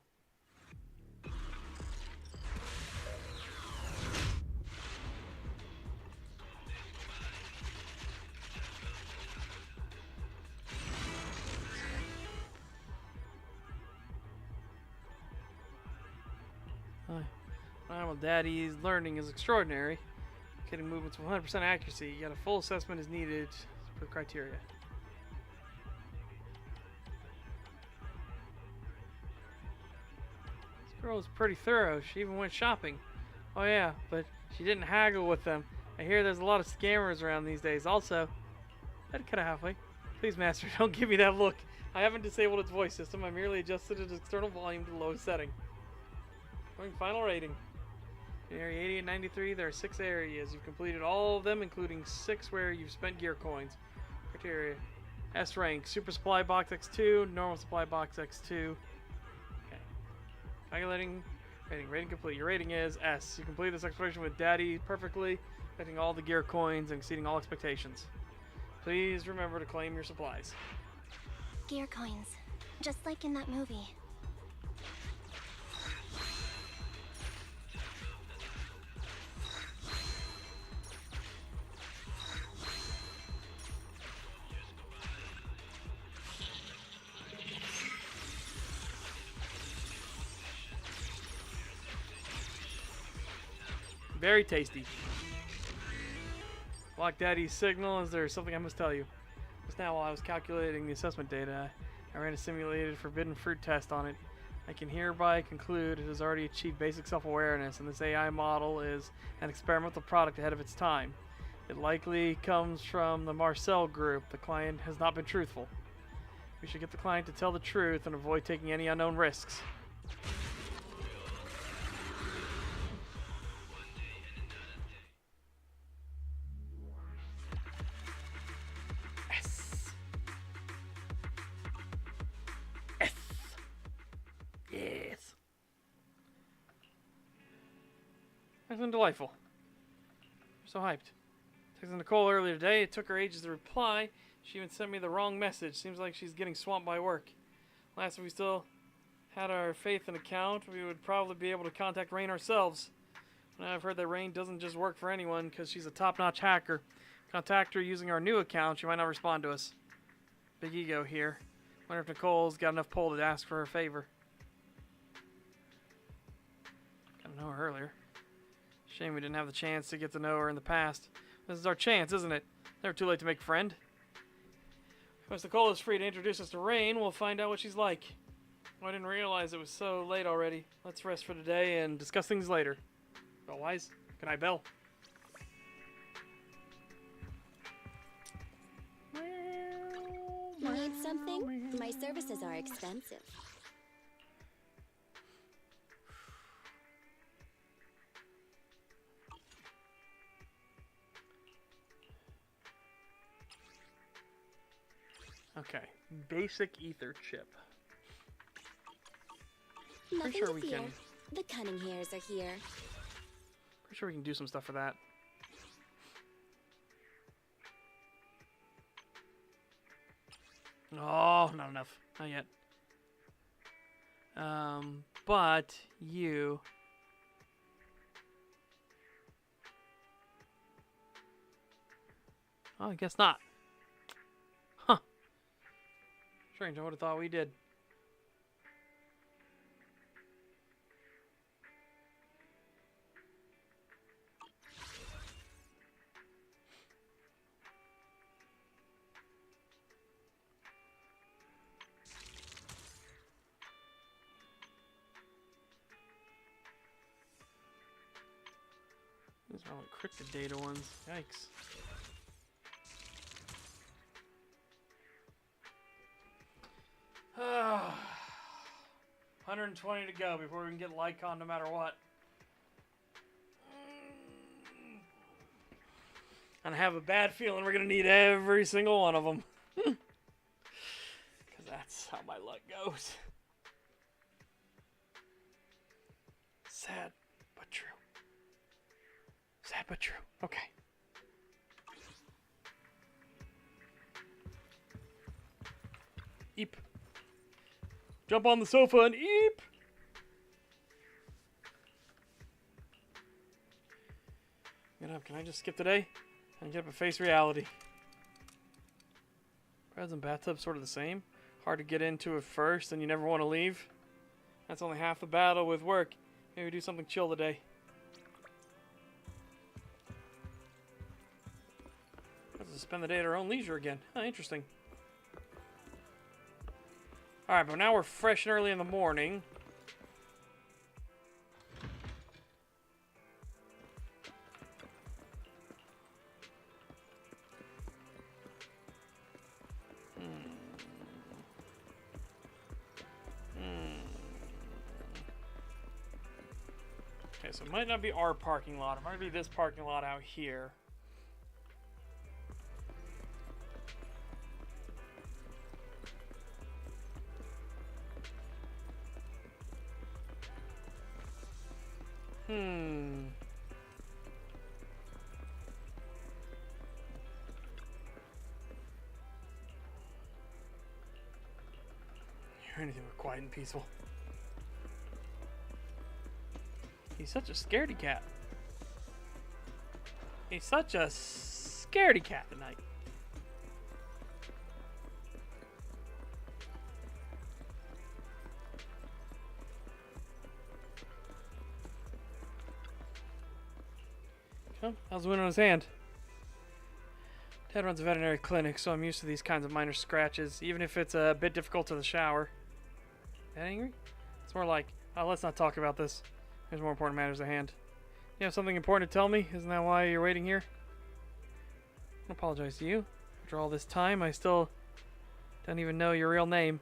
Well, Daddy's learning is extraordinary. Getting movements with 100% accuracy, yet a full assessment is needed for criteria. This girl is pretty thorough. She even went shopping. Oh yeah, but she didn't haggle with them. I hear there's a lot of scammers around these days. Also, I'd cut it halfway. Please, Master, don't give me that look. I haven't disabled its voice system. I merely adjusted its external volume to the lowest setting. Going final rating. In Area 80 and 93, there are 6 areas. You've completed all of them, including 6 where you've spent gear coins. Criteria. S rank. Super Supply Box X2. Normal Supply Box X2. Okay. Calculating. Rating. Rating complete. Your rating is S. You completed this exploration with Daddy perfectly, getting all the gear coins and exceeding all expectations. Please remember to claim your supplies. Gear coins. Just like in that movie. Very tasty. Block Daddy's signal. Is there something I must tell you? Just now, while I was calculating the assessment data, I ran a simulated forbidden fruit test on it. I can hereby conclude it has already achieved basic self-awareness, and this AI model is an experimental product ahead of its time. It likely comes from the Marcel group. The client has not been truthful. We should get the client to tell the truth and avoid taking any unknown risks. Yes. That's been delightful. I'm so hyped. Texted Nicole earlier today. It took her ages to reply. She even sent me the wrong message. Seems like she's getting swamped by work. Last, if we still had our faith in account, we would probably be able to contact Rain ourselves. And I've heard that Rain doesn't just work for anyone because she's a top-notch hacker. Contact her using our new account. She might not respond to us. Big ego here. Wonder if Nicole's got enough pull to ask for her favor. Got to know her earlier. Shame we didn't have the chance to get to know her in the past. This is our chance, isn't it? Never too late to make a friend. Once Nicole is free to introduce us to Rain, we'll find out what she's like. Oh, I didn't realize it was so late already. Let's rest for today and discuss things later. Bellwise, good night, Bell. Need something? My services are expensive. Okay, basic ether chip. Nothing Pretty sure to we fear. can. The cunning hairs are here. Pretty sure we can do some stuff for that. Oh, not enough. Not yet. But you. Oh, I guess not. Huh. Strange, I would have thought we did. These are all encrypted data ones. Yikes. Ah, 120 to go before we can get Lycon no matter what. And I have a bad feeling we're going to need every single one of them. Because that's how my luck goes. Sad, but true. Sad, but true. Okay. Eep. Jump on the sofa and eep. Get up. Can I just skip today? And get up and face reality. Beds and bathtub sort of the same. Hard to get into at first and you never want to leave. That's only half the battle with work. Maybe do something chill today. Let's spend the day at our own leisure again. Oh, interesting. Alright, but now we're fresh and early in the morning. Okay, so it might not be our parking lot. It might be this parking lot out here. Anything but quiet and peaceful. He's such a scaredy cat. He's such a scaredy cat tonight. Oh, how's the wound on his hand? Dad runs a veterinary clinic, so I'm used to these kinds of minor scratches, even if it's a bit difficult to the shower. Dad angry? It's more like, oh, let's not talk about this. There's more important matters at hand. You have something important to tell me? Isn't that why you're waiting here? I don't apologize to you. After all this time, I still don't even know your real name.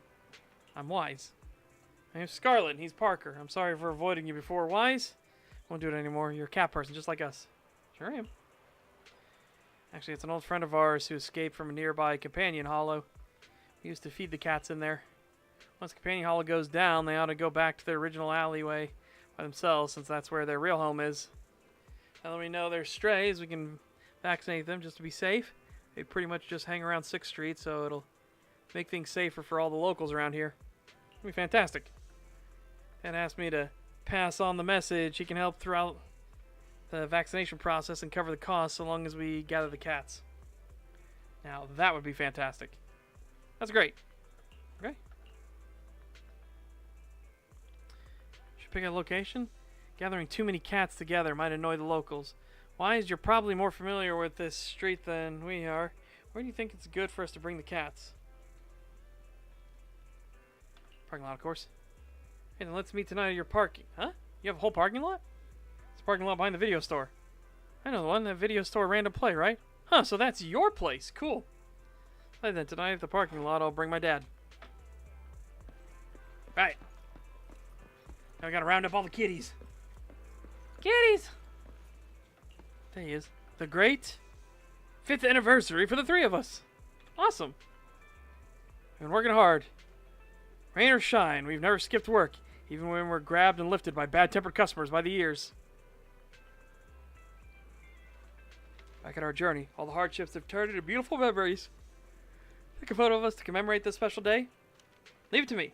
I'm Wise. My name's Scarlet, and he's Parker. I'm sorry for avoiding you before. Wise? Won't do it anymore. You're a cat person, just like us. Sure am. Actually, it's an old friend of ours who escaped from a nearby companion hollow. We used to feed the cats in there. Once companion hollow goes down, they ought to go back to their original alleyway by themselves, since that's where their real home is. Now that we know they're strays, we can vaccinate them just to be safe. They pretty much just hang around 6th Street, so it'll make things safer for all the locals around here. It'll be fantastic. And asked me to pass on the message. He can help throughout the vaccination process and cover the costs so long as we gather the cats. Now, that would be fantastic. That's great. Okay. Should pick a location. Gathering too many cats together might annoy the locals. Wise, you're probably more familiar with this street than we are. Where do you think it's good for us to bring the cats? Parking lot, of course. Hey, then let's meet tonight at your parking. Huh? You have a whole parking lot? It's a parking lot behind the video store. I know the one, that video store Random Play, right? Huh, so that's your place. Cool. Right then, tonight at the parking lot, I'll bring my dad. Right. Now we gotta round up all the kitties. Kitties! There he is. The great 5th anniversary for the 3 of us. Awesome. We've been working hard. Rain or shine, we've never skipped work, even when we're grabbed and lifted by bad-tempered customers by the ears. Back at our journey, all the hardships have turned into beautiful memories. Take a photo of us to commemorate this special day. Leave it to me.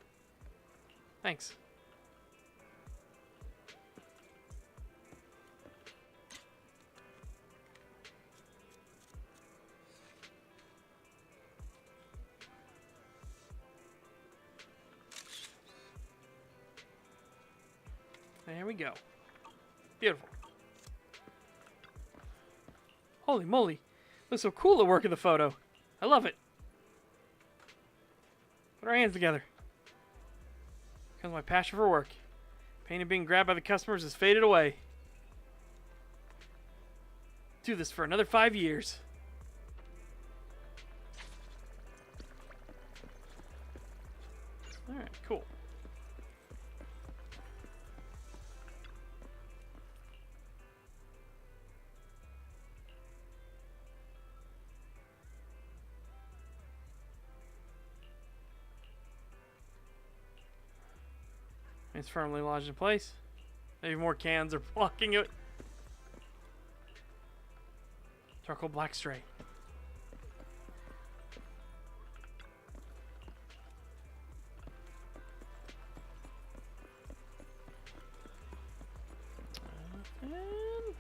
Thanks. There we go. Beautiful. Holy moly. Looks so cool at work in the photo. I love it. Put our hands together. Comes my passion for work. Pain of being grabbed by the customers has faded away. Do this for another 5 years. Alright, cool. It's firmly lodged in place. Maybe more cans are blocking it. Charcoal black stray.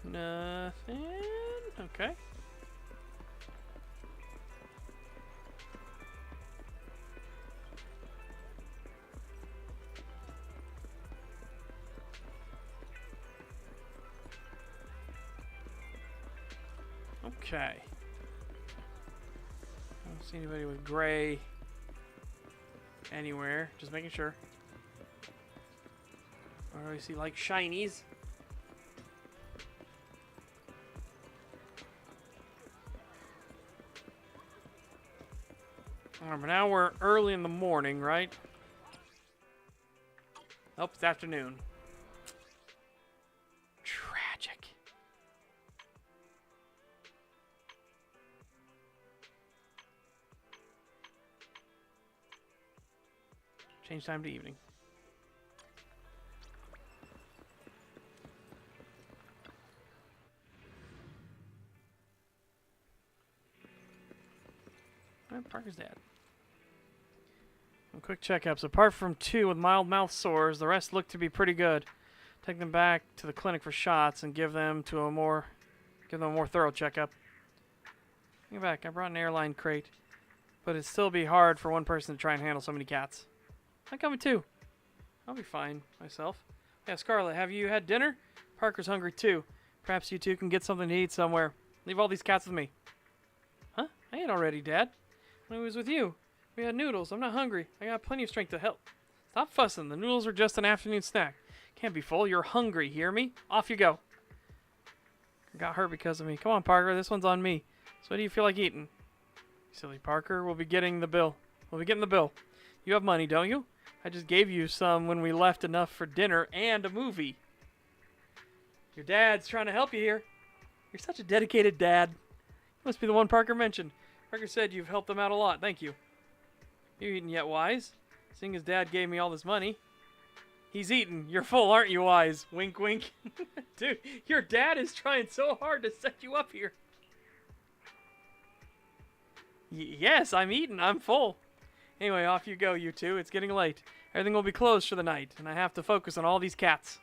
Nothing. Okay. Okay. I don't see anybody with gray anywhere. Just making sure. Or I see like shinies. Alright, but now we're early in the morning, right? Oh, it's afternoon. Tragic. Change time to evening. Alright, Parker's dad. Some quick checkups. Apart from 2 with mild mouth sores, the rest look to be pretty good. Take them back to the clinic for shots and give them a more thorough checkup. Bring it back. I brought an airline crate, but it'd still be hard for one person to try and handle so many cats. I'm coming too. I'll be fine myself. Yeah, Scarlet, have you had dinner? Parker's hungry too. Perhaps you two can get something to eat somewhere. Leave all these cats with me. Huh? I ate already, Dad. When I was with you, we had noodles. I'm not hungry. I got plenty of strength to help. Stop fussing. The noodles are just an afternoon snack. Can't be full. You're hungry. Hear me? Off you go. Got hurt because of me. Come on, Parker. This one's on me. So what do you feel like eating? Silly Parker. We'll be getting the bill. You have money, don't you? I just gave you some when we left, enough for dinner and a movie. Your dad's trying to help you here. You're such a dedicated dad. You must be the one Parker mentioned. Parker said you've helped them out a lot. Thank you. You eaten yet, Wise? Seeing his dad gave me all this money. He's eaten. You're full, aren't you, Wise? Wink, wink. Dude, your dad is trying so hard to set you up here. Yes, I'm eating. I'm full. Anyway, off you go, you two. It's getting late. Everything will be closed for the night, and I have to focus on all these cats.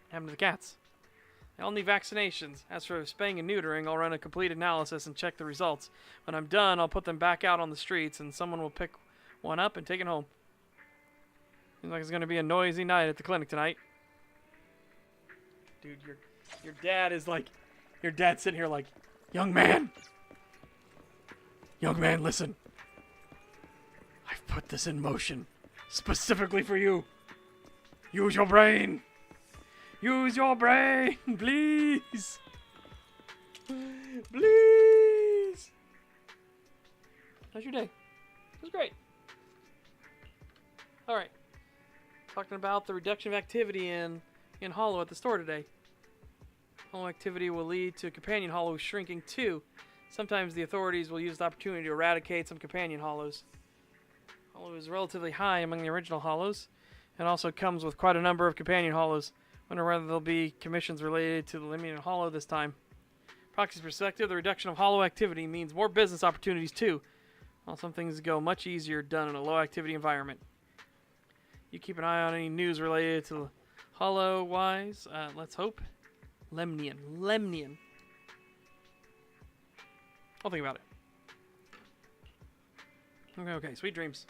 What happened to the cats? They all need vaccinations. As for spaying and neutering, I'll run a complete analysis and check the results. When I'm done, I'll put them back out on the streets, and someone will pick one up and take it home. Seems like it's going to be a noisy night at the clinic tonight. Dude, your dad is like... Your dad's sitting here like, young man! Young man, listen. I've put this in motion specifically for you. Use your brain. Use your brain, please. Please. How's your day? It was great. All right. Talking about the reduction of activity in Hollow at the store today. Hollow activity will lead to companion hollows shrinking too. Sometimes the authorities will use the opportunity to eradicate some companion hollows. Hollow is relatively high among the original hollows, and also comes with quite a number of companion hollows. Wonder whether there'll be commissions related to the limited hollow this time. Proxy's perspective, the reduction of hollow activity means more business opportunities too. While some things go much easier done in a low activity environment. You keep an eye on any news related to hollow wise. Let's hope. Lemnian. I'll think about it. Okay, sweet dreams.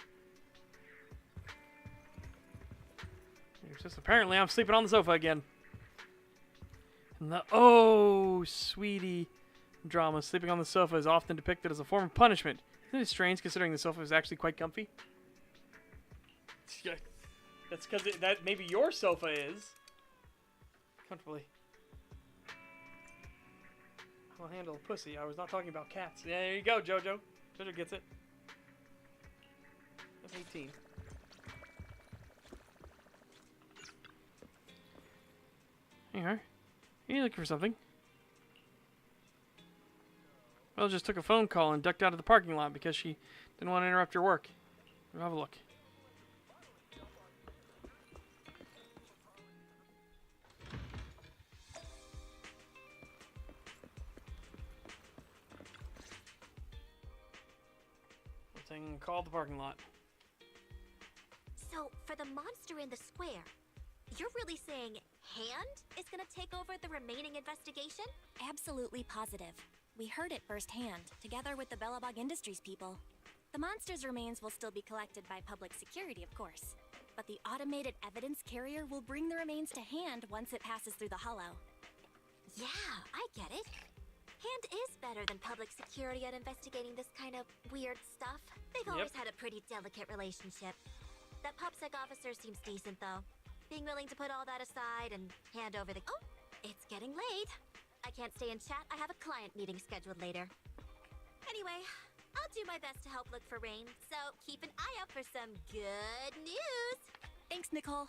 Just apparently I'm sleeping on the sofa again. And the oh sweetie drama, sleeping on the sofa is often depicted as a form of punishment. Isn't it strange considering the sofa is actually quite comfy? Yeah, that's because that maybe your sofa is comfortably. I'll handle a pussy. I was not talking about cats. Yeah, there you go, Jojo. Jojo gets it. That's 18. Here you are. Are you looking for something? Well, just took a phone call and ducked out of the parking lot because she didn't want to interrupt your work. We'll have a look. Something called the parking lot. So, for the monster in the square, you're really saying Hand is gonna take over the remaining investigation? Absolutely positive. We heard it firsthand, together with the Belobog Industries people. The monster's remains will still be collected by public security, of course. But the automated evidence carrier will bring the remains to Hand once it passes through the hollow. Yeah, I get it. Hand is better than public security at investigating this kind of weird stuff. They've always had a pretty delicate relationship. That PopSec officer seems decent, though. Being willing to put all that aside and hand over the... Oh, it's getting late. I can't stay and chat. I have a client meeting scheduled later. Anyway, I'll do my best to help look for Rain, so keep an eye out for some good news. Thanks, Nicole.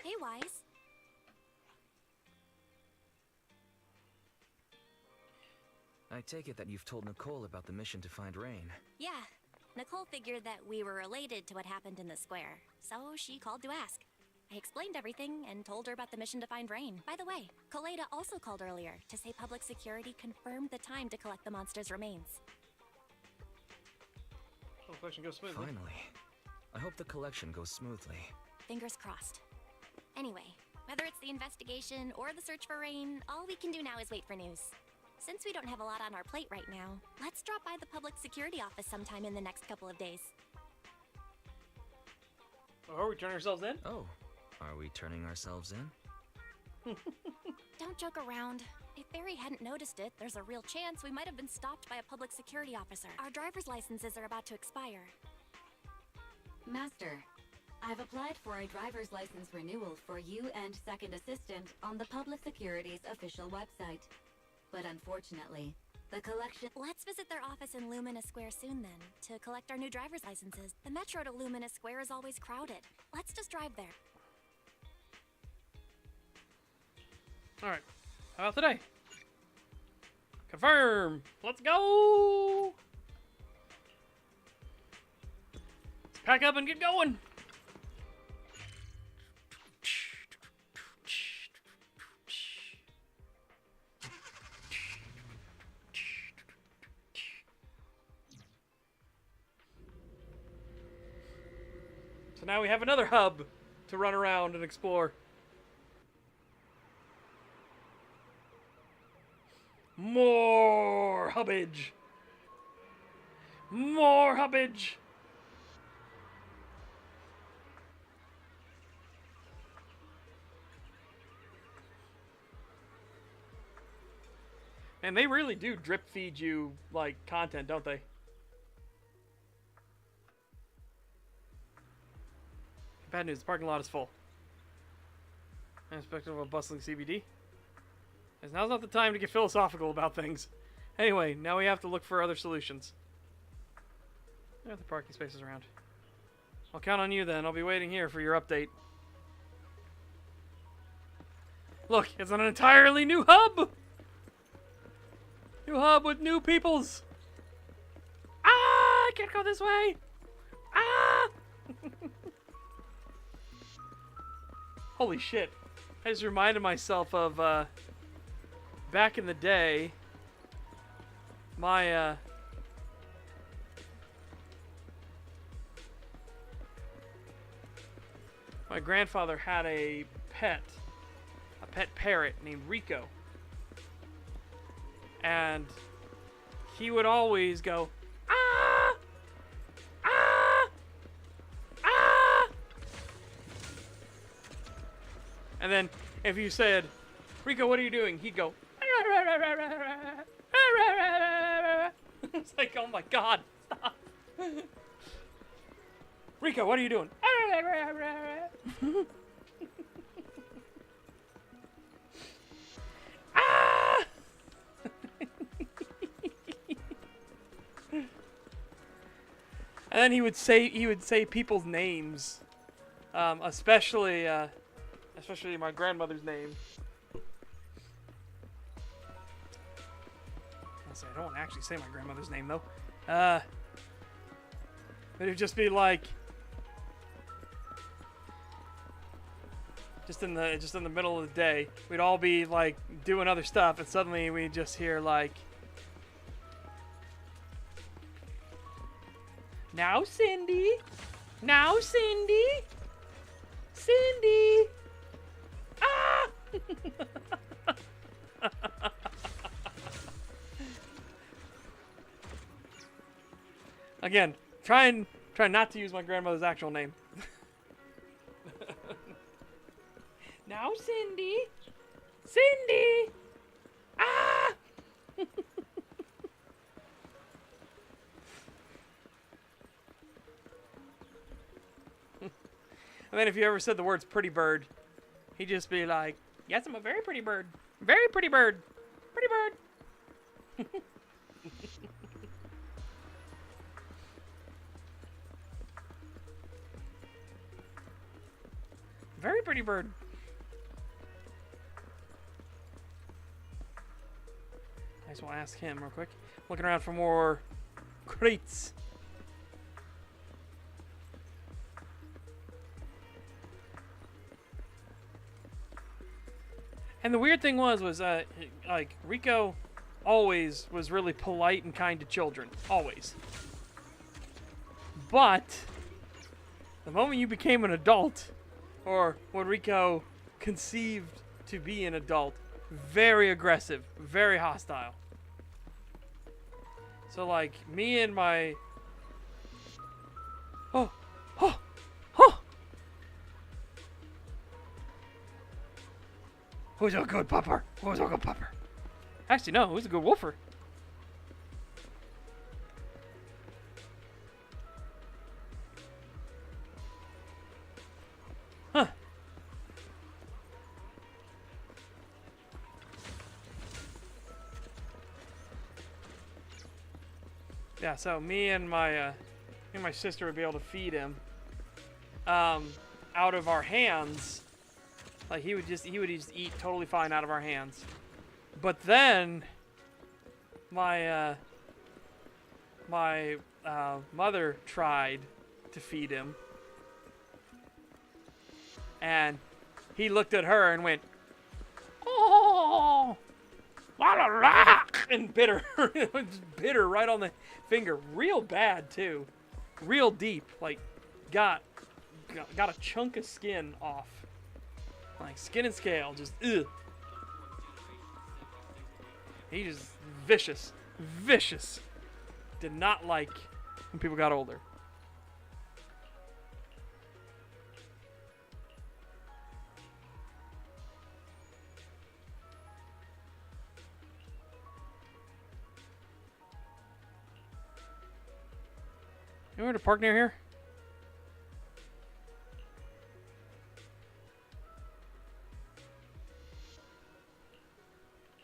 Hey, Wise. I take it that you've told Nicole about the mission to find Rain. Yeah. Nicole figured that we were related to what happened in the square, so she called to ask. I explained everything and told her about the mission to find Rain. By the way, Koleda also called earlier to say public security confirmed the time to collect the monster's remains. Oh, the collection goes smoothly. Finally. I hope the collection goes smoothly. Fingers crossed. Anyway, whether it's the investigation or the search for Rain, all we can do now is wait for news. Since we don't have a lot on our plate right now, let's drop by the public security office sometime in the next couple of days. Oh, are we turning ourselves in? Oh, are we turning ourselves in? Don't joke around. If Barry hadn't noticed it, there's a real chance we might have been stopped by a public security officer. Our driver's licenses are about to expire. Master, I've applied for a driver's license renewal for you and second assistant on the Public Security's official website. But unfortunately, the collection... Let's visit their office in Lumina Square soon then, to collect our new driver's licenses. The metro to Lumina Square is always crowded. Let's just drive there. Alright. How about today? Confirm! Let's go! Let's pack up and get going! So now we have another hub to run around and explore. More hubbage! More hubbage! And they really do drip feed you, like, content, don't they? Bad news, the parking lot is full. Unexpected of a bustling CBD. As now's not the time to get philosophical about things. Anyway, now we have to look for other solutions. There are the parking spaces around. I'll count on you then. I'll be waiting here for your update. Look, it's an entirely new hub! New hub with new peoples! Ah! I can't go this way! Ah! Holy shit. I just reminded myself of, back in the day, my grandfather had a pet parrot named Rico. And he would always go, ah! Ah! Ah! And then if you said, Rico, what are you doing? He'd go, it's like, oh my god, stop. Rico, what are you doing? Ah! And then he would say people's names, especially my grandmother's name. I don't want to actually say my grandmother's name though. But it'd just be like, just in the middle of the day, we'd all be like doing other stuff, and suddenly we'd just hear like, now Cindy, now Cindy, Cindy, ah! Again, try not to use my grandmother's actual name. Now Cindy, Cindy, ah! And then if you ever said the words pretty bird, he'd just be like, yes, I'm a very pretty bird. Very pretty bird. Pretty bird. Very pretty bird. I just want to ask him real quick. Looking around for more crates. And the weird thing was like Rico always was really polite and kind to children, always. But the moment you became an adult, or when Rico conceived to be an adult, very aggressive, very hostile. So like me and my Who's a good pupper? Who's a good pupper? Actually, no. Who's a good wolfer? Huh. Yeah, so me and my sister would be able to feed him out of our hands. Like he would just eat totally fine out of our hands. But then my mother tried to feed him, and he looked at her and went, "Oh, la la la," and bit her, just bit her right on the finger, real bad too, real deep. Like got a chunk of skin off, like skin and scale, just ugh. He just vicious. Did not like when people got older. Anywhere to park near here?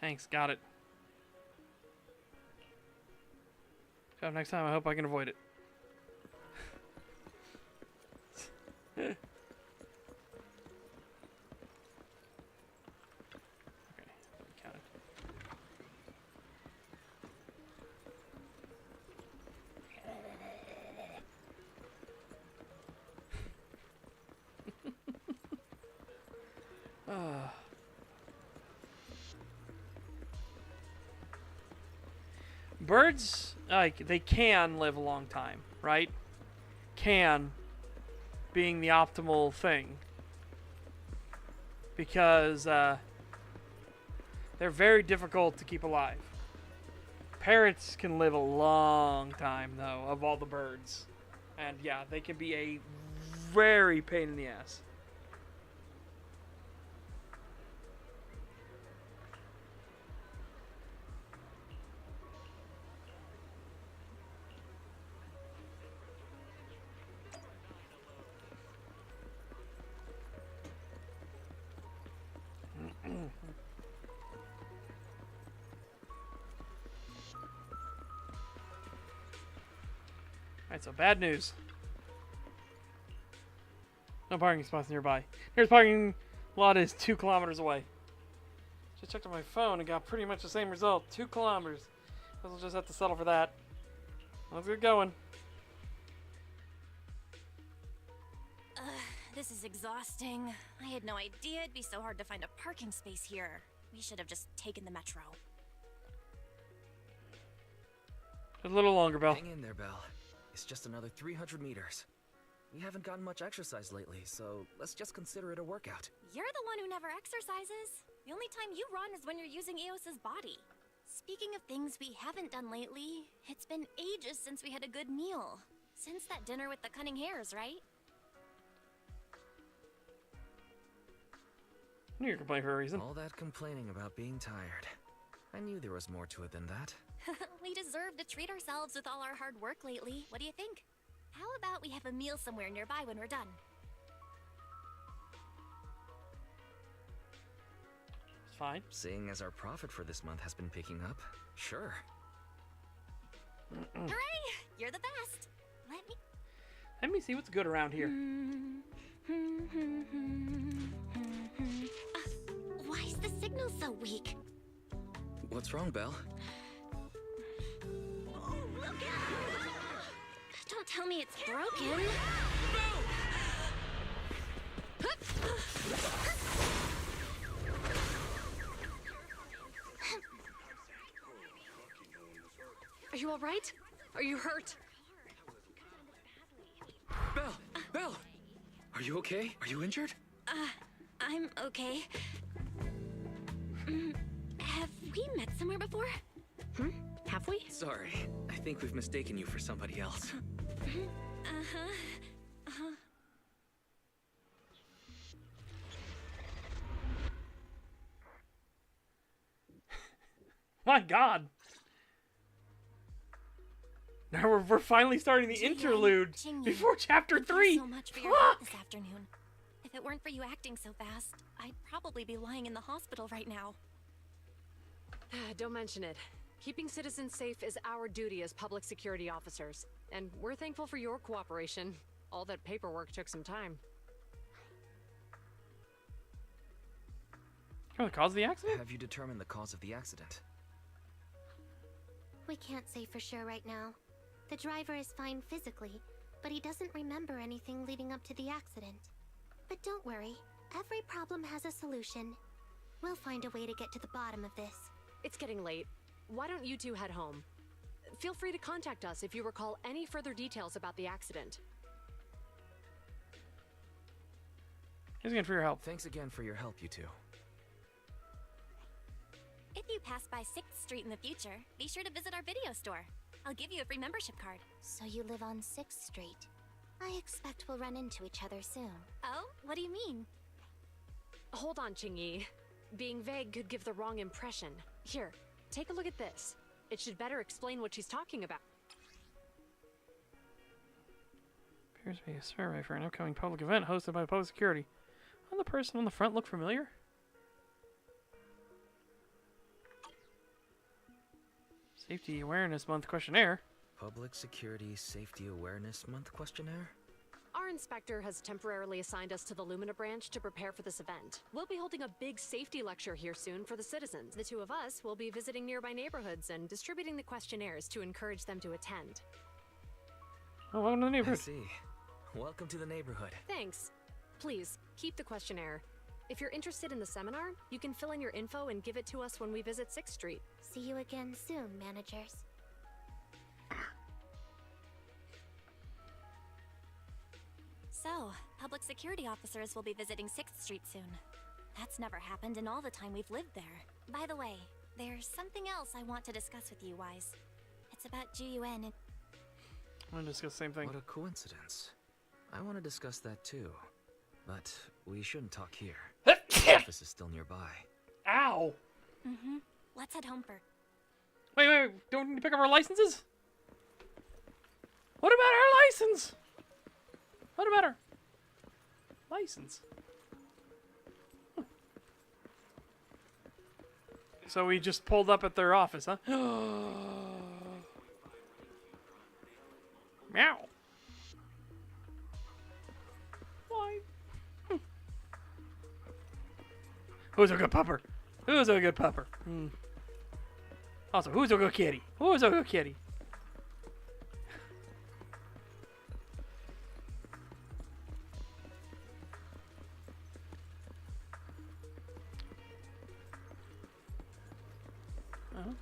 Thanks, got it. So next time I hope I can avoid it. Okay, let me count it. Birds, like, they can live a long time, right? Can being the optimal thing. Because they're very difficult to keep alive. Parrots can live a long time, though, of all the birds. And yeah, they can be a very pain in the ass. Alright, so bad news. No parking spots nearby. Nearest parking lot is 2 kilometers away. Just checked on my phone and got pretty much the same result. 2 kilometers. Guess we'll just have to settle for that. Let's get going. This is exhausting. I had no idea it'd be so hard to find a parking space here. We should have just taken the metro. A little longer, Belle. Hang in there, Belle. It's just another 300 meters. We haven't gotten much exercise lately, so let's just consider it a workout. You're the one who never exercises. The only time you run is when you're using Eos's body. Speaking of things we haven't done lately, it's been ages since we had a good meal. Since that dinner with the cunning hares, right? I knew you were complaining for a reason. All that complaining about being tired. I knew there was more to it than that. We deserve to treat ourselves with all our hard work lately. What do you think? How about we have a meal somewhere nearby when we're done? It's fine. Seeing as our profit for this month has been picking up, sure. Hooray! You're the best! Let me see what's good around here. Why is the signal so weak? What's wrong, Belle? Don't tell me it's broken. Are you all right? Are you hurt? Belle! Belle! Are you okay? Are you injured? I'm okay. Have we met somewhere before? Have we? Sorry. I think we've mistaken you for somebody else. My God. Now we're finally starting the interlude before chapter 3. Thank you so much for your help this afternoon. If it weren't for you acting so fast, I'd probably be lying in the hospital right now. Don't mention it. Keeping citizens safe is our duty as public security officers, and we're thankful for your cooperation. All that paperwork took some time. The cause of the accident? Have you determined the cause of the accident? We can't say for sure right now. The driver is fine physically, but he doesn't remember anything leading up to the accident. But don't worry, every problem has a solution. We'll find a way to get to the bottom of this. It's getting late. Why don't you two head home? Feel free to contact us if you recall any further details about the accident. Thanks again for your help. Thanks again for your help, you two. If you pass by 6th Street in the future, be sure to visit our video store. I'll give you a free membership card. So you live on 6th Street. I expect we'll run into each other soon. Oh, what do you mean? Hold on, Qingyi. Being vague could give the wrong impression. Here, take a look at this. It should better explain what she's talking about. Appears to be a survey for an upcoming public event hosted by public security. Doesn't the person on the front look familiar? Safety Awareness Month questionnaire. Public Security Safety Awareness Month questionnaire? Our inspector has temporarily assigned us to the Lumina branch to prepare for this event. We'll be holding a big safety lecture here soon for the citizens. The two of us will be visiting nearby neighborhoods and distributing the questionnaires to encourage them to attend. Oh, welcome to the neighborhood. I see. Welcome to the neighborhood. Thanks. Please, keep the questionnaire. If you're interested in the seminar, you can fill in your info and give it to us when we visit 6th Street. See you again soon, managers. So, public security officers will be visiting 6th Street soon. That's never happened in all the time we've lived there. By the way, there's something else I want to discuss with you, Wise. It's about GUN and... I want to discuss the same thing. What a coincidence. I want to discuss that too. But we shouldn't talk here. The office is still nearby. Ow! Mm-hmm. Let's head home first. Wait. Don't we need to pick up our licenses? What about our license? What about our license? Huh. So we just pulled up at their office, huh? Meow. Why? Who's a good pupper? Who's a good pupper? Also, who's a good kitty? Who's a good kitty?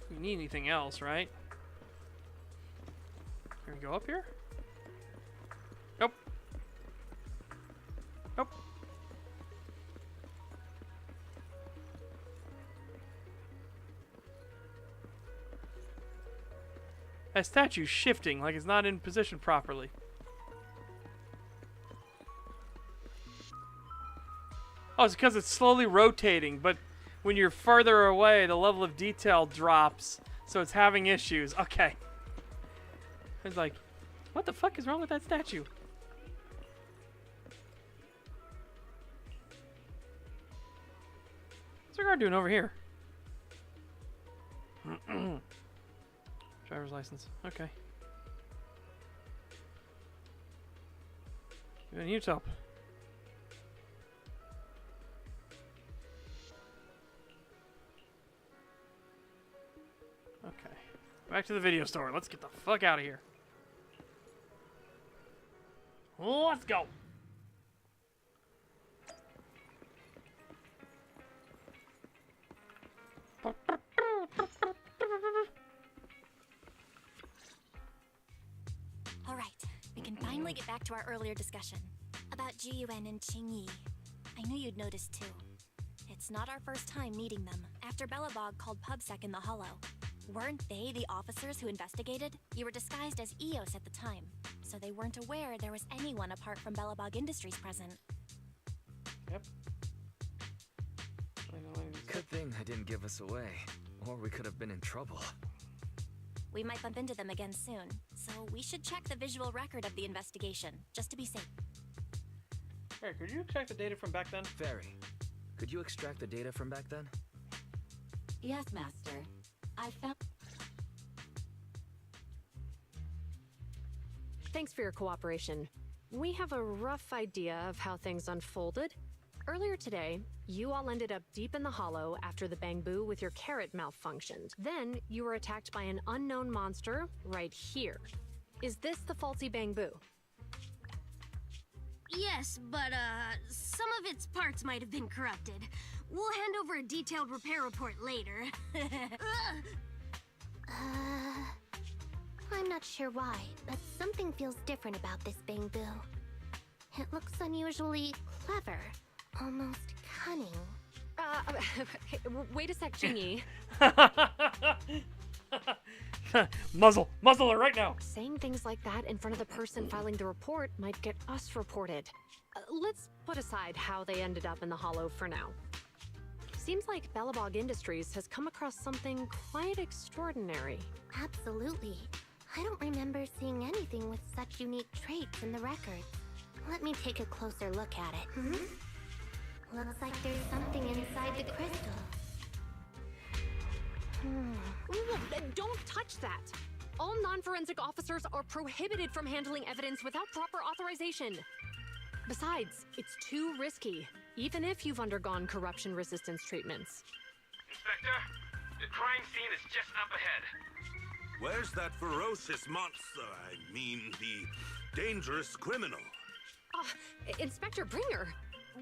You need anything else, right? Can we go up here? Nope. Nope. That statue's shifting like it's not in position properly. Oh, it's because it's slowly rotating, but when you're further away, the level of detail drops, so it's having issues. Okay. It's like, what the fuck is wrong with that statue? What's the guard doing over here? Driver's license. Okay. You need help. Okay. Back to the video store. Let's get the fuck out of here. Let's go. All right, we can finally get back to our earlier discussion about GUN and Qingyi. I knew you'd noticed too. It's not our first time meeting them. After Belobog called PubSec in the Hollow, weren't they the officers who investigated? You were disguised as EOS at the time, so they weren't aware there was anyone apart from Belobog Industries present. Yep. Good thing I didn't give us away. Or we could have been in trouble. We might bump into them again soon, so we should check the visual record of the investigation, just to be safe. Hey, could you extract the data from back then? Very. Could you extract the data from back then? Yes, Master. I found... Thanks for your cooperation. We have a rough idea of how things unfolded. Earlier today, you all ended up deep in the hollow after the bamboo with your carrot malfunctioned. Then, you were attacked by an unknown monster right here. Is this the faulty bamboo? Yes, but, some of its parts might have been corrupted. We'll hand over a detailed repair report later. I'm not sure why, but something feels different about this bamboo. It looks unusually clever, almost cunning. Wait a sec, Jingy. Muzzle her right now. Saying things like that in front of the person filing the report might get us reported. Let's put aside how they ended up in the hollow for now. Seems like Belobog Industries has come across something quite extraordinary. Absolutely. I don't remember seeing anything with such unique traits in the records. Let me take a closer look at it. Looks like there's something inside the crystal. Don't touch that! All non-forensic officers are prohibited from handling evidence without proper authorization. Besides, it's too risky, even if you've undergone corruption resistance treatments. Inspector, the crime scene is just up ahead. Where's that ferocious monster? I mean, the dangerous criminal. Inspector Bringer,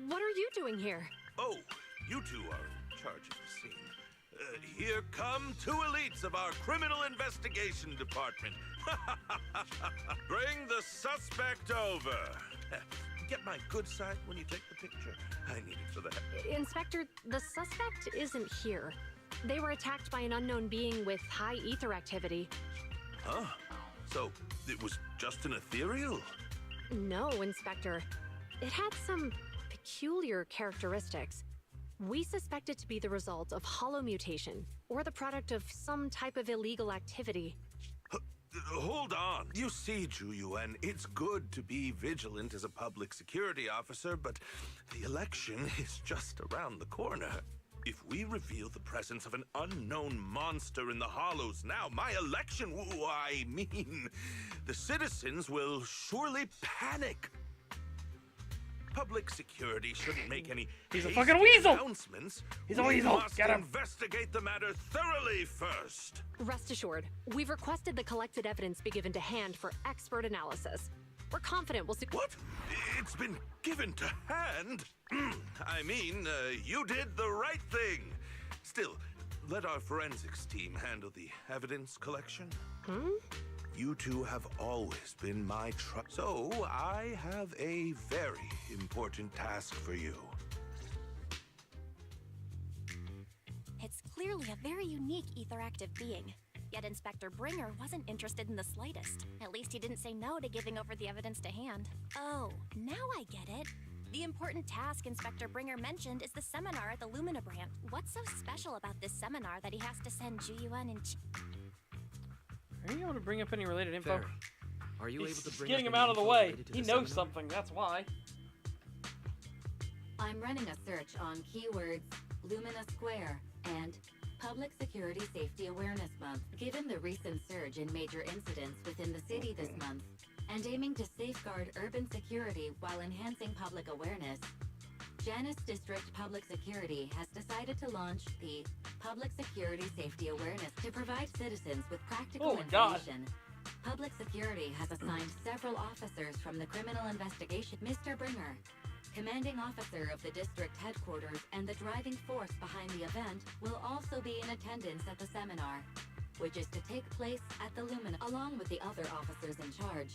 what are you doing here? Oh, you two are in charge of the scene. Here come two elites of our criminal investigation department. Bring the suspect over. Get my good side when you take the picture. I need it for that. Inspector, the suspect isn't here. They were attacked by an unknown being with high ether activity. Huh? So, it was just an ethereal? No, Inspector. It had some peculiar characteristics. We suspect it to be the result of hollow mutation, or the product of some type of illegal activity. Hold on. You see, Zhu, it's good to be vigilant as a public security officer, but the election is just around the corner. If we reveal the presence of an unknown monster in the hollows now, my election, the citizens will surely panic. Public security shouldn't make any He's a fucking weasel! announcements. He's a weasel! We must Get him! investigate the matter thoroughly first. Rest assured, we've requested the collected evidence be given to hand for expert analysis. We're confident we'll see— What? It's been given to hand? I mean, you did the right thing. Still, let our forensics team handle the evidence collection. You two have always been my trust, so I have a very important task for you. It's clearly a very unique etheractive being. Yet Inspector Bringer wasn't interested in the slightest. At least he didn't say no to giving over the evidence to hand. Oh, now I get it. The important task Inspector Bringer mentioned is the seminar at the Lumina branch. What's so special about this seminar that he has to send Juyuan and Are you able to bring up any related info? Very. Are you able to bring getting up him any out of the info way. related to He the knows seminar? something, that's why. I'm running a search on keywords Lumina Square and Public Security Safety Awareness Month. Given the recent surge in major incidents within the city this month, and aiming to safeguard urban security while enhancing public awareness, Janus District Public Security has decided to launch the Public Security Safety Awareness to provide citizens with practical information. Public Security has assigned several officers from the Criminal Investigation. Mr. Bringer, commanding officer of the district headquarters and the driving force behind the event, will also be in attendance at the seminar, which is to take place at the Lumina, along with the other officers in charge.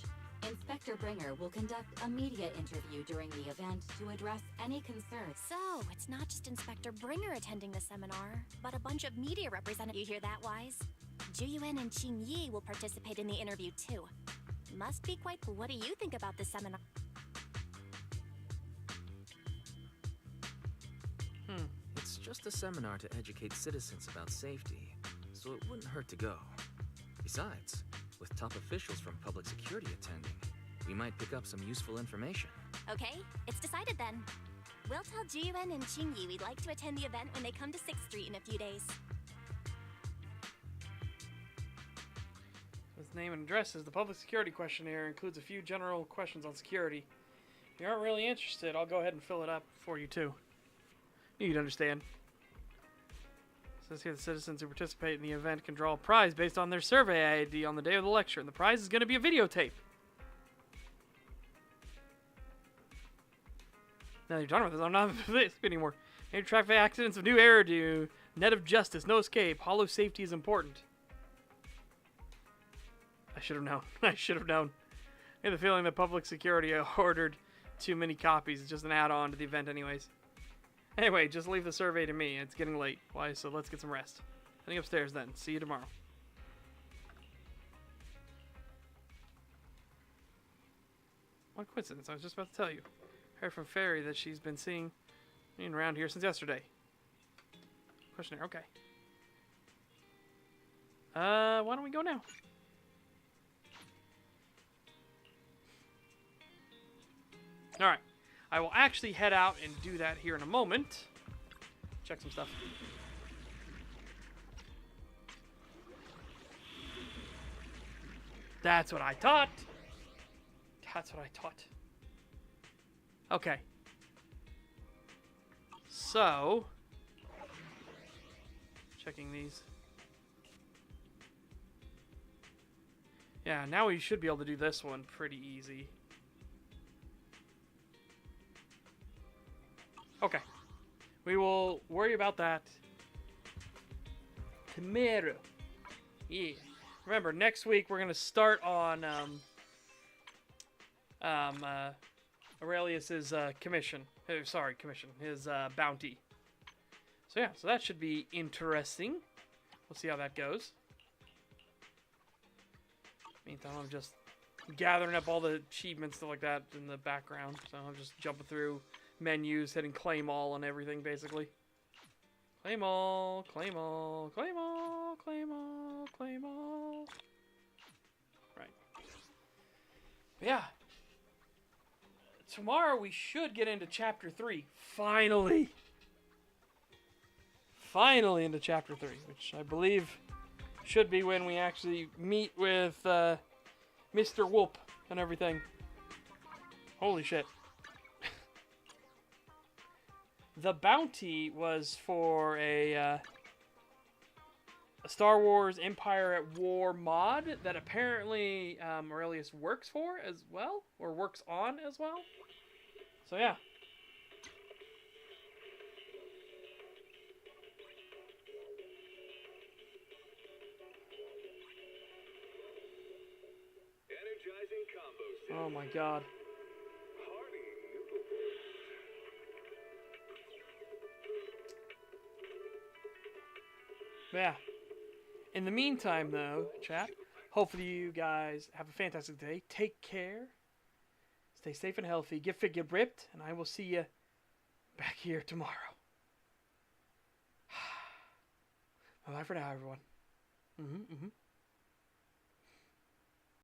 Inspector Bringer will conduct a media interview during the event to address any concerns. So, it's not just Inspector Bringer attending the seminar, but a bunch of media representatives. You hear that, Wise? Juyuan and Qing Yi will participate in the interview too. Must be quite cool. What do you think about this seminar? It's just a seminar to educate citizens about safety, so it wouldn't hurt to go. Besides, with top officials from public security attending, we might pick up some useful information. Okay, it's decided then. We'll tell Jiyuan and Qingyi we'd like to attend the event when they come to 6th Street in a few days. His name and address is the public security questionnaire. Includes a few general questions on security. If you aren't really interested, I'll go ahead and fill it up for you too. You'd understand. It says here the citizens who participate in the event can draw a prize based on their survey ID on the day of the lecture, and the prize is going to be a videotape. Now that you're talking about this, I'm not this anymore. Air traffic accidents of new era due. Net of justice, no escape. Hollow safety is important. I should have known. I should have known. I had the feeling that public security ordered too many copies. It's just an add-on to the event anyways. Anyway, just leave the survey to me. It's getting late. Why? So let's get some rest. Heading upstairs then. See you tomorrow. What coincidence. I was just about to tell you. Heard from Fairy that she's been seeing around here since yesterday. Questionnaire. Okay. Why don't we go now? Alright. I will actually head out and do that here in a moment. Check some stuff. That's what I thought. That's what I thought. Okay. So, checking these. Yeah, now we should be able to do this one pretty easy. Okay. We will worry about that tomorrow. Yeah. Remember, next week we're going to start on Aurelius's commission. Commission. His bounty. So yeah, so that should be interesting. We'll see how that goes. Meantime, I'm just gathering up all the achievements, stuff like that in the background. So I'm just jumping through menus, hitting claim all and everything, basically. Claim all, claim all, claim all, claim all, claim all. Right. But yeah. Tomorrow we should get into Chapter 3. Finally. Finally into Chapter 3, which I believe should be when we actually meet with Mr. Whoop and everything. Holy shit. The bounty was for a Star Wars Empire at War mod that apparently Aurelius works for as well, or works on as well. So yeah. Oh my god. Yeah. In the meantime, though, chat, hopefully you guys have a fantastic day. Take care. Stay safe and healthy. Get fit, get ripped, and I will see you back here tomorrow. Bye for now, everyone.